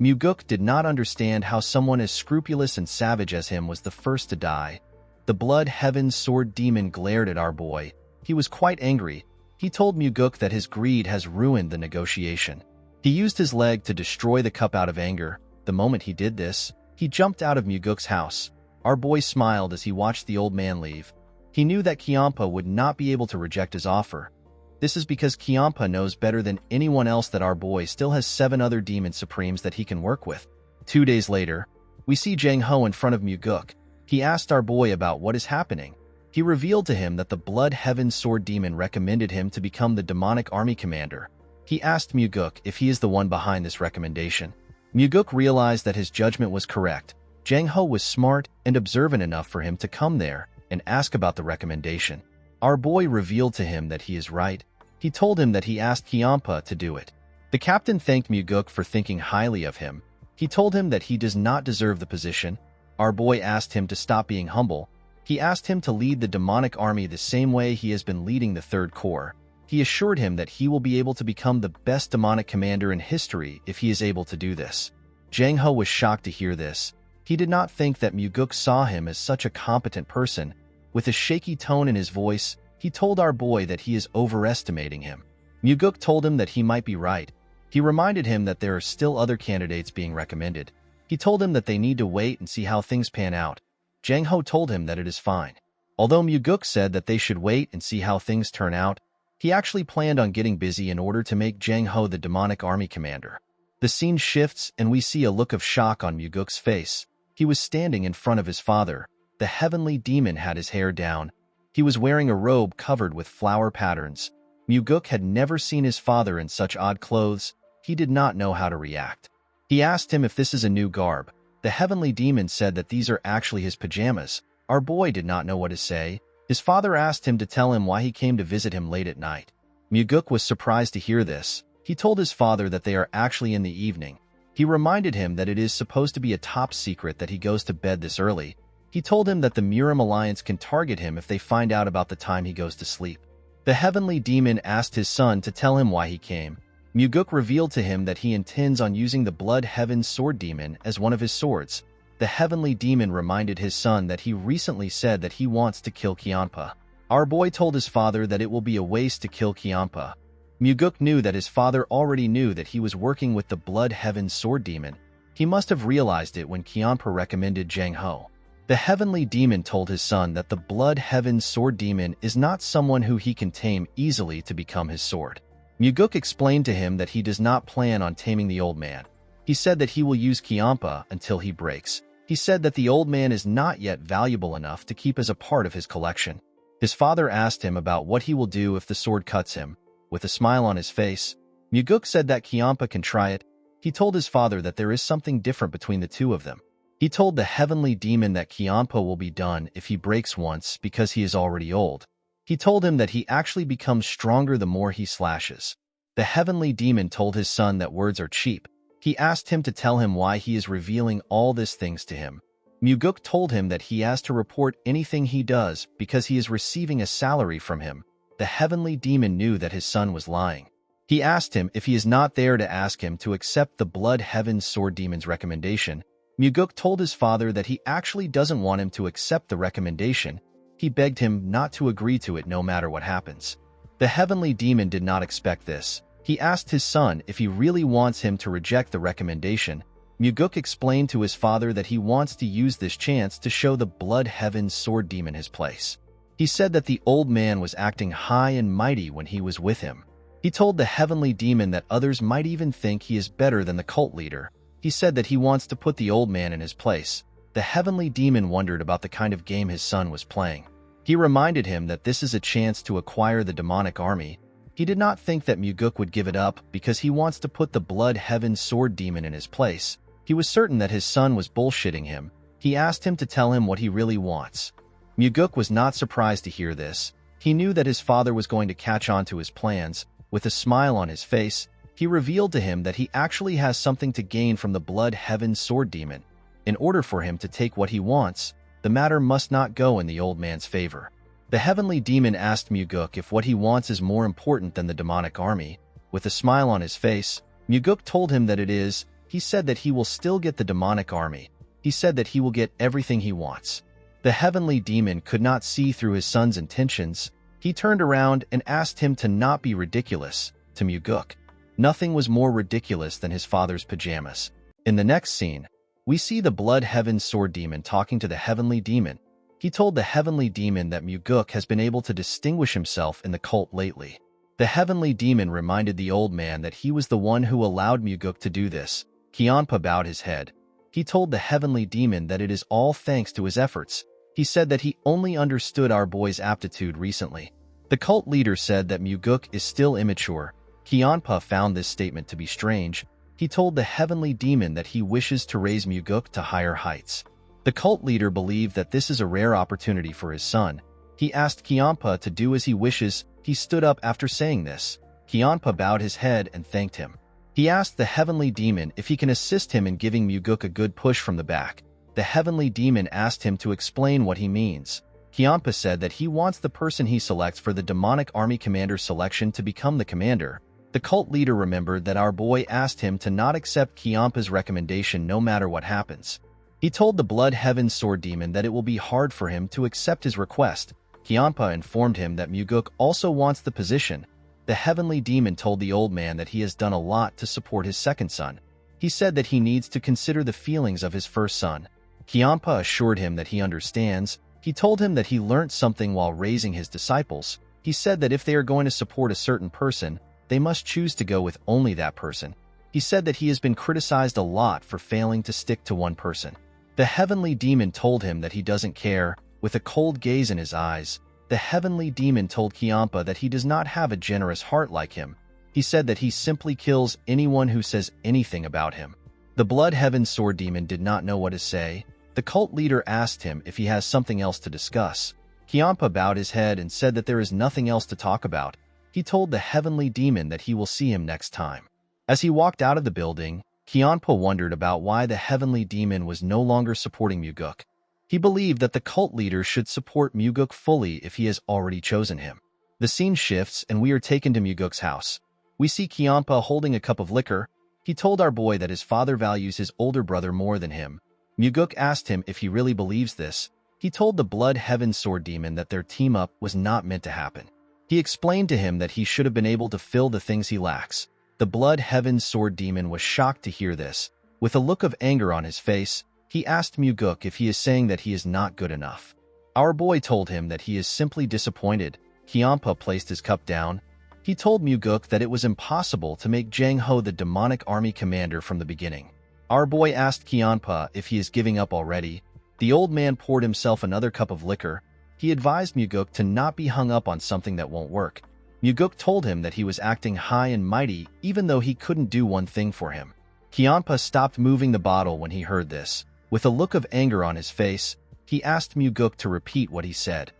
Muguk did not understand how someone as scrupulous and savage as him was the first to die. The Blood Heaven's Sword Demon glared at our boy. He was quite angry. He told Muguk that his greed has ruined the negotiation. He used his leg to destroy the cup out of anger. The moment he did this, he jumped out of Muguk's house. Our boy smiled as he watched the old man leave. He knew that Kiampa would not be able to reject his offer. This is because Kiampa knows better than anyone else that our boy still has 7 other demon supremes that he can work with. 2 days later, we see Jang Ho in front of Muguk. He asked our boy about what is happening. He revealed to him that the Blood Heaven's Sword Demon recommended him to become the demonic army commander. He asked Muguk if he is the one behind this recommendation. Muguk realized that his judgment was correct. Jang Ho was smart and observant enough for him to come there and ask about the recommendation. Our boy revealed to him that he is right. He told him that he asked Kiampa to do it. The captain thanked Muguk for thinking highly of him. He told him that he does not deserve the position. Our boy asked him to stop being humble. He asked him to lead the demonic army the same way he has been leading the 3rd Corps. He assured him that he will be able to become the best demonic commander in history if he is able to do this. Jang Ho was shocked to hear this. He did not think that Muguk saw him as such a competent person. With a shaky tone in his voice, he told our boy that he is overestimating him. Muguk told him that he might be right. He reminded him that there are still other candidates being recommended. He told him that they need to wait and see how things pan out. Jang Ho told him that it is fine. Although Muguk said that they should wait and see how things turn out, he actually planned on getting busy in order to make Jang Ho the demonic army commander. The scene shifts and we see a look of shock on Muguk's face. He was standing in front of his father. The heavenly demon had his hair down. He was wearing a robe covered with flower patterns. Muguk had never seen his father in such odd clothes. He did not know how to react. He asked him if this is a new garb. The heavenly demon said that these are actually his pajamas. Our boy did not know what to say. His father asked him to tell him why he came to visit him late at night. Muguk was surprised to hear this. He told his father that they are actually in the evening. He reminded him that it is supposed to be a top secret that he goes to bed this early. He told him that the Murim Alliance can target him if they find out about the time he goes to sleep. The heavenly demon asked his son to tell him why he came. Muguk revealed to him that he intends on using the Blood Heaven's Sword Demon as one of his swords. The heavenly demon reminded his son that he recently said that he wants to kill Kiampa. Our boy told his father that it will be a waste to kill Kiampa. Muguk knew that his father already knew that he was working with the Blood Heaven's Sword Demon. He must have realized it when Kiampa recommended Jang Ho. The heavenly demon told his son that the Blood Heaven's Sword Demon is not someone who he can tame easily to become his sword. Muguk explained to him that he does not plan on taming the old man. He said that he will use Kiampa until he breaks. He said that the old man is not yet valuable enough to keep as a part of his collection. His father asked him about what he will do if the sword cuts him. With a smile on his face, Muguk said that Kiampa can try it. He told his father that there is something different between the two of them. He told the heavenly demon that Kiampa will be done if he breaks once because he is already old. He told him that he actually becomes stronger the more he slashes. The heavenly demon told his son that words are cheap. He asked him to tell him why he is revealing all these things to him. Muguk told him that he has to report anything he does because he is receiving a salary from him. The heavenly demon knew that his son was lying. He asked him if he is not there to ask him to accept the Blood Heaven Sword Demon's recommendation. Muguk told his father that he actually doesn't want him to accept the recommendation. He begged him not to agree to it no matter what happens. The heavenly demon did not expect this. He asked his son if he really wants him to reject the recommendation. Muguk explained to his father that he wants to use this chance to show the Blood Heaven Sword Demon his place. He said that the old man was acting high and mighty when he was with him. He told the heavenly demon that others might even think he is better than the cult leader. He said that he wants to put the old man in his place. The heavenly demon wondered about the kind of game his son was playing. He reminded him that this is a chance to acquire the demonic army. He did not think that Muguk would give it up because he wants to put the Blood Heaven Sword Demon in his place. He was certain that his son was bullshitting him. He asked him to tell him what he really wants. Muguk was not surprised to hear this. He knew that his father was going to catch on to his plans. With a smile on his face, he revealed to him that he actually has something to gain from the Blood Heaven Sword Demon. In order for him to take what he wants, the matter must not go in the old man's favor. The heavenly demon asked Muguk if what he wants is more important than the demonic army. With a smile on his face, Muguk told him that it is. He said that he will still get the demonic army. He said that he will get everything he wants. The heavenly demon could not see through his son's intentions. He turned around and asked him to not be ridiculous. To Muguk, nothing was more ridiculous than his father's pajamas. In the next scene, we see the Blood Heaven Sword Demon talking to the heavenly demon. He told the heavenly demon that Muguk has been able to distinguish himself in the cult lately. The heavenly demon reminded the old man that he was the one who allowed Muguk to do this. Kiampa bowed his head. He told the heavenly demon that it is all thanks to his efforts. He said that he only understood our boy's aptitude recently. The cult leader said that Muguk is still immature. Kiampa found this statement to be strange. He told the heavenly demon that he wishes to raise Muguk to higher heights. The cult leader believed that this is a rare opportunity for his son. He asked Kiampa to do as he wishes. He stood up after saying this. Kiampa bowed his head and thanked him. He asked the heavenly demon if he can assist him in giving Muguk a good push from the back. The heavenly demon asked him to explain what he means. Kiampa said that he wants the person he selects for the demonic army commander selection to become the commander. The cult leader remembered that our boy asked him to not accept Kiampa's recommendation no matter what happens. He told the Blood Heaven Sword Demon that it will be hard for him to accept his request. Kiampa informed him that Muguk also wants the position. The heavenly demon told the old man that he has done a lot to support his second son. He said that he needs to consider the feelings of his first son. Kiampa assured him that he understands. He told him that he learned something while raising his disciples. He said that if they are going to support a certain person, they must choose to go with only that person. He said that he has been criticized a lot for failing to stick to one person. The heavenly demon told him that he doesn't care. With a cold gaze in his eyes, the heavenly demon told Kiampa that he does not have a generous heart like him. He said that he simply kills anyone who says anything about him. The Blood Heaven Sword Demon did not know what to say. The cult leader asked him if he has something else to discuss. Kiampa bowed his head and said that there is nothing else to talk about. He told the heavenly demon that he will see him next time. As he walked out of the building, Kiampa wondered about why the heavenly demon was no longer supporting Muguk. He believed that the cult leader should support Muguk fully if he has already chosen him. The scene shifts and we are taken to Muguk's house. We see Kiampa holding a cup of liquor. He told our boy that his father values his older brother more than him. Muguk asked him if he really believes this. He told the Blood Heaven Sword Demon that their team-up was not meant to happen. He explained to him that he should have been able to fill the things he lacks. The Blood Heaven Sword Demon was shocked to hear this. With a look of anger on his face, he asked Muguk if he is saying that he is not good enough. Our boy told him that he is simply disappointed. Kiampa placed his cup down. He told Muguk that it was impossible to make Jang Ho the demonic army commander from the beginning. Our boy asked Kiampa if he is giving up already. The old man poured himself another cup of liquor. He advised Muguk to not be hung up on something that won't work. Muguk told him that he was acting high and mighty even though he couldn't do one thing for him. Kianpa stopped moving the bottle when he heard this. With a look of anger on his face, he asked Muguk to repeat what he said.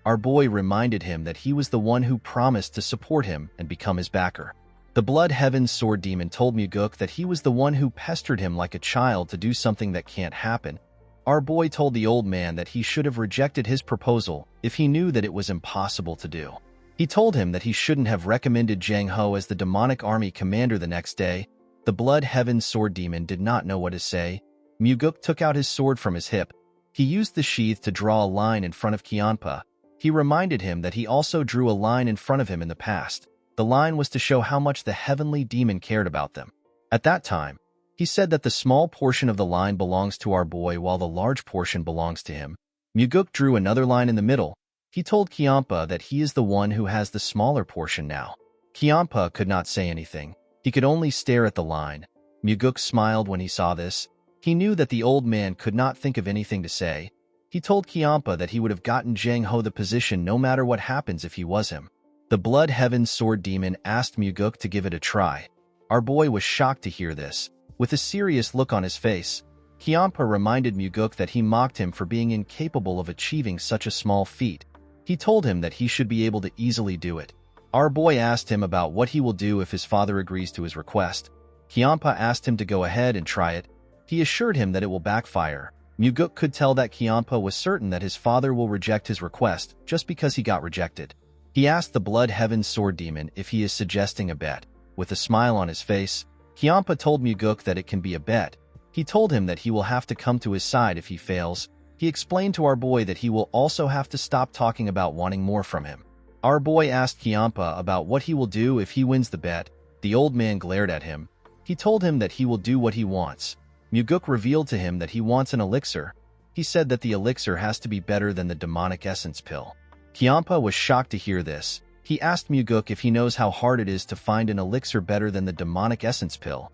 Our boy reminded him that he was the one who promised to support him and become his backer. The Blood Heaven's sword demon told Muguk that he was the one who pestered him like a child to do something that can't happen. Our boy told the old man that he should have rejected his proposal if he knew that it was impossible to do. He told him that he shouldn't have recommended Jang Ho as the demonic army commander the next day. The Blood Heaven's sword demon did not know what to say. Muguk took out his sword from his hip. He used the sheath to draw a line in front of Kianpa. He reminded him that he also drew a line in front of him in the past. The line was to show how much the heavenly demon cared about them. At that time, he said that the small portion of the line belongs to our boy while the large portion belongs to him. Muguk drew another line in the middle. He told Kianpa that he is the one who has the smaller portion now. Kianpa could not say anything. He could only stare at the line. Muguk smiled when he saw this. He knew that the old man could not think of anything to say. He told Kianpa that he would have gotten Jang Ho the position no matter what happens if he was him. The Blood Heaven's sword demon asked Muguk to give it a try. Our boy was shocked to hear this. With a serious look on his face, Kianpa reminded Muguk that he mocked him for being incapable of achieving such a small feat. He told him that he should be able to easily do it. Our boy asked him about what he will do if his father agrees to his request. Kianpa asked him to go ahead and try it. He assured him that it will backfire. Muguk could tell that Kianpa was certain that his father will reject his request just because he got rejected. He asked the Blood Heaven's sword demon if he is suggesting a bet. With a smile on his face, Kianpa told Muguk that it can be a bet. He told him that he will have to come to his side if he fails. He explained to our boy that he will also have to stop talking about wanting more from him. Our boy asked Kianpa about what he will do if he wins the bet. The old man glared at him. He told him that he will do what he wants. Muguk revealed to him that he wants an elixir. He said that the elixir has to be better than the demonic essence pill. Kianpa was shocked to hear this. He asked Muguk if he knows how hard it is to find an elixir better than the demonic essence pill.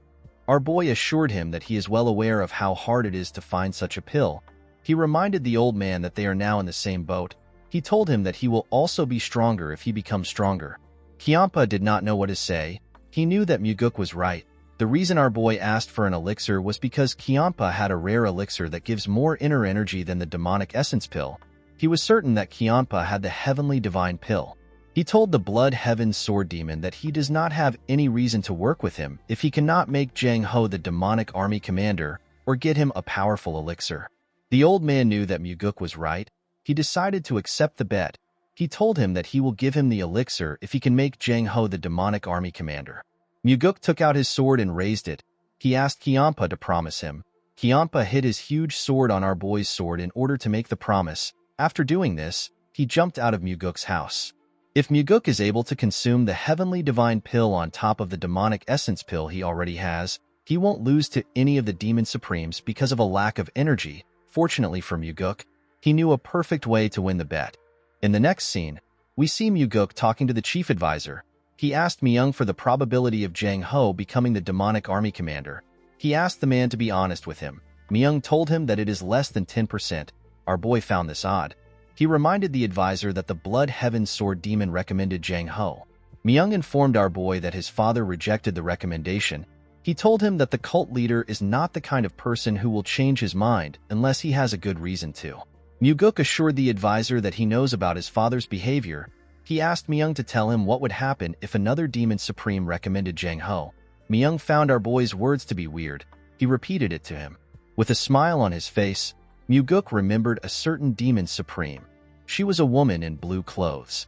Our boy assured him that he is well aware of how hard it is to find such a pill. He reminded the old man that they are now in the same boat. He told him that he will also be stronger if he becomes stronger. Kianpa did not know what to say. He knew that Muguk was right. The reason our boy asked for an elixir was because Kianpa had a rare elixir that gives more inner energy than the demonic essence pill. He was certain that Kianpa had the heavenly divine pill. He told the Blood Heaven's sword demon that he does not have any reason to work with him if he cannot make Jang Ho the demonic army commander or get him a powerful elixir. The old man knew that Muguk was right. He decided to accept the bet. He told him that he will give him the elixir if he can make Jang Ho the demonic army commander. Muguk took out his sword and raised it. He asked Kianpa to promise him. Kianpa hid his huge sword on our boy's sword in order to make the promise. After doing this, he jumped out of Muguk's house. If Muguk is able to consume the heavenly divine pill on top of the demonic essence pill he already has, he won't lose to any of the demon supremes because of a lack of energy. Fortunately for Muguk, he knew a perfect way to win the bet. In the next scene, we see Muguk talking to the chief advisor. He asked Myung for the probability of Jang Ho becoming the demonic army commander. He asked the man to be honest with him. Myung told him that it is less than 10%. Our boy found this odd. He reminded the advisor that the Blood Heaven's sword demon recommended Jang Ho. Myung informed our boy that his father rejected the recommendation. He told him that the cult leader is not the kind of person who will change his mind unless he has a good reason to. Muguk assured the advisor that he knows about his father's behavior. He asked Myung to tell him what would happen if another demon supreme recommended Jang Ho. Myung found our boy's words to be weird. He repeated it to him. With a smile on his face, Muguk remembered a certain demon supreme. She was a woman in blue clothes.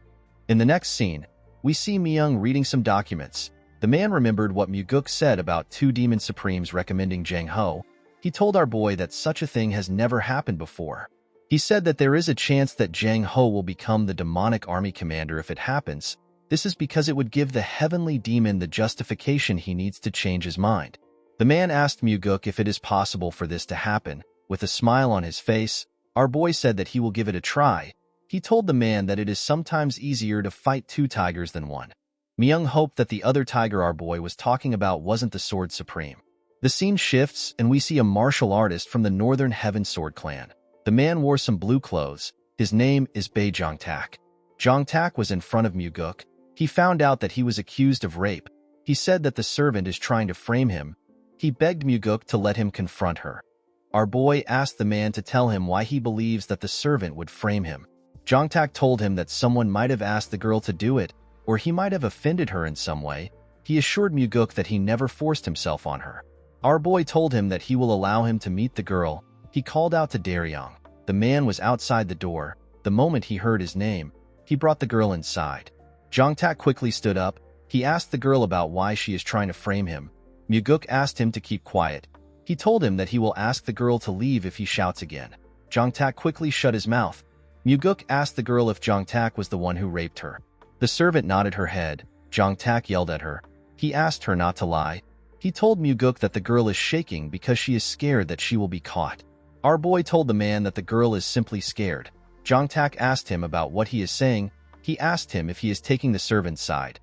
In the next scene, we see Myung reading some documents. The man remembered what Muguk said about two demon supremes recommending Jang Ho. He told our boy that such a thing has never happened before. He said that there is a chance that Jang Ho will become the demonic army commander if it happens. This is because it would give the heavenly demon the justification he needs to change his mind. The man asked Muguk if it is possible for this to happen. With a smile on his face, our boy said that he will give it a try. He told the man that it is sometimes easier to fight two tigers than one. Myung hoped that the other tiger our boy was talking about wasn't the Sword Supreme. The scene shifts and we see a martial artist from the Northern Heaven Sword clan. The man wore some blue clothes. His name is Bae Jongtak. Jongtak was in front of Muguk. He found out that he was accused of rape. He said that the servant is trying to frame him. He begged Muguk to let him confront her. Our boy asked the man to tell him why he believes that the servant would frame him. Jongtak told him that someone might have asked the girl to do it, or he might have offended her in some way. He assured Muguk that he never forced himself on her. Our boy told him that he will allow him to meet the girl. He called out to Daryong. The man was outside the door. The moment he heard his name, he brought the girl inside. Jongtak quickly stood up. He asked the girl about why she is trying to frame him. Muguk asked him to keep quiet. He told him that he will ask the girl to leave if he shouts again. Jongtak quickly shut his mouth. Muguk asked the girl if Jongtak was the one who raped her. The servant nodded her head. Jongtak yelled at her. He asked her not to lie. He told Muguk that the girl is shaking because she is scared that she will be caught. Our boy told the man that the girl is simply scared. Jongtak asked him about what he is saying. He asked him if he is taking the servant's side.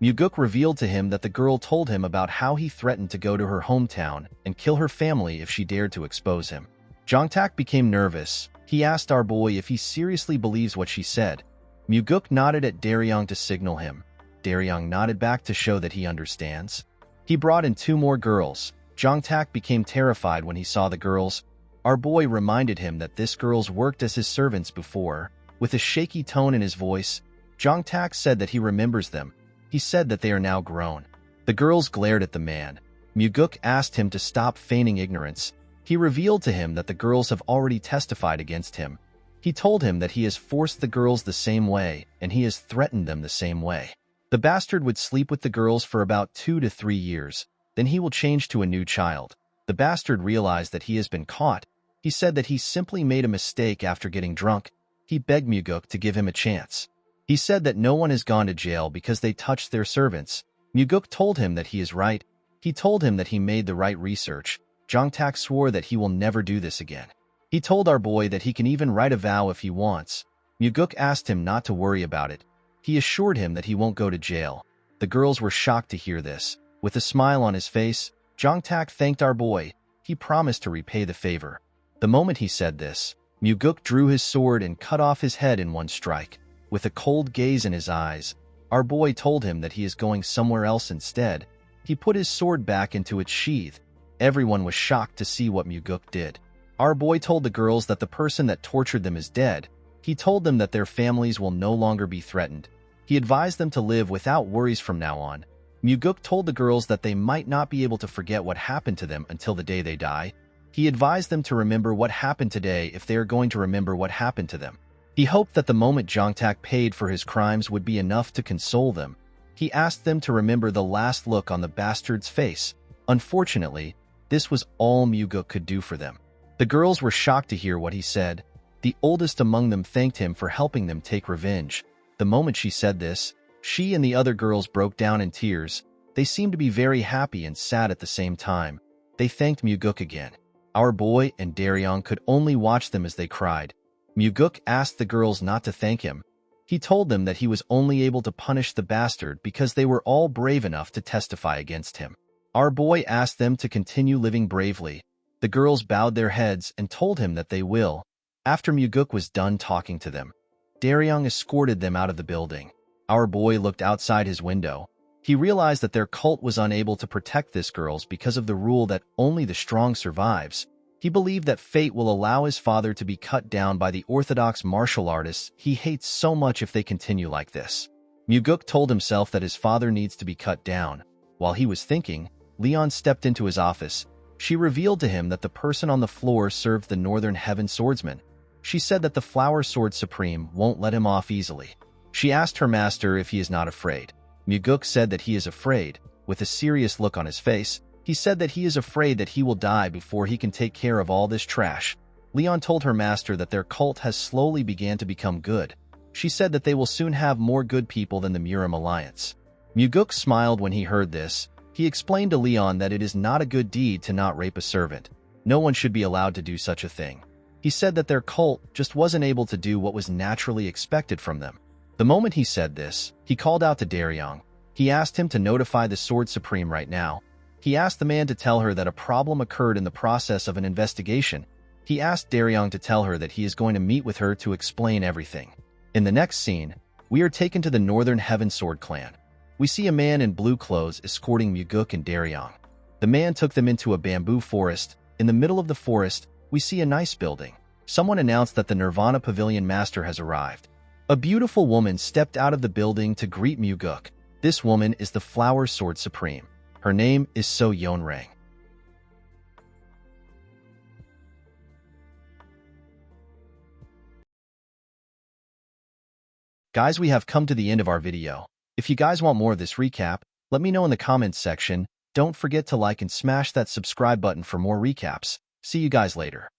Muguk revealed to him that the girl told him about how he threatened to go to her hometown and kill her family if she dared to expose him. Jongtak became nervous. He asked our boy if he seriously believes what she said. Muguk nodded at Daryong to signal him. Daryong nodded back to show that he understands. He brought in 2 more girls. Jongtak became terrified when he saw the girls. Our boy reminded him that this girls worked as his servants before. With a shaky tone in his voice, Jongtak said that he remembers them. He said that they are now grown. The girls glared at the man. Muguk asked him to stop feigning ignorance. He revealed to him that the girls have already testified against him. He told him that he has forced the girls the same way, and he has threatened them the same way. The bastard would sleep with the girls for about 2 to 3 years. Then he will change to a new child. The bastard realized that he has been caught. He said that he simply made a mistake after getting drunk. He begged Muguk to give him a chance. He said that no one has gone to jail because they touched their servants. Muguk told him that he is right. He told him that he made the right research. Jongtak swore that he will never do this again. He told our boy that he can even write a vow if he wants. Muguk asked him not to worry about it. He assured him that he won't go to jail. The girls were shocked to hear this. With a smile on his face, Jongtak thanked our boy. He promised to repay the favor. The moment he said this, Muguk drew his sword and cut off his head in one strike. With a cold gaze in his eyes, our boy told him that he is going somewhere else instead. He put his sword back into its sheath. Everyone was shocked to see what Muguk did. Our boy told the girls that the person that tortured them is dead. He told them that their families will no longer be threatened. He advised them to live without worries from now on. Muguk told the girls that they might not be able to forget what happened to them until the day they die. He advised them to remember what happened today if they are going to remember what happened to them. He hoped that the moment Jongtak paid for his crimes would be enough to console them. He asked them to remember the last look on the bastard's face. Unfortunately, this was all Muguk could do for them. The girls were shocked to hear what he said. The oldest among them thanked him for helping them take revenge. The moment she said this, she and the other girls broke down in tears. They seemed to be very happy and sad at the same time. They thanked Muguk again. Our boy and Daryong could only watch them as they cried. Muguk asked the girls not to thank him. He told them that he was only able to punish the bastard because they were all brave enough to testify against him. Our boy asked them to continue living bravely. The girls bowed their heads and told him that they will. After Muguk was done talking to them, Daryong escorted them out of the building. Our boy looked outside his window. He realized that their cult was unable to protect this girls because of the rule that only the strong survives. He believed that fate will allow his father to be cut down by the orthodox martial artists he hates so much if they continue like this. Muguk told himself that his father needs to be cut down. While he was thinking, Leon stepped into his office. She revealed to him that the person on the floor served the Northern Heaven Swordsman. She said that the Flower Sword Supreme won't let him off easily. She asked her master if he is not afraid. Muguk said that he is afraid. With a serious look on his face, he said that he is afraid that he will die before he can take care of all this trash. Leon told her master that their cult has slowly began to become good. She said that they will soon have more good people than the Murim Alliance. Muguk smiled when he heard this. He explained to Leon that it is not a good deed to not rape a servant. No one should be allowed to do such a thing. He said that their cult just wasn't able to do what was naturally expected from them. The moment he said this, he called out to Daryong. He asked him to notify the Sword Supreme right now. He asked the man to tell her that a problem occurred in the process of an investigation. He asked Daryong to tell her that he is going to meet with her to explain everything. In the next scene, We are taken to the Northern Heaven Sword clan. We see a man in blue clothes escorting Muguk and Daryong. The man took them into a bamboo forest. In the middle of the forest, we see a nice building. Someone announced that the Nirvana Pavilion Master has arrived. A beautiful woman stepped out of the building to greet Muguk. This woman is the Flower Sword Supreme. Her name is So Yeonrang. Guys, we have come to the end of our video. If you guys want more of this recap, let me know in the comments section. Don't forget to like and smash that subscribe button for more recaps. See you guys later.